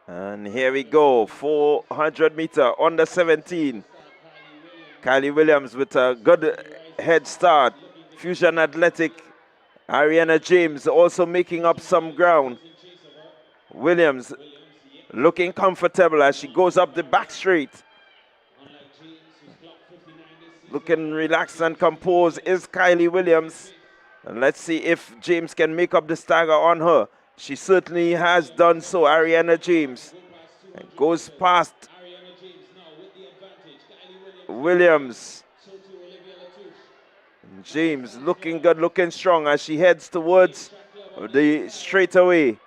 And here we go, 400 meter under 17. Kylie Williams with a good head start. Fusion Athletic, Ariana James also making up some ground. Williams looking comfortable as she goes up the back straight. Looking relaxed and composed is Kylie Williams. And let's see if James can make up the stagger on her. She certainly has done so, Ariana James. And goes past Williams. And James looking good, looking strong as she heads towards the straightaway.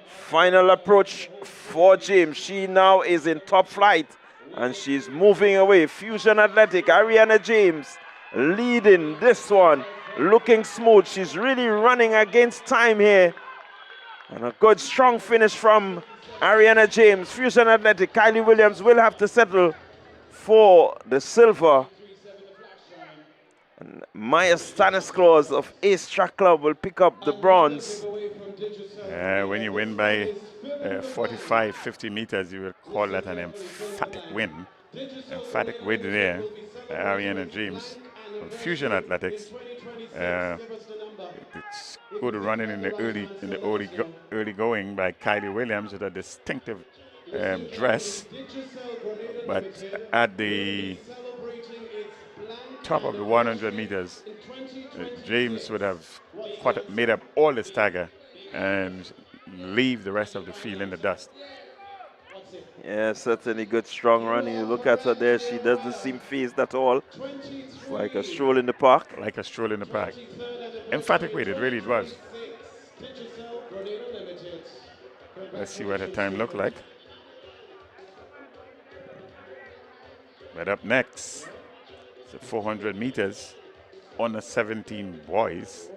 Final approach for James. She now is in top flight and she's moving away. Fusion Athletic, Ariana James leading this one. Looking smooth. She's really running against time here. And a good strong finish from Ariana James. Fusion Athletic, Kylie Williams will have to settle for the silver. And Maya Stanisclaus of Ace Track Club will pick up the bronze. When you win by 45, 50 meters, you will call that an emphatic win. Emphatic win there, Ariana James from Fusion Athletics. It's good running in the early going by Kylie Williams with a distinctive dress, but at the top of the 100 meters, James would have made up all the stagger and leave the rest of the field in the dust. Yeah, certainly good strong running. You look at her there, she doesn't seem phased at all. It's like a stroll in the park. Like a stroll in the park. Emphatic weight, it really was. Let's see what her time looked like. But up next, it's 400 meters on the 17 boys.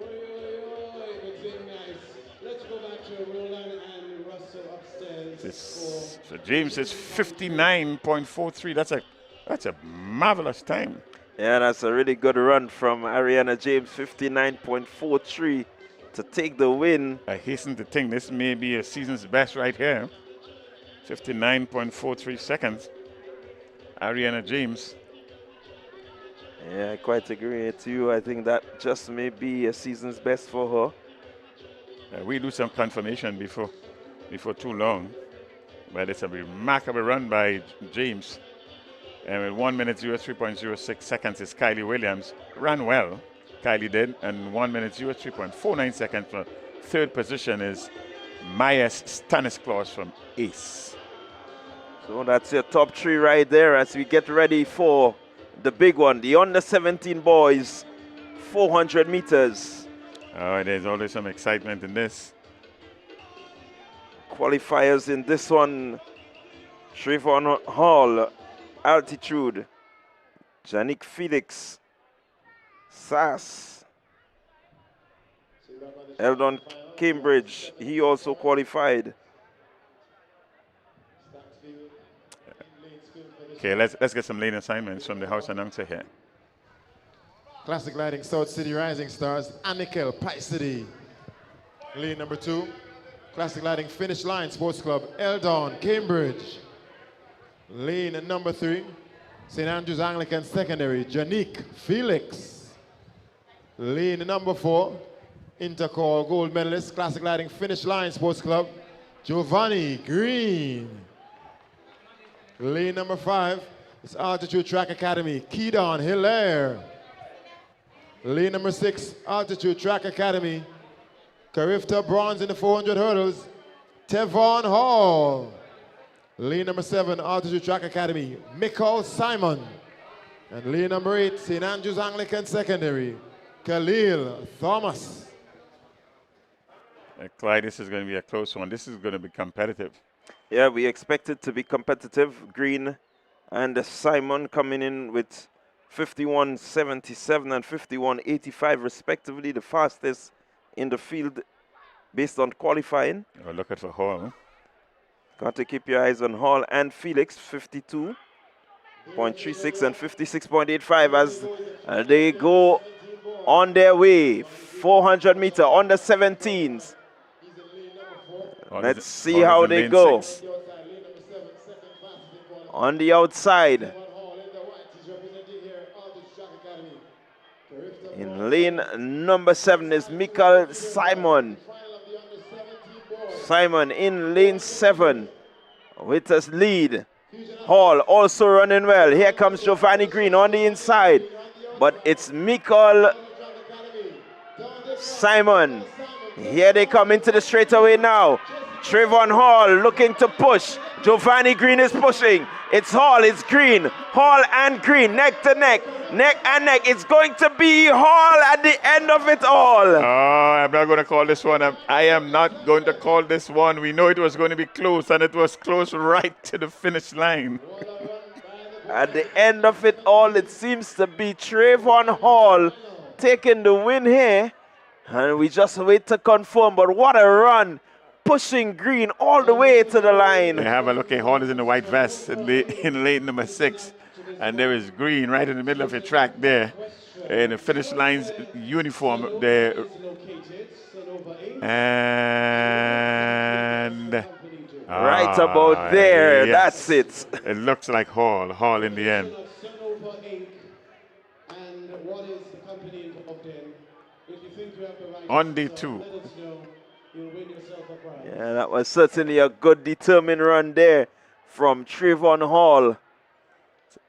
So James is 59.43. That's a marvelous time. Yeah, that's a really good run from Ariana James, 59.43 to take the win. I hasten to think this may be a season's best right here. 59.43 seconds. Ariana James. Yeah, I quite agree with you. I think that just may be a season's best for her. We do some confirmation before too long. But it's a remarkable run by James. And with 1 minute 03.06 seconds is Kylie Williams. Ran well, Kylie did. And 1 minute 03.49 seconds for third position is Maya Stanisclaus from Ace. So that's your top 3 right there as we get ready for the big one, the under 17 boys, 400 meters. Oh, there's always some excitement in this. Qualifiers in this one, Trayvon Hall, Altitude, Janik Felix, Sass, Eldon Cambridge, he also qualified. Okay, let's get some lane assignments from the house announcer here. Classic Lighting South City Rising Stars, Anikel Pai City. Lane number 2, Classic Lighting Finish Line Sports Club, Eldon, Cambridge. Lane number 3, St. Andrews Anglican Secondary, Janique Felix. Lane number 4, Intercall Gold Medalist, Classic Lighting Finish Line Sports Club, Giovanni Green. Lane number 5 is Altitude Track Academy, Keydon Hilaire. Lane number 6, Altitude Track Academy, Carifta Bronze in the 400 hurdles, Tevon Hall. Lane number 7, Altitude Track Academy, Michael Simon. And lane number 8, St. Andrews Anglican Secondary, Khalil Thomas. Clyde, this is going to be a close one. This is going to be competitive. Yeah, we expect it to be competitive. Green and Simon coming in with 51.77 and 51.85 respectively, the fastest in the field based on qualifying. We're looking for Hall. Got to keep your eyes on Hall and Felix, 52.36 and 56.85 as they go on their way. 400 meter on the 17s. Let's see how they go. On the outside. In lane number 7 is Michael Simon. Simon in lane 7 with his lead. Hall also running well. Here comes Giovanni Green on the inside. But it's Michael Simon. Here they come into the straightaway now. Trayvon Hall looking to push. Giovanni Green is pushing. It's Hall, it's Green. Hall and Green, neck to neck. Neck and neck. It's going to be Hall at the end of it all. Oh, I'm not going to call this one. I am not going to call this one. We know it was going to be close, and it was close right to the finish line. At the end of it all, it seems to be Trayvon Hall taking the win here. And we just wait to confirm. But what a run. Pushing Green all the way to the line. Have a look at Hall is in the white vest in lane number 6. And there is Green right in the middle of the track there. In the finish line's uniform there. And right about there, yes. That's it. It looks like Hall in the end. On day 2. Yeah, that was certainly a good determined run there from Trayvon Hall.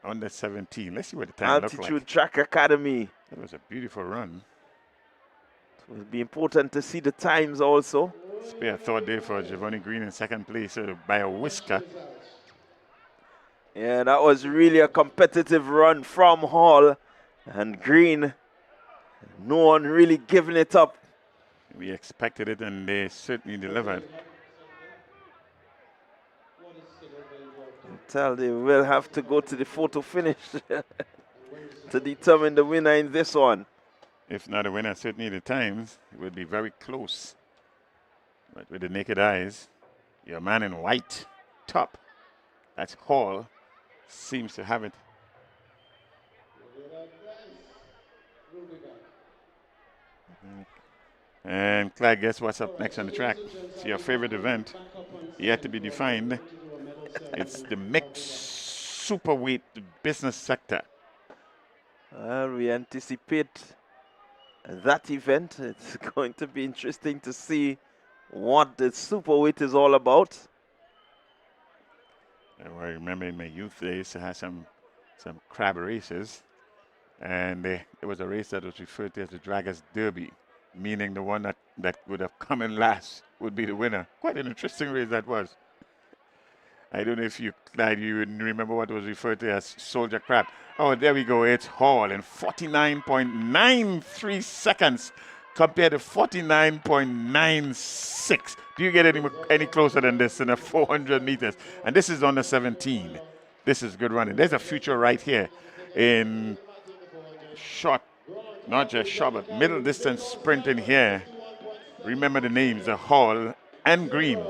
Under 17. Let's see what the time looks like. Altitude Track Academy. That was a beautiful run. It will be important to see the times also. Spare thought there for Giovanni Green in second place by a whisker. Yeah, that was really a competitive run from Hall and Green. No one really giving it up. We expected it, and they certainly delivered. They will have to go to the photo finish to determine the winner in this one. If not a winner, certainly the times, it would be very close. But with the naked eyes, your man in white top, that's Hall, seems to have it. And Clyde, guess what's up next on the track? It's your favorite event, yet to be defined. It's the mixed superweight business sector. Well, we anticipate that event. It's going to be interesting to see what the superweight is all about. I remember in my youth days I had some crab races, and there was a race that was referred to as the Draggers Derby, meaning the one that would have come in last would be the winner. Quite an interesting race that was. I don't know if you remember what was referred to as Soldier Crab. Oh, there we go. It's Hall in 49.93 seconds compared to 49.96. Do you get any closer than this in a 400 meters? And this is on the 17. This is good running. There's a future right here in short, not just short, but middle distance sprinting here. Remember the names, Hall and Green.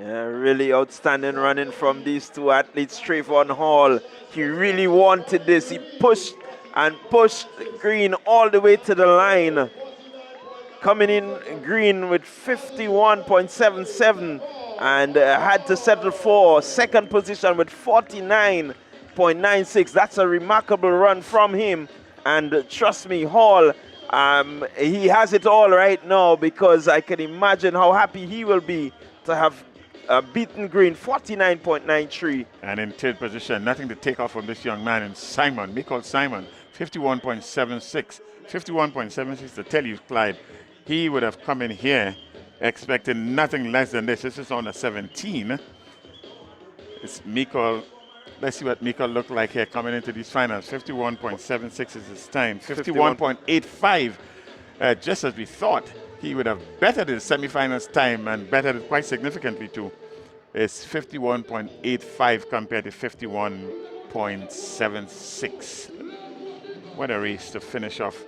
Yeah, really outstanding running from these two athletes. Trayvon Hall, he really wanted this. He pushed and pushed Green all the way to the line. coming in green with 51.77 and had to settle for second position with 49.96. That's a remarkable run from him. And trust me, Hall, he has it all right now, because I can imagine how happy he will be to have beaten green 49.93. And in third position, nothing to take off from this young man in Simon, Michael Simon, 51.76. 51.76 to tell you, Clyde, he would have come in here expecting nothing less than this. This is on a 17. It's Michael. Let's see what Michael looked like here coming into these finals. 51.76 is his time. 51.85, just as we thought. He would have bettered his semifinals time and bettered it quite significantly too. It's 51.85 compared to 51.76. What a race to finish off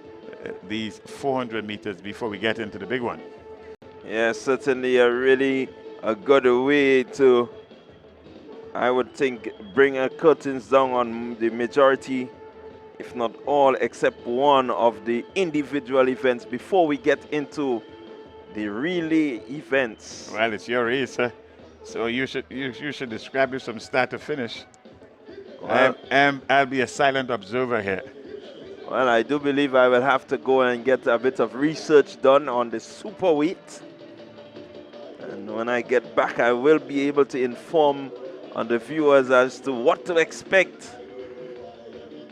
these 400 meters before we get into the big one. Yeah, certainly a good way to, I would think, bring a curtains down on the majority, if not all, except one of the individual events before we get into the relay events. Well, it's your race, so you should describe this from start to finish. Well, I'll be a silent observer here. Well, I do believe I will have to go and get a bit of research done on the super weight. And when I get back, I will be able to inform on the viewers as to what to expect.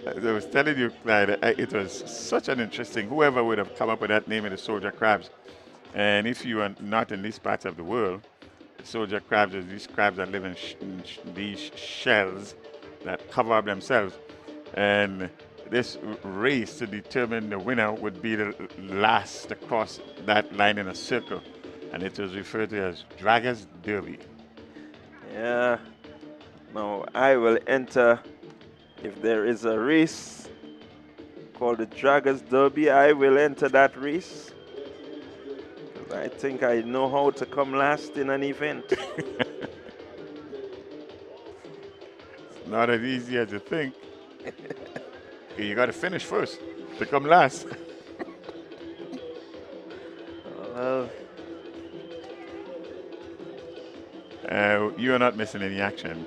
As I was telling you, Clyde, it was such an interesting, whoever would have come up with that name of the soldier crabs. And if you are not in these parts of the world, the soldier crabs are these crabs that live in these shells that cover up themselves. And this race to determine the winner would be the last to cross that line in a circle. And it was referred to as Draggers Derby. Yeah. Now, I will enter, if there is a race called the Draggers Derby, I will enter that race. Because I think I know how to come last in an event. It's not as easy as you think. You got to finish first to come last. You are not missing any action.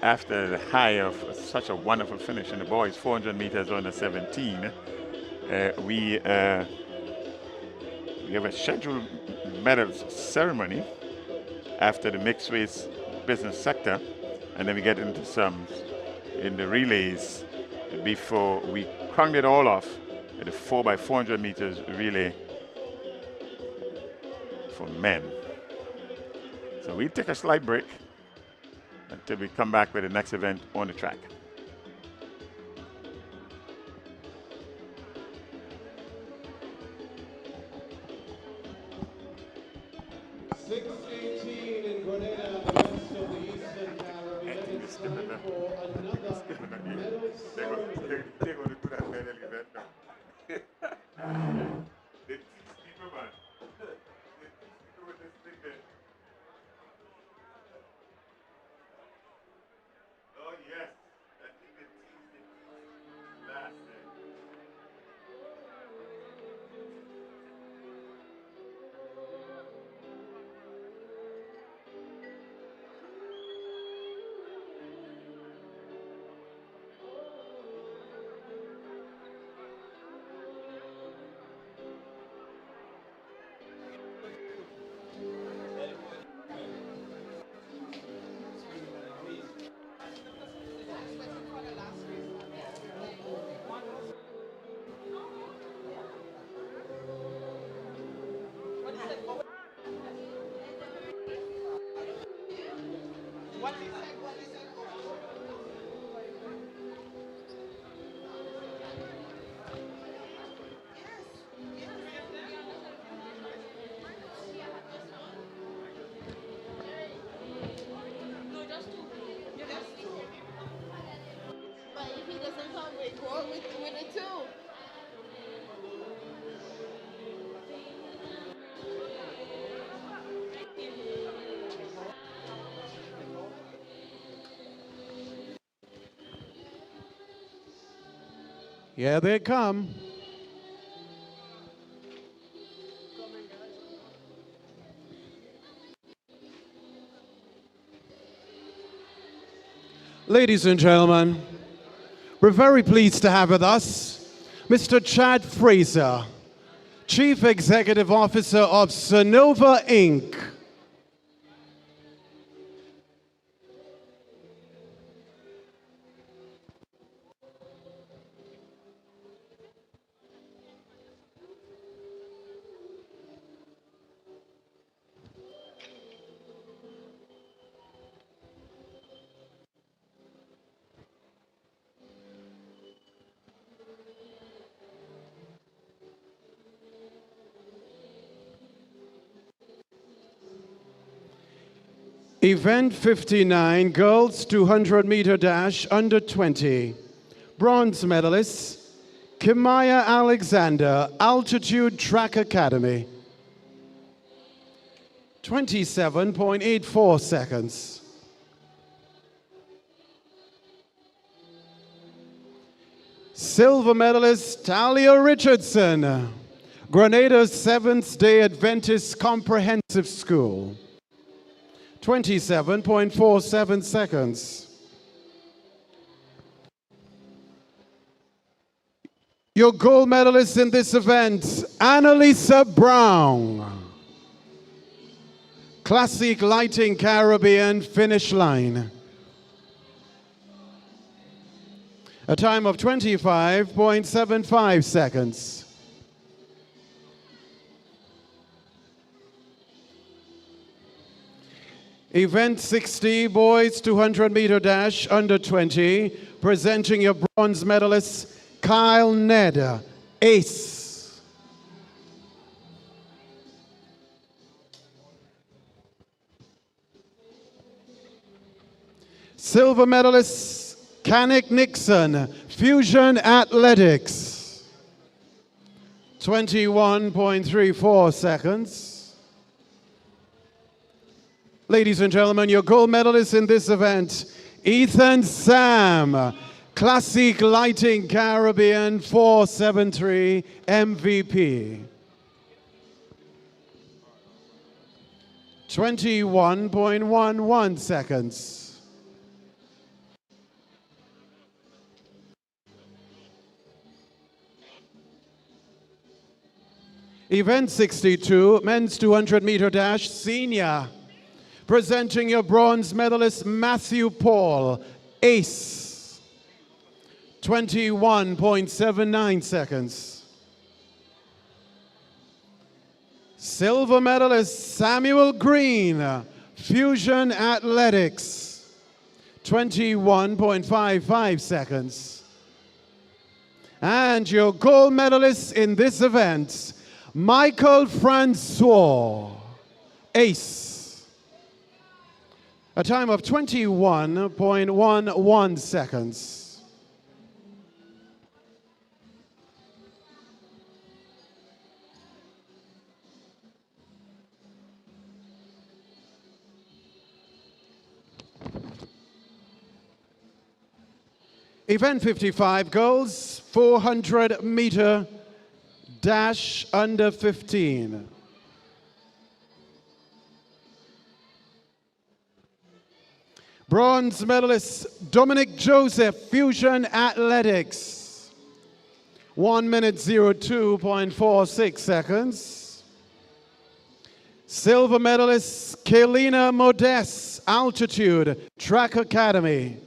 After the high of such a wonderful finish in the boys, 400 meters on the 17, we have a scheduled medals ceremony after the mixed race business sector, and then we get into some in the relays before we crowned it all off with the 4x400 meters relay for men. So we'll take a slight break until we come back with the next event on the track. Here they come. Ladies and gentlemen, we're very pleased to have with us Mr. Chad Fraser, Chief Executive Officer of Sonova Inc. Event 59, girls 200-meter dash under 20. Bronze medalists, Kimaya Alexander, Altitude Track Academy. 27.84 seconds. Silver medalist, Talia Richardson, Grenada's Seventh-day Adventist Comprehensive School. 27.47 seconds. Your gold medalist in this event, Annalisa Brown. Classique Lighting Caribbean finish line. A time of 25.75 seconds. Event 60, boys 200-meter dash under 20, presenting your bronze medalist, Kyle Ned, ace. Silver medalist, Kanik Nixon, Fusion Athletics, 21.34 seconds. Ladies and gentlemen, your gold medalist in this event, Ethan Sam, Classique Lighting Caribbean 473 MVP. 21.11 seconds. Event 62, men's 200-meter dash senior. Presenting your bronze medalist, Matthew Paul, ace. 21.79 seconds. Silver medalist, Samuel Green, Fusion Athletics, 21.55 seconds. And your gold medalist in this event, Michael Francois, ace. A time of 21.11 seconds. Event 55, girls 400-meter dash under 15. Bronze medalist Dominic Joseph, Fusion Athletics, 1 minute 02.46 seconds. Silver medalist Kaylina Modest, Altitude Track Academy,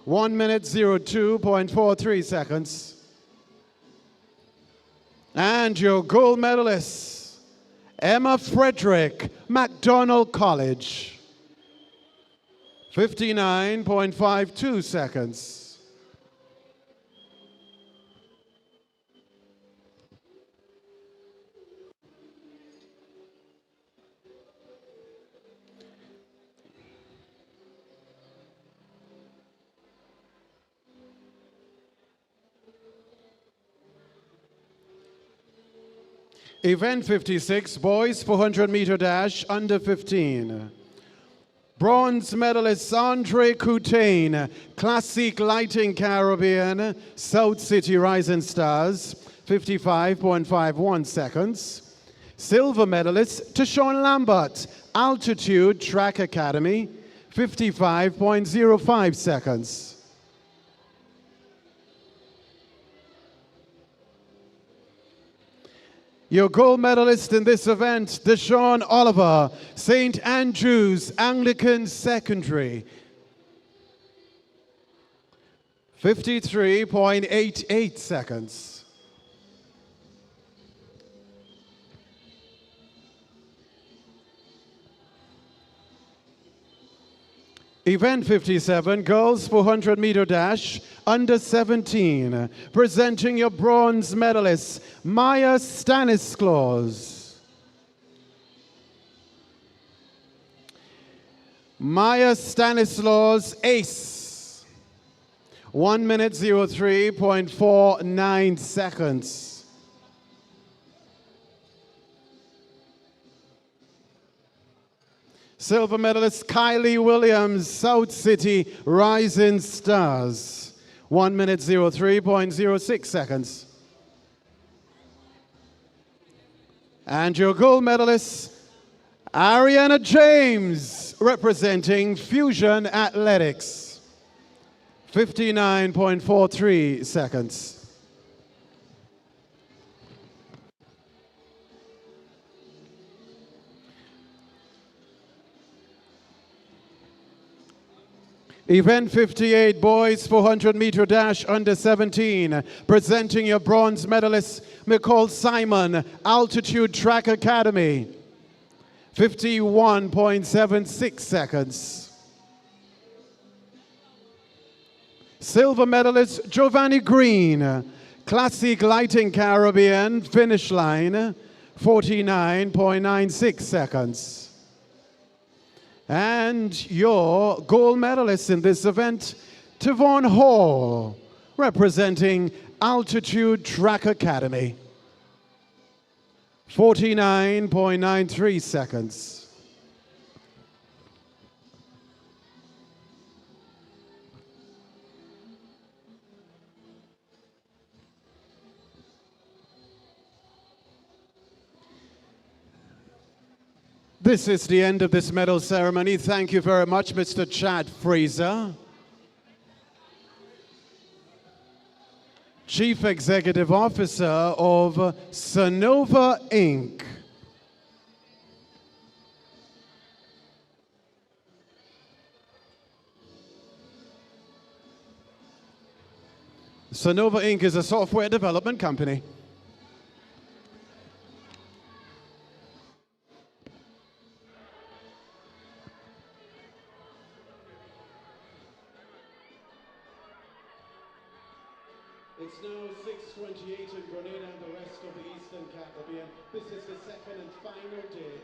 1 minute 02.43 seconds. And your gold medalist, Emma Frederick, McDonald College, 59.52 seconds. Event 56, boys 400-meter dash under 15. Bronze medalist Andre Coutain, Classique Lighting Caribbean, South City Rising Stars, 55.51 seconds. Silver medalist Tashawn Lambert, Altitude Track Academy, 55.05 seconds. Your gold medalist in this event, Deshaun Oliver, St. Andrew's Anglican Secondary. 53.88 seconds. Event 57, girls 400-meter dash, under 17. Presenting your bronze medalist, Maya Stanislaus. Maya Stanislaus, ace. 1 minute 03.49 seconds. Silver medalist Kylie Williams, South City Rising Stars. 1 minute 03.06 seconds. And your gold medalist, Ariana James, representing Fusion Athletics. 59.43 seconds. Event 58, boys 400-meter dash under 17. Presenting your bronze medalist, Nicole Simon, Altitude Track Academy. 51.76 seconds. Silver medalist, Giovanni Green, Classique Lighting Caribbean, finish line, 49.96 seconds. And your gold medalist in this event, Tavon Hall, representing Altitude Track Academy. 49.93 seconds. This is the end of this medal ceremony. Thank you very much, Mr. Chad Fraser, Chief Executive Officer of Sonova Inc. Sonova Inc. is a software development company. It's now 6:28 in Grenada and the rest of the Eastern Caribbean. This is the second and final day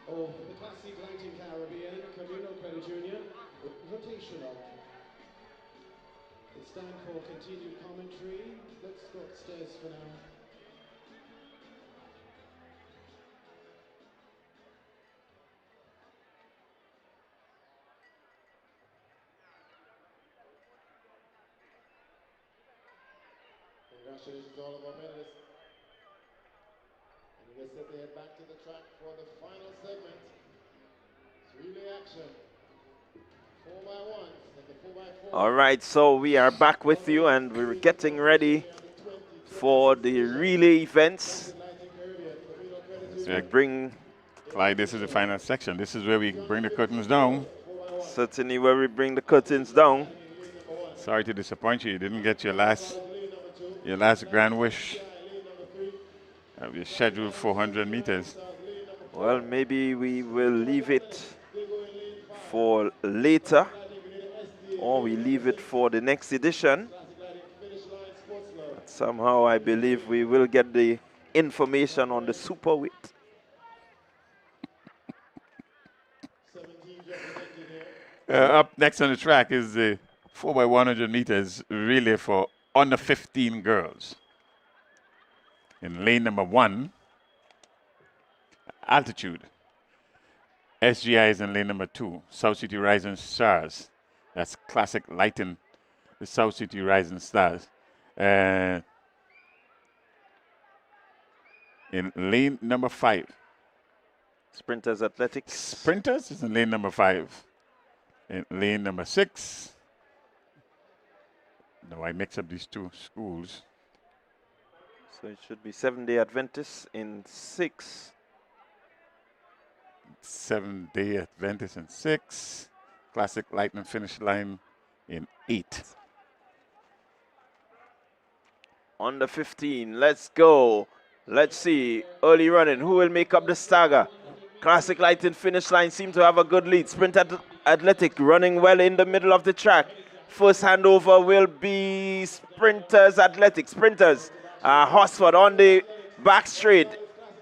of the Classique Lighting Caribbean Communal Credit Union Invitational. It's time for continued commentary. Let's go upstairs for now. Congratulations to all of our medalists. And you guys set their head back to the track for the final segment. It's relay action. 4x1 and the 4x4. All right, so we are back with you and we're getting ready for the relay events. So Clyde, this is the final section. This is where we bring the curtains down. Certainly where we bring the curtains down. Sorry to disappoint you. You didn't get your last grand wish of your scheduled 400 meters. Well, maybe we will leave it for later, or we leave it for the next edition. But somehow I believe we will get the information on the super weight. Up next on the track is the 4x100 meters relay for under 15 girls. In lane number 1, Altitude. SGI is in lane number 2, South City Rising Stars. That's Classic Lighting, the South City Rising Stars. In lane number 5. Sprinters Athletics. Sprinters is in lane number 5. in lane number 6. Now I mix up these two schools. So it should be Seventh-day Adventists in 6. Seventh-day Adventist in 6. Classic Lightning finish line in 8. On the 15, let's go. Let's see, early running. Who will make up the stagger? Classic Lightning finish line seem to have a good lead. Sprint Athletic running well in the middle of the track. First handover will be Sprinters Athletic. Sprinters, Horsford on the back straight.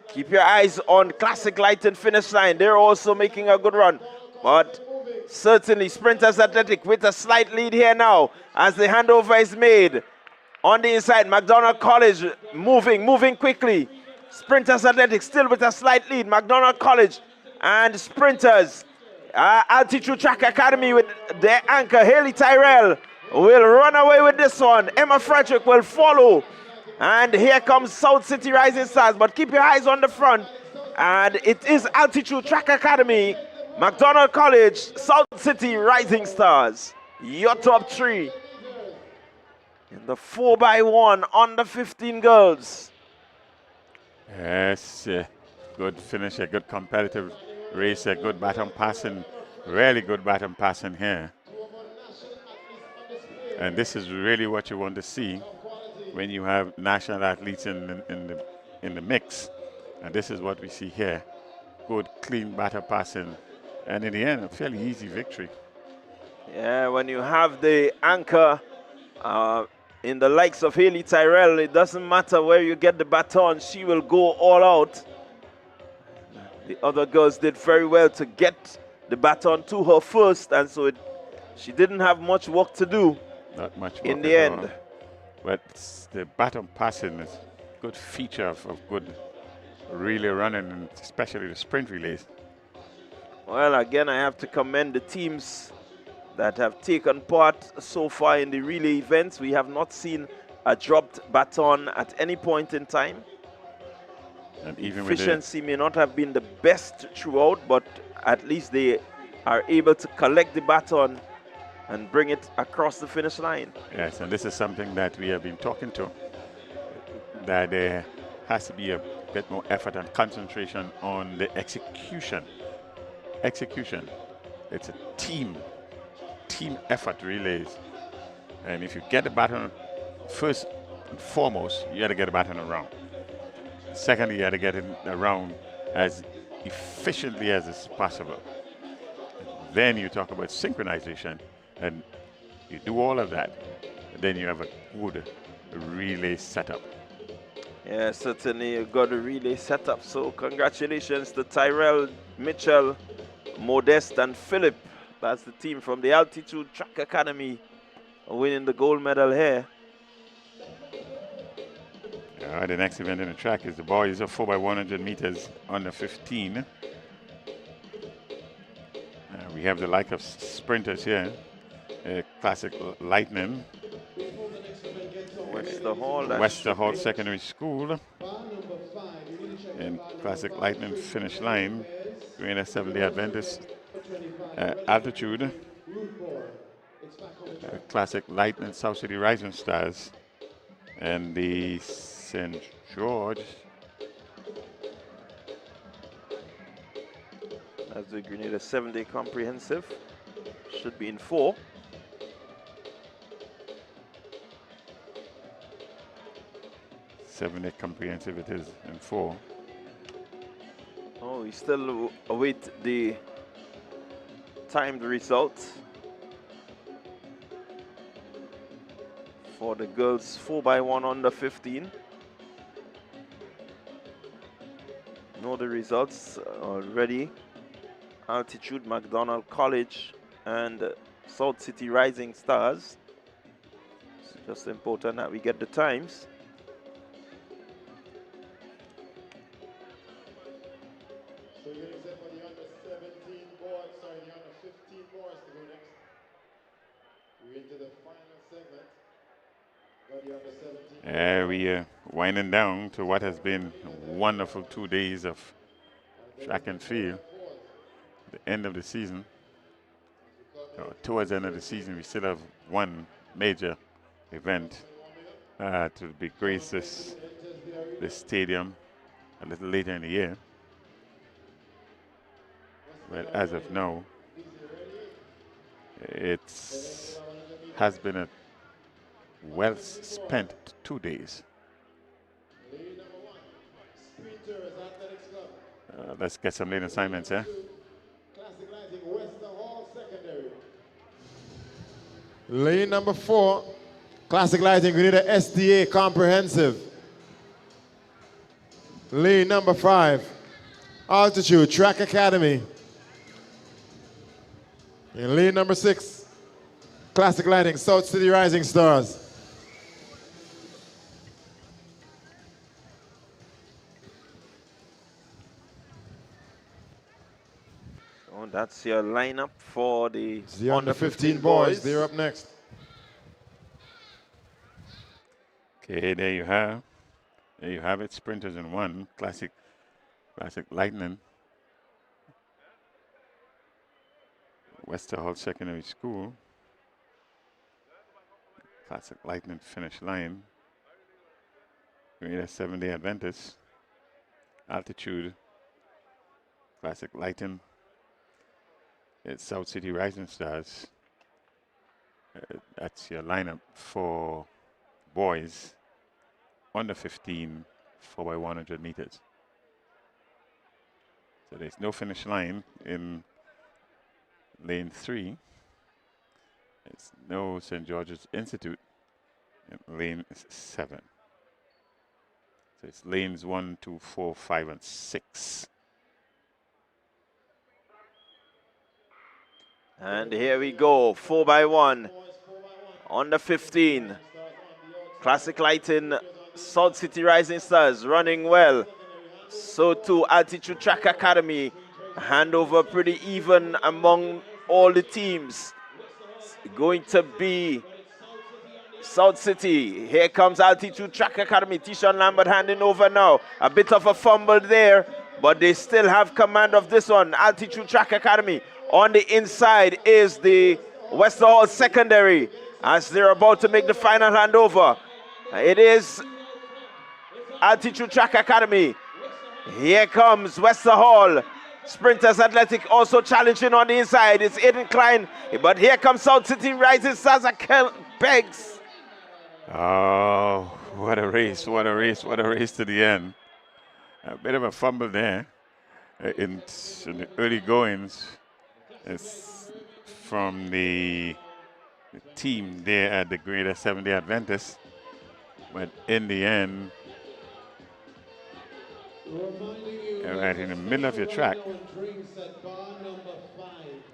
Keep your eyes on Classic Lightning finish line. They're also making a good run. But certainly Sprinters Athletic with a slight lead here now as the handover is made. On the inside, McDonald College moving quickly. Sprinters Athletic still with a slight lead. McDonald College and Sprinters. Altitude Track Academy with their anchor, Haley Tyrell, will run away with this one. Emma Frederick will follow. And here comes South City Rising Stars. But keep your eyes on the front. And it is Altitude Track Academy, McDonald College, South City Rising Stars. Your top 3. In the 4x1 on the 15 girls. Yes, good finish, a good competitive race, a good baton passing, really good baton passing here. And this is really what you want to see when you have national athletes in the mix. And this is what we see here. Good, clean baton passing. And in the end, a fairly easy victory. Yeah, when you have the anchor in the likes of Haley Tyrell, it doesn't matter where you get the baton, she will go all out. The other girls did very well to get the baton to her first, and so she didn't have much work to do. Not much work in the at end. all. But the baton passing is a good feature of good relay running, and especially the sprint relays. Well, again, I have to commend the teams that have taken part so far in the relay events. We have not seen a dropped baton at any point in time. And even Efficiency may not have been the best throughout, but at least they are able to collect the baton and bring it across the finish line. Yes, and this is something that we have been talking to, that there has to be a bit more effort and concentration on the execution. Execution, it's a team effort relays. And if you get the baton, first and foremost, you got to get the baton around. Secondly, you got to get it around as efficiently as is possible. Then you talk about synchronization, and you do all of that, and then you have a good relay setup. Yeah, certainly you got a relay setup. So congratulations to Tyrell, Mitchell, Modest, and Philip. That's the team from the Altitude Track Academy winning the gold medal here. The next event in the track is the boys of 4x100 meters under 15. We have the like of sprinters here. Classic Lightning. Wester Hall Secondary School. And Classic Lightning finish line. Doing a 7-day Adventist. Altitude. Classic Lightning South City Rising Stars. And the St. George. That's the Grenada 7-day comprehensive. Should be in 4. Seven-day comprehensive it is in 4. Oh, we still await the timed results for the girls 4x1 under 15. Know the results already. Altitude, McDonald College, and South City Rising Stars. It's just important that we get the times. So you're going to set for the under 17 boys, sorry, the under 15 boys to go next. We're into the final segment. Got the under 17. We are winding down to what has been a wonderful 2 days of track and field. The end of the season. towards the end of the season, we still have one major event to be grace this stadium a little later in the year. But as of now, it has been a well spent 2 days. Let's get some lane assignments here. Lane number 4, Classic Lighting Grenada SDA Comprehensive. Lane number 5, Altitude Track Academy. And lane number 6, Classic Lighting South City Rising Stars. Oh, that's your lineup for the under 15 boys. They're up next. Okay, there you have. There you have it. Sprinters in 1. Classic Lightning. Wester Hall Secondary School. Classic Lightning finish line. Grenada 7-day Adventist. Altitude. Classic Lightning. It's South City Rising Stars. That's your lineup for boys under 15 4x100 meters. So there's no finish line in lane 3. It's no St. George's Institute in lane 7. So it's lanes 1, 2, 4, 5, and 6. And here we go, 4x1, under 15. Classic Lighting, South City Rising Stars running well. So too Altitude Track Academy. Handover pretty even among all the teams. It's going to be South City. Here comes Altitude Track Academy. Tishon Lambert handing over now. A bit of a fumble there, but they still have command of this one. Altitude Track Academy. On the inside is the Wester Hall Secondary as they're about to make the final handover. It is Altitude Track Academy. Here comes Wester Hall. Sprinters Athletic also challenging on the inside. It's Aiden Klein, but here comes South City Rising Stars. Pegs. Oh, what a race, what a race, what a race to the end. A bit of a fumble there in the early goings. It's from the team there at the Grenada 7-day Adventist. But in the end, right in the middle of your track,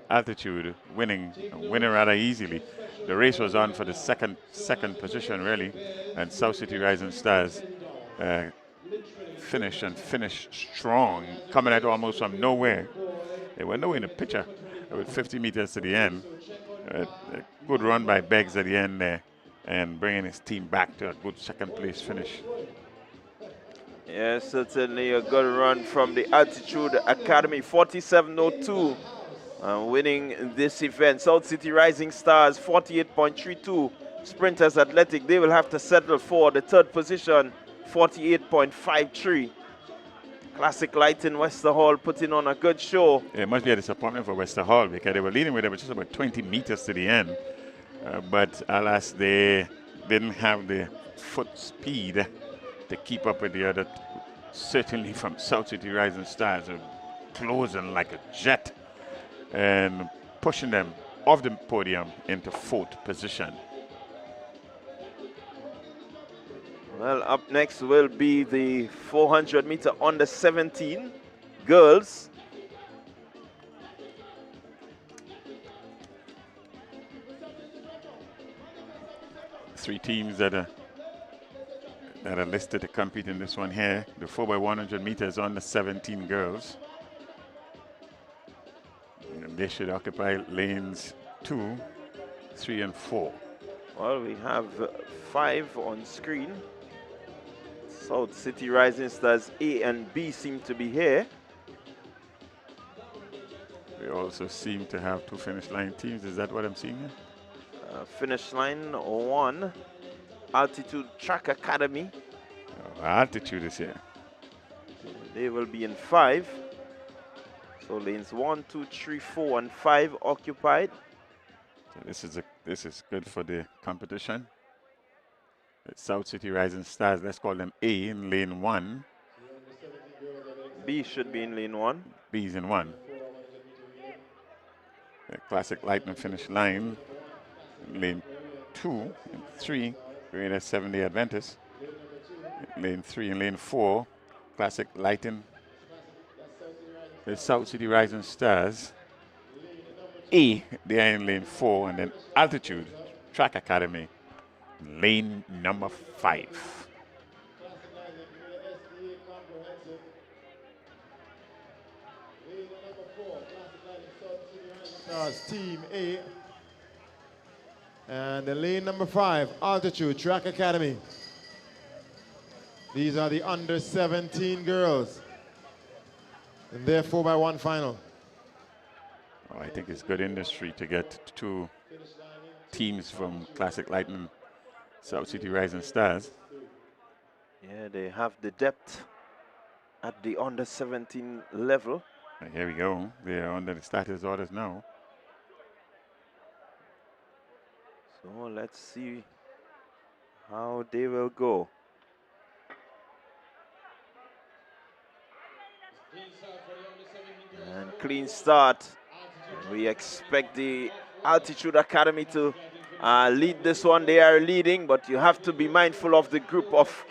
Altitude winning rather easily. The race was on for the second position really, and South City Rising Stars finished strong, coming out almost from nowhere. They were nowhere in the picture with 50 meters to the end. A good run by Beggs at the end there, and bringing his team back to a good second place finish. Yes, certainly a good run from the Altitude Academy, 47.02, winning this event. South City Rising Stars, 48.32. Sprinters Athletic, they will have to settle for the third position, 48.53. Classic Lighting Wester Hall putting on a good show. Yeah, it must be a disappointment for Wester Hall because they were leading with it just about 20 meters to the end. But alas, they didn't have the foot speed to keep up with the other. Certainly from South City Rising Stars, closing like a jet and pushing them off the podium into 4th position. Well, up next will be the 400 meter under 17 girls. Three teams that are listed to compete in this one here. The 4x100 meters under 17 girls. And they should occupy lanes 2, 3, and 4. Well, we have 5 on screen. South City Rising Stars A and B seem to be here. They also seem to have two finish line teams. Is that what I'm seeing here? Finish line 1, Altitude Track Academy. Oh, altitude is here. They will be in 5. So lanes 1, 2, 3, 4, and 5 occupied. So this is good for the competition. The South City Rising Stars, let's call them A in lane 1. B should be in lane 1. B's in 1. The Classic Lightning finish line in lane 2 and 3. Grenada 7-day Adventist. Lane 3 and lane 4. Classic Lighting. The South City Rising Stars. A, they are in lane 4, and then Altitude Track Academy, lane number 5. Stars, Team A. And the lane number 5, Altitude Track Academy. These are the under 17 girls in their 4x1 final. Oh, I think it's good industry to get 2 teams from Classic Lightning, South City Rising Stars. Yeah, they have the depth at the under 17 level. And here we go. They are under the status orders now. So let's see how they will go. And clean start. We expect the Altitude Academy to lead this one. They are leading, but you have to be mindful of the group of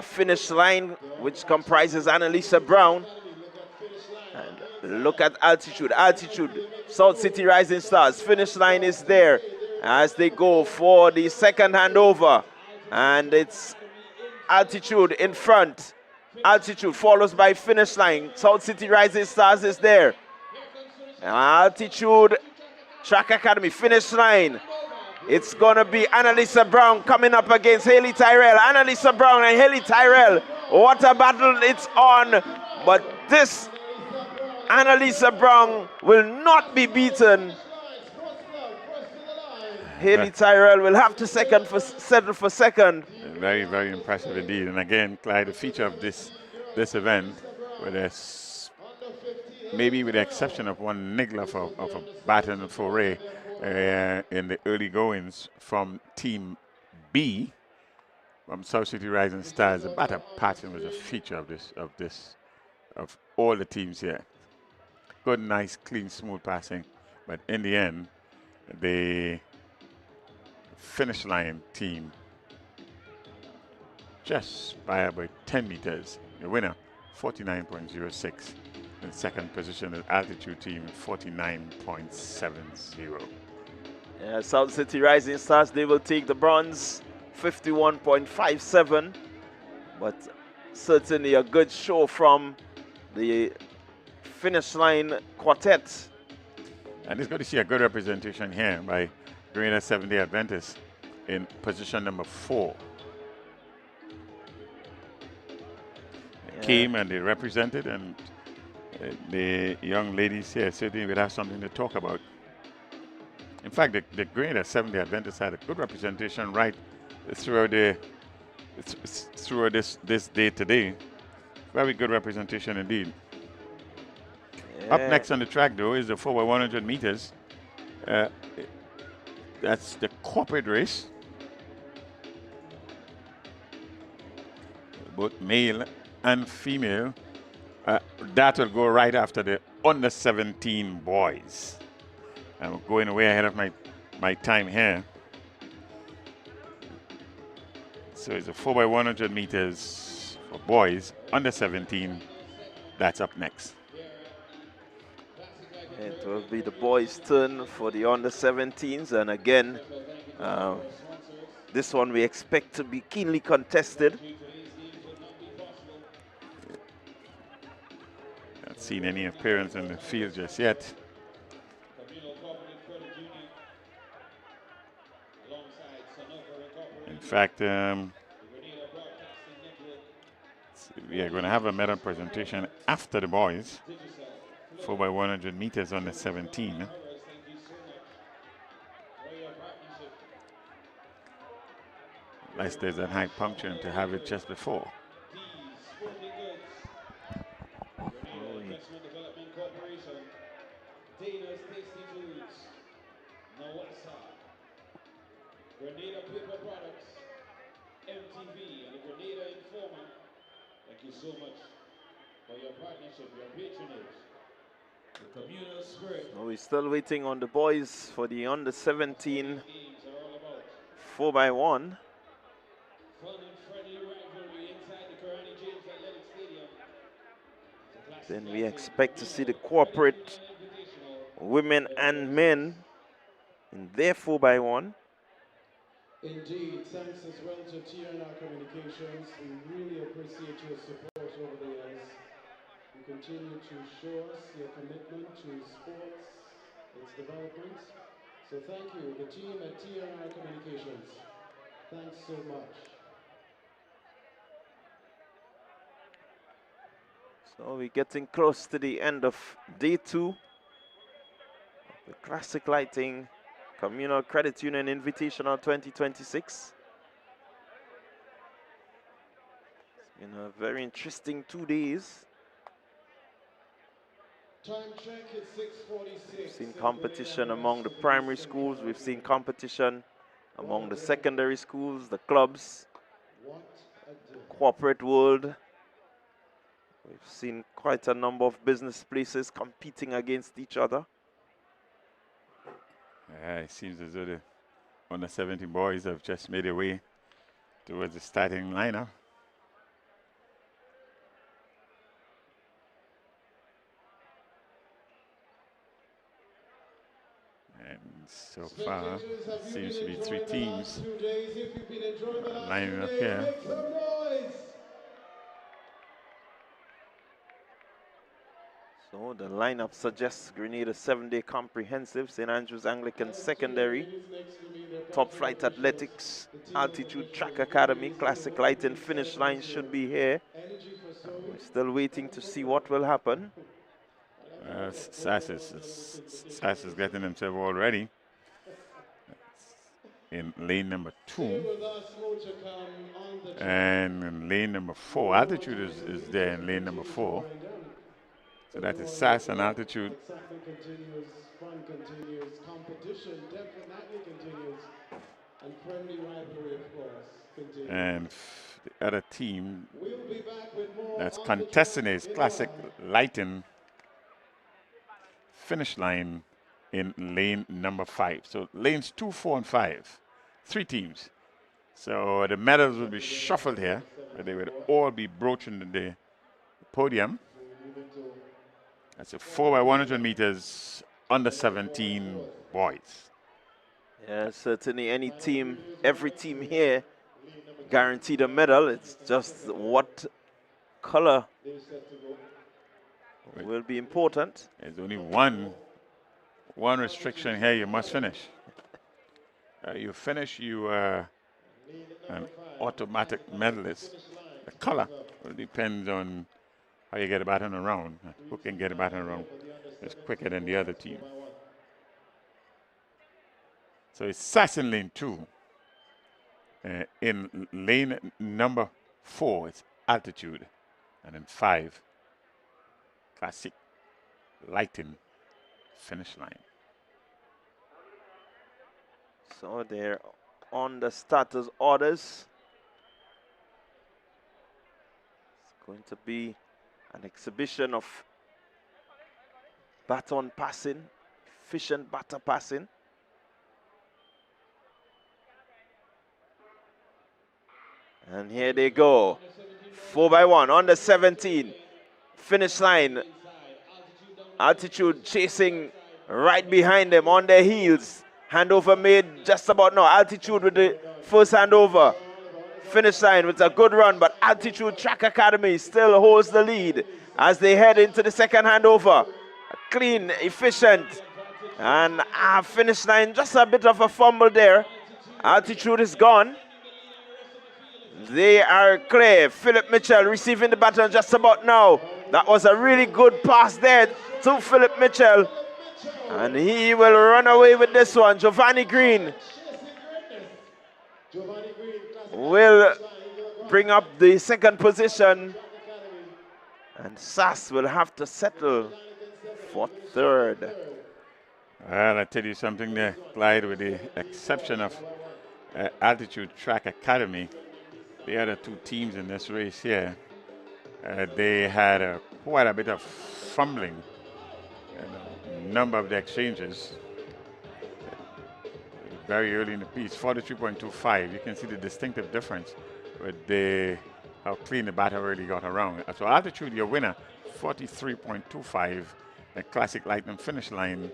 finish line, which comprises Annalisa Brown. And look at Altitude. Altitude, South City Rising Stars. Finish line is there as they go for the second handover. And it's Altitude in front. Altitude follows by finish line. South City Rising Stars is there. Altitude Track Academy finish line. It's gonna be Annalisa Brown coming up against Haley Tyrell. Annalisa Brown and Haley Tyrell. What a battle it's on. But this Annalisa Brown will not be beaten. Haley Tyrell will have to settle for second. Very, very impressive indeed. And again, Clyde, the feature of this event, where there's maybe with the exception of one niggler of a baton foray in the early goings from Team B, from South City Rising Stars, the batter pattern was a feature of all the teams here. Good, nice, clean, smooth passing, but in the end, the finish line team just by about 10 meters. The winner, 49.06. In second position, the Altitude team, 49.70. Yeah, South City Rising Stars, they will take the bronze, 51.57. But certainly a good show from the finish line quartet. And it's good to see a good representation here by Grenada 7-day Adventist in position number 4. They came and they represented, and the young ladies here certainly would have something to talk about. In fact, the Grenada 7-day Adventist had a good representation right throughout this day today. Very good representation indeed. Yeah. Up next on the track, though, is the 4x100 meters. That's the corporate race. Both male and female. That will go right after the under 17 boys. I'm going way ahead of my time here. So it's a 4x100 meters for boys under 17. That's up next. It will be the boys' turn for the under 17s, and again, this one we expect to be keenly contested. Not seen any appearance in the field just yet. In fact, we are going to have a medal presentation after the boys. 4x100 meters under 17. Nice, there's that high puncture to have it just before. Grenada Paper Products, MTV, and the Grenada Informer. Thank you so much for your partnership, your patronage. The communal spirit. So we're still waiting on the boys for the under 17 4x1. Fun and friendly rivalry inside the Carriacou James Athletic Stadium. Then we expect to see the corporate women and men in their 4x1. Indeed, thanks as well to TNR Communications. We really appreciate your support over the years. You continue to show us your commitment to sports, its development. So thank you, the team at TNR Communications. Thanks so much. So we're getting close to the end of day 2 of the Classic Lighting Communal Credit Union Invitational 2026. It's been a very interesting 2 days. Time check is 6:46. We've seen competition among the primary schools. We've seen competition among the secondary schools, the clubs, corporate world. We've seen quite a number of business places competing against each other. It seems as though the under 17 boys have just made their way towards the starting lineup. And so far, seems to be 3 teams lining up here. So the lineup suggests Grenada 7-day comprehensive, St. Andrews Anglican Secondary, Top Flight Athletics, Altitude Track Academy, Classic Light and Finish Line should be here. We're still waiting to see what will happen. SAS is getting himself all ready in lane number 2. And in lane number 4, Altitude is there in lane number 4. So that is SAS and Altitude. Excitement continues, fun continues, competition definitely continues, and friendly rivalry, of course, continues. And the other team We'll be back with more that's on the contesting track is in Classic a Lighting Finish Line in lane number 5. So lanes 2, 4, and 5. 3 teams. So the medals will be shuffled here, but they will all be broaching the podium. That's a 4x100 meters under 17 boys. Yeah, certainly any team, every team here guaranteed a medal. It's just what color will be important. There's only one restriction here. You must finish. You finish, you are an automatic medalist. The color will depend on how you get a baton around. Who can get a baton around is quicker than the other team. So it's SAS in lane 2. In lane number 4, it's Altitude. And in 5, Classic Lighting Finish Line. So they're on the starters orders. It's going to be an exhibition of baton passing, efficient baton passing. And here they go. 4x1 on the 17. Finish line. Altitude chasing right behind them on their heels. Handover made just about now. Altitude with the first handover. Finish line with a good run, but Altitude Track Academy still holds the lead as they head into the second handover. Clean, efficient, and finish line, just a bit of a fumble there. Altitude is gone. They are clear. Philip Mitchell receiving the baton just about now. That was a really good pass there to Philip Mitchell. And he will run away with this one. Giovanni Green will bring up the second position. And SAS will have to settle for third. Well, I tell you something there, Clyde, with the exception of Altitude Track Academy, the other two teams in this race here, they had quite a bit of fumbling in a number of the exchanges. Very early in the piece, 43.25. You can see the distinctive difference with how clean the batter really got around. So Altitude, your winner, 43.25. The Classic Lightning finish line,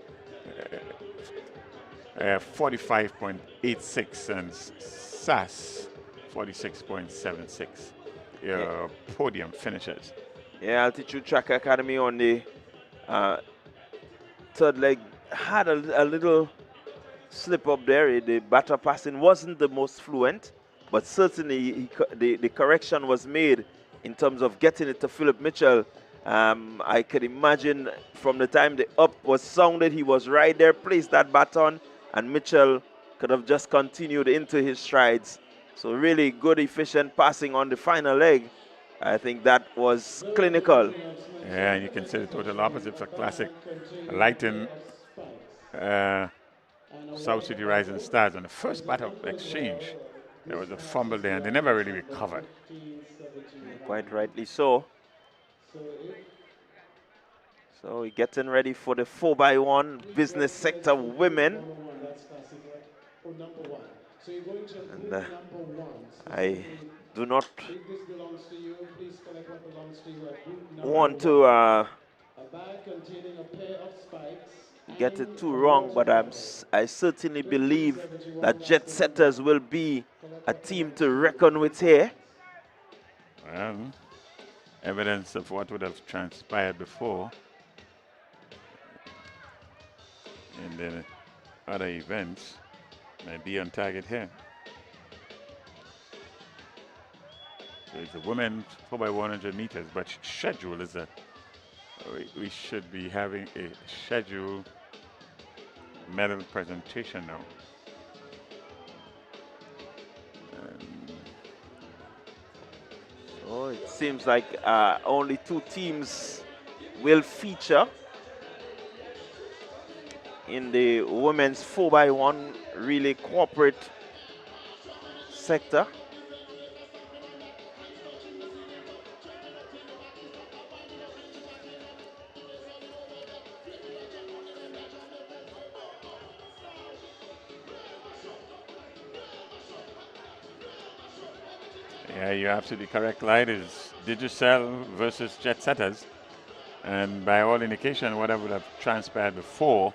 45.86, and SAS 46.76. Your podium finishers. Yeah, Altitude Track Academy on the third leg had a little slip up there. The batter passing wasn't the most fluent, but certainly the correction was made in terms of getting it to Philip Mitchell. I could imagine from the time the up was sounded, he was right there, placed that baton, and Mitchell could have just continued into his strides. So really good, efficient passing on the final leg. I think that was clinical. Yeah, and you can say the total opposite for Classic Lighting, South City Rising Stars. On the first battle exchange, there was a fumble there, and they never really recovered. Quite rightly so. So we're getting ready for the 4x1 business sector women. And I do not want to get it too wrong, but I certainly believe that Jet Setters will be a team to reckon with here. Well, evidence of what would have transpired before in the other events might be on target here. So it's a women's 4x100 meters, but schedule is that we should be having a scheduled medal presentation now. So it seems like only two teams will feature in the women's 4x1 relay corporate sector. Yeah, you're absolutely correct, Clyde. Is Digicel versus Jet Setters. And by all indication, what would have transpired before,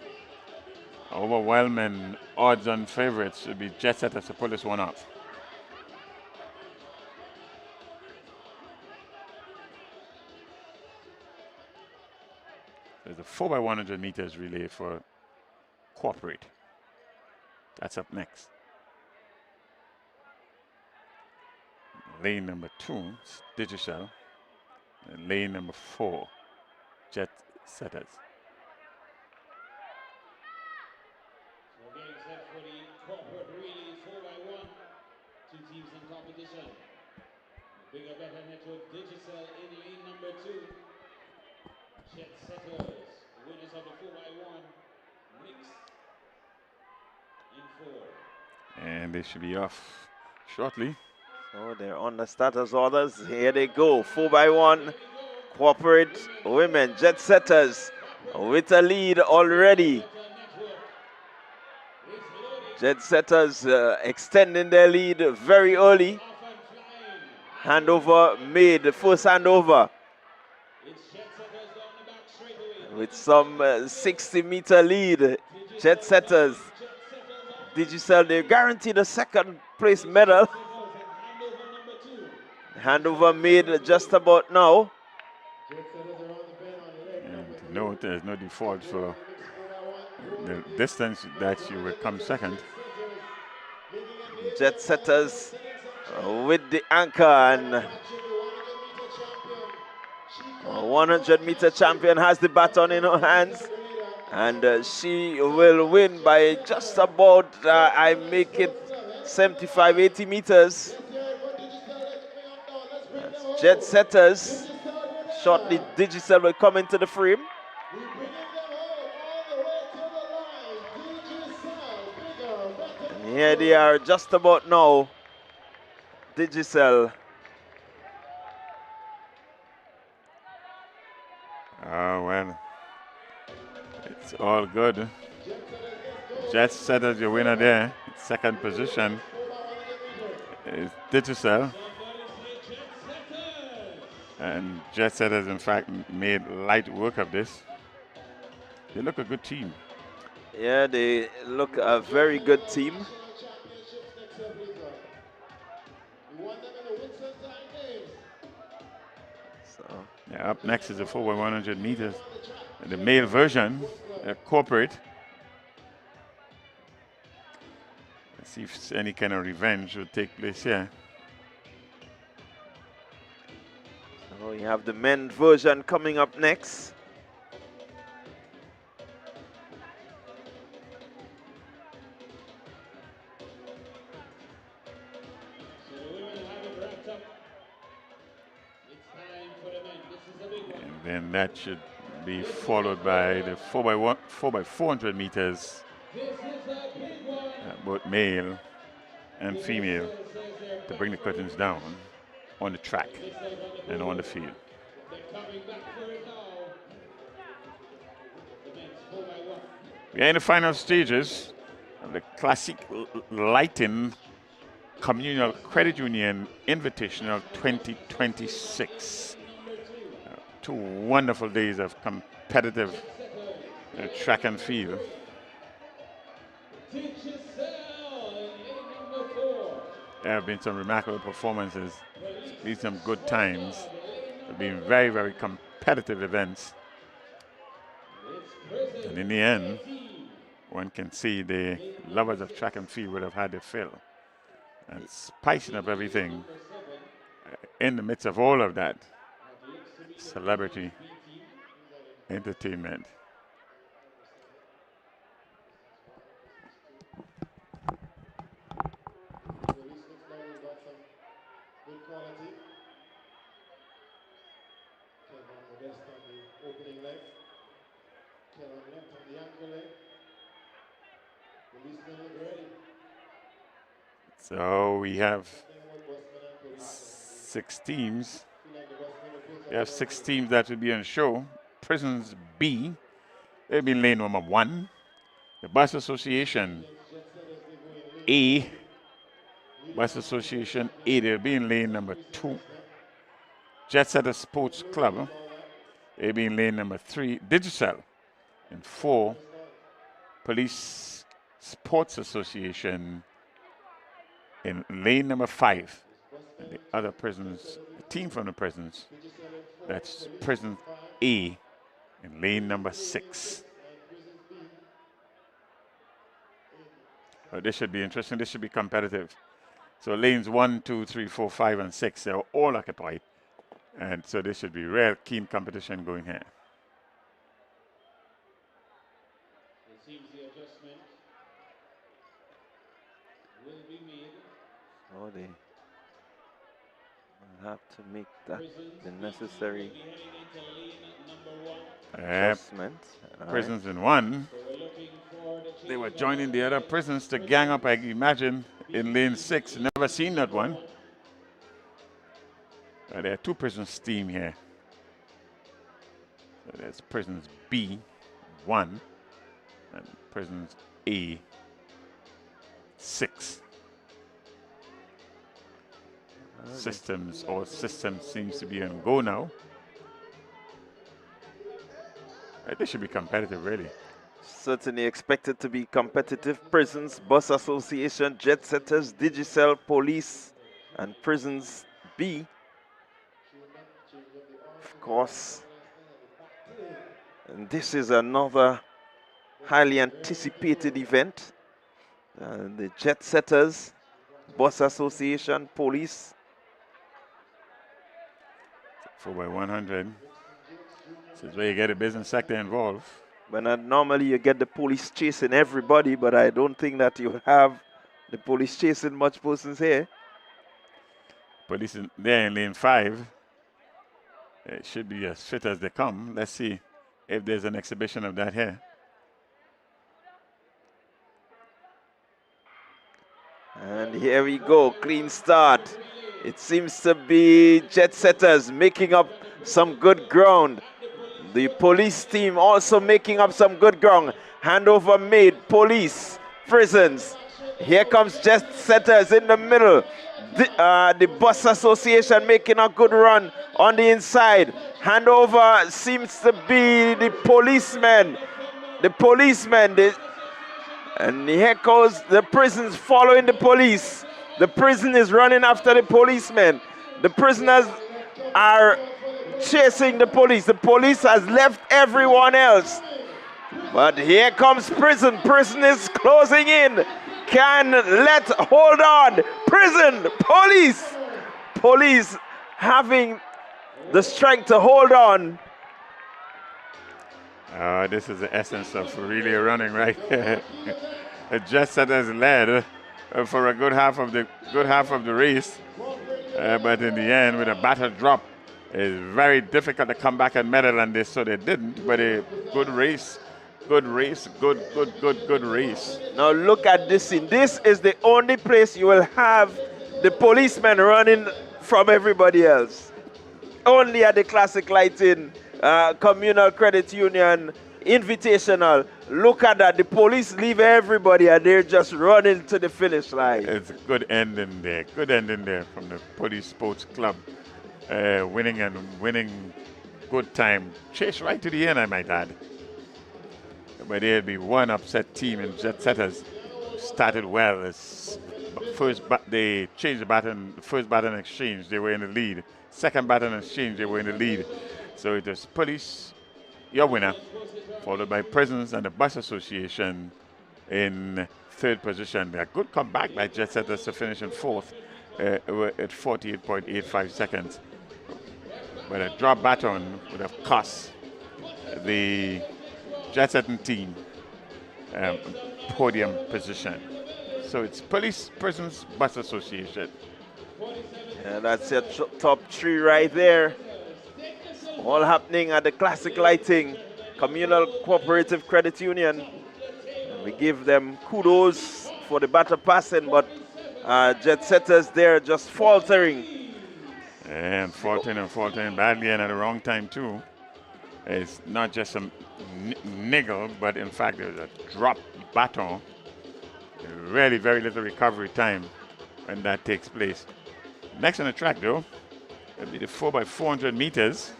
overwhelming odds-on favorites would be Jet Setters to pull this one off. There's a 4x100 meters relay for corporate. That's up next. Lane number 2, Digicel. And lane number 4, Jet Setters. So getting set for the corporate relay 4x1. Two teams in competition. Bigger, better network Digicel in lane number 2. Jet Setters, winners of the 4x1 mixed in 4. And they should be off shortly. So they're on the starters orders. Here they go. 4x1 corporate women Jet Setters with a lead already. Jet Setters extending their lead very early. Handover made, the first handover. With some 60-meter lead. Jet Setters. Digicel, they guaranteed a second place medal. Handover made just about now. And note there's no default for the distance that you will come second. Jet Setters with the anchor, and 100-meter champion has the baton in her hands, and she will win by just about, I make it 75-80 meters. Jet Setters, shortly Digicel will come into the frame. And here they are just about now. Digicel. Oh, well, it's all good. Jet Setters, your winner there. Second position is Digicel. And Jet Setters, in fact, made light work of this. They look a good team. Yeah, they look a very good team. So, yeah, up next is the 4x100 meters. The male version, corporate. Let's see if any kind of revenge will take place here. so we have the men version coming up next. And then that should be followed by the 4x400 meters, both male and female, to bring the curtains down on the track and on the field. We are in the final stages of the Classique Lighting Communal Credit Union Invitational 2026. 2 wonderful days of competitive track and field. There have been some remarkable performances, been some good times. There have been very, very competitive events. And in the end, one can see the lovers of track and field would have had their fill. And spicing up everything in the midst of all of that, celebrity entertainment. So we have 6 teams. We have 6 teams that will be on show. Prisons B, they'll be in lane number 1. The Bus Association A, Bus Association A, they'll be in lane number 2. Jet Setter Sports Club, they'll be in lane number 3. Digicel in 4. Police Sports Association in lane number 5. And the other prisons, the team from the prisons, that's Prison A in lane number 6. This should be interesting. This should be competitive. So lanes 1, 2, 3, 4, 5, and 6, they're all occupied. And so this should be real keen competition going here. It seems the adjustment will be made. Oh, they will have to make that the necessary adjustment. Prisons in 1. They were joining the other prisons to gang up, I imagine, in lane 6. Never seen that one. There are 2 prisons team here. So there's prisons B, 1, and prisons A, 6. All systems seems to be on go now. This should be competitive, really. Certainly expected to be competitive. Prisons, Bus Association, Jet Setters, Digicel, Police, and Prisons B. Of course. And this is another highly anticipated event. The Jet Setters Bus Association, police. 4x100. This is where you get the business sector involved. But normally you get the police chasing everybody, but I don't think that you have the police chasing much persons here. Police there in lane 5. It should be as fit as they come. Let's see if there's an exhibition of that here. And here we go, clean start. It seems to be Jet Setters making up some good ground. The police team also making up some good ground. Handover made, police, prisons. Here comes Jet Setters in the middle. The Bus Association making a good run on the inside. Handover seems to be the policemen. And here goes the prisons following the police. The prison is running after the policemen. The prisoners are chasing the police. The police has left everyone else. But here comes prison. Prison is closing in. Hold on. Prison, police. Police having the strength to hold on. This is the essence of really running right here. Jet Setters led for a good half of the race, but in the end, with a batter drop, it's very difficult to come back and medal on this. So they didn't. But a good race, good race. Now look at this scene. This is the only place you will have the policemen running from everybody else. Only at the Classic Lighting, Communal Credit Union, Invitational. Look at that. The police leave everybody and they're just running to the finish line. It's a good ending there. Good ending there from the Police Sports Club. Winning good time. Chase right to the end, I might add. But there'll be one upset team in Jet Setters. Started well. They changed the baton. First baton exchange, they were in the lead. Second baton exchange, they were in the lead. So it was police, your winner, followed by prisons and the Bus Association in third position. A good comeback by Jet Setters to finish in fourth at 48.85 seconds. But a drop baton would have cost the Jet Setting team podium position. So it's police, prisons, Bus Association. And that's your top three right there. All happening at the Classic Lighting Communal Cooperative Credit Union. And we give them kudos for the batter passing, but Jet Setters there just faltering. And faltering badly and at the wrong time too. It's not just a niggle, but in fact there's a drop baton. Really very little recovery time when that takes place. Next on the track though, it'll be the 4x400 meters.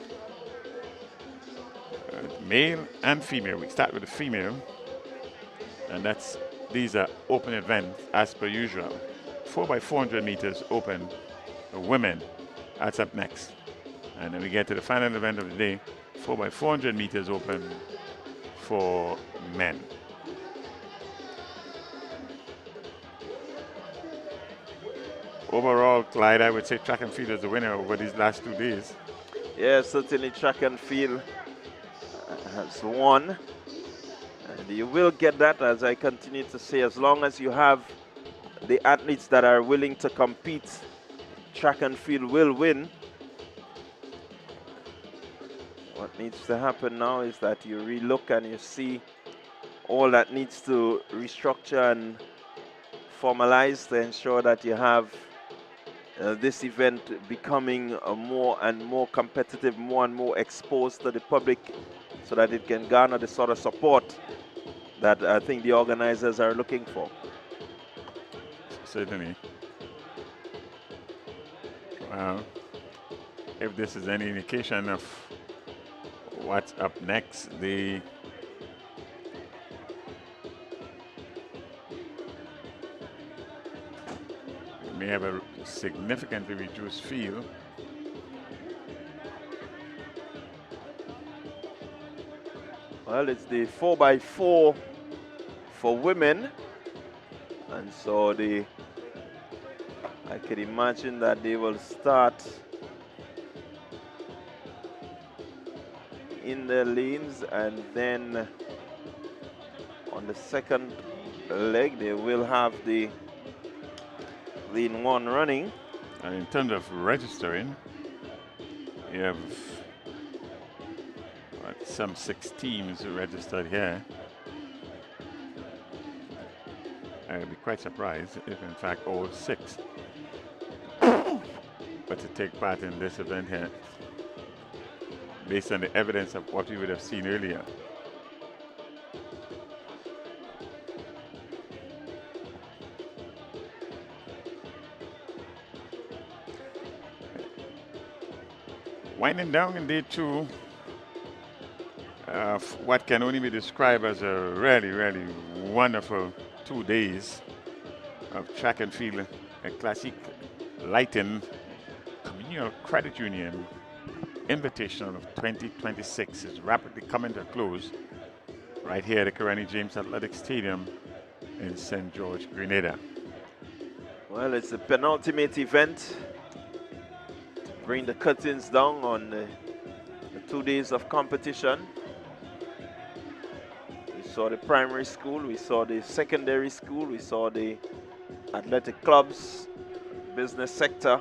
Male and female. We start with the female. And these are open events as per usual. 4x400 meters open. The women. That's up next. And then we get to the final event of the day. 4x400 meters open for men. Overall, Clyde, I would say track and field is the winner over these last 2 days. Yeah, certainly track and field has won. And you will get that, as I continue to say, as long as you have the athletes that are willing to compete, track and field will win. What needs to happen now is that you relook and you see all that needs to restructure and formalize to ensure that you have this event becoming more and more competitive, more and more exposed to the public, so that it can garner the sort of support that I think the organizers are looking for. Certainly. Well, if this is any indication of what's up next, we may have a significantly reduced field. Well, it's the 4x4 for women, and so the I could imagine that they will start in the lanes, and then on the second leg they will have the lane 1 running. And in terms of registering, you have some 6 teams registered here. I'd be quite surprised if in fact all 6 were to take part in this event here, based on the evidence of what we would have seen earlier. Winding down in day 2 of what can only be described as a really, really wonderful 2 days of track and field at Classique Lighting Communal Credit Union Invitational of 2026 is rapidly coming to a close right here at the Carriacou James Athletic Stadium in St. George, Grenada. Well, it's the penultimate event to bring the curtains down on the 2 days of competition. We saw the primary school, we saw the secondary school, we saw the athletic clubs, business sector.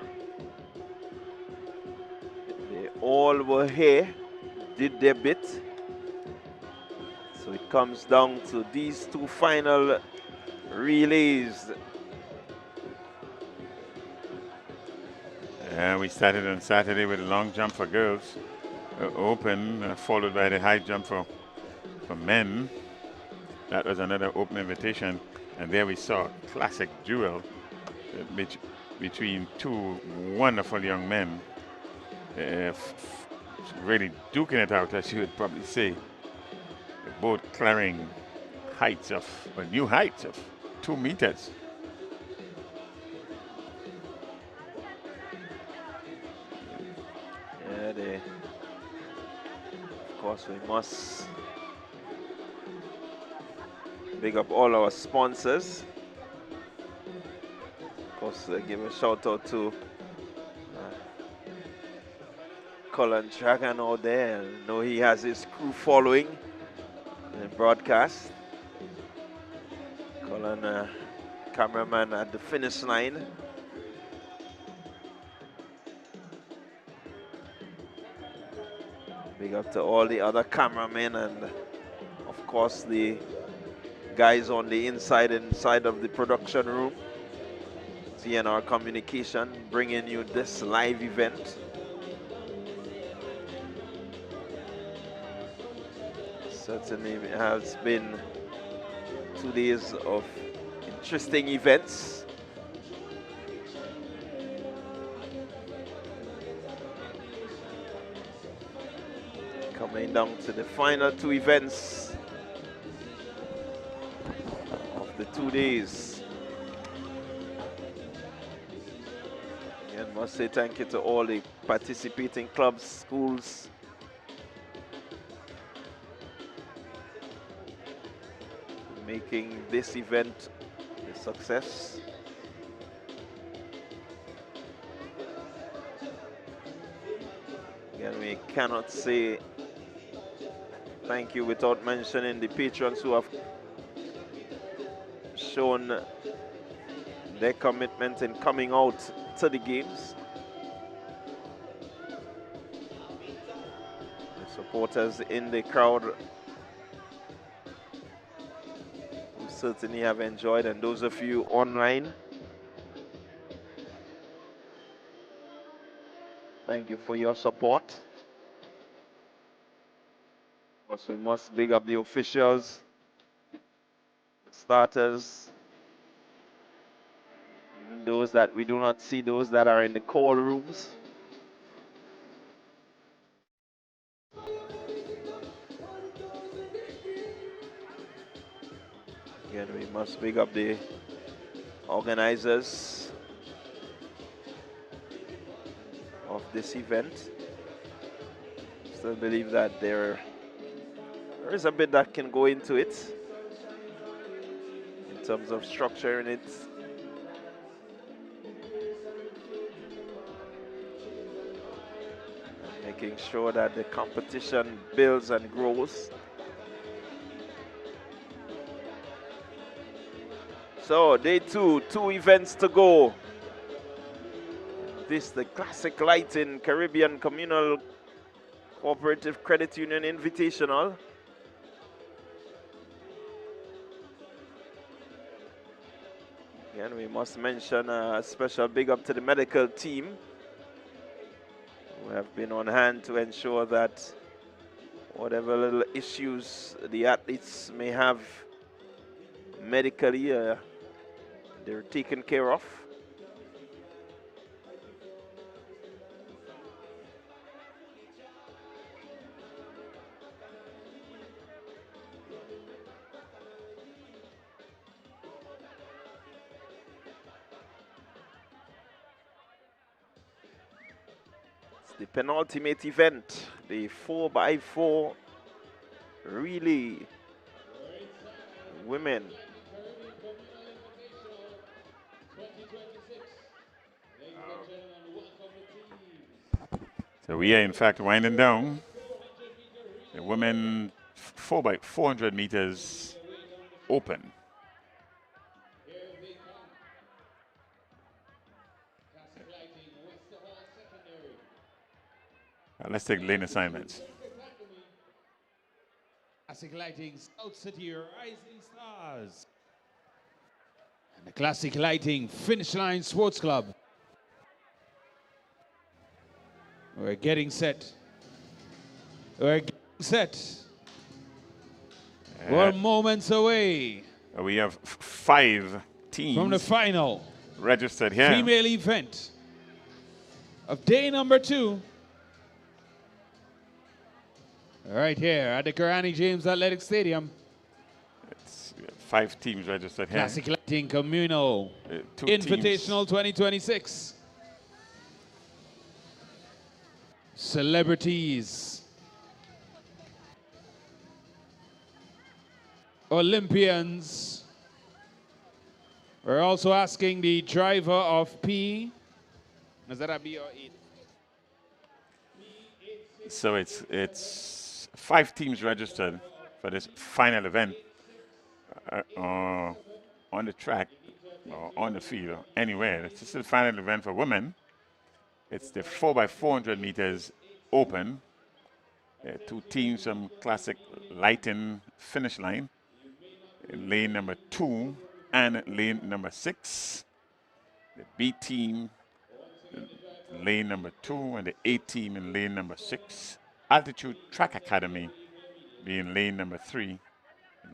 They all were here, did their bit. So it comes down to these 2 final relays. We started on Saturday with a long jump for girls, open, followed by the high jump for men. That was another open invitation, and there we saw a classic duel between 2 wonderful young men, really duking it out, as you would probably say, both clearing heights of, new heights of 2 meters. Of course, we must big up all our sponsors. Of course, give a shout out to Colin Dragon out there. I know he has his crew following the broadcast. Colin, cameraman at the finish line. Big up to all the other cameramen and, of course, the guys on the inside of the production room. TNR Communication bringing you this live event. Certainly it has been 2 days of interesting events. Coming down to the final 2 events of the 2 days. Again, must say thank you to all the participating clubs, schools, making this event a success. Again, we cannot say thank you without mentioning the patrons who have shown their commitment in coming out to the games. The supporters in the crowd who certainly have enjoyed, and those of you online, thank you for your support. We must big up the officials, starters, those that we do not see, those that are in the call rooms. Again, we must big up the organizers of this event. Still believe that there is a bit that can go into it in terms of structuring it, making sure that the competition builds and grows. So day 2, 2 events to go. This the Classic Lighting Caribbean Communal Cooperative Credit Union Invitational. Again, we must mention a special big up to the medical team who have been on hand to ensure that whatever little issues the athletes may have medically, they're taken care of. The penultimate event, the 4x4 relay women. So we are in fact winding down. The women 4x400 meters open. Let's take lane assignments. Classic Lighting, South City Rising Stars. And the Classic Lighting Finish Line Sports Club. We're getting set. We're getting set. We're moments away. We have 5 teams from the final registered here. Female event of day number 2. Right here at the Carriacou James Athletic Stadium. It's 5 teams registered here. Classic Lighting Communal Invitational 2026. Celebrities. Olympians. We're also asking the driver of P. Is that a B or E? So it's 5 teams registered for this final event on the track or on the field or anywhere. This is the final event for women. It's the 4x400 meters open. 2 teams from Classic Lighting finish line. Lane number 2 and lane number 6. The B team, lane number 2, and the A team in lane number 6. Altitude Track Academy being lane number 3.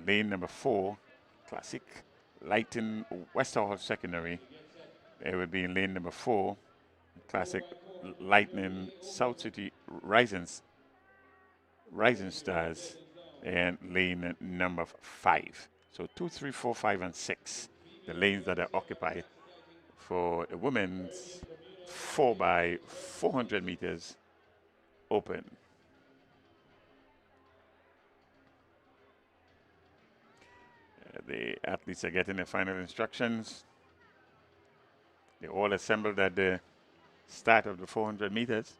Lane number 4, Classic Lighting Westerhall Secondary. It would be in lane number 4, Classic Lightning South City Rising Stars, and lane number 5. So 2, 3, 4, 5, and 6, the lanes that are occupied for the women's 4x400 meters open. The athletes are getting their final instructions. They all assembled at the start of the 400 meters.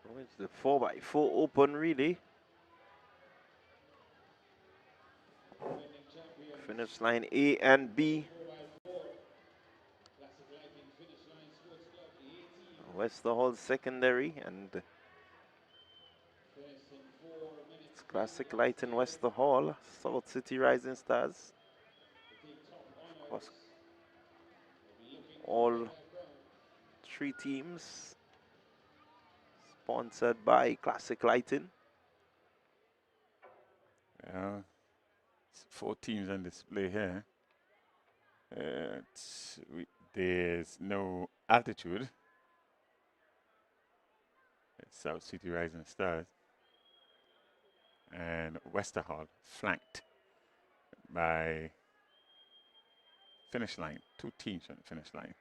So it's the 4x4 open relay. Finish line A and B. Westerhall Secondary and it's Classic Lighting Westerhall, South City Rising Stars. Of course, all 3 teams sponsored by Classic Lighting. 4 teams on display here. There's no altitude. South City Rising Stars and Westerhall flanked by finish line, 2 teams on the finish line.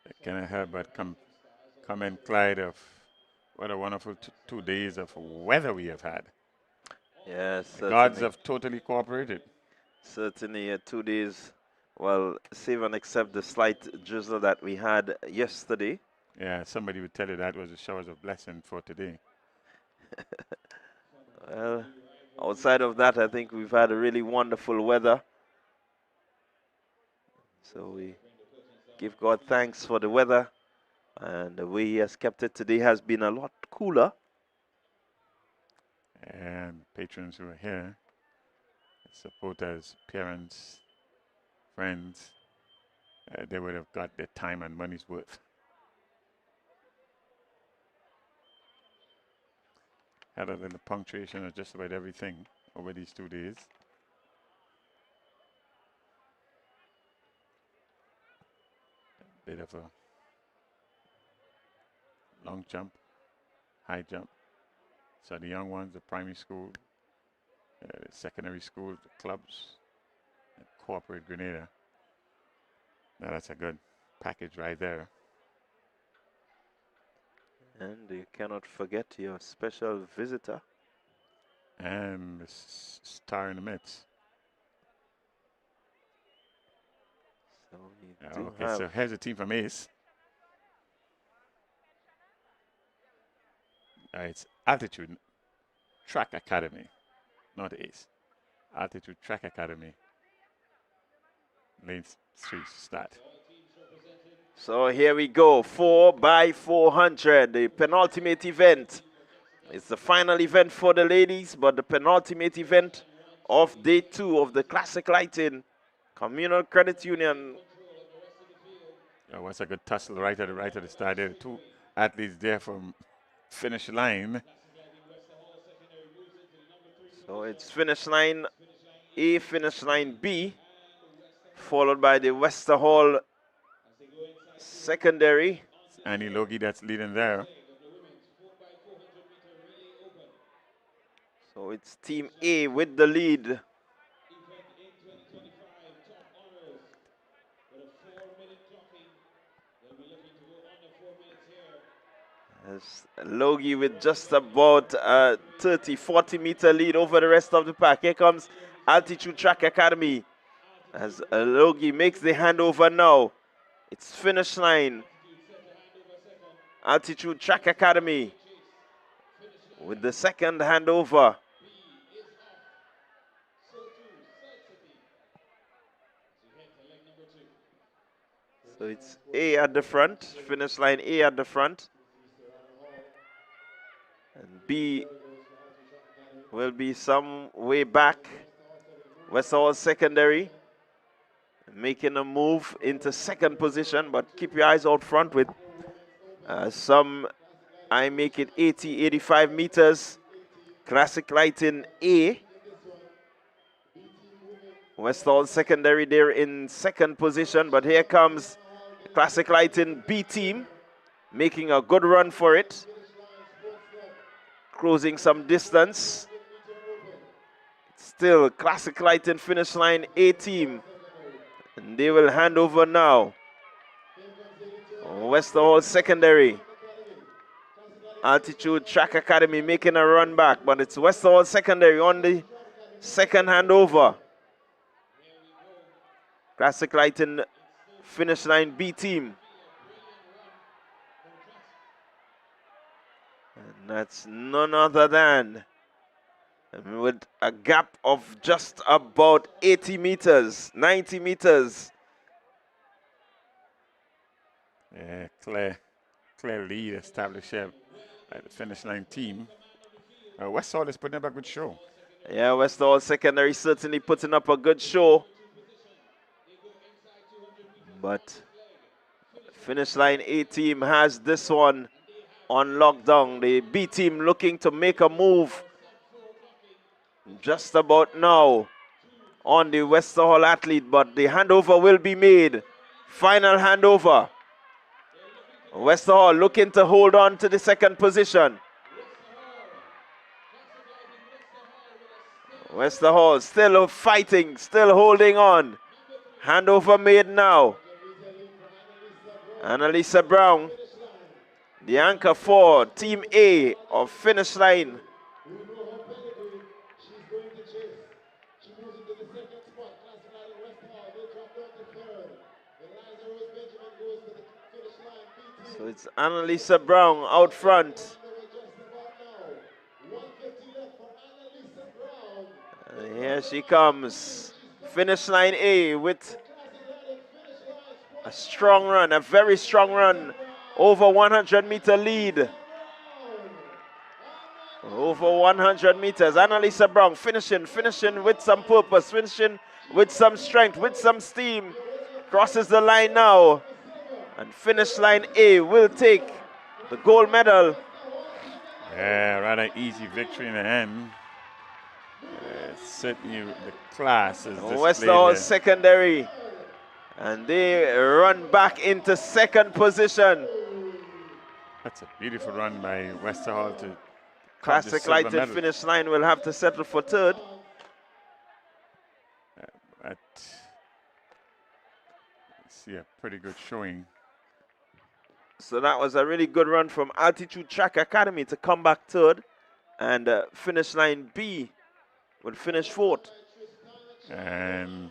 I cannot help but comment, Clyde, of what a wonderful 2 days of weather we have had. Yes, The gods have totally cooperated. Certainly, 2 days. Well, save and except the slight drizzle that we had yesterday. Yeah, somebody would tell you that was the showers of blessing for today. Well, outside of that, I think we've had a really wonderful weather. So we give God thanks for the weather. And the way He has kept it today has been a lot cooler. And patrons who are here, supporters, parents, friends, they would have got their time and money's worth. Other than the punctuation of just about everything over these 2 days. A bit of a long jump, high jump. So the young ones, the primary school, the secondary school, the clubs, and corporate Grenada. Now that's a good package right there. And you cannot forget your special visitor. And the star in the midst. So we do Okay, have so here's a team from Ace. It's Altitude Track Academy, not Ace. Altitude Track Academy. Lane 3 start. So here we go, 4x400, the penultimate event. It's the final event for the ladies, but the penultimate event of day 2 of the Classic Lighting Communal Credit Union. What's a good tussle right at the start there. 2 athletes there from finish line. So it's finish line A, finish line B, followed by the Wester Hall secondary. Annie Logie that's leading there. So it's Team A with the lead. As Logie with just about a 30-40 meter lead over the rest of the pack. Here comes Altitude Track Academy as Logie makes the handover now. It's finish line. Altitude Track Academy with the second handover. So it's A at the front, finish line A at the front. And B will be some way back. Westall secondary making a move into second position, but keep your eyes out front with some, I make it 80, 85 meters. Classic Lighting A. Westall secondary there in second position, but here comes Classic Lighting B team making a good run for it. Closing some distance. Still Classic Lighting finish line A team. And they will hand over now. Wester Hall secondary. Altitude Track Academy making a run back, but it's Wester Hall secondary on the second handover. Classic Lighting finish line B team. And that's none other than, with a gap of just about 80 meters, 90 meters. Yeah, clear lead established here by the finish line team. Westall is putting up a good show. Yeah, Westall secondary certainly putting up a good show. But finish line A team has this one on lockdown. The B team looking to make a move just about now on the Wester Hall athlete, but the handover will be made. Final handover. Wester Hall looking to hold on to the second position. Wester Hall still fighting, still holding on. Handover made now. Annalisa Brown, the anchor for Team A of Finish Line. So it's Annalisa Brown out front. And here she comes. Finish Line A with a strong run, a very strong run. Over 100-meter lead. Over 100 meters. Annalisa Brown finishing with some purpose, finishing with some strength, with some steam. Crosses the line now. And Finish Line A will take the gold medal. Yeah, rather easy victory in the end. Certainly the class is displayed Westerhall here. secondary. And they run back into second position. That's a beautiful run by Westerhall to Classic Lighting Finish Line will have to settle for third. But see a pretty good showing. So that was a really good run from Altitude Track Academy to come back third. And Finish Line B will finish fourth. And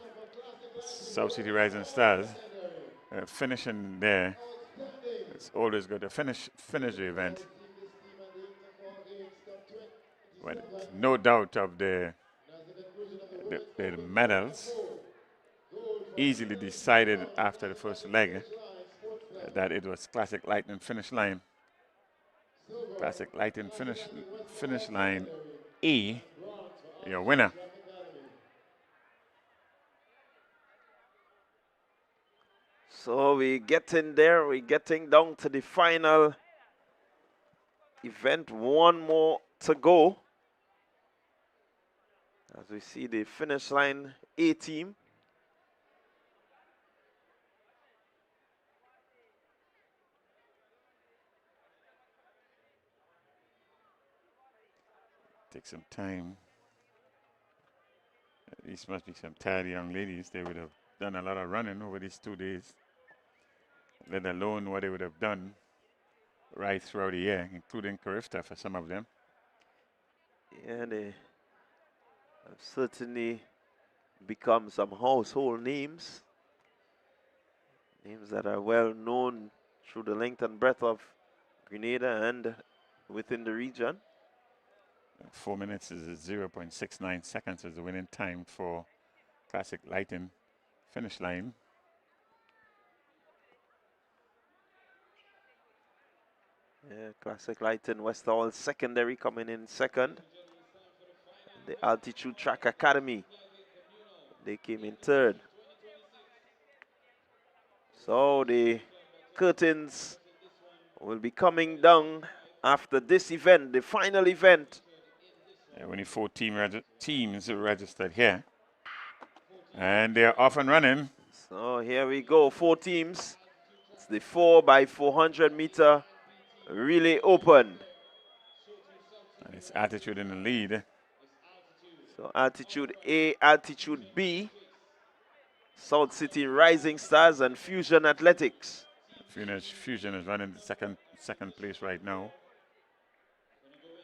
South City Rising Stars finishing there. It's always good to finish the event. But no doubt of the medals. Easily decided after the first leg that it was Classic Lightning Finish Line. Classic Lightning Finish Line A, your winner. So we're getting there. We're getting down to the final event. One more to go. As we see the Finish Line A team. Take some time. These must be some tired young ladies. They would have done a lot of running over these 2 days, let alone what they would have done right throughout the year, including Carifta for some of them. Yeah, they have certainly become some household names. Names that are well known through the length and breadth of Grenada and within the region. 4 minutes is 0.69 seconds is the winning time for Classic Lighting Finish Line. Yeah, Classic Lighting Westerhall secondary coming in second. The Altitude Track Academy, they came in third. So the curtains will be coming down after this event, the final event. Only 4 teams registered here. And they're off and running. So here we go, 4 teams. It's the 4x400 meter relay open. And it's Altitude in the lead. So Altitude A, Altitude B, South City Rising Stars and Fusion Athletics. Fusion is running the second place right now.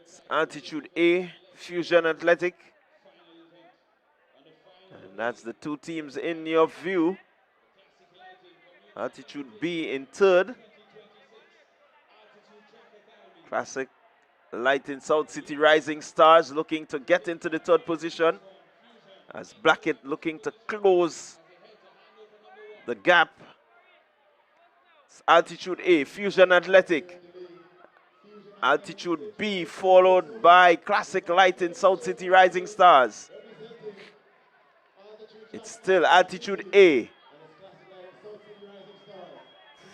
It's Altitude A, Fusion Athletic. And that's the 2 teams in your view. Altitude B in third. Classic Lighting South City Rising Stars looking to get into the third position. As Blackett looking to close the gap. It's Altitude A, Fusion Athletic. Altitude B followed by Classic Lighting South City Rising Stars. It's still Altitude A.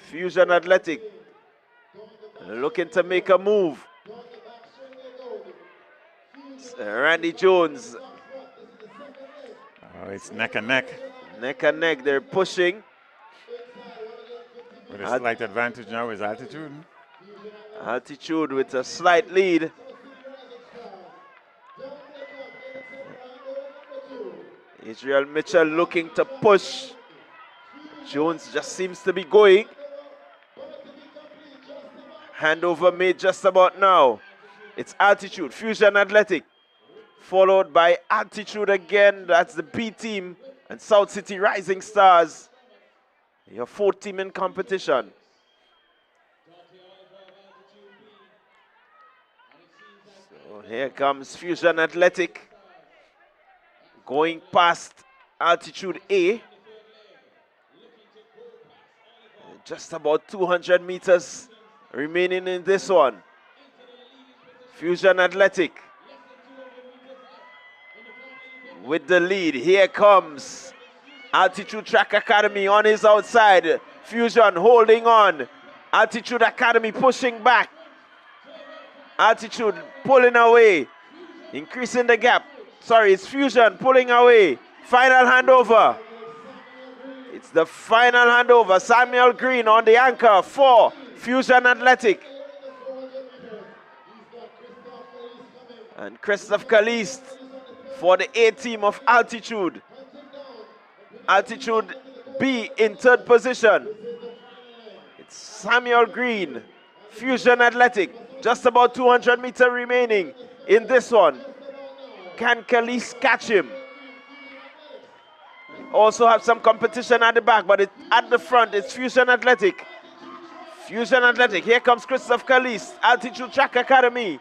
Fusion Athletic looking to make a move. Randy Jones. Oh, it's neck and neck. Neck and neck, they're pushing. With a slight advantage now is Altitude. Altitude with a slight lead. Israel Mitchell looking to push. Jones just seems to be going. Handover made just about now. It's Altitude, Fusion Athletic, followed by Altitude again. That's the B team, and South City Rising Stars. Your fourth team in competition. So here comes Fusion Athletic, going past Altitude A. Just about 200 meters remaining in this one. Fusion Athletic with the lead. Here comes Altitude Track Academy on his outside. Fusion holding on. Altitude Academy pushing back. Altitude pulling away, increasing the gap. Sorry, it's Fusion pulling away. Final handover. It's the final handover. Samuel Green on the anchor for Fusion Athletic. And Christophe Caliste for the A team of Altitude. Altitude B in third position. It's Samuel Green, Fusion Athletic. Just about 200 meters remaining in this one. Can Caliste catch him? Also have some competition at the back, but at the front it's Fusion Athletic. Fusion Athletic, here comes Christophe Caliste, Altitude Track Academy.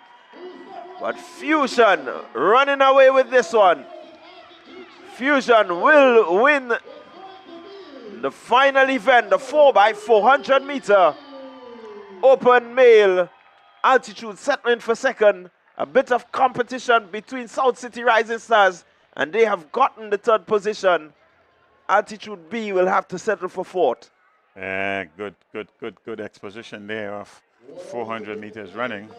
But Fusion running away with this one. Fusion will win the final event, the 4x400 meter open male. Altitude settling for second. A bit of competition between South City Rising Stars, and they have gotten the third position. Altitude B will have to settle for fourth. Good exposition there of 400 meters running.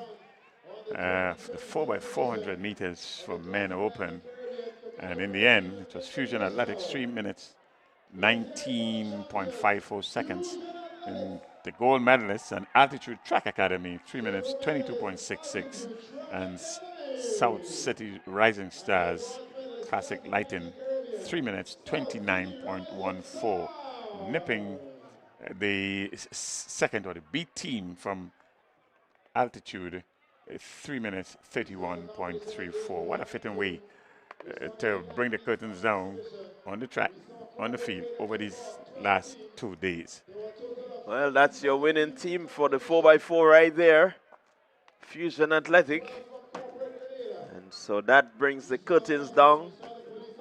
The 4x400 meters for men open. And in the end, it was Fusion Athletics 3 minutes, 19.54 seconds. And the gold medalists and Altitude Track Academy, 3 minutes, 22.66. And South City Rising Stars, Classic Lighting, 3 minutes, 29.14. Nipping the second, or the B team from Altitude, 3 minutes, 31.34. What a fitting way to bring the curtains down on the track, on the field, over these last 2 days. Well, that's your winning team for the 4x4 right there. Fusion Athletic. And so that brings the curtains down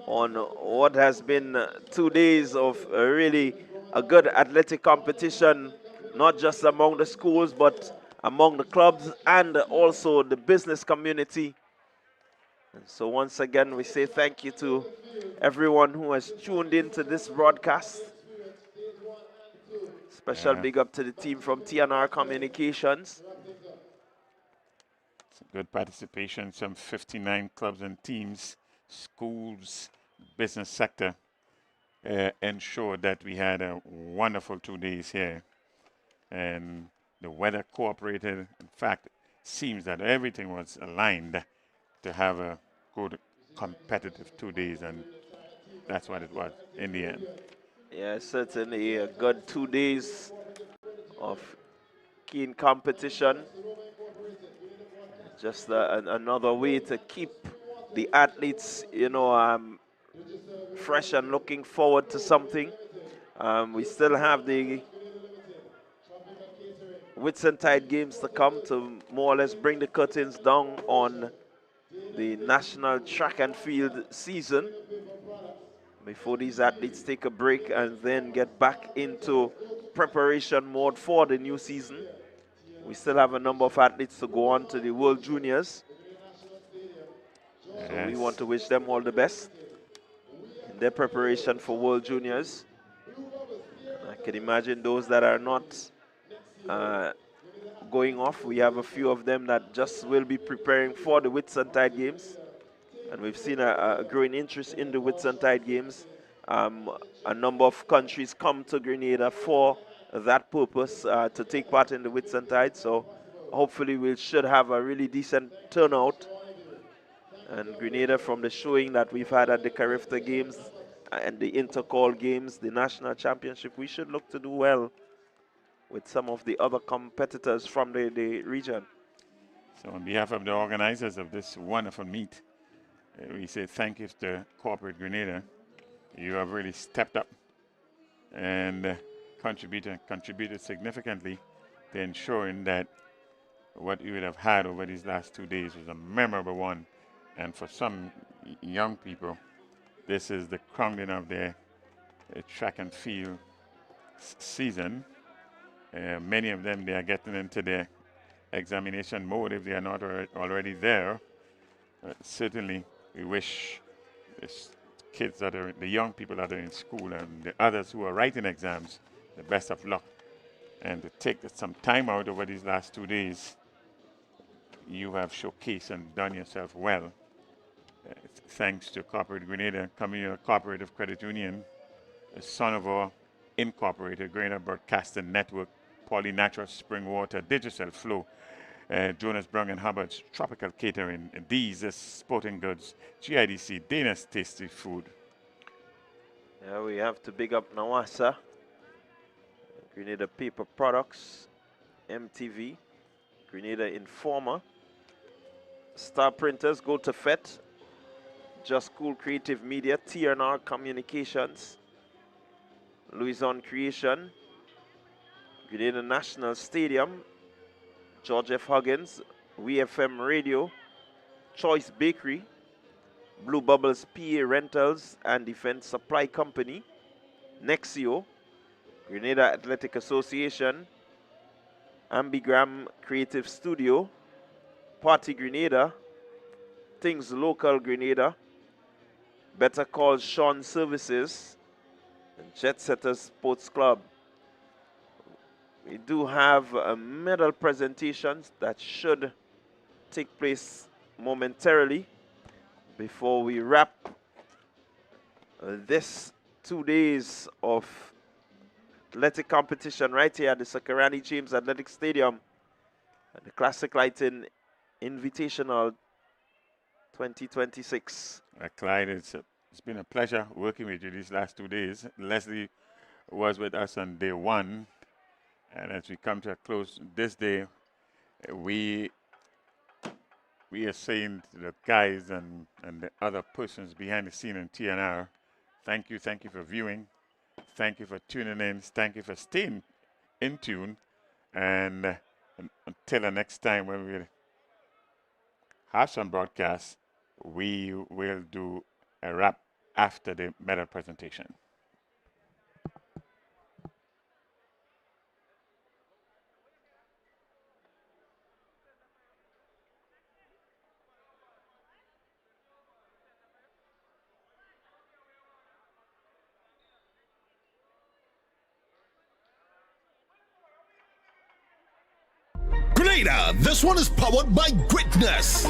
on what has been 2 days of really a good athletic competition, not just among the schools, but among the clubs and also the business community. And so once again, we say thank you to everyone who has tuned into this broadcast. Special big up to the team from TNR Communications. Some good participation, some 59 clubs and teams, schools, business sector, ensured that we had a wonderful 2 days here. And the weather cooperated. In fact, it seems that everything was aligned to have a good competitive 2 days, and that's what it was in the end. Yeah, certainly a good 2 days of keen competition. Just another way to keep the athletes, fresh and looking forward to something. We still have the Whitsuntide games to come to more or less bring the curtains down on the national track and field season before these athletes take a break and then get back into preparation mode for the new season. We still have a number of athletes to go on to the World Juniors. So we want to wish them all the best in their preparation for World Juniors. I can imagine those that are not going off. We have a few of them that just will be preparing for the Whitsuntide games. And we've seen a growing interest in the Whitsuntide games. A number of countries come to Grenada for that purpose, to take part in the Whitsuntide. So hopefully we should have a really decent turnout. And Grenada, from the showing that we've had at the Carifta games and the Intercall games, the national championship, we should look to do well with some of the other competitors from the region. So on behalf of the organizers of this wonderful meet, we say thank you to Corporate Grenada. You have really stepped up and contributed significantly to ensuring that what you would have had over these last 2 days was a memorable one. And for some young people, this is the crowning of their track and field season. Many of them, they are getting into their examination mode if they are not already there. Certainly, we wish kids that are, the young people that are in school and the others who are writing exams, the best of luck. And to take some time out over these last 2 days, you have showcased and done yourself well. Thanks to Corporate Grenada, Communal Cooperative Credit Union, the son of our Incorporated Grenada Broadcasting Network, Polynatural Spring Water, Digital Flow, Jonas Brown and Hubbard's Tropical Catering, These Sporting Goods, GIDC, Dana's Tasty Food. Yeah, we have to big up Nawasa, Grenada Paper Products, MTV, Grenada Informer, Star Printers, Go to FET, Just Cool Creative Media, TNR Communications, Louison Creation, Grenada National Stadium, George F. Huggins, WFM Radio, Choice Bakery, Blue Bubbles PA Rentals and Defense Supply Company, Nexio, Grenada Athletic Association, Ambigram Creative Studio, Partygrenada, Things Local Grenada, Better Call Sean Services, and Jet Setters Sports Club. We do have medal presentations that should take place momentarily before we wrap this 2 days of athletic competition right here at the Sakarani James Athletic Stadium at the Classic Lighting Invitational 2026. Clyde, it's been a pleasure working with you these last 2 days. Leslie was with us on day one, and as we come to a close this day, we are saying to the guys and the other persons behind the scene in TNR, thank you for viewing, thank you for tuning in, thank you for staying in tune, and until the next time when we have some broadcasts, we will do a wrap after the medal presentation. Grenada, this one is powered by Greatness.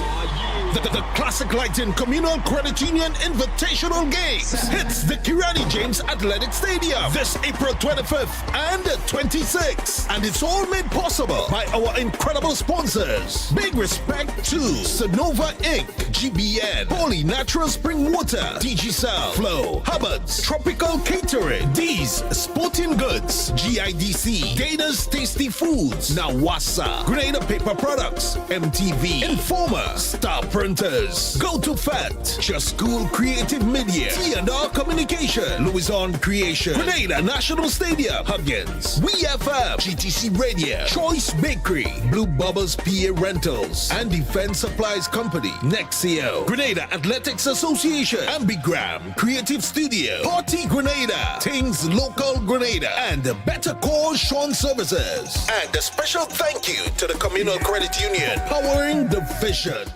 The Classic Lighting Communal Credit Union Invitational Games hits the Kirani James Athletic Stadium this April 25th and 26th. And it's all made possible by our incredible sponsors. Big respect to Sonova Inc., GBN, Poly Natural Spring Water, DigiCell, Flow, Hubbard's, Tropical Catering, These Sporting Goods, GIDC, Dana's Tasty Foods, Nawasa, Grenada Paper Products, MTV, Informer, Star Printers, Go to FET, Just Cool Creative Media, T&R Communication, Louison Creation, Grenada National Stadium, Huggins, WFM, GTC Radio, Choice Bakery, Blue Bubbles PA Rentals, and Defense Supplies Company, Nexio, Grenada Athletics Association, Ambigram Creative Studio, Partygrenada, Things Local Grenada, and Better Call Sean Services. And a special thank you to the Communal Credit Union, powering the vision.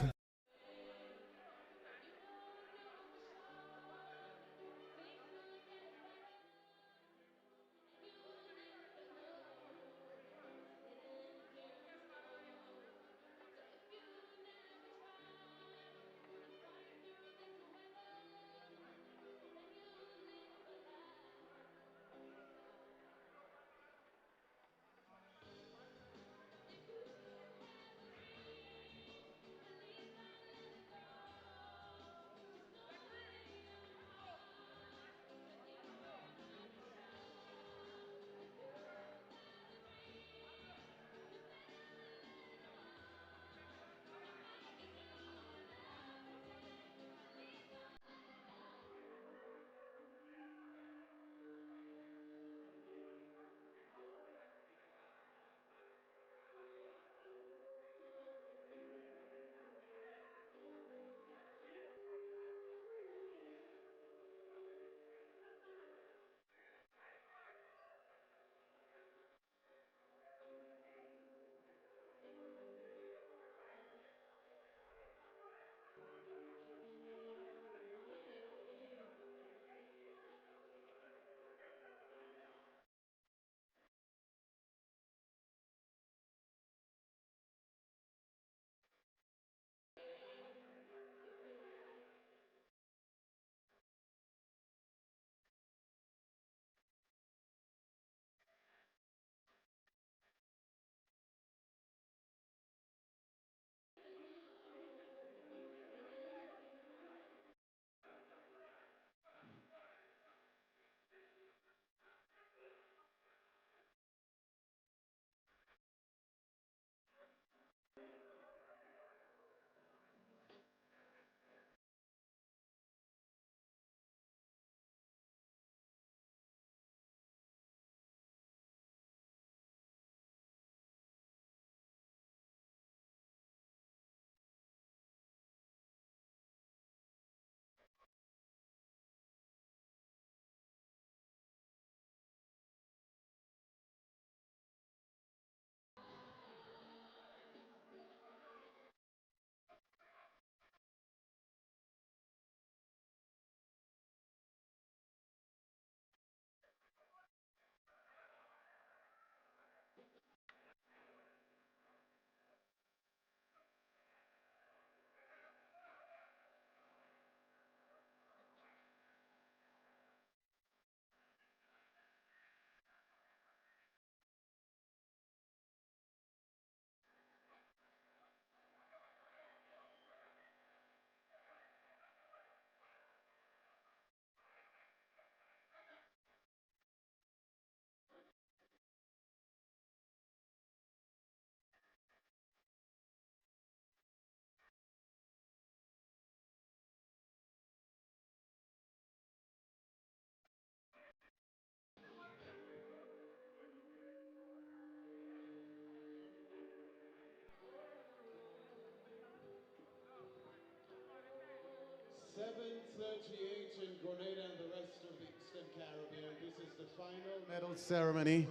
7:38 in Grenada and the rest of the Eastern Caribbean. This is the final medal ceremony.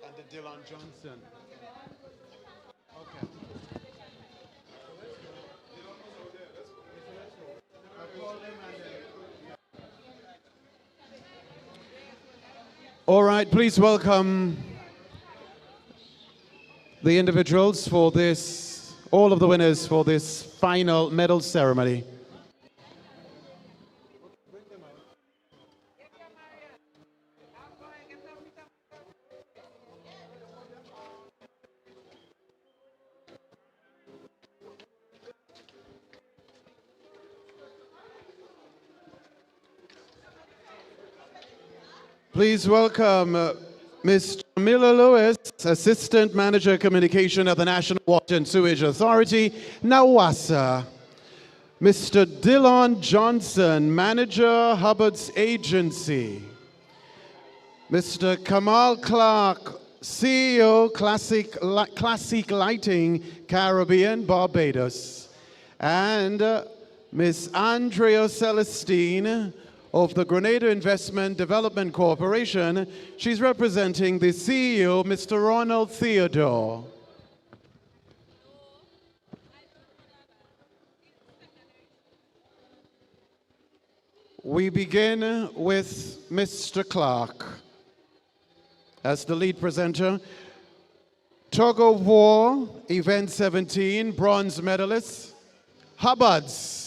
And the Dylan Johnson. Okay. All right, please welcome the individuals for this, all of the winners for this final medal ceremony. Please welcome Ms. Jamila Lewis, Assistant Manager Communication at the National Water and Sewage Authority, NAWASA. Mr. Dylan Johnson, Manager, Hubbard's Agency. Mr. Kamal Clark, CEO, Classique Lighting, Caribbean, Barbados. And Ms. Andrea Celestine, of the Grenada Investment Development Corporation. She's representing the CEO, Mr. Ronald Theodore. We begin with Mr. Clark as the lead presenter. Tug of War, Event 17, bronze medalist, Hubbard's.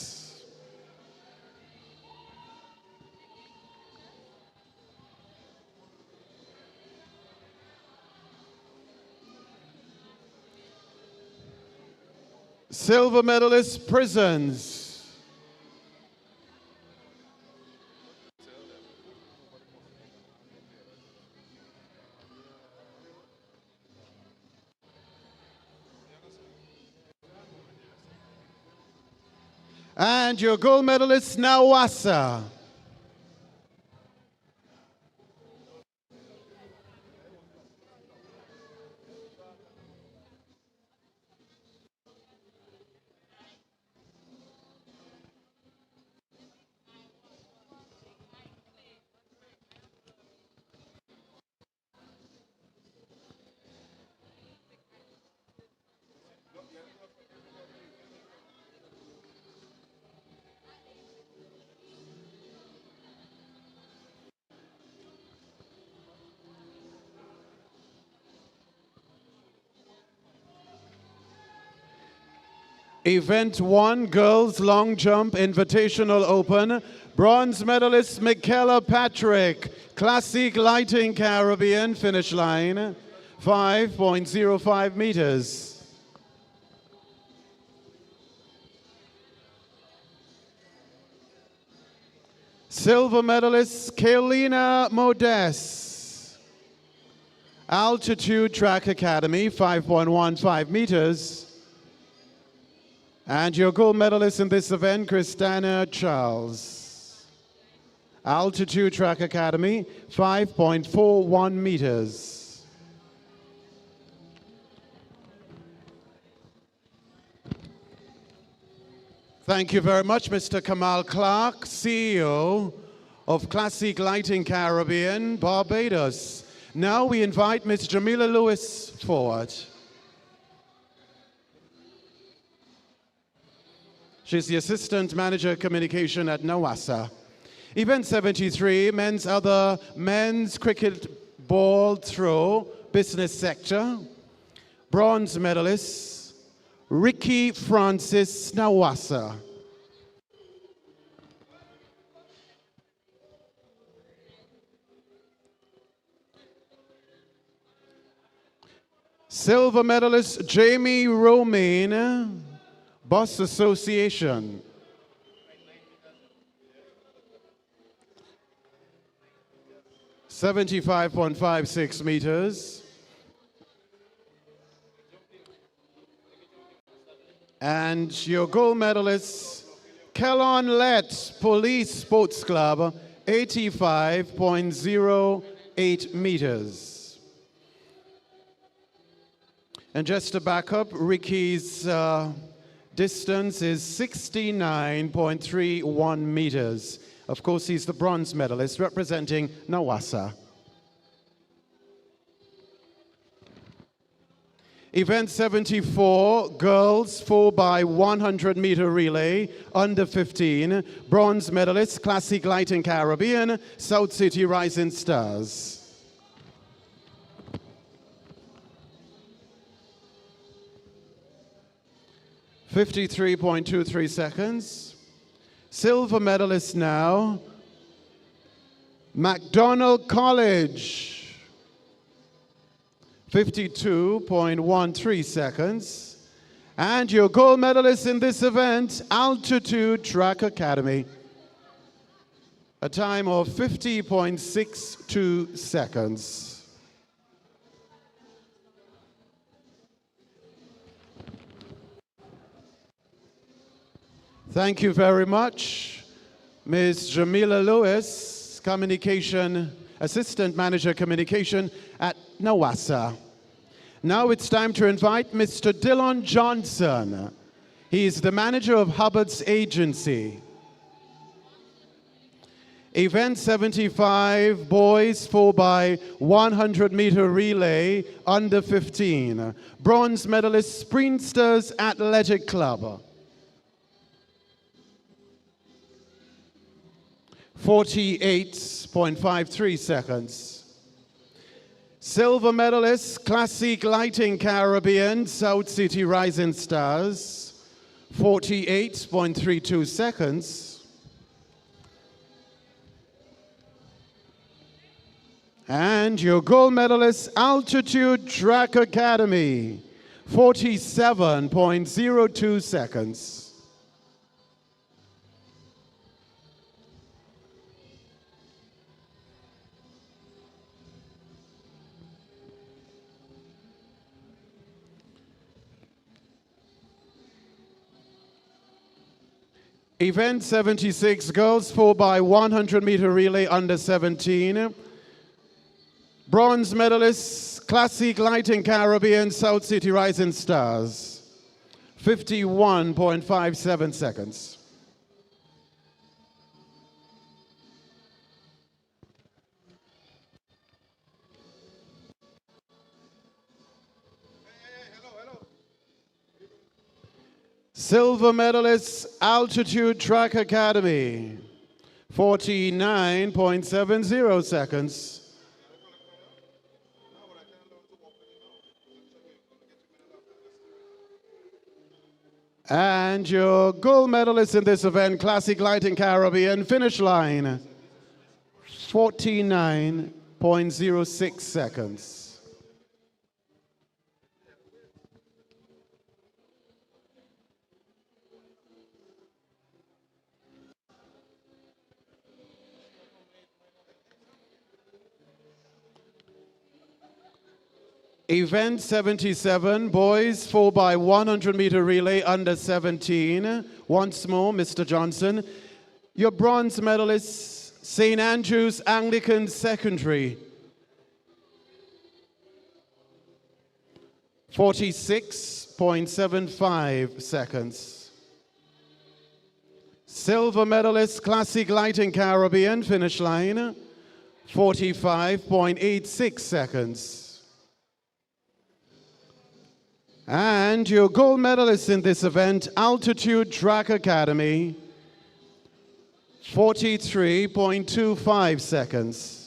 Silver medalist, Prisons. And your gold medalist, NAWASA. Event 1, Girls Long Jump Invitational Open. Bronze medalist Michaela Patrick, Classique Lighting Caribbean, finish line, 5.05 meters. Silver medalist Kaylina Modest, Altitude Track Academy, 5.15 meters. And your gold medalist in this event, Christina Charles. Altitude Track Academy, 5.41 meters. Thank you very much, Mr. Kamal Clark, CEO of Classique Lighting Caribbean, Barbados. Now we invite Ms. Jamila Lewis forward. She's the Assistant Manager Communication at NAWASA. Event 73, men's cricket ball throw, business sector. Bronze medalist, Ricky Francis NAWASA. Silver medalist, Jamie Romaine, Bus Association. $75.56 meters. And your gold medalist, Kellon Lett, Police Sports Club, 85.08 meters. And just to back up, Ricky's distance is 69.31 meters. Of course, he's the bronze medalist representing NAWASA. Event 74, girls 4x100 meter relay, under 15. Bronze medalist, Classique Lighting Caribbean, South City Rising Stars. $53.23 seconds. Silver medalist now, McDonald College. 52.13 seconds. And your gold medalist in this event, Altitude Track Academy. A time of 50.62 seconds. Thank you very much, Ms. Jamila Lewis, Assistant Manager Communication at NAWASA. Now it's time to invite Mr. Dillon Johnson. He's the manager of Hubbard's Agency. Event 75, boys 4x100 meter relay, under 15. Bronze medalist, Sprinsters Athletic Club. 48.53 seconds. Silver medalist, Classique Lighting Caribbean, South City Rising Stars, 48.32 seconds. And your gold medalist, Altitude Track Academy, 47.02 seconds. Event 76, girls 4x100 meter relay, under 17. Bronze medalists, Classique Lighting Caribbean, South City Rising Stars, 51.57 seconds. Silver medalist, Altitude Track Academy, 49.70 seconds. And your gold medalist in this event, Classique Lighting Caribbean, finish line, 49.06 seconds. Event 77, boys 4x100 meter relay, under 17. Once more, Mr. Johnson. Your bronze medalist, St. Andrew's Anglican Secondary, 46.75 seconds. Silver medalist, Classique Lighting Caribbean, finish line, 45.86 seconds. And your gold medalist in this event, Altitude Track Academy, 43.25 seconds.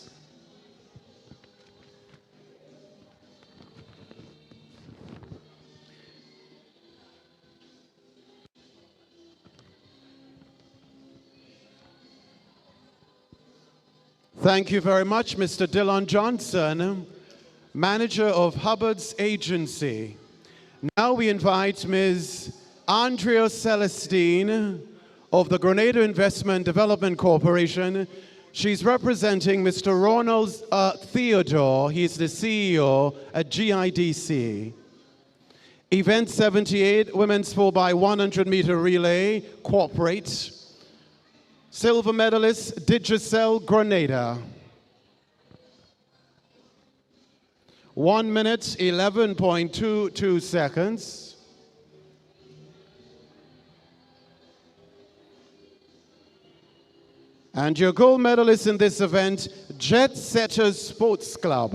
Thank you very much, Mr. Dillon Johnson, manager of Hubbard's Agency. Now we invite Ms. Andrea Celestine of the Grenada Investment Development Corporation. She's representing Mr. Ronald Theodore. He's the CEO at GIDC. Event 78, Women's 4x100 meter relay, corporate. Silver medalist, Digicel Grenada. 1 minute, 11.22 seconds. And your gold medalist in this event, Jet Setters Sports Club,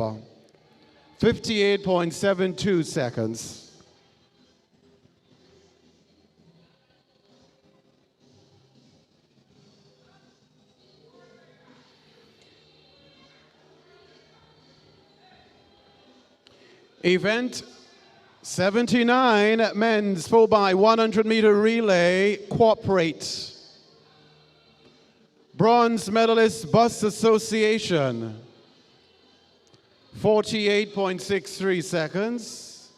58.72 seconds. Event 79, men's 4x100 meter relay, corporate. Bronze medalist, Bus Association, 48.63 seconds.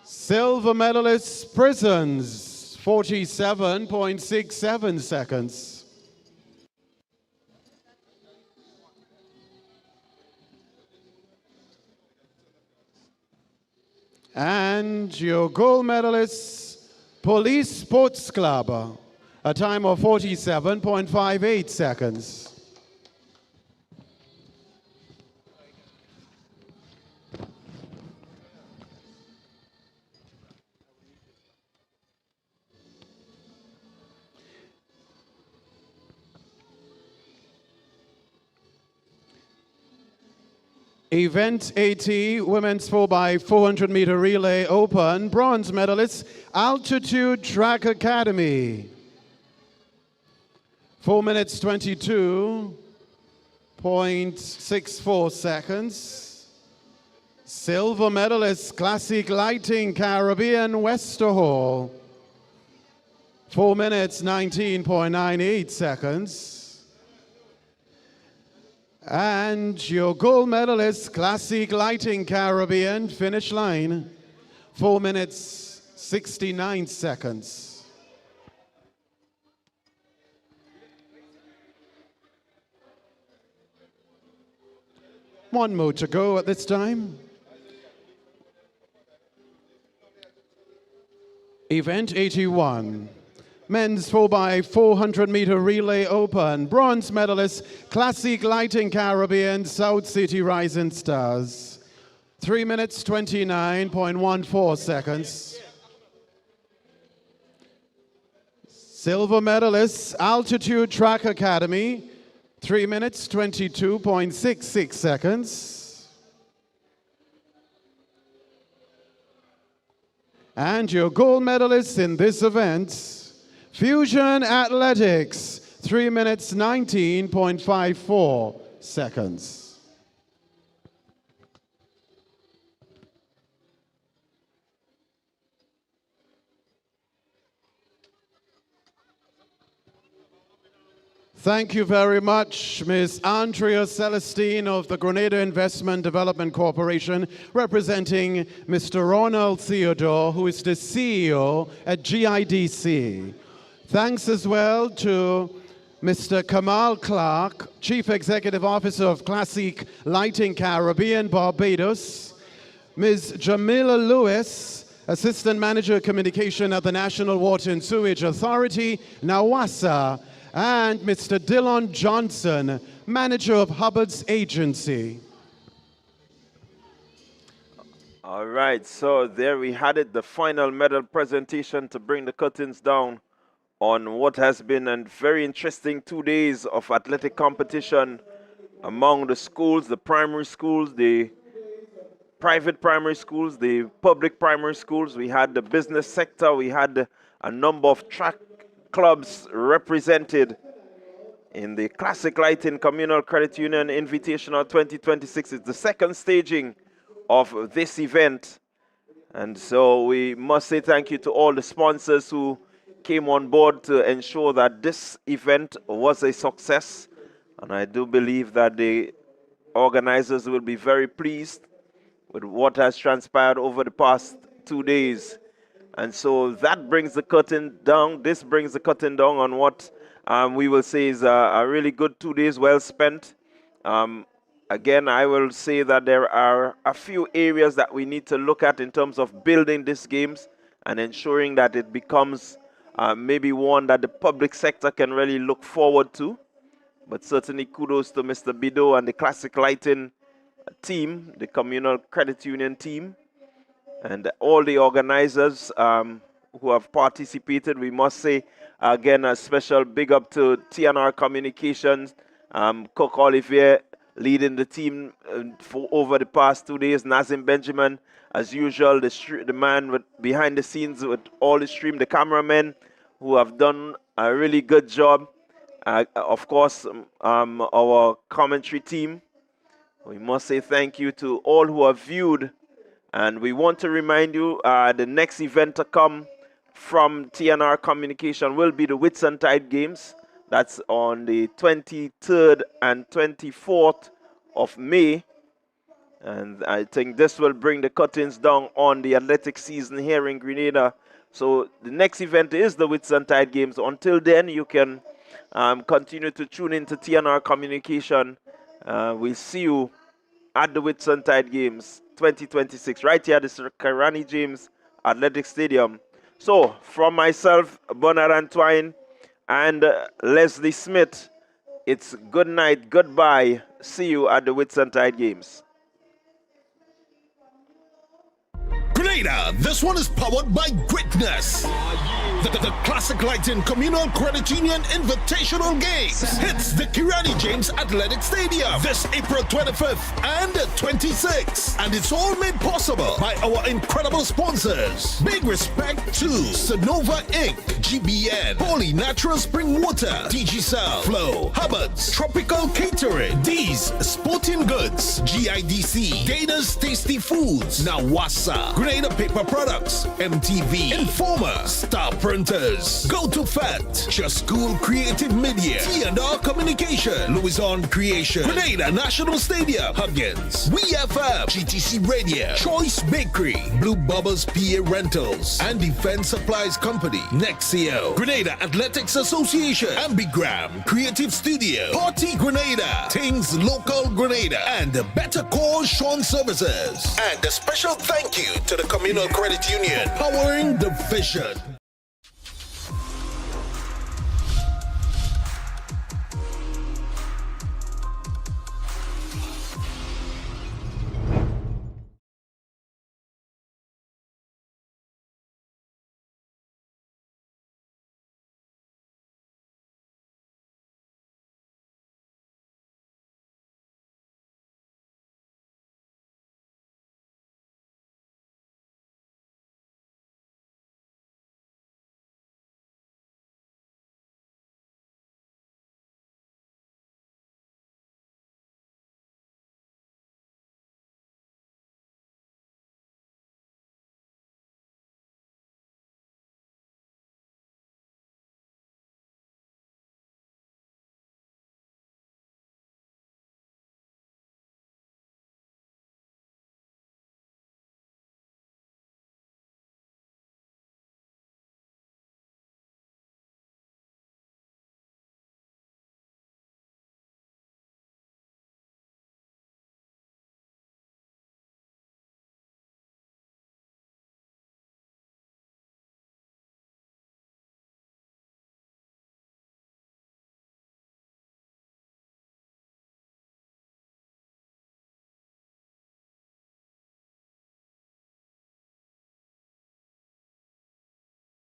Silver medalist, Prisons, 47.67 seconds. And your gold medalist, Police Sports Club, a time of 47.58 seconds. Event 80, Women's 4x400 meter relay open, bronze medalist, Altitude Track Academy. 4 minutes 22.64 seconds. Silver medalist, Classique Lighting Caribbean Westerhall. 4 minutes 19.98 seconds. And your gold medalist, Classique Lighting Caribbean, finish line, 4 minutes 69 seconds. One more to go at this time. Event 81. Men's 4x400 meter relay open. Bronze medalist, Classique Lighting Caribbean, South City Rising Stars. 3 minutes 29.14 seconds. Silver medalist, Altitude Track Academy. 3 minutes 22.66 seconds. And your gold medalist in this event, Fusion Athletics, 3 minutes 19.54 seconds. Thank you very much, Ms. Andrea Celestine of the Grenada Investment Development Corporation, representing Mr. Ronald Theodore, who is the CEO at GIDC. Thanks as well to Mr. Kamal Clark, Chief Executive Officer of Classique Lighting Caribbean, Barbados, Ms. Jamila Lewis, Assistant Manager of Communication at the National Water and Sewage Authority, NAWASA, and Mr. Dillon Johnson, Manager of Hubbard's Agency. All right, so there we had it, the final medal presentation to bring the curtains down on what has been a very interesting 2 days of athletic competition among the schools, the primary schools, the private primary schools, the public primary schools. We had the business sector, we had a number of track clubs represented in the Classic Lighting Communal Credit Union Invitational 2026. It's the second staging of this event. And so we must say thank you to all the sponsors who came on board to ensure that this event was a success. And I do believe that the organizers will be very pleased with what has transpired over the past 2 days. And so that brings the curtain down. This brings the curtain down on what we will say is a really good 2 days well spent. Again, I will say that there are a few areas that we need to look at in terms of building these games and ensuring that it becomes maybe one that the public sector can really look forward to. But certainly kudos to Mr. Bido and the Classic Lighting team, the Communal Credit Union team, and all the organizers who have participated. We must say, again, a special big up to TNR Communications, Cook Olivier leading the team for over the past 2 days, Nazim Benjamin, as usual, the man behind the scenes with all the stream, the cameramen who have done a really good job. Of course, our commentary team. We must say thank you to all who have viewed. And we want to remind you, the next event to come from TNR Communication will be the Whitsuntide Games. That's on the 23rd and 24th of May. And I think this will bring the curtains down on the athletic season here in Grenada. So the next event is the Whitsuntide Games. Until then, you can continue to tune into TNR Communication. We'll see you at the Whitsuntide Games 2026, right here at the Carriacou James Athletic Stadium. So, from myself, Bernard Antoine, and Leslie Smith, it's good night, goodbye. See you at the Whitsuntide Games. Grenada, this one is powered by greatness. The Classic Lighting Communal Credit Union Invitational Games hits the Kirani James Athletic Stadium this April 25th and 26th. And it's all made possible by our incredible sponsors. Big respect to Sonova Inc., GBN, Holy Natural Spring Water, DigiCell, Flow, Hubbard's, Tropical Catering, D's Sporting Goods, GIDC, Dana's Tasty Foods, Nawasa, Grenada Paper Products, MTV, Informer, Star Printers, Go to Fat, Just School Creative Media, T&R Communication, Louison Creation, Grenada National Stadium, Huggins, WeFM, GTC Radio, Choice Bakery, Blue Bubbles PA Rentals, and Defense Supplies Company, Nexio, Grenada Athletics Association, Ambigram, Creative Studio, Partygrenada, Things Local Grenada, and the Better Cause Sean Services. And a special thank you to the Communal Credit Union, powering the vision.